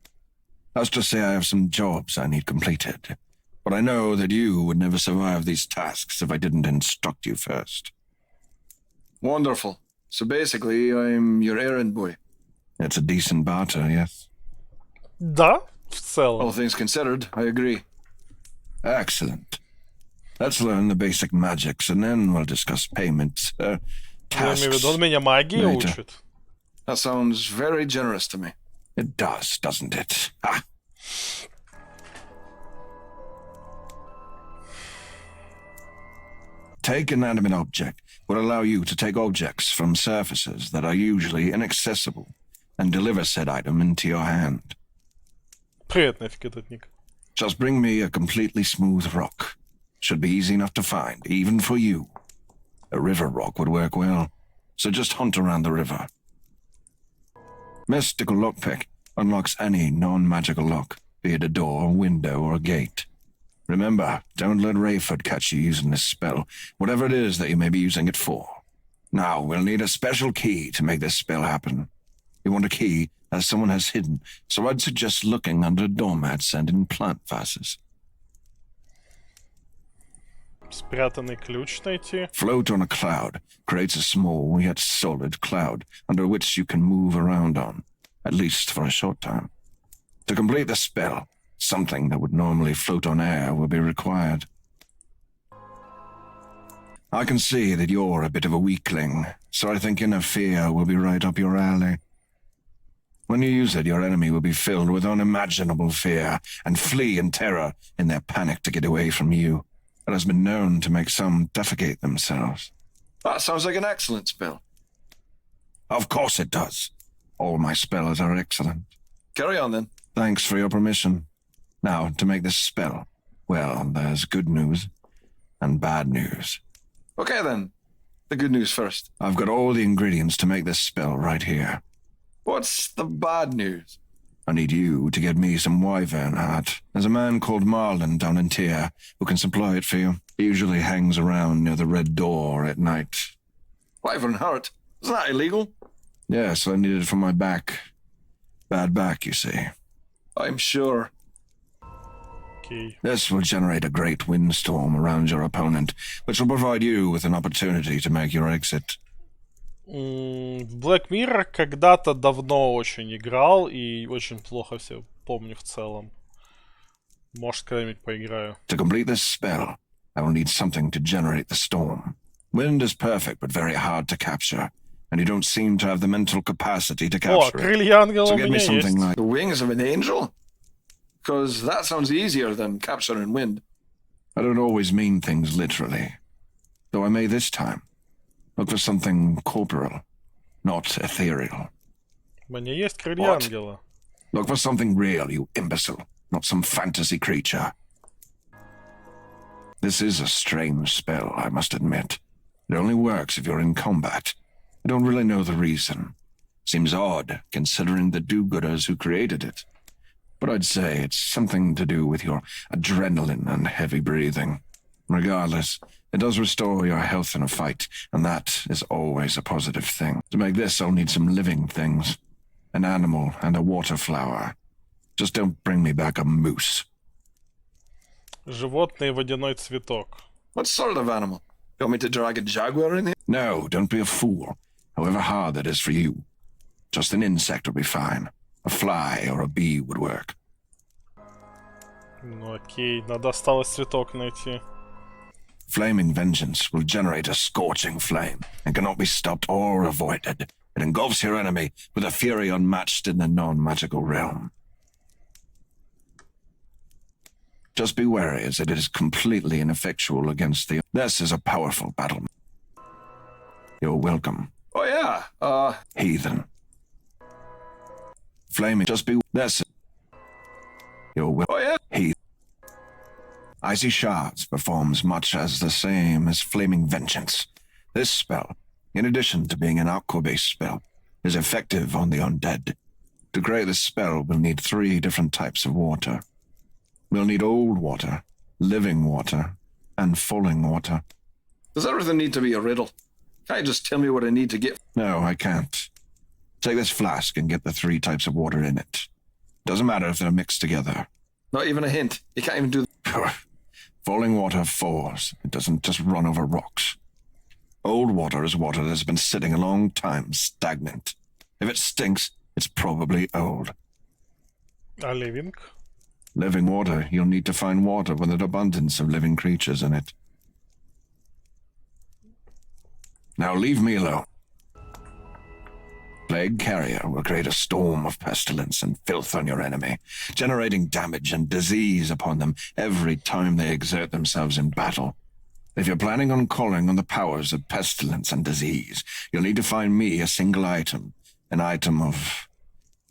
Let's just say I have some jobs I need completed, but I know that you would never survive these tasks if I didn't instruct you first. Wonderful. So basically, I'm your errand boy. It's a decent barter, yes? Да, в целом. All things considered, I agree. Excellent. Let's learn the basic magics, and then we'll discuss payments, tasks Он меня магии later. учит. That sounds very generous to me. It does, doesn't it? Ha! Take an inanimate object will allow you to take objects from surfaces that are usually inaccessible and deliver said item into your hand. Привет, нафиг этот ник. Just bring me a completely smooth rock. Should be easy enough to find, even for you. A river rock would work well, so just hunt around the river. Mystical lockpick unlocks any non-magical lock, be it a door, window, or a gate. Remember, don't let Rayford catch you using this spell, whatever it is that you may be using it for. Now, we'll need a special key to make this spell happen. You want a key that someone has hidden, so I'd suggest looking under doormats and in plant vases. Спрятанный ключ найти. Float on a cloud creates a small yet solid cloud under which you can move around on, at least for a short time. To complete the spell, something that would normally float on air will be required. I can see that you're a bit of a weakling, so I think inner fear will be right up your alley. When you use it, your enemy will be filled with unimaginable fear and flee in terror in their panic to get away from you. It has been known to make some defecate themselves. That sounds like an excellent spell. Of course it does. All my spells are excellent. Carry on then. Thanks for your permission. Now, to make this spell, well, there's good news and bad news. Okay then. The good news first. I've got all the ingredients to make this spell right here. What's the bad news? I need you to get me some wyvern heart. There's a man called Marlin down in Tyr who can supply it for you. He usually hangs around near the Red Door at night. Wyvern heart? Isn't that illegal? Yes, I need it for my back. Bad back, you see. I'm sure. Okay. This will generate a great windstorm around your opponent, which will provide you with an opportunity to make your exit. В Black Mirror когда-то давно очень играл и очень плохо все помню в целом. Может, когда-нибудь поиграю. To complete this spell, I will need something to generate the storm. Wind is perfect, but very hard to capture, and you don't seem to have the mental capacity to capture it. Крылья ангела So у get me меня something есть. like the wings of an angel? Because that sounds easier than capturing wind. I don't always mean things literally, though I may this time. Look for something corporeal, not ethereal. У меня есть крылья What? ангела. Look for something real, you imbecile, not some fantasy creature. This is a strange spell, I must admit. It only works if you're in combat. I don't really know the reason. Seems odd, considering the do-gooders who created it. But I'd say it's something to do with your adrenaline and heavy breathing. Regardless, it does restore your health in a fight, and that is always a positive thing. To make this, I'll need some living things. An animal and a water flower. Just don't bring me back a moose. Животное и водяной цветок. What sort of animal? You want me to drag a jaguar in here? No, don't be a fool. However hard that is for you. Just an insect will be fine. A fly or a bee would work. Ну окей, надо осталось цветок найти. Flaming Vengeance will generate a scorching flame and cannot be stopped or avoided. It engulfs your enemy with a fury unmatched in the non-magical realm. Just be wary, as it is completely ineffectual against the... This is a powerful battle. You're welcome. Oh yeah, Heathen. Flaming, just be... This... You're welcome. Oh yeah, Heathen. Icy Shards performs much as the same as Flaming Vengeance. This spell, in addition to being an aqua-based spell, is effective on the undead. To create this spell, we'll need 3 different types of water. We'll need old water, living water, and falling water. Does everything need to be a riddle? Can't you just tell me what I need to get? No, I can't. Take this flask and get the 3 types of water in it. Doesn't matter if they're mixed together. Not even a hint. You can't even do... Falling water falls. It doesn't just run over rocks. Old water is water that's been sitting a long time, stagnant. If it stinks, it's probably old. А living? Living water, you'll need to find water with an abundance of living creatures in it. Now leave me alone. Plague Carrier will create a storm of pestilence and filth on your enemy, generating damage and disease upon them every time they exert themselves in battle. If you're planning on calling on the powers of pestilence and disease, you'll need to find me a single item, an item of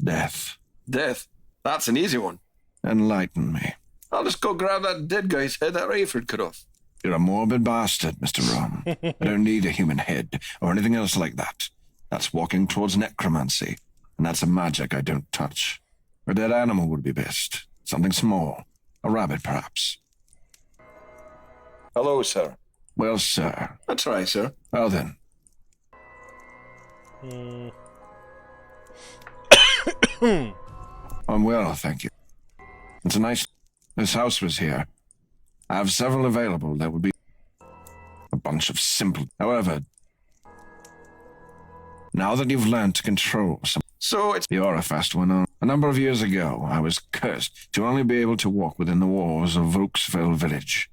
death. Death? That's an easy one. Enlighten me. I'll just go grab that dead guy's head that Rayford cut off. You're a morbid bastard, Mr. Rom. I don't need a human head or anything else like that. That's walking towards necromancy, and that's a magic I don't touch. A dead animal would be best. Something small. A rabbit, perhaps. Hello, sir. Well, sir. That's right, sir. Well then. I'm well, thank you. It's a nice... This house was here. I have several available that would be... A bunch of simple... However... Now that you've learned to control some... So it's... You're a fast one on. A number of years ago, I was cursed to only be able to walk within the walls of Volksville village.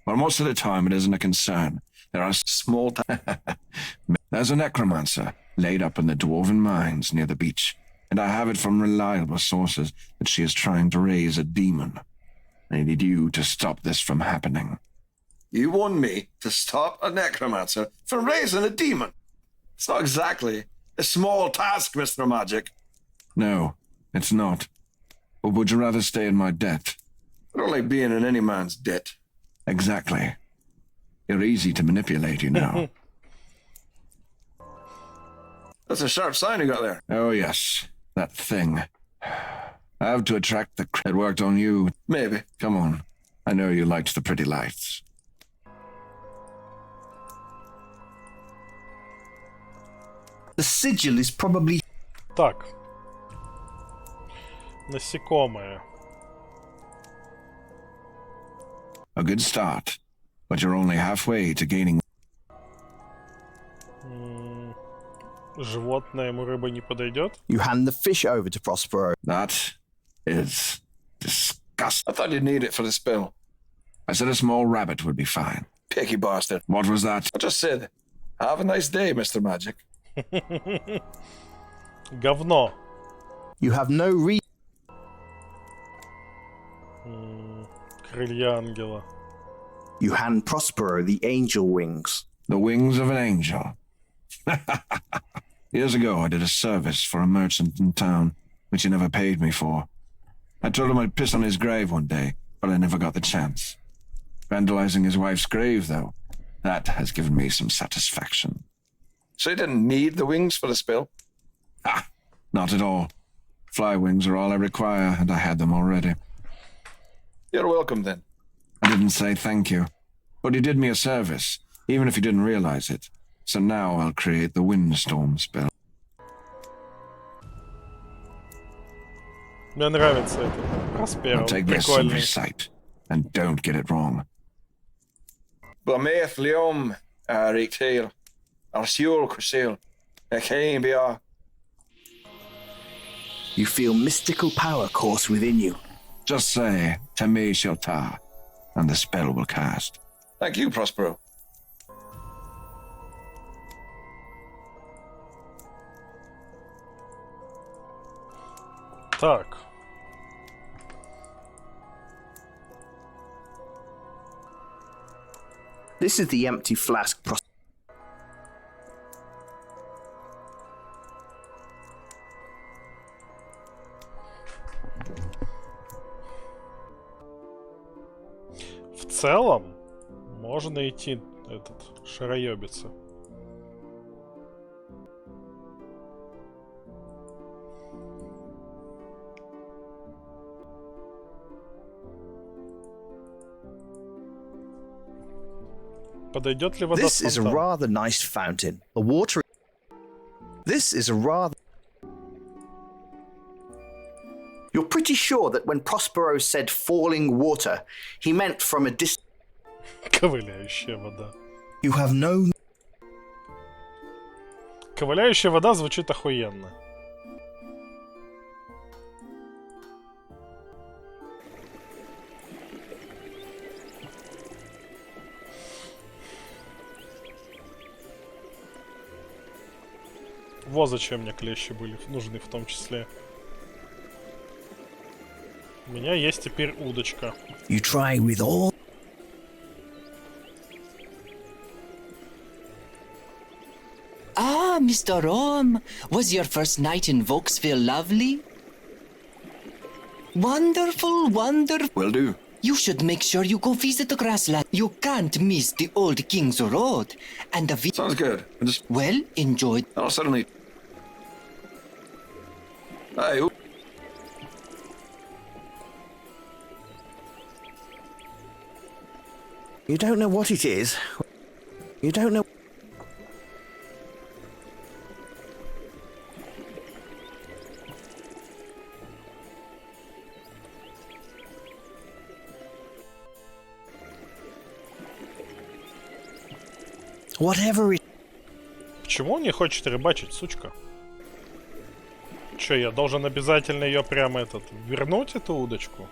Well, most of the time it isn't a concern. There are small... There's a necromancer laid up in the dwarven mines near the beach, and I have it from reliable sources that she is trying to raise a demon. I need you to stop this from happening. You want me to stop a necromancer from raising a demon? It's not exactly a small task, Mr. Magic. No, it's not. Or would you rather stay in my debt? I don't like being in any man's debt. Exactly. You're easy to manipulate, you know. That's a sharp sign you got there. Oh, yes. That thing. I have to attract the... It worked on you. Maybe. Come on. I know you liked the pretty lights. The sigil is probably... Так. Насекомое. A good start, but you're only halfway to gaining... Животное ему рыба не подойдет? You hand the fish over to Prospero. That is disgusting. I thought you'd need it for the spell. I said a small rabbit would be fine. Picky bastard. What was that? I just said, have a nice day, Mr. Magic. Говно. You have no reason. Крылья ангела. You hand Prospero the angel wings. The wings of an angel. Years ago, I did a service for a merchant in town, which he never paid me for. I told him I'd piss on his grave one day, but I never got the chance. Vandalizing his wife's grave, though, that has given me some satisfaction. So you didn't need the wings for the spell? Ah, not at all. Fly wings are all I require, and I had them already. You're welcome, then. I didn't say thank you, but you did me a service, even if you didn't realize it. So now I'll create the windstorm spell. Мне нравится это. Просперо. I'll take this in Прикольный. recite, and don't get it wrong. Blameth liom riktail, arsiol kusil, ekambia. You feel mystical power course within you. Just say, Tame Shilta, and the spell will cast. Thank you, Prospero. Так. This is the empty flask. В целом, можно идти этот шароебиться. Подойдет ли вода This с is a фонтана? rather nice fountain. The water. This is a rather. You're pretty sure that when Prospero said falling water, he meant from a distance. Ковыляющая вода. You have no. Ковыляющая вода звучит охуенно. Вот зачем мне клещи были нужны в том числе. У меня есть теперь удочка. You try with all. Ah, Mr. Rom, was your first night in Volksville lovely? Wonderful, wonderful. Will do. You should make sure you go visit the grassland. You can't miss the old King's Road. And the Sounds good. Well, enjoy. Oh, suddenly. Hey. You don't know what it is. You don't know. Whatever it... Почему он не хочет рыбачить, сучка? Че, я должен обязательно ее прямо вернуть, эту удочку?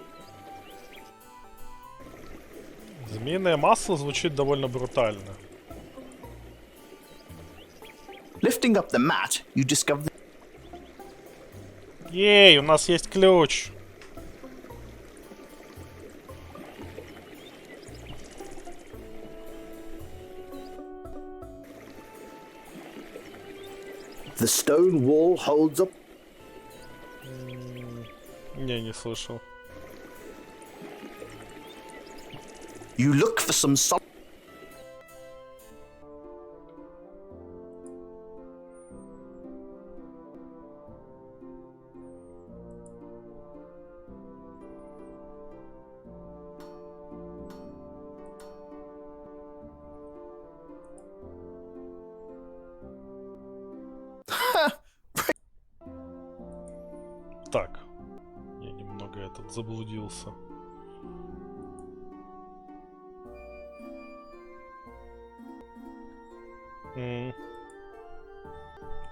Змеиное масло звучит довольно брутально. Lifting up the mat, you discover... Ей, у нас есть ключ. The stone wall holds up. Не слышал. You look for some sol... Так. Я немного заблудился.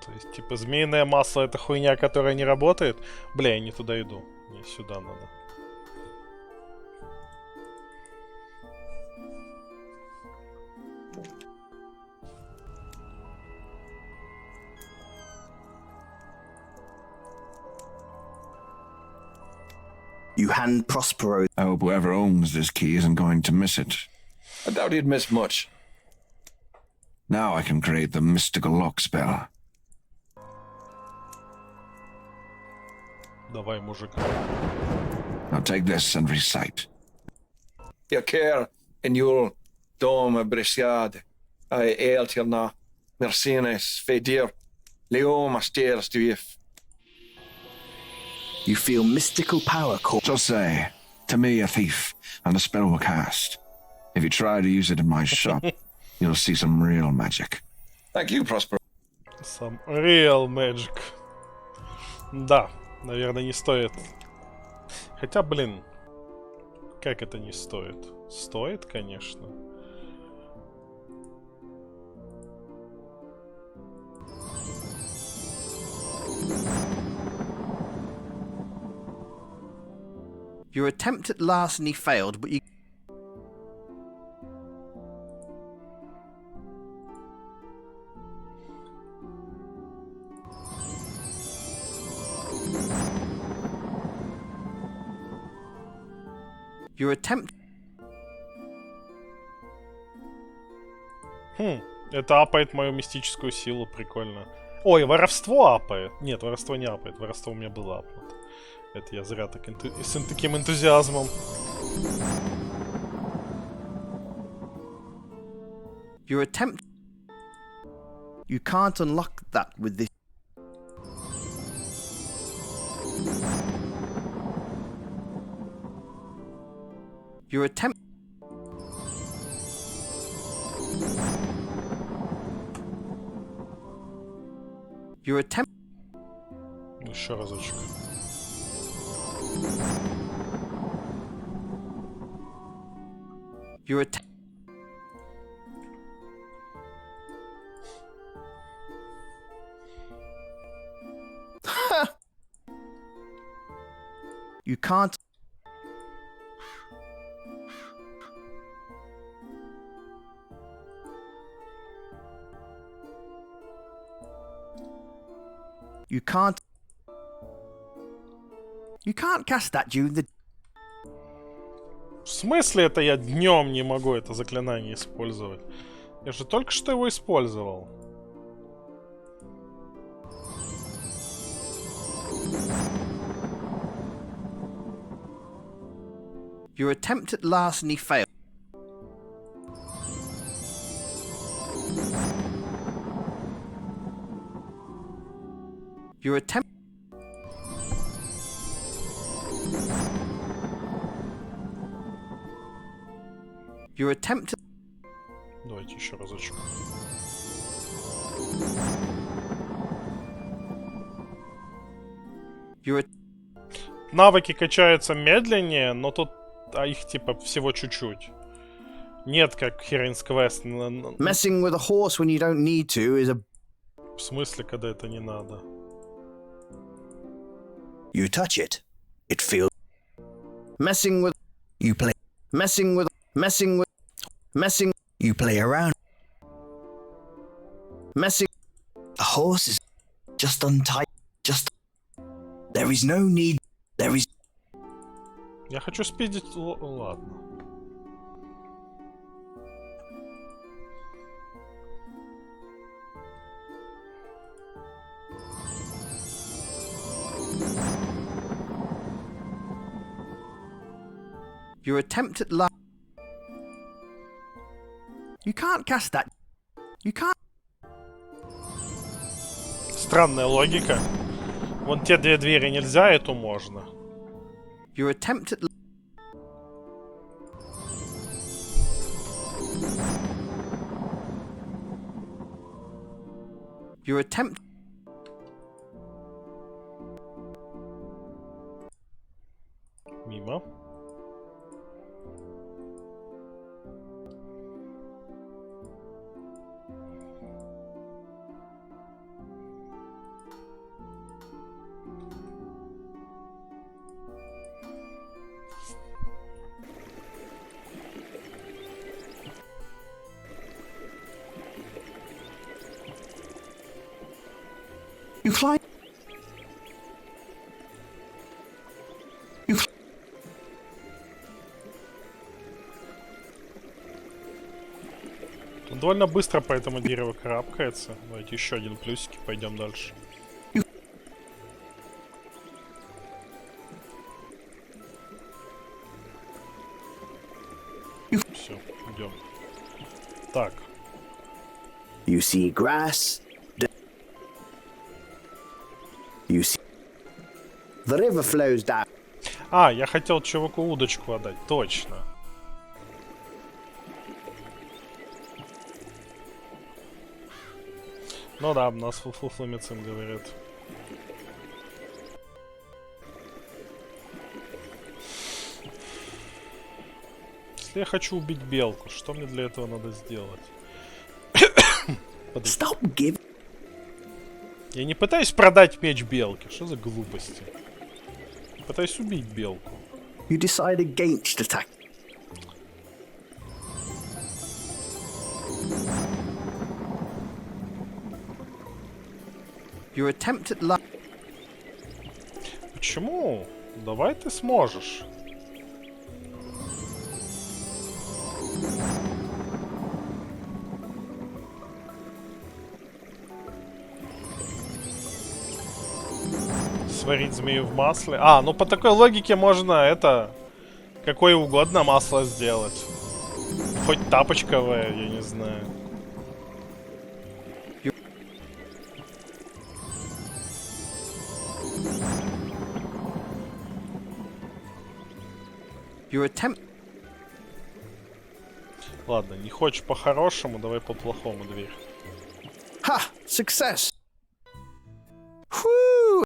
То есть, типа, змеиное масло это хуйня, которая не работает? Бля, я не туда иду. Мне сюда надо. You hand Prospero... I hope whoever owns this key isn't going to miss it. I doubt he'd miss much. Now I can create the mystical lock spell. Давай, мужик. Now take this and recite. Iacer in Yul dom brisiad. I eiltirna mercenes fedir. Leo masters duif. You feel mystical power call. Just say, to me a thief, and the spell will cast. If you try to use it in my shop, you'll see some real magic. Thank you, Prosper. Some real magic. Да, наверное, не стоит. Хотя, блин, как это не стоит? Стоит, конечно. Your attempt at larceny failed, but you... Your attempt... Это апает мою мистическую силу, прикольно. Ой, воровство апает. Нет, воровство не апает. Воровство у меня было апнуто. Это я зря так с таким энтузиазмом. Your attempt... You can't unlock that with this... Your attempt... Your attempt... Еще разочек. Your attempt... You can't... You can't... You can't cast that during the... В смысле это я днем не могу это заклинание использовать? Я же только что его использовал. Your attempt at larceny failed. Your attempt... Your attempt to... Давайте еще разочек. Навыки качаются медленнее, но тут их типа всего чуть-чуть. Нет, как Heroin's Quest. Messing with a horse when you don't need to is a... В смысле, когда это не надо? You touch it, it feels... Messing with... You play... Messing with... Messing with... Messing... You play around. Messing... A horse is just untied. Just... There is no need... There is... Я хочу спидить... Ладно. Your attempt at love... You can't cast that... You can't... Странная логика. Вон те две двери нельзя, эту можно. Your attempt at... Your attempt... Мимо. You climb... Он довольно быстро по этому дереву карабкается. Давайте еще один плюсик и пойдем дальше. Все, идем. Так. You see grass... You see... The river flows down. А, я хотел чуваку удочку отдать, точно. Ну да, нас фуфлумицин говорит. Если я хочу убить белку, что мне для этого надо сделать? Stop giving. Я не пытаюсь продать меч белки. Что за глупости? Пытаюсь убить белку. You decide against attack. Your attempt at love. Почему? Давай ты сможешь. Сварить змею в масле. А, ну по такой логике можно это... Какое угодно масло сделать. Хоть тапочковое, я не знаю. Your attempt... Ладно, не хочешь по-хорошему, давай по-плохому дверь. Ha! Success! Whew!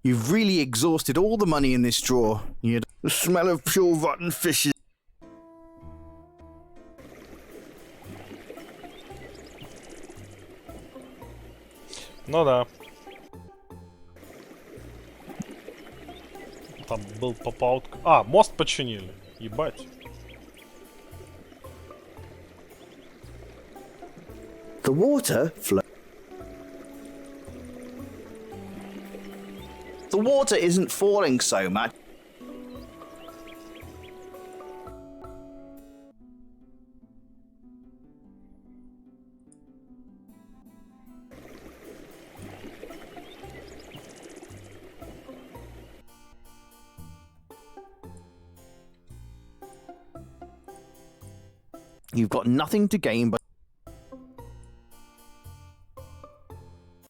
You've really exhausted all the money in this drawer. The smell of pure rotten fishes. Ну да. Там был поп-аут. А, мост починили. Ебать. The water flow. The water isn't falling so much. You've got nothing to gain but...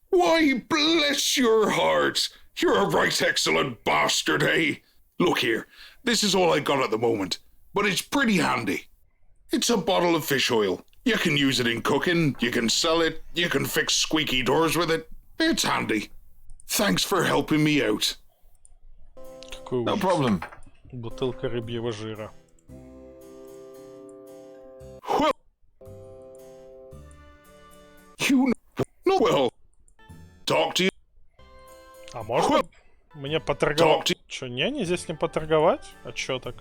Why, bless your heart! You're a right excellent bastard, eh? Look here, this is all I got at the moment, but it's pretty handy. It's a bottle of fish oil. You can use it in cooking, you can sell it, you can fix squeaky doors with it. It's handy. Thanks for helping me out. No problem. Бутылка рыбьего жира. You know well. Talk to you. А можно мне поторговать? Чё, не, здесь не поторговать? А чё так?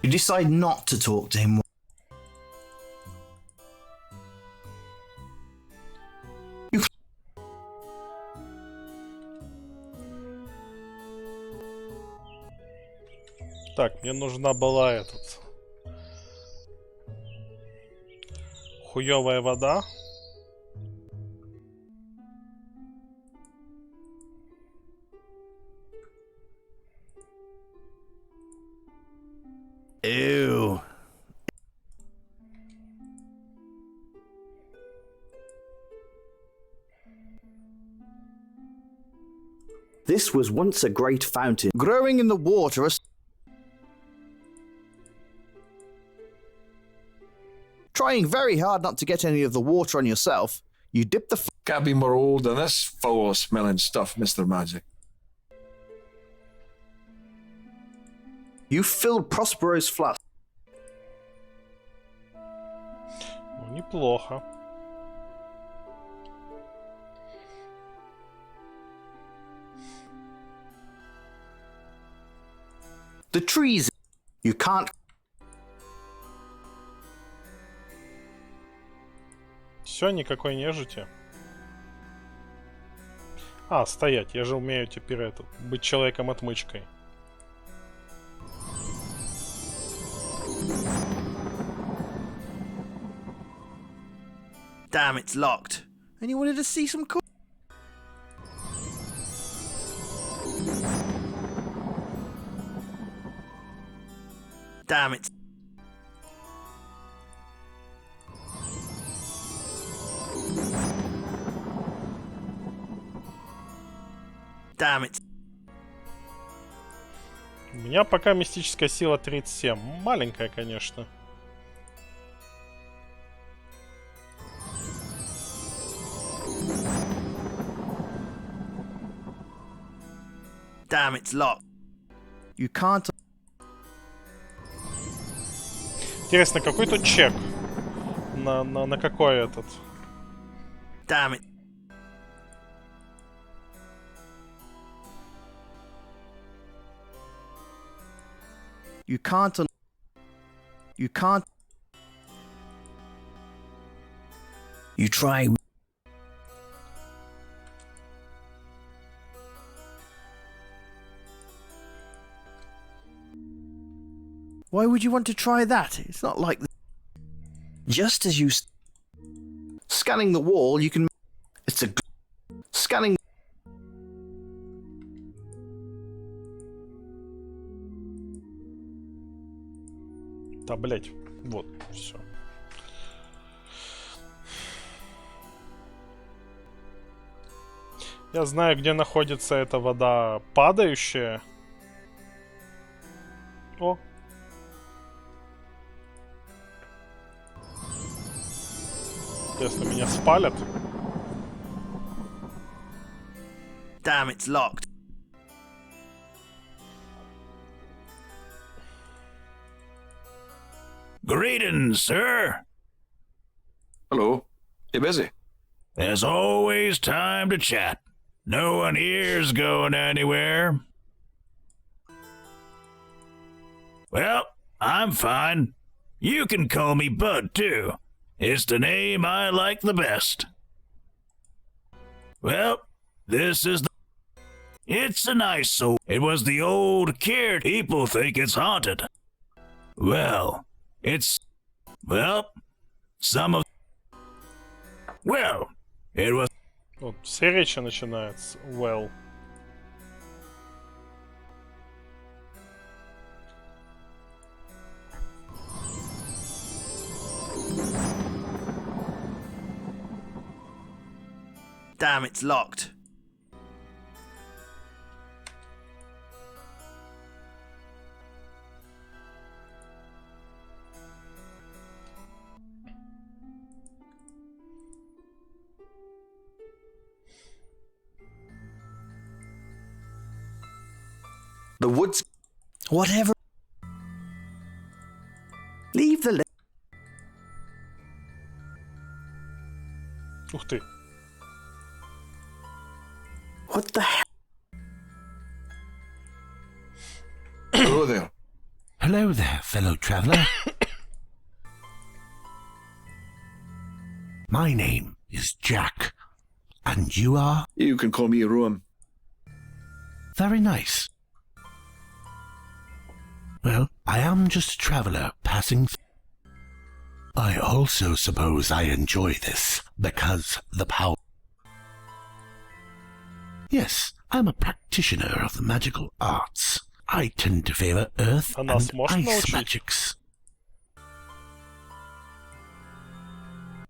You decide not to talk to him. Так, мне нужна была хуёвая вода. Ew. This was once a great fountain, growing in the water. Trying very hard not to get any of the water on yourself, you dip the. Can't be more old than this foul-smelling stuff, Mr. Magic. You filled Prospero's flask. Ну, неплохо. The trees. You can't. Все, никакой нежити. А, стоять, я же умею теперь быть человеком-отмычкой. Damn, it's locked. And you wanted to see some cool. Damn it. Damn it. У меня пока мистическая сила 37. Маленькая, конечно. Damn, it's locked. You can't. Интересно, какой тут чек? На какой этот? Damn it. You can't. You can't. You try. Why would you want to try that? It's not like. Just as you. Scanning the wall, you can. It's a. Scanning. Да, блять. Вот, все. Я знаю, где находится эта вода падающая. О. Интересно, меня спалят? Damn, it's locked. Greetings, sir. Hello. You busy? There's always time to chat. No one here's going anywhere. Well, I'm fine. You can call me Bud, too. It's the name I like the best. Well, this is the... It's a nice soul. It was the old Kirt. People think it's haunted. Well, it's... Well, some of... Well, it was... Вот, все речи начинаются. Well. Damn, it's locked. The woods. Whatever. Leave the. Ух ты. What the hell? Hello there. Hello there, fellow traveler. My name is Jack. And you are? You can call me Roam. Very nice. Well, I am just a traveler passing through. I also suppose I enjoy this because the power. Yes, I'm a practitioner of the magical arts. I tend to favor earth and ice magics.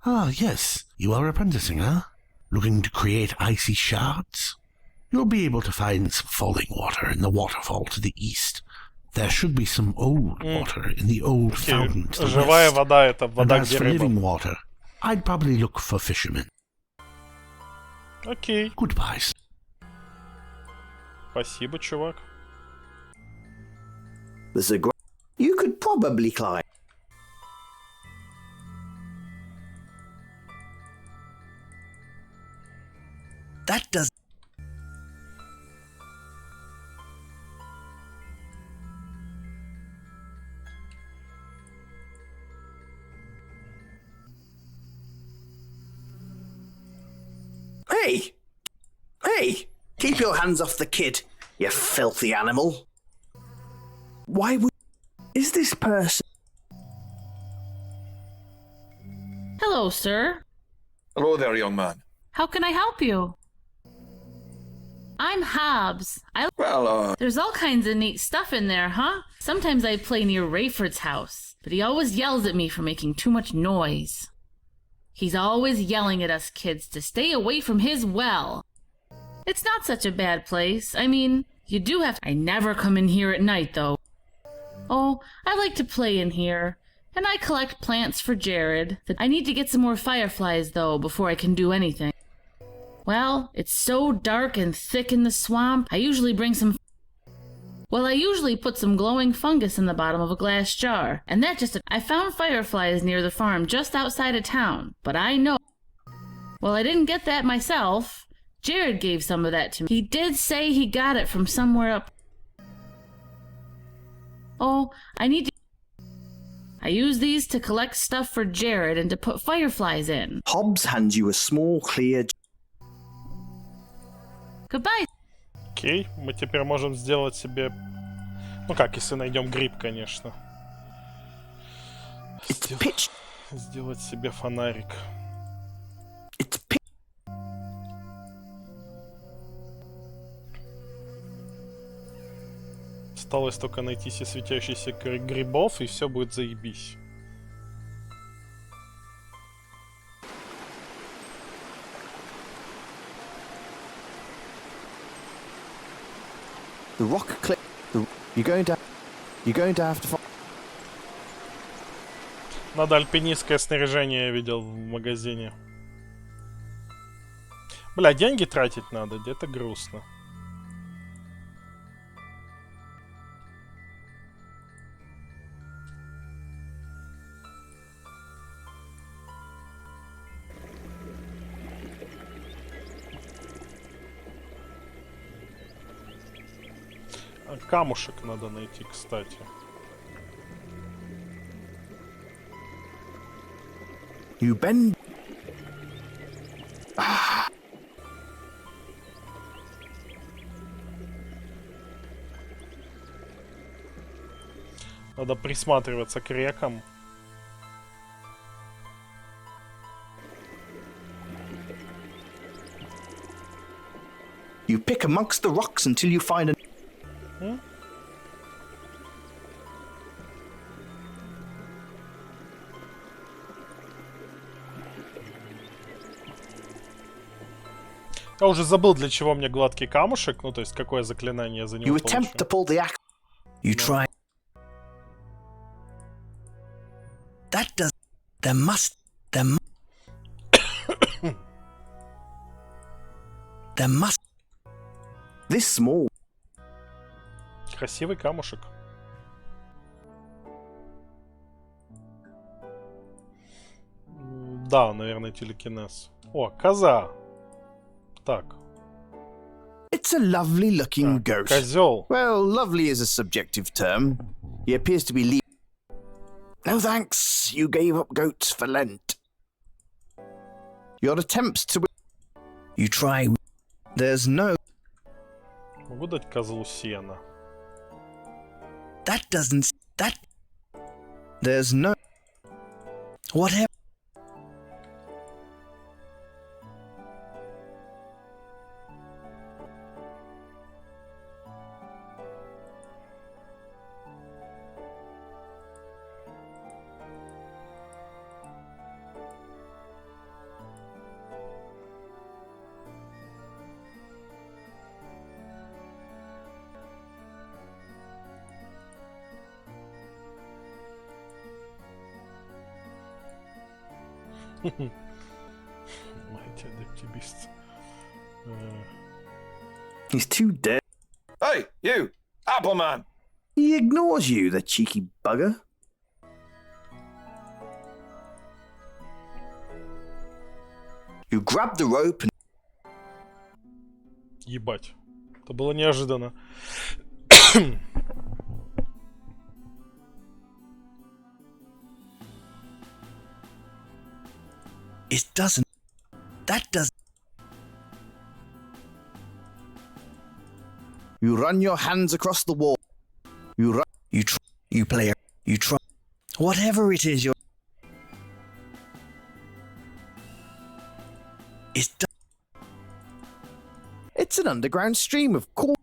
Ah, yes, you are apprenticing, huh? Looking to create icy shards? You'll be able to find some falling water in the waterfall to the east. There should be some old water in the old fountain to the Живая west. вода — это вода, And as где for рыба. living water, I'd probably look for fishermen. Окей. Goodbye. Спасибо, чувак. There's a. You could probably climb. That does. Hey! Hey! Keep your hands off the kid, you filthy animal. Why would... Is this person... Hello, sir. Hello there, young man. How can I help you? I'm Hobbs. Well, There's all kinds of neat stuff in there, huh? Sometimes I play near Rayford's house, but he always yells at me for making too much noise. He's always yelling at us kids to stay away from his well. It's not such a bad place. I mean, you do have to... I never come in here at night, though. Oh, I like to play in here. And I collect plants for Jared. I need to get some more fireflies, though, before I can do anything. Well, it's so dark and thick in the swamp, I usually bring some... Well, I usually put some glowing fungus in the bottom of a glass jar, and that just... I found fireflies near the farm just outside of town, but I know... Well, I didn't get that myself. Jared gave some of that to me. He did say he got it from somewhere up... Oh, I need to... I use these to collect stuff for Jared and to put fireflies in. Hobbs hands you a small, clear... Goodbye. Окей, мы теперь можем сделать себе... Ну как, если найдем гриб, конечно. Сделать себе фонарик. Осталось только найти себе светящихся грибов, и все будет заебись. The rock clip. You're going to have to. Надо альпинистское снаряжение, я видел в магазине. Бля, деньги тратить надо, где-то грустно. Камушек надо найти, кстати. You bend. Надо присматриваться к рекам. You pick amongst the rocks until you find a... Я уже забыл, для чего мне гладкий камушек, ну то есть какое заклинание я за него You attempt to pull the axe. You try. That does. There must. This small. Красивый камушек. Да, наверное, телекинез. О, коза. Так. It's a lovely looking goat. Козел. Well, lovely is a subjective term. He appears to be No thanks, you gave up goats for Lent. Your attempts to... You try... There's no... Могу дать козлу сена. That doesn't... That... There's no... Whatever... Mighty Adaptivist. He's too dead. Hey, you! Apple Man! He ignores you, the cheeky bugger. You grab the rope and... Ебать. Это было неожиданно. It doesn't... That doesn't... You run your hands across the wall. You run... You play... You try... Whatever it is you're... It's an underground stream, of course.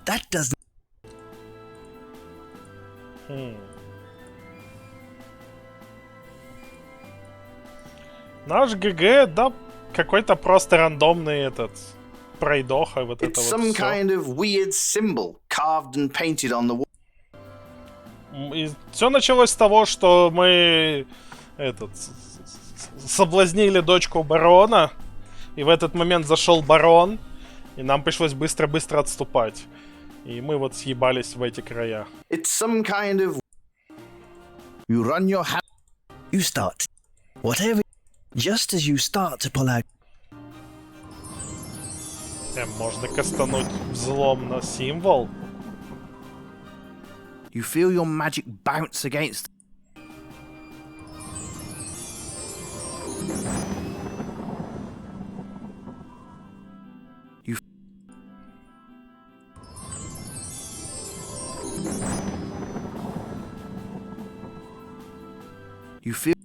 That doesn't... Наш ГГ, да, какой-то просто рандомный этот пройдоха, вот это It's вот some всё. kind of weird symbol carved and painted on the wall. И все началось с того, что мы соблазнили дочку барона, и в этот момент зашел барон, и нам пришлось быстро-быстро отступать. И мы вот съебались в эти края. It's some kind of... You run your hand... You start... Whatever... Just as you start to pull out... Можно кастануть взлом на символ. You feel your magic bounce against... You... You feel...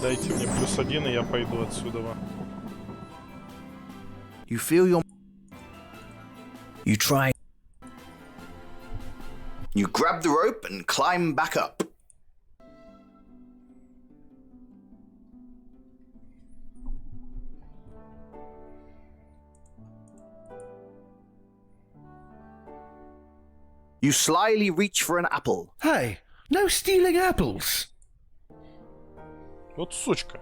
Дайте мне +1, и я пойду отсюда. You feel your... You try... You grab the rope and climb back up. You slyly reach for an apple. Hey, no stealing apples. Вот сучка.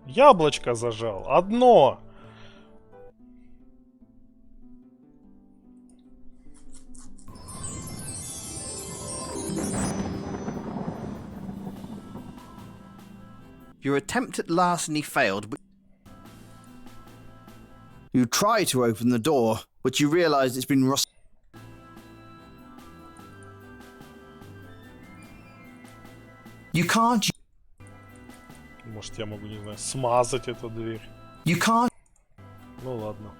Яблочко зажал. Одно. Your attempt at larceny failed, but... You try to open the door, but you realize it's been rusted. You can't... Может, я могу, не знаю, смазать эту дверь. You can't... Ну ладно.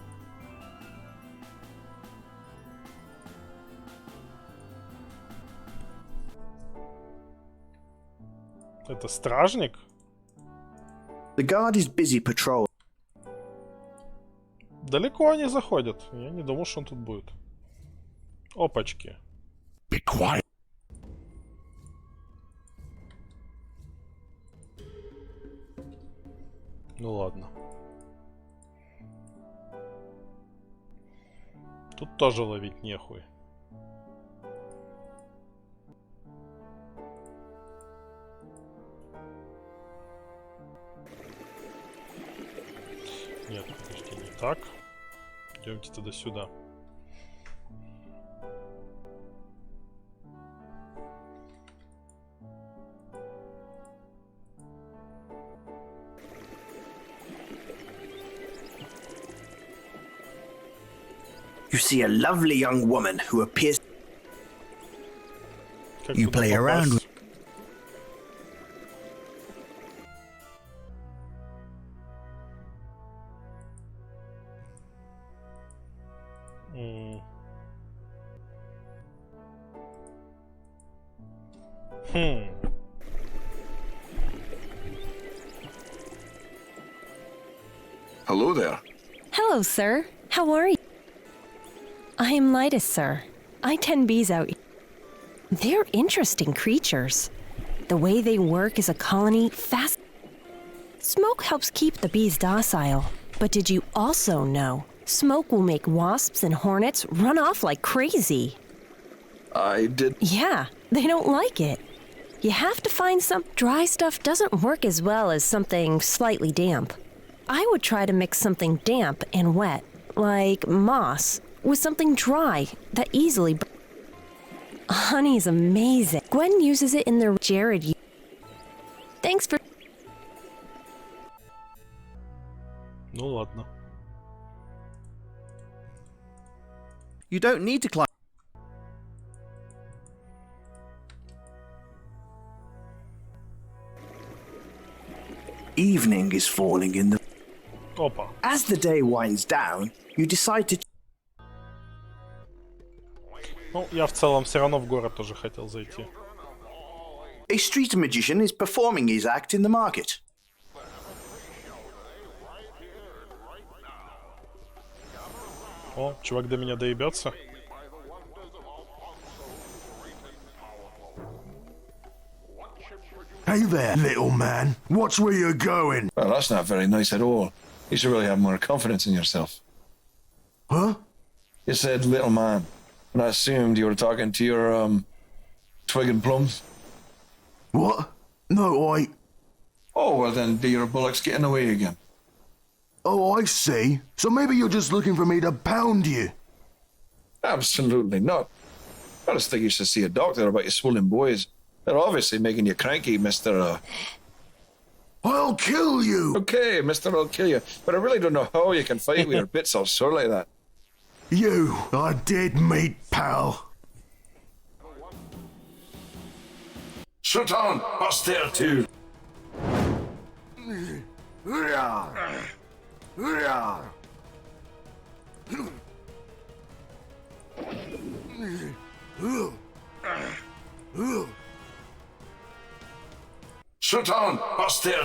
Это стражник? The guard is busy patrolling. Далеко они заходят. Я не думал, что он тут будет. Опачки. Be quiet. Ну ладно. Тут тоже ловить нехуй. Нет, подожди, не так. Идемте тогда сюда. You see a lovely young woman who appears. You play around with. Hello there. Hello, sir. How are you? I am Lytus, sir. I tend bees out here. They're interesting creatures. The way they work as a colony, fast. Smoke helps keep the bees docile. But did you also know smoke will make wasps and hornets run off like crazy? I did. Yeah, they don't like it. You have to find some. Dry stuff doesn't work as well as something slightly damp. I would try to mix something damp and wet, like moss, with something dry that easily. Honey's amazing. Gwen uses it in their. Jared. Thanks for. Ну ладно. You don't need to climb. Evening is falling in the. Опа. As the day winds down, you decide to. Ну, я в целом все равно в город тоже хотел зайти. A street magician is performing his act in the market. О, чувак до меня доебется. Hey there, little man. Watch where you're going. Well, that's not very nice at all. You should really have more confidence in yourself. Huh? You said little man, and I assumed you were talking to your, twig and plums. What? No, I... Oh, well then, do your bullocks get in the way again? Oh, I see. So maybe you're just looking for me to pound you. Absolutely not. I just think you should see a doctor about your swollen boys. They're obviously making you cranky, Mr. I'll kill you! Okay, Mr. I'll kill you. But I really don't know how you can fight with your bits all sore like that. You are dead meat, pal. Shut on, Buster too. Shut on, Buster.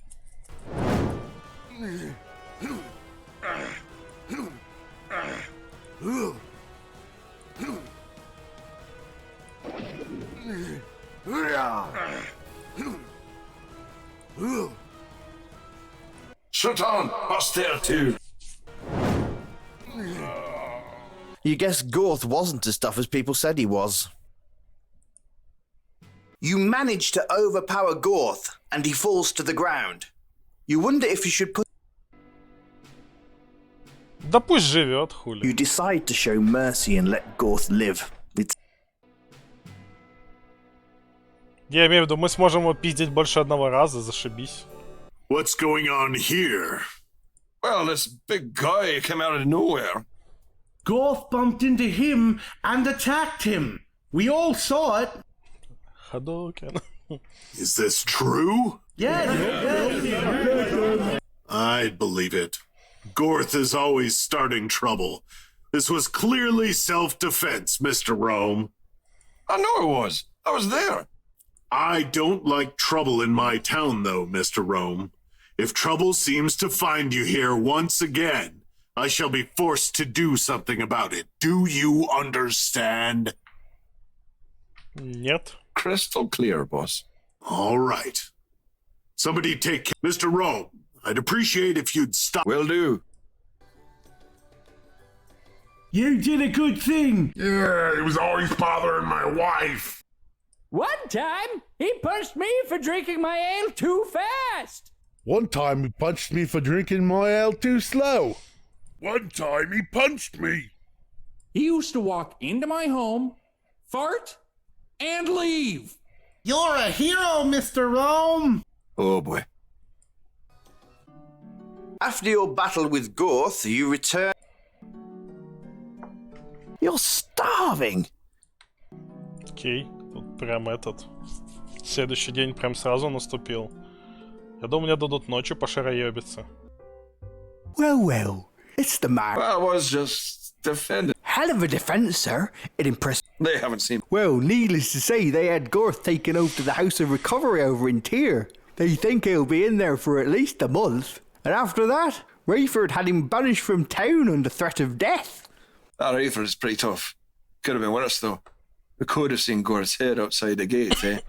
Shut on, Buster too. You guess Gorth wasn't as tough as people said he was. You manage to overpower Gorth, and he falls to the ground. You wonder if you should put. Да пусть живет, хули. You decide to show mercy and let Gorth live. It's... Я имею в виду, мы сможем его пиздить больше одного раза, зашибись. What's going on here? Well, this big guy came out of nowhere. Gorth bumped into him and attacked him. We all saw it. Hadouken. Is this true? Yes. I'd believe it. Gorth is always starting trouble. This was clearly self-defense, Mr. Rome. I know it was. I was there. I don't like trouble in my town, though, Mr. Rome. If trouble seems to find you here once again, I shall be forced to do something about it. Do you understand? Нет. Crystal clear, boss. All right. Somebody take care. Mr. Rome, I'd appreciate if you'd stop. Will do. You did a good thing. Yeah, he was always bothering my wife. One time, he punched me for drinking my ale too fast. One time he punched me for drinking my ale too slow. One time he punched me. He used to walk into my home, fart, and leave. You're a hero, Mr. Rome. Oh boy. After your battle with Gorth, you return. You're starving. Окей, тут прям этот... Следующий день прям сразу наступил. Я думаю, мне дадут ночью пошароебиться. Well, it's the man. Well, I was just defending. Hell of a defence, sir. It impressed. They haven't seen. Well, needless to say, they had Gorth taken over to the House of Recovery over in Tyr. They think he'll be in there for at least a month. And after that, Rayford had him banished from town under threat of death. That Rayford is pretty tough. Could have been worse, though. We could have seen Gorth's head outside the gate, eh?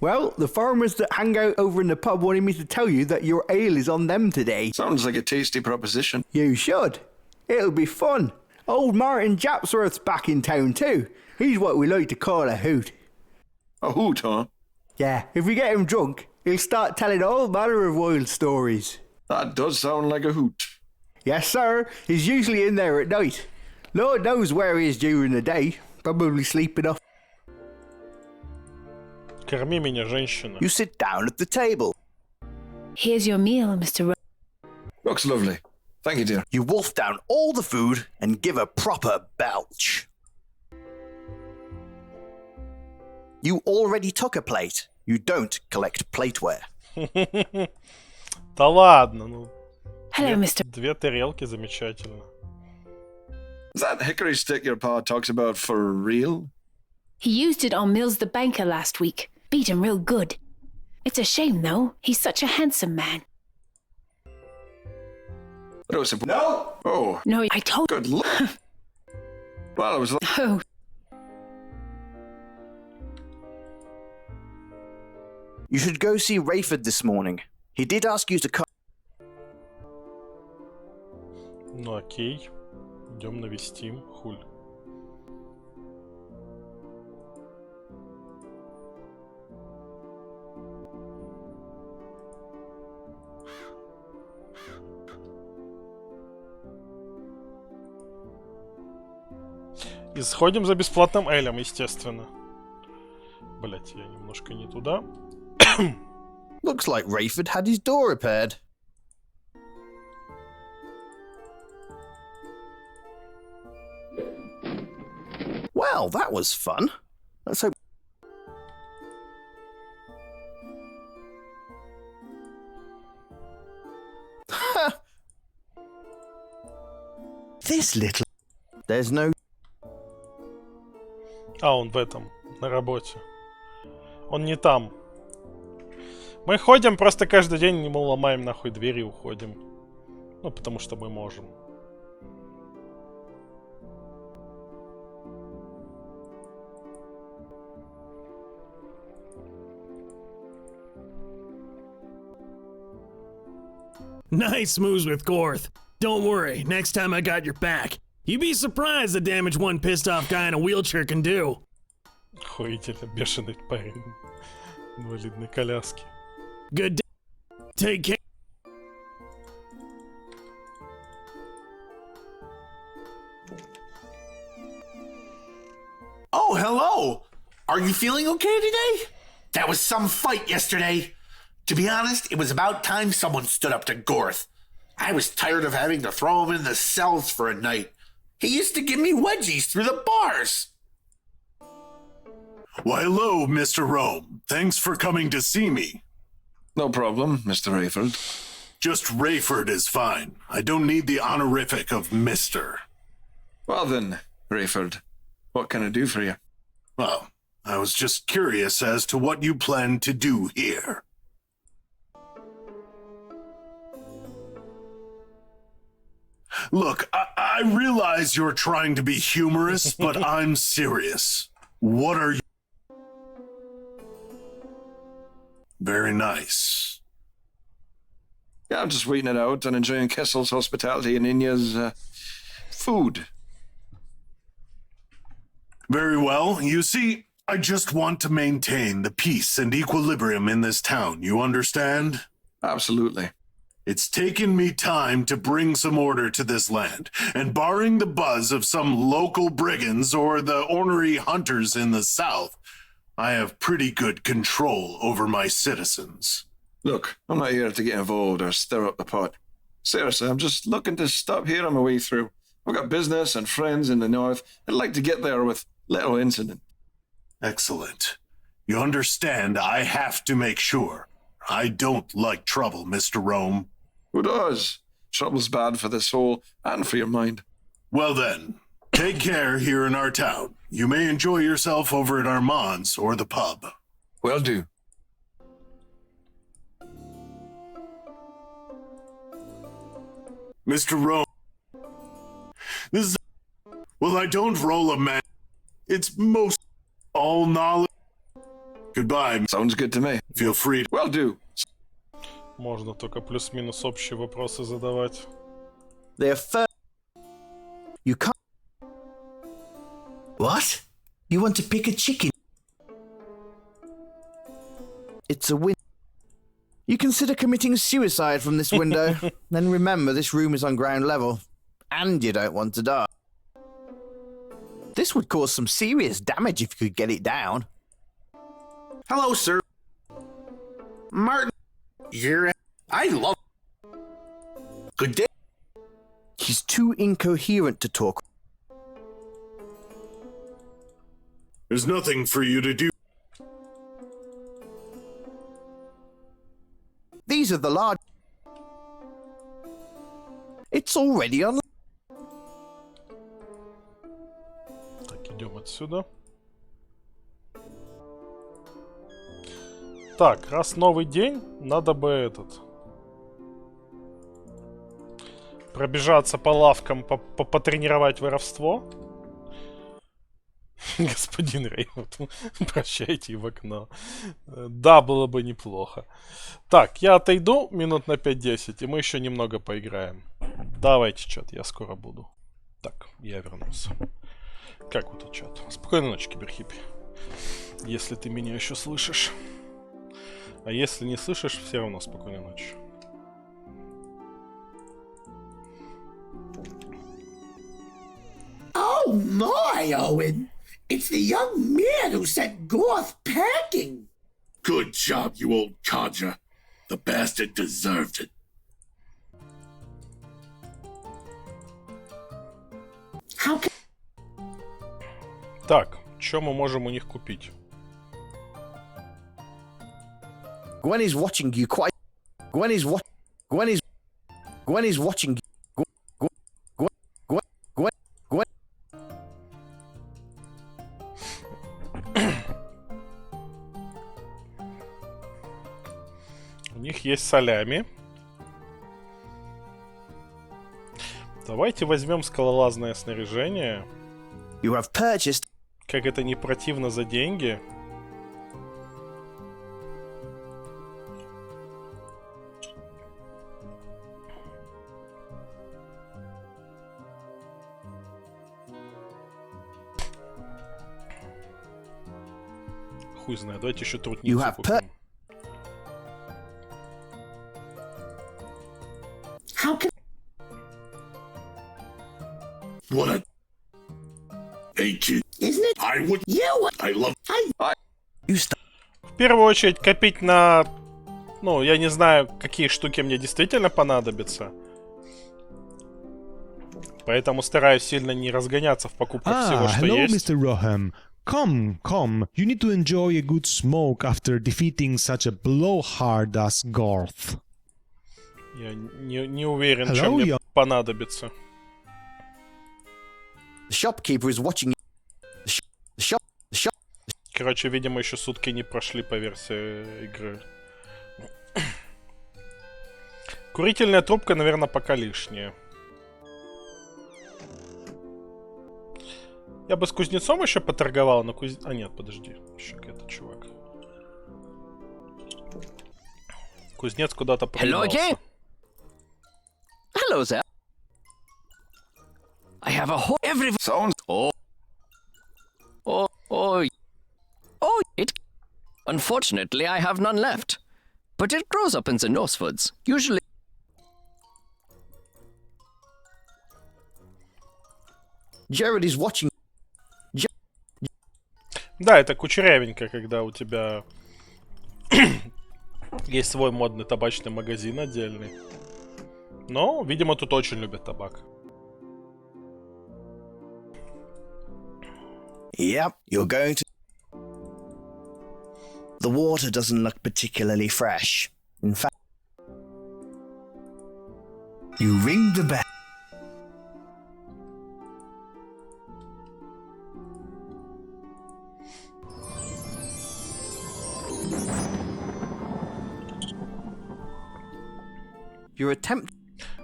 Well, the farmers that hang out over in the pub wanted me to tell you that your ale is on them today. Sounds like a tasty proposition. You should. It'll be fun. Old Martin Japsworth's back in town too. He's what we like to call a hoot. A hoot, huh? Yeah, if we get him drunk, he'll start telling all manner of wild stories. That does sound like a hoot. Yes, sir. He's usually in there at night. Lord knows where he is during the day. Probably sleeping off. Корми меня, женщина. You sit down at the table. Here's your meal, Mr. Looks lovely. Thank you, dear. You wolf down all the food and give a proper belch. You already took a plate. You don't collect plateware. Да ладно, ну. Hello, Mr. Две тарелки, замечательно. Is that hickory stick your pa talks about for real? He used it on Mills the banker last week. Beat him real good. It's a shame, though. He's such a handsome man. No! Oh. No, I told... Good luck. Well, I was... Oh. You should go see Rayford this morning. He did ask you to come. Ну окей. Идем навестим. Хуль. И сходим за бесплатным элем, естественно. Блять, я немножко не туда. Looks like Rayford had his door repaired. Well, that was fun. Let's hope. This little... There's no... А, он в этом, на работе. Он не там. Мы ходим просто каждый день, мы ломаем нахуй двери и уходим. Ну, потому что мы можем. Nice moves with Gorth. Don't worry, next time I got your back. You'd be surprised the damage one pissed off guy in a wheelchair can do. Охуительно, бешеный парень. Инвалидной коляски. Good day. Take care. Oh, hello. Are you feeling okay today? That was some fight yesterday. To be honest, it was about time someone stood up to Gorth. I was tired of having to throw him in the cells for a night. He used to give me wedgies through the bars. Why, hello, Mr. Rome. Thanks for coming to see me. No problem, Mr. Rayford. Just Rayford is fine. I don't need the honorific of Mr. Well then, Rayford, what can I do for you? Well, I was just curious as to what you plan to do here. Look, I realize you're trying to be humorous, but I'm serious. What are you... Very nice. Yeah, I'm just waiting it out and enjoying Kessel's hospitality and Inya's food. Very well. You see, I just want to maintain the peace and equilibrium in this town. You understand? Absolutely. It's taken me time to bring some order to this land, and barring the buzz of some local brigands or the ornery hunters in the south, I have pretty good control over my citizens. Look, I'm not here to get involved or stir up the pot. Seriously, I'm just looking to stop here on my way through. I've got business and friends in the north. I'd like to get there with little incident. Excellent. You understand I have to make sure. I don't like trouble, Mr. Rome. Who does? Trouble's bad for the soul and for your mind. Well then, take care here in our town. You may enjoy yourself over at Armand's or the pub. Will do. Mr. Rome, this is... Well, I don't roll a man. It's most all knowledge. Goodbye. Sounds good to me. Feel free. Will do. Можно только плюс-минус общие вопросы задавать. They're You can't. What? You want to pick a chicken? It's a win. You consider committing suicide from this window. Then remember, this room is on ground level. And you don't want to die. This would cause some serious damage if you could get it down. Hello, sir. Martin. Here. I love. Good day. He's too incoherent to talk. There's nothing for you to do. These are the large. It's already on. Так, идем отсюда. Так, раз новый день, надо бы пробежаться по лавкам, потренировать воровство. Господин Реймонд, прощайте в окно. Да, было бы неплохо. Так, я отойду минут на 5-10, и мы еще немного поиграем. Давайте, чат, я скоро буду. Так, я вернулся. Как вы тут, чат? Спокойной ночи, киберхиппи. Если ты меня еще слышишь. А если не слышишь, все равно спокойной ночи. Oh my, Owen! It's the young man who sent Gorth packing! Good job, you old codger. The bastard deserved it. How can... Так, что мы можем у них купить? Gwen is watching you quite. Gwen is watching. Gwen. У них есть солями. Давайте возьмем скалолазное снаряжение. You have purchased. Как это не противно за деньги. Хуй знает, давайте еще трутницу купим. How can... What a... Hey, kid. Isn't it? I would... You... I love... В первую очередь копить на... Ну, я не знаю, какие штуки мне действительно понадобятся. Поэтому стараюсь сильно не разгоняться в покупках всего, что hello, есть. Mr. Roham. Come. You need to enjoy a good smoke after defeating such a blowhard as Gorth. Я не уверен, что мне понадобится. Shopkeeper is watching. Shop. Короче, видимо, еще сутки не прошли по версии игры. Курительная трубка, наверное, пока лишняя. Я бы с кузнецом еще поторговал, но А, нет, подожди. Еще какой-то чувак. Кузнец куда-то подался. Hello there. I have a whole Sounds... Oh, it... Unfortunately, I have none left. but it grows up in the Northwoods, usually. Jared is watching. Да, это кучерявенько, когда у тебя есть свой модный табачный магазин отдельный. Но, видимо, тут очень любят табак. Yep, you're going to... The water doesn't look particularly fresh. In fact... You ring the bell. Your attempt...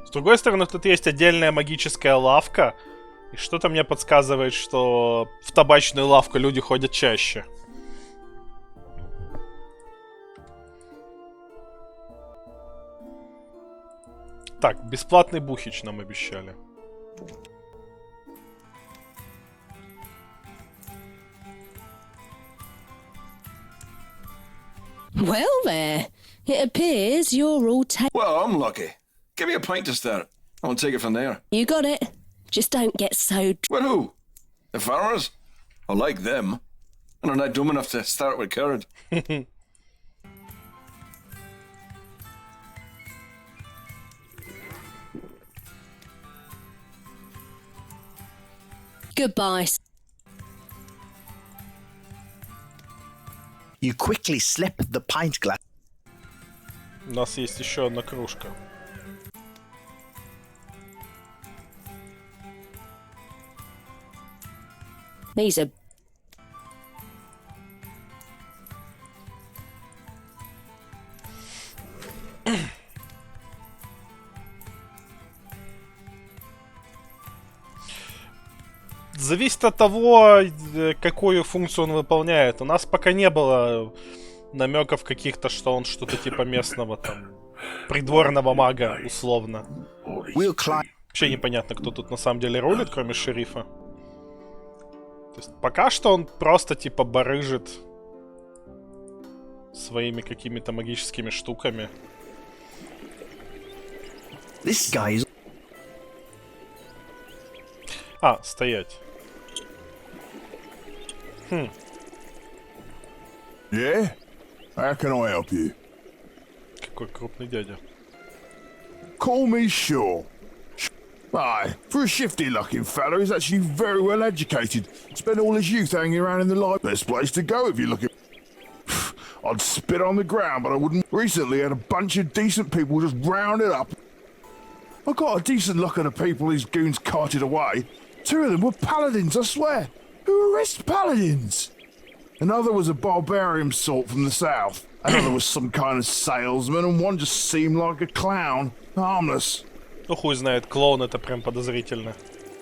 С другой стороны, тут есть отдельная магическая лавка. И что-то мне подсказывает, что в табачную лавку люди ходят чаще. Так, бесплатный бухич нам обещали. Well, there. It appears you're all Well, I'm lucky. Give me a pint to start. I'll take it from there. You got it. Just don't get so... Well, who? The farmers? I like them. And they're not dumb enough to start with current. Goodbye. You quickly slip the pint glass. У нас есть еще одна кружка. These are... Зависит от того, какую функцию он выполняет. У нас пока не было намеков каких-то, что он что-то типа местного там придворного мага, условно. Вообще непонятно, кто тут на самом деле рулит, кроме шерифа. То есть пока что он просто типа барыжит своими какими-то магическими штуками. This guy is... А, стоять. Хм. Yeah? How can I help you? Какой крупный дядя. Call me Shaw. Aye, for a shifty-looking fella, he's actually very well educated. Spent all his youth hanging around in the light. Best place to go if you're looking... I'd spit on the ground, but I wouldn't. Recently had a bunch of decent people just rounded up. I got a decent look at the people these goons carted away. 2 of them were paladins, I swear. Who arrests paladins? Another was a barbarian sort from the south. Another was some kind of salesman, and one just seemed like a clown. Harmless. Ну хуй знает, клоун это прям подозрительно.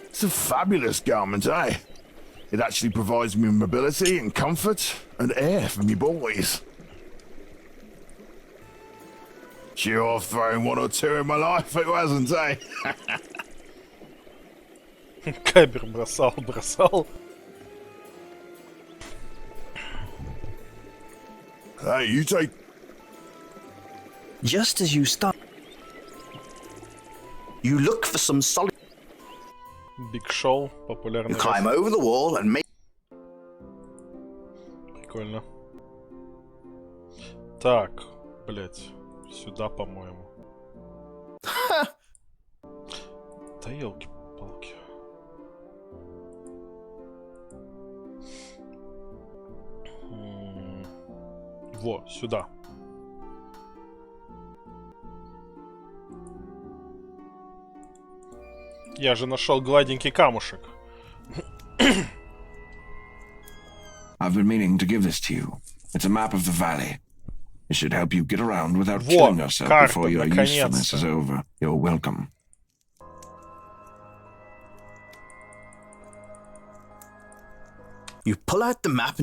It's a fabulous garment, eh? It actually provides me mobility and comfort and air for me boys. Sure, I've thrown 1 or 2 in my life, it wasn't, eh? Кабер бросал. Hey, you take... Just as you start... You look for some solid... Big Show, популярный. You climb over the wall and make... Прикольно. Так, блять, сюда, по-моему. Да елки-палки. Во, сюда. Я же нашел гладенький камушек. I've been meaning to give this to you. It's a map of the valley. It should help you get around without Во, killing yourself карта, before your usefulness is наконец-то. over. You're welcome. You pull out the map...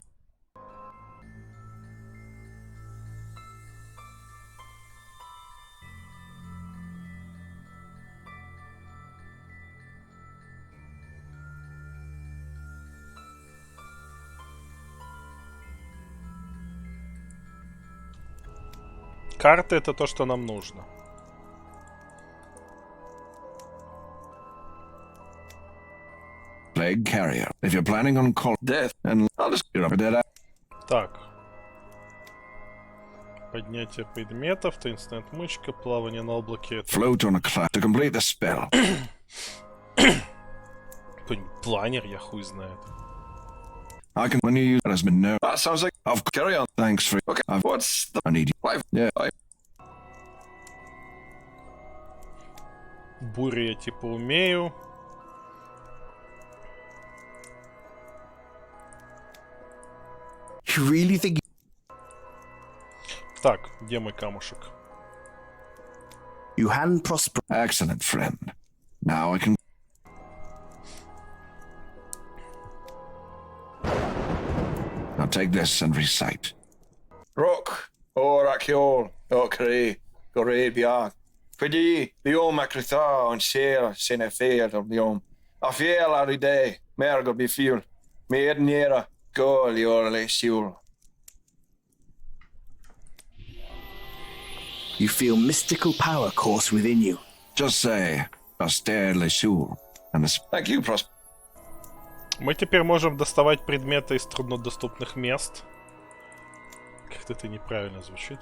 Карты — это то, что нам нужно. Plague carrier. If you're planning on call death, and I'll just get up a dead. Так. Поднятие предметов, таинственная отмычка, плавание на облаке. Float on a cloud to complete the spell. Планер, я хуй знает. I can when you use it has been no. That sounds like I've carry on. Thanks for okay. What's the I need you? Yeah. Бурю я типа умею. You really think? Так, где мой камушек? You hadn't prospered. Excellent, friend. Now I can. Now take this and recite. Rock, Orakiol, Okre, Gore Biak. Pedi, Biom Makrita, and Share, Senefel, or Biom. A fiel every day, Mergo be fuel. Made nearer, go your lessure. You feel mystical power course within you. Just say, austere lessure. And this. Thank you, Prosper. Мы теперь можем доставать предметы из труднодоступных мест. Как-то это неправильно звучит.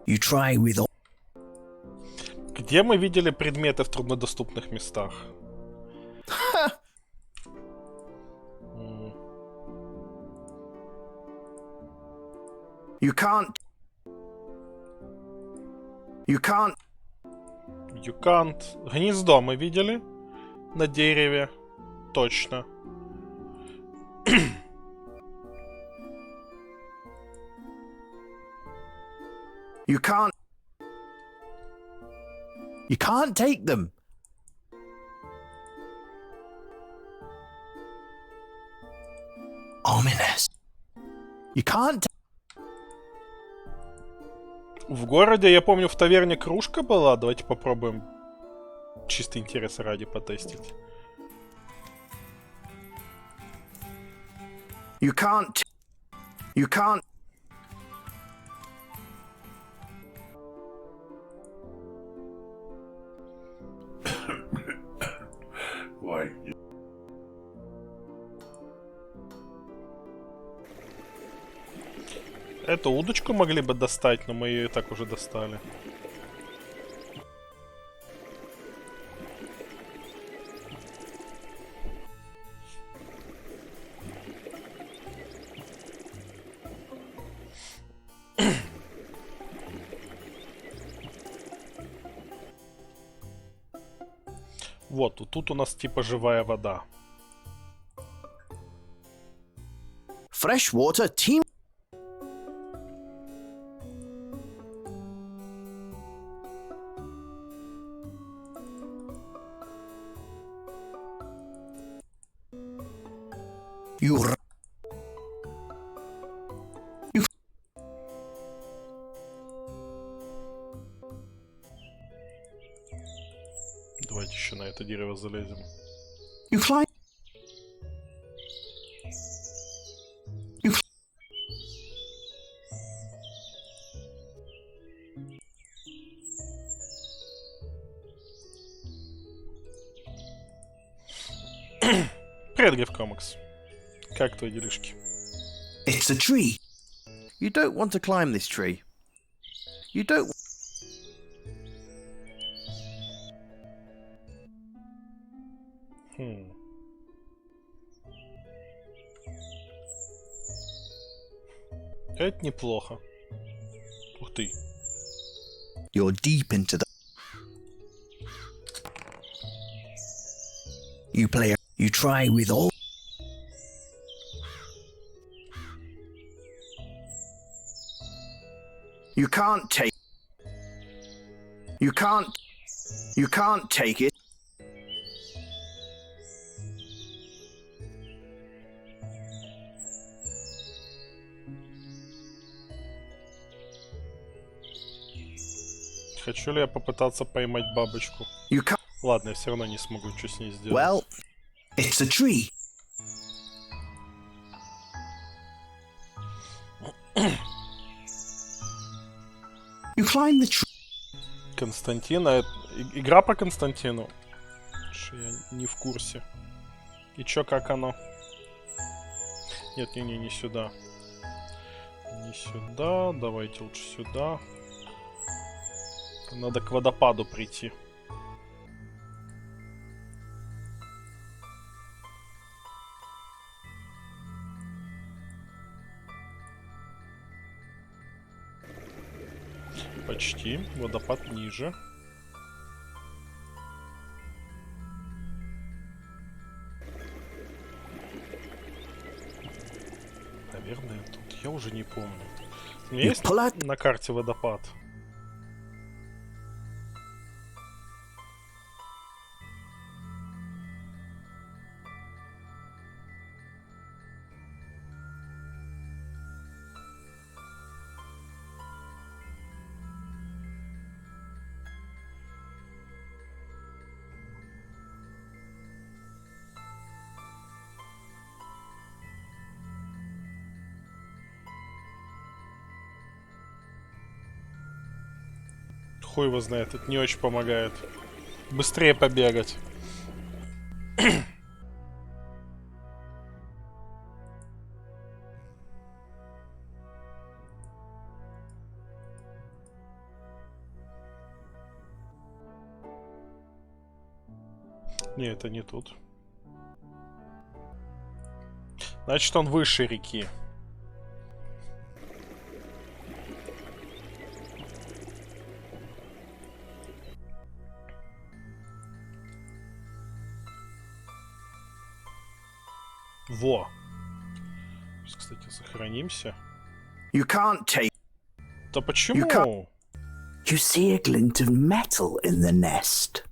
You try with all. Где мы видели предметы в труднодоступных местах? You can't. You can't. You can't. Гнездо мы видели на дереве. Точно. You can't. You can't take them. Ominous. You can't. В городе, я помню, в таверне кружка была. Давайте попробуем чисто интереса ради потестить. You can't. You can't. Why? Эту удочку могли бы достать, но мы ее и так уже достали. Вот, тут у нас типа живая вода. Freshwater team. You. You. Давайте еще на это дерево залезем. You fly. You. Привет, Гриф Комикс. Как твои делишки? It's a tree. You don't want to climb this tree. You don't. Это неплохо. Ух ты. You're deep into the. You play. You try with all. You can't take. You can't. You can't take it. Хочу ли я попытаться поймать бабочку? You can't. Ладно, я все равно не смогу ничего с ней сделать. Well, It's a tree. You climb the tree. Константина. Игра по Константину. Что я не в курсе. И чё, как оно? Нет, не сюда. Не сюда. Давайте лучше сюда. Надо к водопаду прийти. Почти. Водопад ниже. Наверное, тут. Я уже не помню. У меня есть на карте водопад? Хуй его знает, это не очень помогает. Быстрее побегать. Не, это не тут. Значит, он выше реки. Во. Сейчас, кстати, сохранимся. You can't take. Да почему? You see a glint of metal in the nest.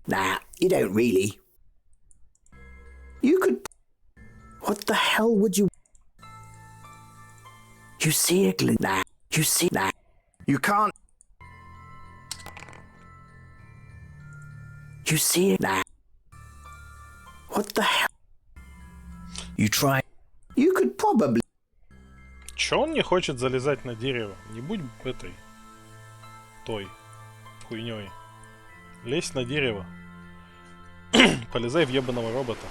Nah, you don't really. You could. What the hell would you? You see a glint. Nah, you see. Nah, you can't. You see it. Nah. What the hell? You try. You could probably. Чё он не хочет залезать на дерево? Не будь этой... той хуйнёй. Лезь на дерево. Полезай в ебаного робота.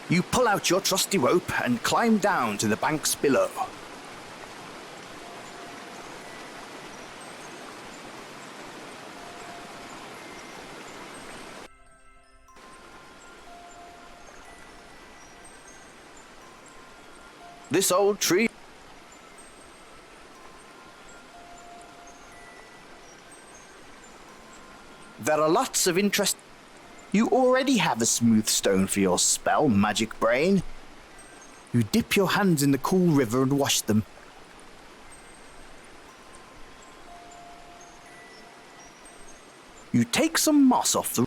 You pull out your trusty rope and climb down to the banks below. This old tree. There are lots of interest. You already have a smooth stone for your spell, Magic Brain. You dip your hands in the cool river and wash them. You take some moss off the...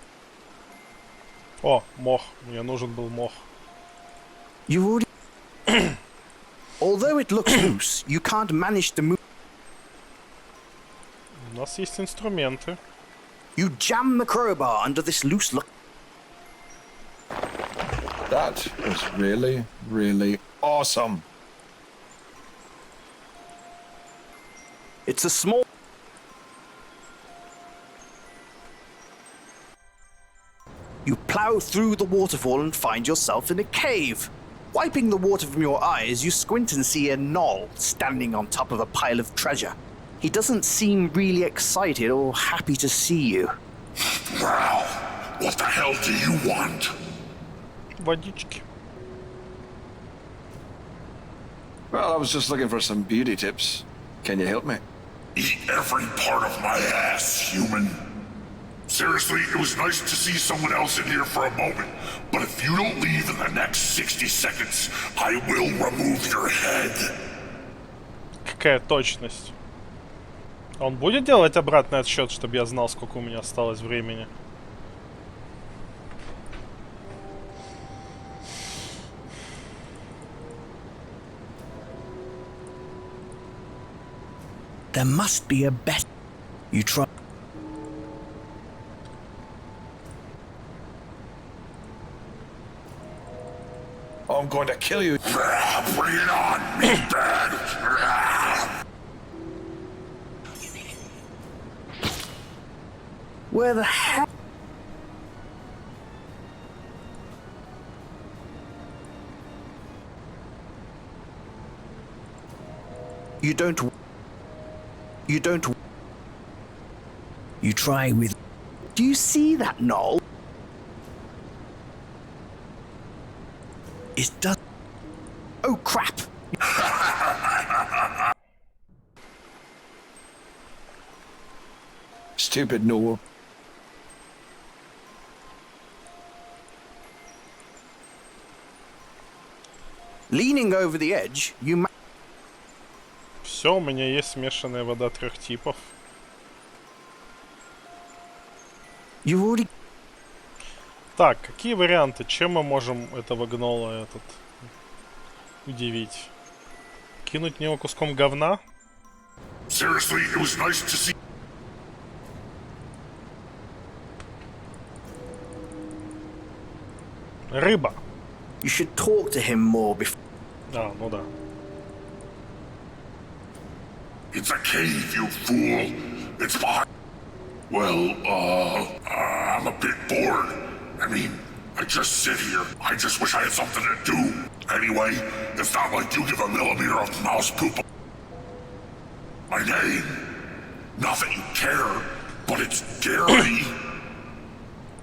О, мох. Мне нужен был мох. You already... Although it looks loose, you can't manage to move... У нас есть инструменты. You jam the crowbar under this loose look. That was really, really awesome. It's a small... You plow through the waterfall and find yourself in a cave. Wiping the water from your eyes, you squint and see a gnoll standing on top of a pile of treasure. He doesn't seem really excited or happy to see you. Well, what the hell do you want? Водички. Well, I was just looking for some beauty tips. Can you help me? Eat every part of my ass, human. Seriously, it was nice to see someone else in here for a moment, but if you don't leave in the next 60 seconds, I will remove your head. Какая точность. Он будет делать обратный отсчет, чтобы я знал, сколько у меня осталось времени? There must be a bet. You try. I'm going to kill you. Bring it on, meatbag! Where the hell? You don't. You try with. Do you see that, Noel? It does. Oh crap! Stupid Noel. Leaning over the edge, you. Все, у меня есть смешанная вода 3 типов. You already. Так, какие варианты? Чем мы можем этого гнола удивить? Кинуть в него куском говна? Seriously, it was nice to see. Рыба. You should talk to him more before. А, ну да. It's a cave, you fool. It's fine. Well, I'm a bit bored. I mean, I just sit here. I just wish I had something to do. Anyway, it's not like you give a millimeter of mouse poop. My name? Not that you care, but it's Gary.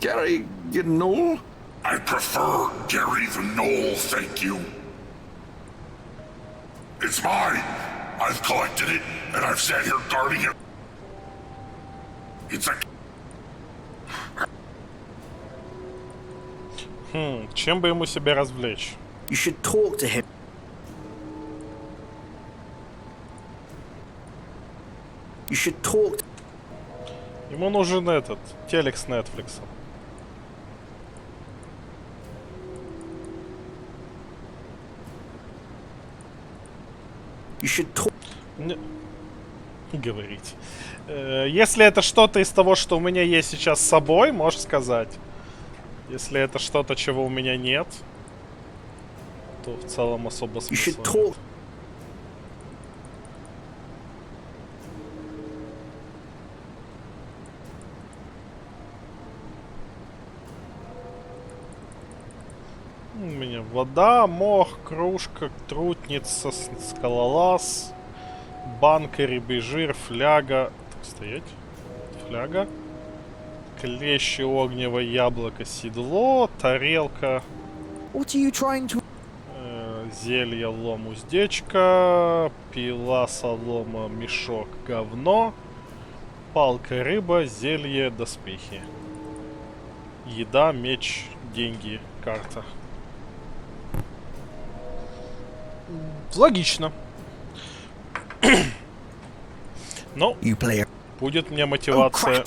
Gary, you know? I prefer Gary the Knoll, thank you. It's mine. I've collected it, and I've sat here guarding it. It's a... Чем бы ему себя развлечь? You should talk to him. You should talk. Ему нужен этот телек с Netflix. You should talk. Говорить. Если это что-то из того, что у меня есть сейчас с собой, можешь сказать. Если это что-то, чего у меня нет, то в целом особо смысла нет. У меня вода, мох, кружка, трутница, скалолаз, банка, рыбий жир, фляга. Так, стоять. Фляга. Клещи, огневое яблоко, седло, тарелка. What are you trying to... Зелье, лом, уздечка, пила, солома, мешок, говно, палка, рыба, зелье, доспехи. Еда, меч, деньги, карта. Логично. Но будет мне мотивация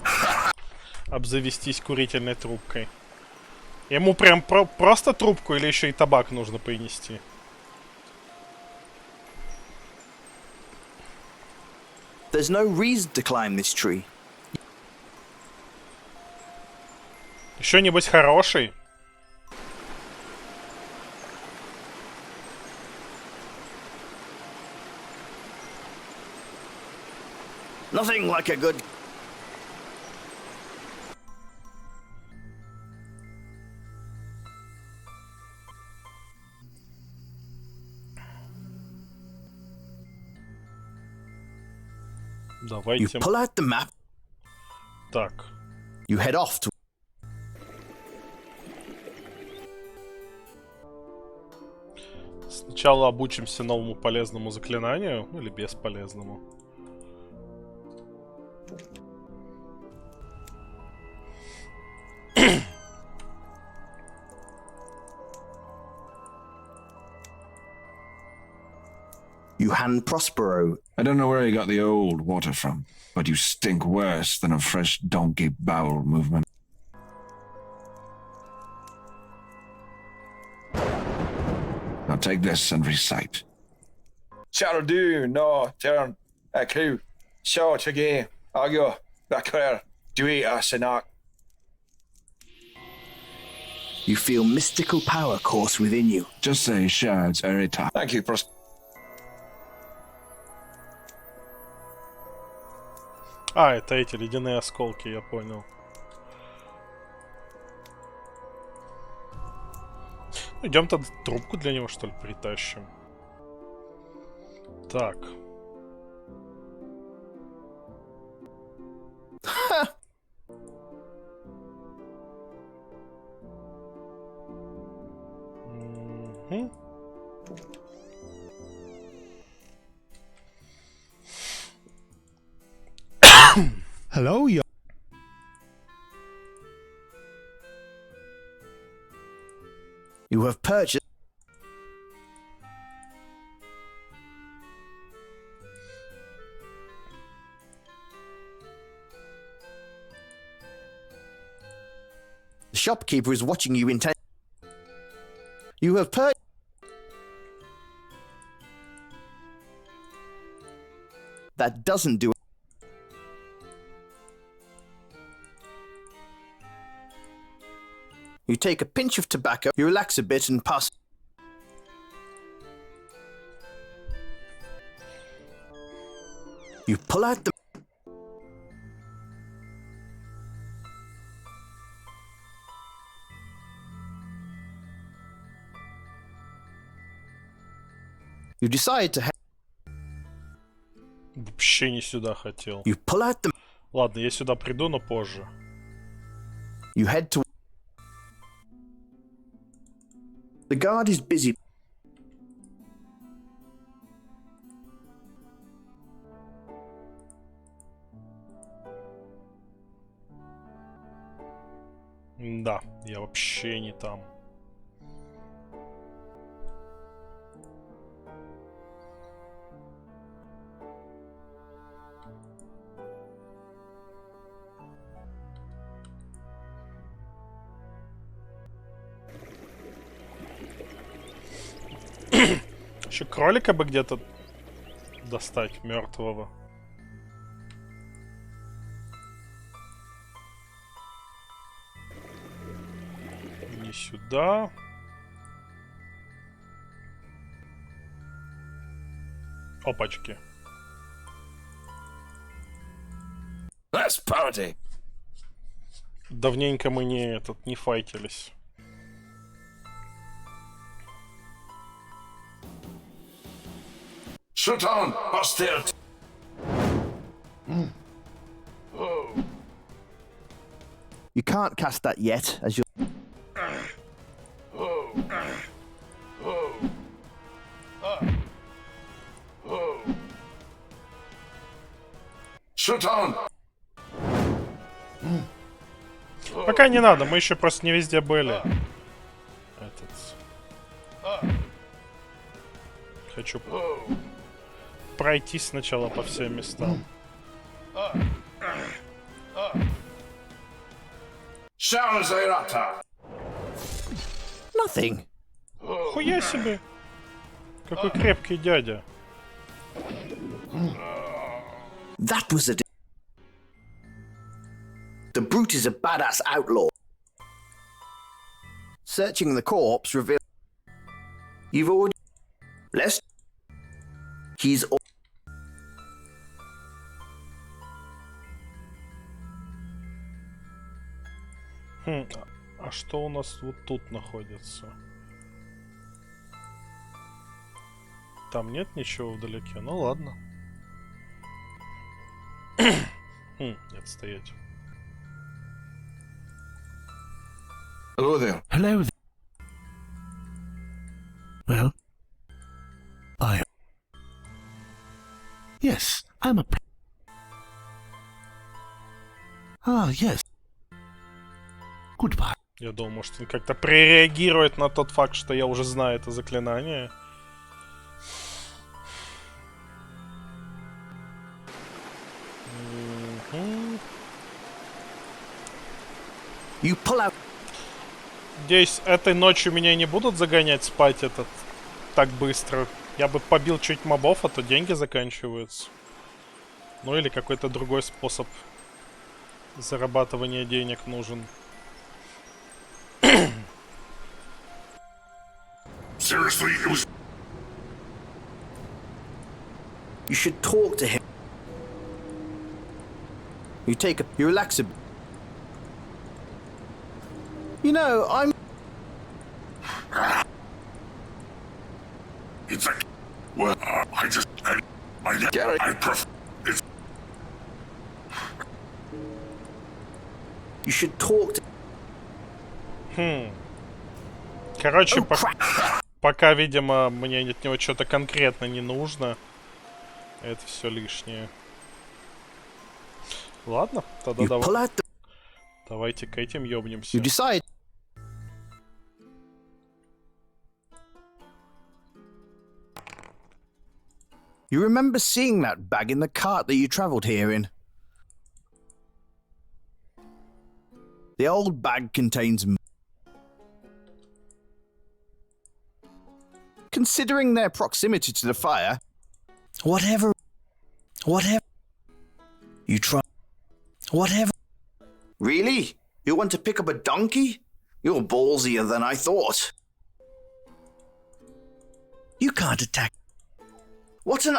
обзавестись курительной трубкой. Ему прям просто трубку или еще и табак нужно принести? There's no reason to climb this tree. Еще небось хороший. Nothing like a good... Давайте. You pull out the map. Так. You head off to... Сначала обучимся новому полезному заклинанию, ну или бесполезному. You hand Prospero. I don't know where he got the old water from, but you stink worse than a fresh donkey bowel movement. Now take this and recite. Chardu, no, turn, a crew, short again, argo, the clear, do it a sinak. You feel mystical power course within you. Just say shards every time. Thank you, А, это эти ледяные осколки, я понял. Идем тогда трубку для него, что ли, притащим. Так. Hello, yo. You have purchased. The shopkeeper is watching you intently. You have purchased. That doesn't do it. You take a pinch of tobacco, you relax a bit and pass. You pull out the. You decide to. Вообще не сюда хотел. You pull out the. Ладно, я сюда приду, но позже. You head to. The guard is busy. Да, я вообще не там. Еще кролика бы где-то достать мертвого. Не сюда. Опачки. Let's party. Давненько мы не файтились. Shoot on, posterity. You can't cast that yet, as you. Shoot on. Пока не надо, мы еще просто не везде были. Хочу пройти сначала по всем местам. Nothing. Хуя себе! Какой крепкий дядя. That was a. The brute is a badass outlaw. Searching the corpse reveals. You've already. Lest. He's. А что у нас вот тут находится? Там нет ничего вдалеке? Ну ладно. Нет, стоять. Hello there. Hello there. Well, Yes, I'm a... Ah, yes. Goodbye. Я думал, может, он как-то прореагирует на тот факт, что я уже знаю это заклинание. You pull out. Надеюсь, этой ночью меня не будут загонять спать так быстро. Я бы побил чуть мобов, а то деньги заканчиваются. Ну или какой-то другой способ зарабатывания денег нужен. Seriously, it was... You should talk to him. You relax a bit. You know, I'm... It's like... Well, I prefer... It's... You should talk to... Короче, пока, видимо, мне от него что-то конкретно не нужно. Это все лишнее. Ладно, тогда давайте к этим ёбнемся. You remember seeing that bag in the cart that you travelled here in? The old bag contains... Considering their proximity to the fire... Whatever... You try... Whatever... Really? You want to pick up a donkey? You're ballsier than I thought. You can't attack... What an...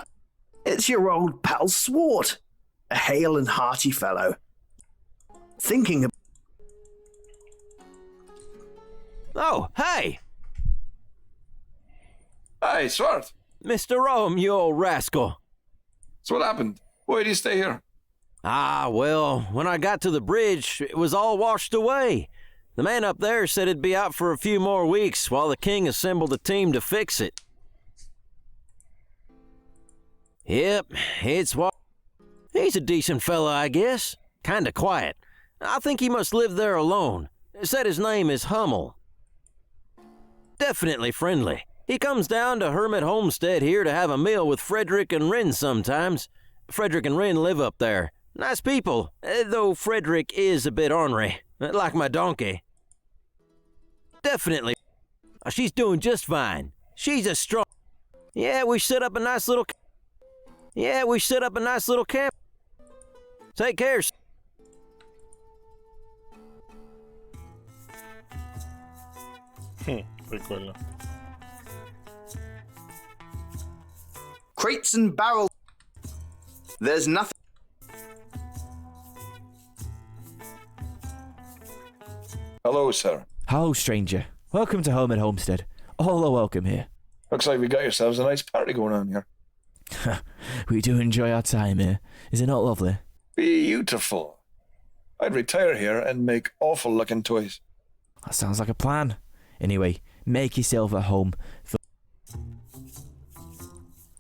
It's your old pal Swart. A hale and hearty fellow. Thinking of... Oh, hey! Hey, Swart. Mr. Rome, you old rascal. So what happened? Why do you stay here? Ah, well, when I got to the bridge, it was all washed away. The man up there said it'd be out for a few more weeks while the king assembled a team to fix it. Yep, it's he's a decent fella, I guess. Kinda quiet. I think he must live there alone. Said his name is Hummel. Definitely friendly. He comes down to Hermit Homestead here to have a meal with Frederick and Rin sometimes. Frederick and Rin live up there. Nice people, though Frederick is a bit ornery, like my donkey. Definitely. She's doing just fine. She's a strong... Yeah, we set up a nice little camp. Take care. Прикольно. Crates and barrels. There's nothing... Hello, sir. Hello, stranger. Welcome to Home at Homestead. All are welcome here. Looks like we got yourselves a nice party going on here. We do enjoy our time here. Is it not lovely? Beautiful. I'd retire here and make awful looking toys. That sounds like a plan. Anyway, make yourself at home.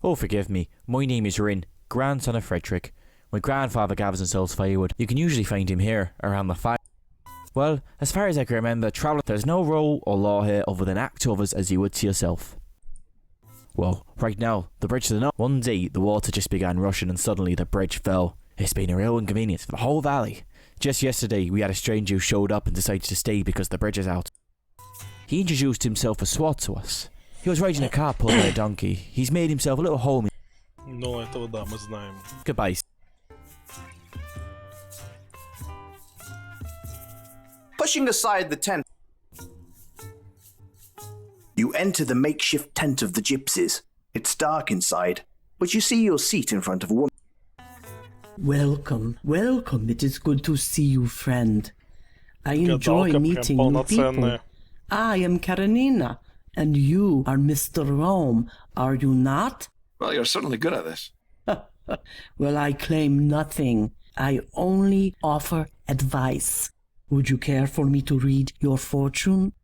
Oh, forgive me. My name is Rin, grandson of Frederick. My grandfather gathers and sells firewood. You can usually find him here, around the fire. Well, as far as I can remember, traveller, there's no rule or law here other than act to others as you would to yourself. Well, right now, the bridge to the north. One day, the water just began rushing and suddenly the bridge fell. It's been a real inconvenience for the whole valley. Just yesterday, we had a stranger who showed up and decided to stay because the bridge is out. He introduced himself as Swart to us. He was riding a cart pulled by a donkey. He's made himself a little home. Ну, этого да, мы знаем. Goodbye. Pushing aside the tent, you enter the makeshift tent of the gypsies. It's dark inside, but you see your seat in front of a woman. Welcome, welcome. It is good to see you, friend. I enjoy meeting new people. I am Karenina, and you are Mr. Rome, are you not? Well, you're certainly good at this. Well, I claim nothing. I only offer advice. Would you care for me to read your fortune?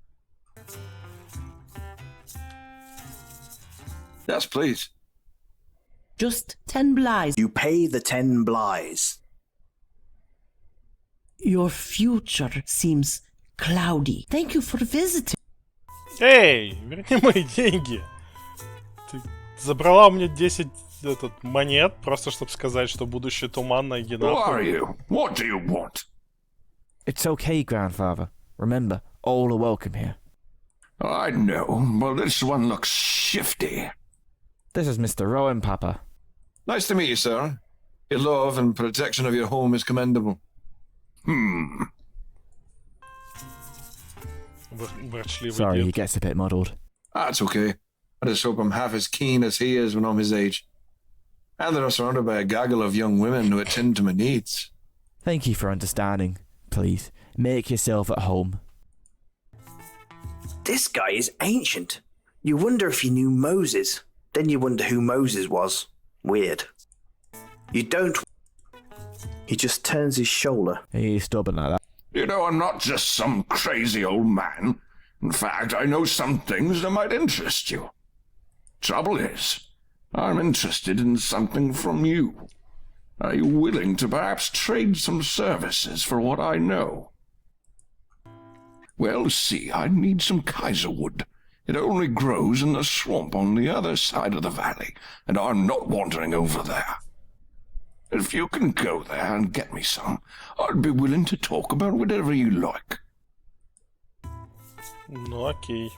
Yes, please. Just 10 blighs. You pay the 10 blighs. Your future seems cloudy. Thank you for visiting. Эй, верни мои деньги. Ты забрала у меня 10 монет, просто чтобы сказать, что будущее туманное, иди нахуй. Who are you? What do you want? It's okay, grandfather. Remember, all are welcome here. I know, but this one looks shifty. This is Mr. Rowan, Papa. Nice to meet you, sir. Your love and protection of your home is commendable. Sorry, he gets a bit muddled. That's okay. I just hope I'm half as keen as he is when I'm his age. And that I'm surrounded by a gaggle of young women who attend to my needs. Thank you for understanding. Please, make yourself at home. This guy is ancient. You wonder if he knew Moses. Then you wonder who Moses was. Weird. You don't... He just turns his shoulder. He's stubborn like that. You know, I'm not just some crazy old man. In fact, I know some things that might interest you. Trouble is, I'm interested in something from you. Are you willing to perhaps trade some services for what I know? Well, see, I need some Kaiserwood. It only grows in the swamp on the other side of the valley, and I'm not wandering over there. If you can go there and get me some, I'd be willing to talk about whatever you like. Ну окей.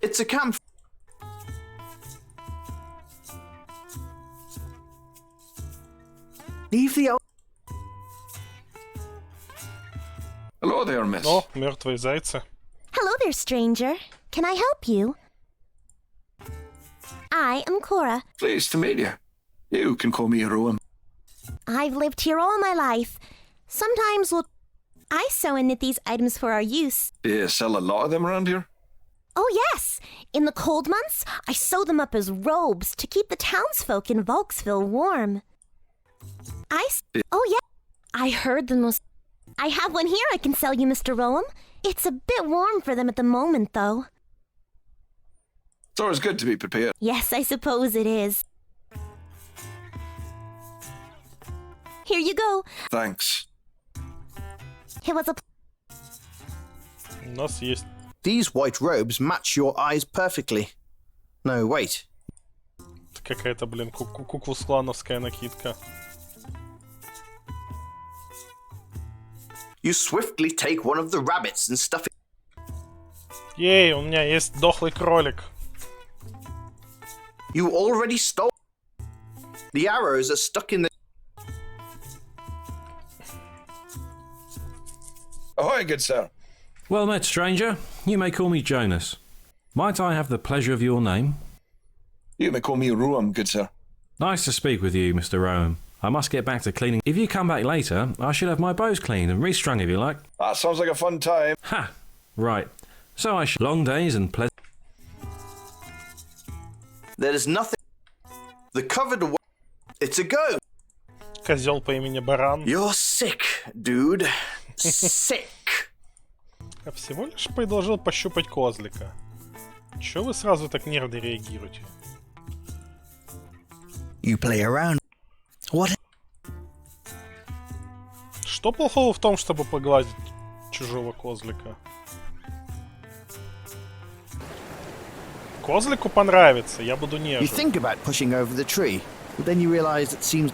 It's a camp. Leave the old... Hello there, miss. О, мертвые зайцы. Hello there, stranger. Can I help you? I am Cora. Pleased to meet you. You can call me Rowan. I've lived here all my life. Sometimes I sew and knit these items for our use. Do you sell a lot of them around here? Oh, yes. In the cold months, I sew them up as robes to keep the townsfolk in Volksville warm. Oh, yeah. I heard the most... I have one here I can sell you, Mr. Roam. It's a bit warm for them at the moment, though. It's always good to be prepared. Yes, I suppose it is. Here you go. Thanks. It was a... У нас есть... These white robes match your eyes perfectly. No, wait. Какая-то, блин, куклус-клановская накидка. You swiftly take one of the rabbits and stuff it. Ей, у меня есть дохлый кролик. You already stole. The arrows are stuck in the... Ahoy, good sir. Well met, stranger. You may call me Jonas. Might I have the pleasure of your name? You may call me Rowan, good sir. Nice to speak with you, Mr. Rowan. I must get back to cleaning. If you come back later, I should have my bows cleaned and restrung if you like. That sounds like a fun time. Ha! Right. So I should... Long days and pleasant... There's nothing... The covered... It's a go! Козел по имени Баран. You're sick, dude. Sick. Я всего лишь предложил пощупать козлика. Чё вы сразу так нервно реагируете? You play around. What? Что плохого в том, чтобы погладить чужого козлика? Козлику понравится, я буду нежен. You think about pushing over the tree, but then you realize it seems...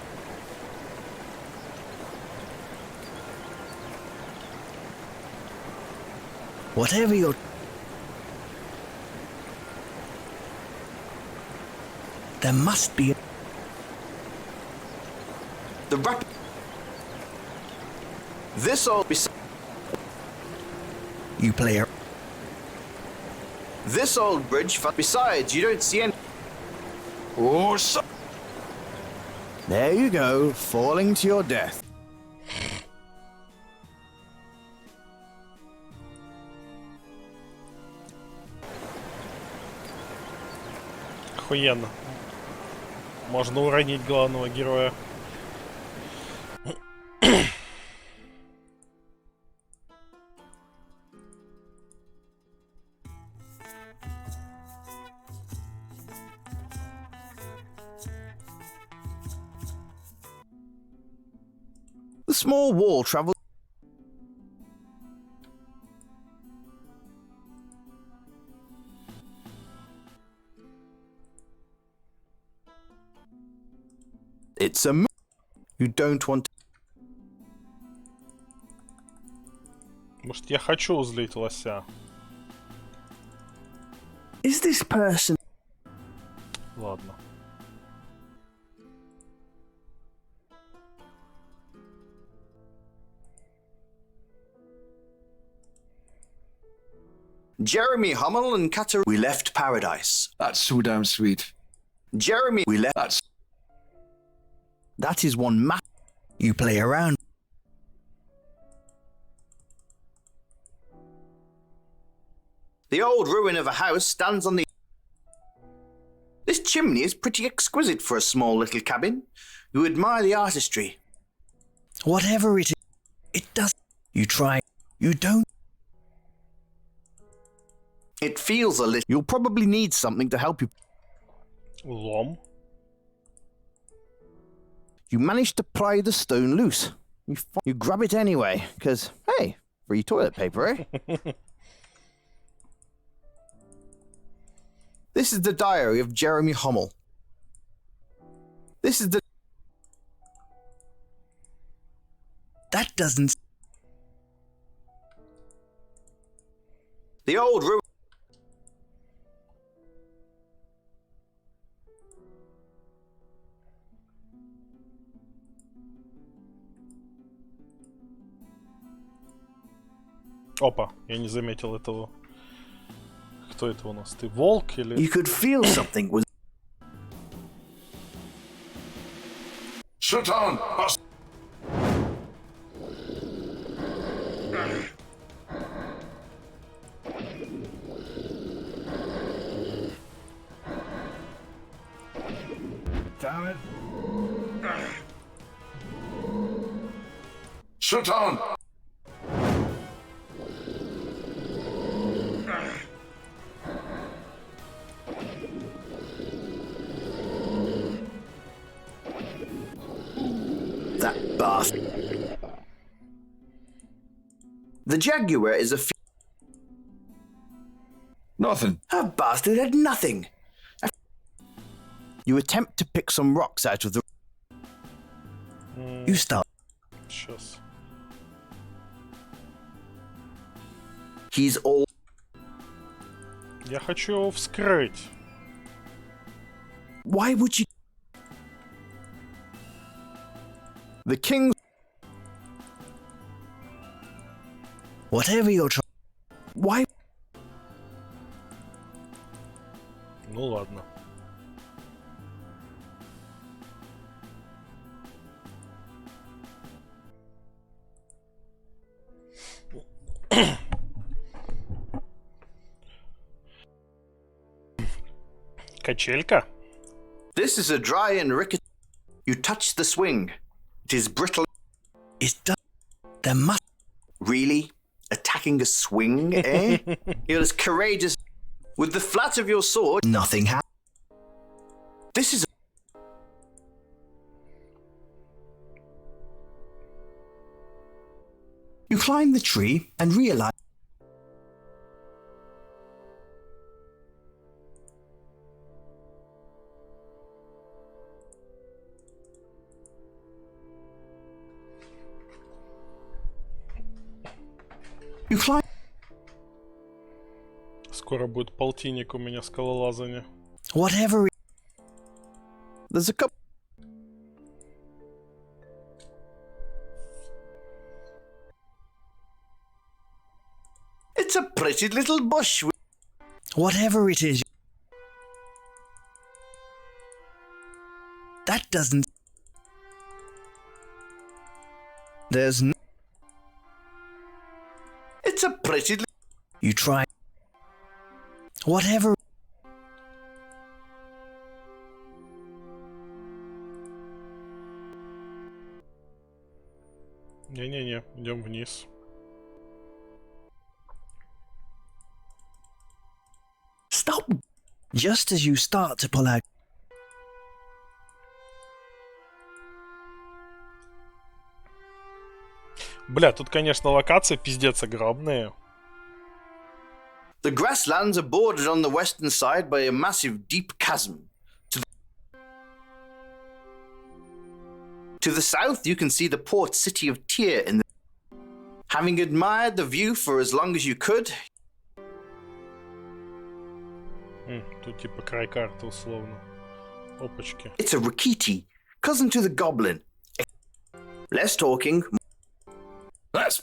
Whatever you're... There must be... The rapid... This old... You play a... This old bridge... Besides, you don't see any... Oh, so... There you go, falling to your death. Охуенно. Можно уронить главного героя. The small wall travels... It's a... You don't want... Может, я хочу злить лося. Is this person... Ладно. Jeremy Hummel and Katarina. We left paradise. That's so damn sweet. Jeremy, we left. That is one map. You play around. The old ruin of a house stands on the... This chimney is pretty exquisite for a small little cabin. You admire the artistry. Whatever it is, it does. You try. You don't. It feels a little... You'll probably need something to help you. Лом. You manage to pry the stone loose. You grab it anyway, because, hey, free toilet paper, eh? This is the diary of Jeremy Hummel. This is the... That doesn't... The old room... Опа, я не заметил этого. Кто это у нас? Ты волк или... You could feel something was... Shut on! Damn it. Shut on! That bastard. The Jaguar is a... Nothing. That bastard had nothing. You attempt to pick some rocks out of the... You start. Сейчас. He's all... Я хочу вскрыть. Why would you... The king... Whatever you're trying... Why... Ну ладно. Качелька? This is a dry and rickety... You touch the swing. It is brittle. It does... There must... Really? Attacking a swing, eh? You're as courageous... With the flat of your sword... Nothing happens. This is... You climb the tree and realize... You climb... Скоро будет полтинник у меня скалолазания. Whatever... There's a couple... It's a pretty little bush. Whatever it is. That doesn't... There's no... It's a pretty... You try... Whatever... Не-не-не, идем вниз. Stop! Just as you start to pull out... Бля, тут, конечно, локации пиздец огромные. The grasslands are bordered on the western side by a massive deep chasm. To the south, you can see the port city of Tyr in the... Having admired the view for as long as you could... Тут типа край карты условно. Опачки. It's a Rakiti, cousin to the goblin. Less talking. Let's...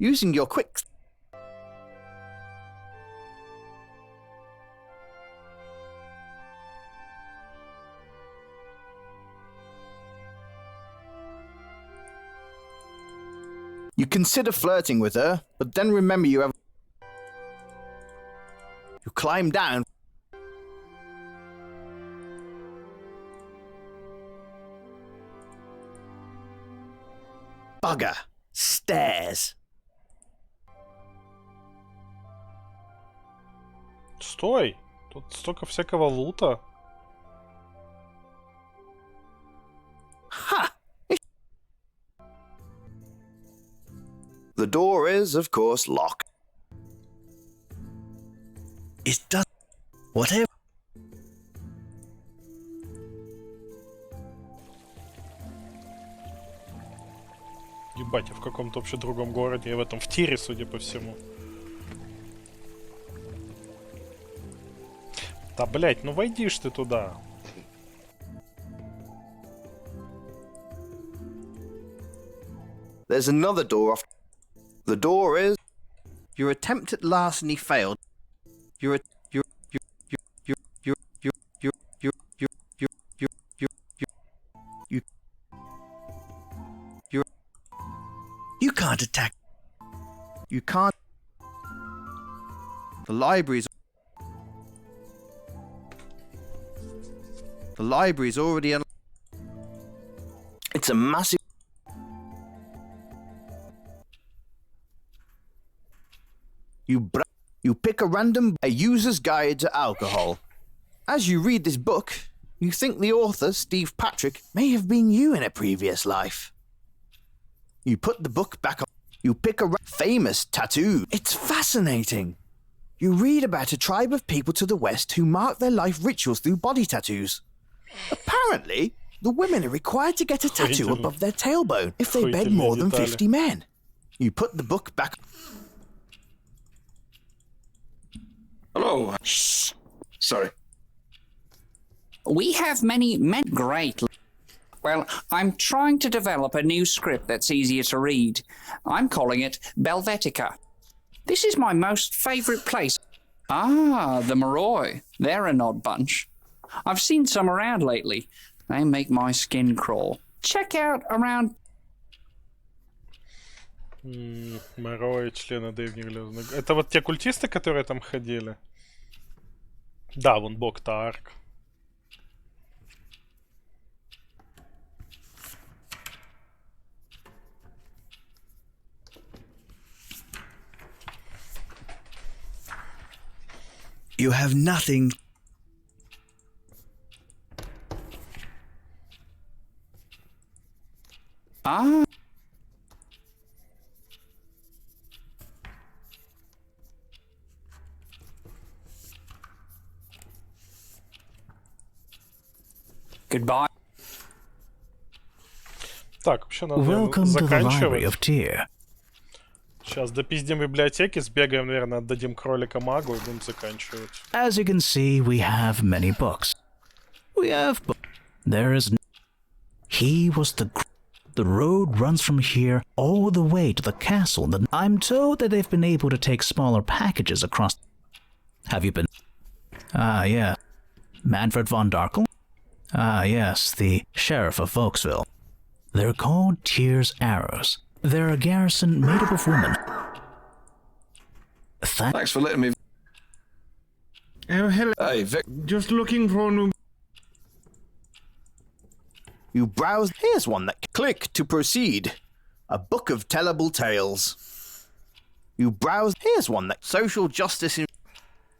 Using your quick... You consider flirting with her, but then remember you have... You climb down... Bugger. Stairs. Стой! Тут столько всякого лута. Ha! The door is, of course, locked. It does... Whatever... Ебать, я в каком-то вообще другом городе. Я в этом, в тире, судя по всему. Да, блять, ну войди ж ты туда. There's another door off. The door is... Your attempt at larceny failed. You can't attack. You can't... The library's... The library's already... It's a massive... You pick a random... A user's guide to alcohol. As you read this book, you think the author, Steve Patrick, may have been you in a previous life. You put the book back up. You pick a famous tattoo. It's fascinating. You read about a tribe of people to the west who mark their life rituals through body tattoos. Apparently, the women are required to get a tattoo above their tailbone if they bed more than 50 men. You put the book back... Hello. Shh. Sorry. We have many men. Great. Well, I'm trying to develop a new script that's easier to read. I'm calling it Belvetica. This is my most favourite place. Ah, the Moroi. They're an odd bunch. I've seen some around lately. They make my skin crawl. Check out around... Moroi, члены древних звездных. Это вот те культисты, которые там ходили? Да, вон бог Таарк. You have nothing. Ah. Goodbye. Так, вообще надо заканчивать. Сейчас допиздим библиотеки, сбегаем, наверное, отдадим кролика магу и будем заканчивать. As you can see, we have many books. We have there is... He was the road runs from here all the way to the castle. I'm told that they've been able to take smaller packages across... Have you been... Ah, yeah. Manfred von Darkel? Ah, yes, the sheriff of Volksville. They're called Tyr's Arrows. They're a garrison made up of women. Thanks for letting me... Hello. Hey, Vic. Just looking for new... You browse... Here's one that... Click to proceed. A book of tellable tales. You browse... Here's one that... Social justice in...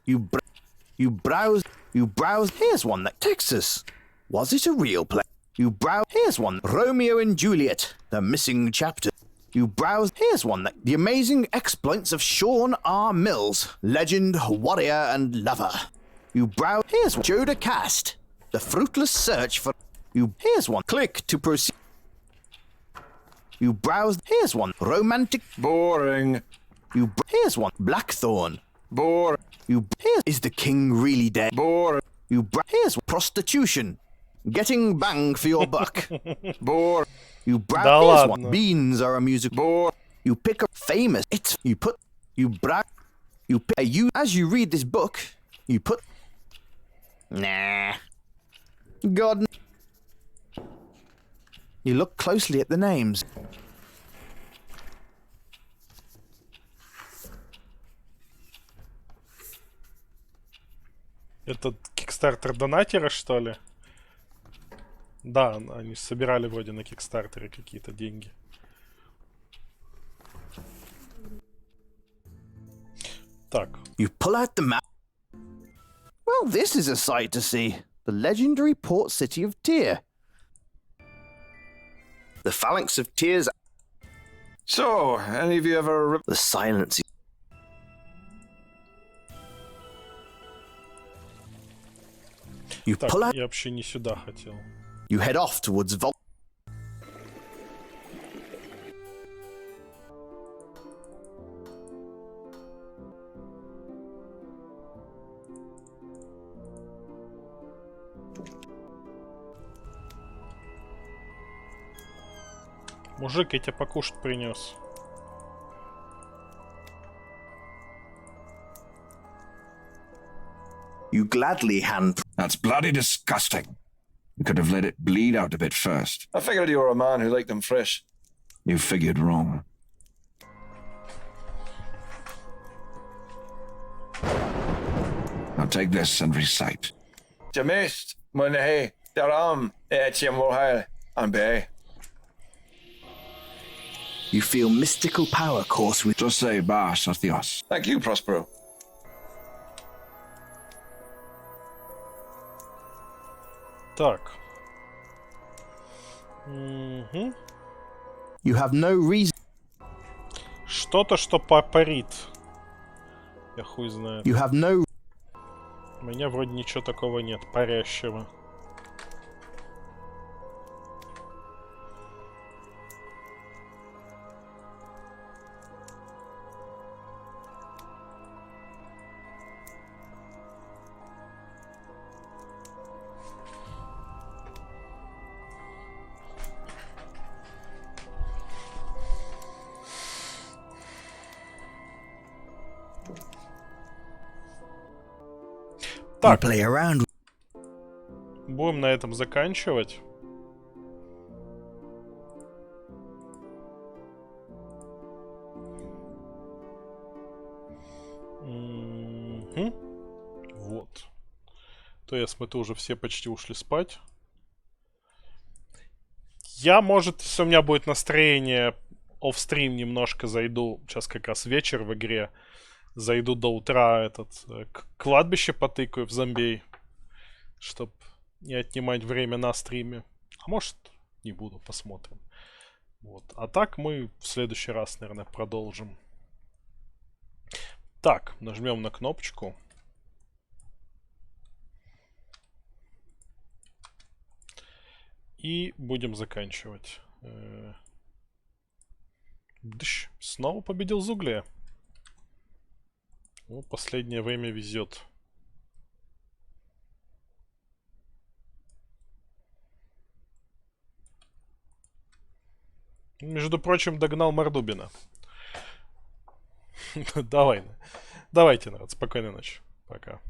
You browse... Here's one that... Texas. Was it a real place? You browse... Here's one... Romeo and Juliet. The missing chapter. You browse... Here's one that... The amazing exploits of Sean R. Mills. Legend, warrior, and lover. You browse... Here's one... Joda Cast. The fruitless search for... You... Here's one... Click to proceed. You browse... Here's one... Romantic... Boring. You... Here's one... Blackthorn. Boring. You... Here... Is the king really dead? Boring. You... Here's prostitution. Getting bang for your buck. Boring. You browse... Да Here's ладно. one... Beans are a music... Boring. You pick up famous. You put. You brag. You pick. As you read this book, you put. Nah. God. You look closely at the names. Это Kickstarter донатера, что ли? Да, они собирали вроде на Кикстартере какие-то деньги. Так. You pull out the map. Well, this is a sight to see. The legendary port city of Tyr. The phalanx of Tyr's. So, any of you ever... The silence. You так, pull out. Я вообще не сюда хотел. You head off towards Vol. Мужик, я тебе покушать принес. You gladly hand. That's bloody disgusting. You could have let it bleed out a bit first. I figured you were a man who liked them fresh. You figured wrong. Now take this and recite. Jamist, Munahe, Daram, Etiamohai, and Bay. You feel mystical power course with. Just say Bash Athios. Thank you, Prospero. Так. You have no reason. Что-то, что парит. Я хуй знает. You have no. У меня вроде ничего такого нет, парящего. Так, будем на этом заканчивать. Вот. То есть мы-то уже все почти ушли спать. Я, может, если у меня будет настроение, оффстрим немножко зайду. Сейчас как раз вечер в игре. Зайду до утра кладбище потыкаю в зомбей, чтоб не отнимать время на стриме. А может, не буду, посмотрим. Вот. А так мы в следующий раз, наверное, продолжим. Так, нажмем на кнопочку. И будем заканчивать. Снова победил Зуглия. Ну, последнее время везет. Между прочим, догнал Мордубина. Давайте, народ. Спокойной ночи. Пока.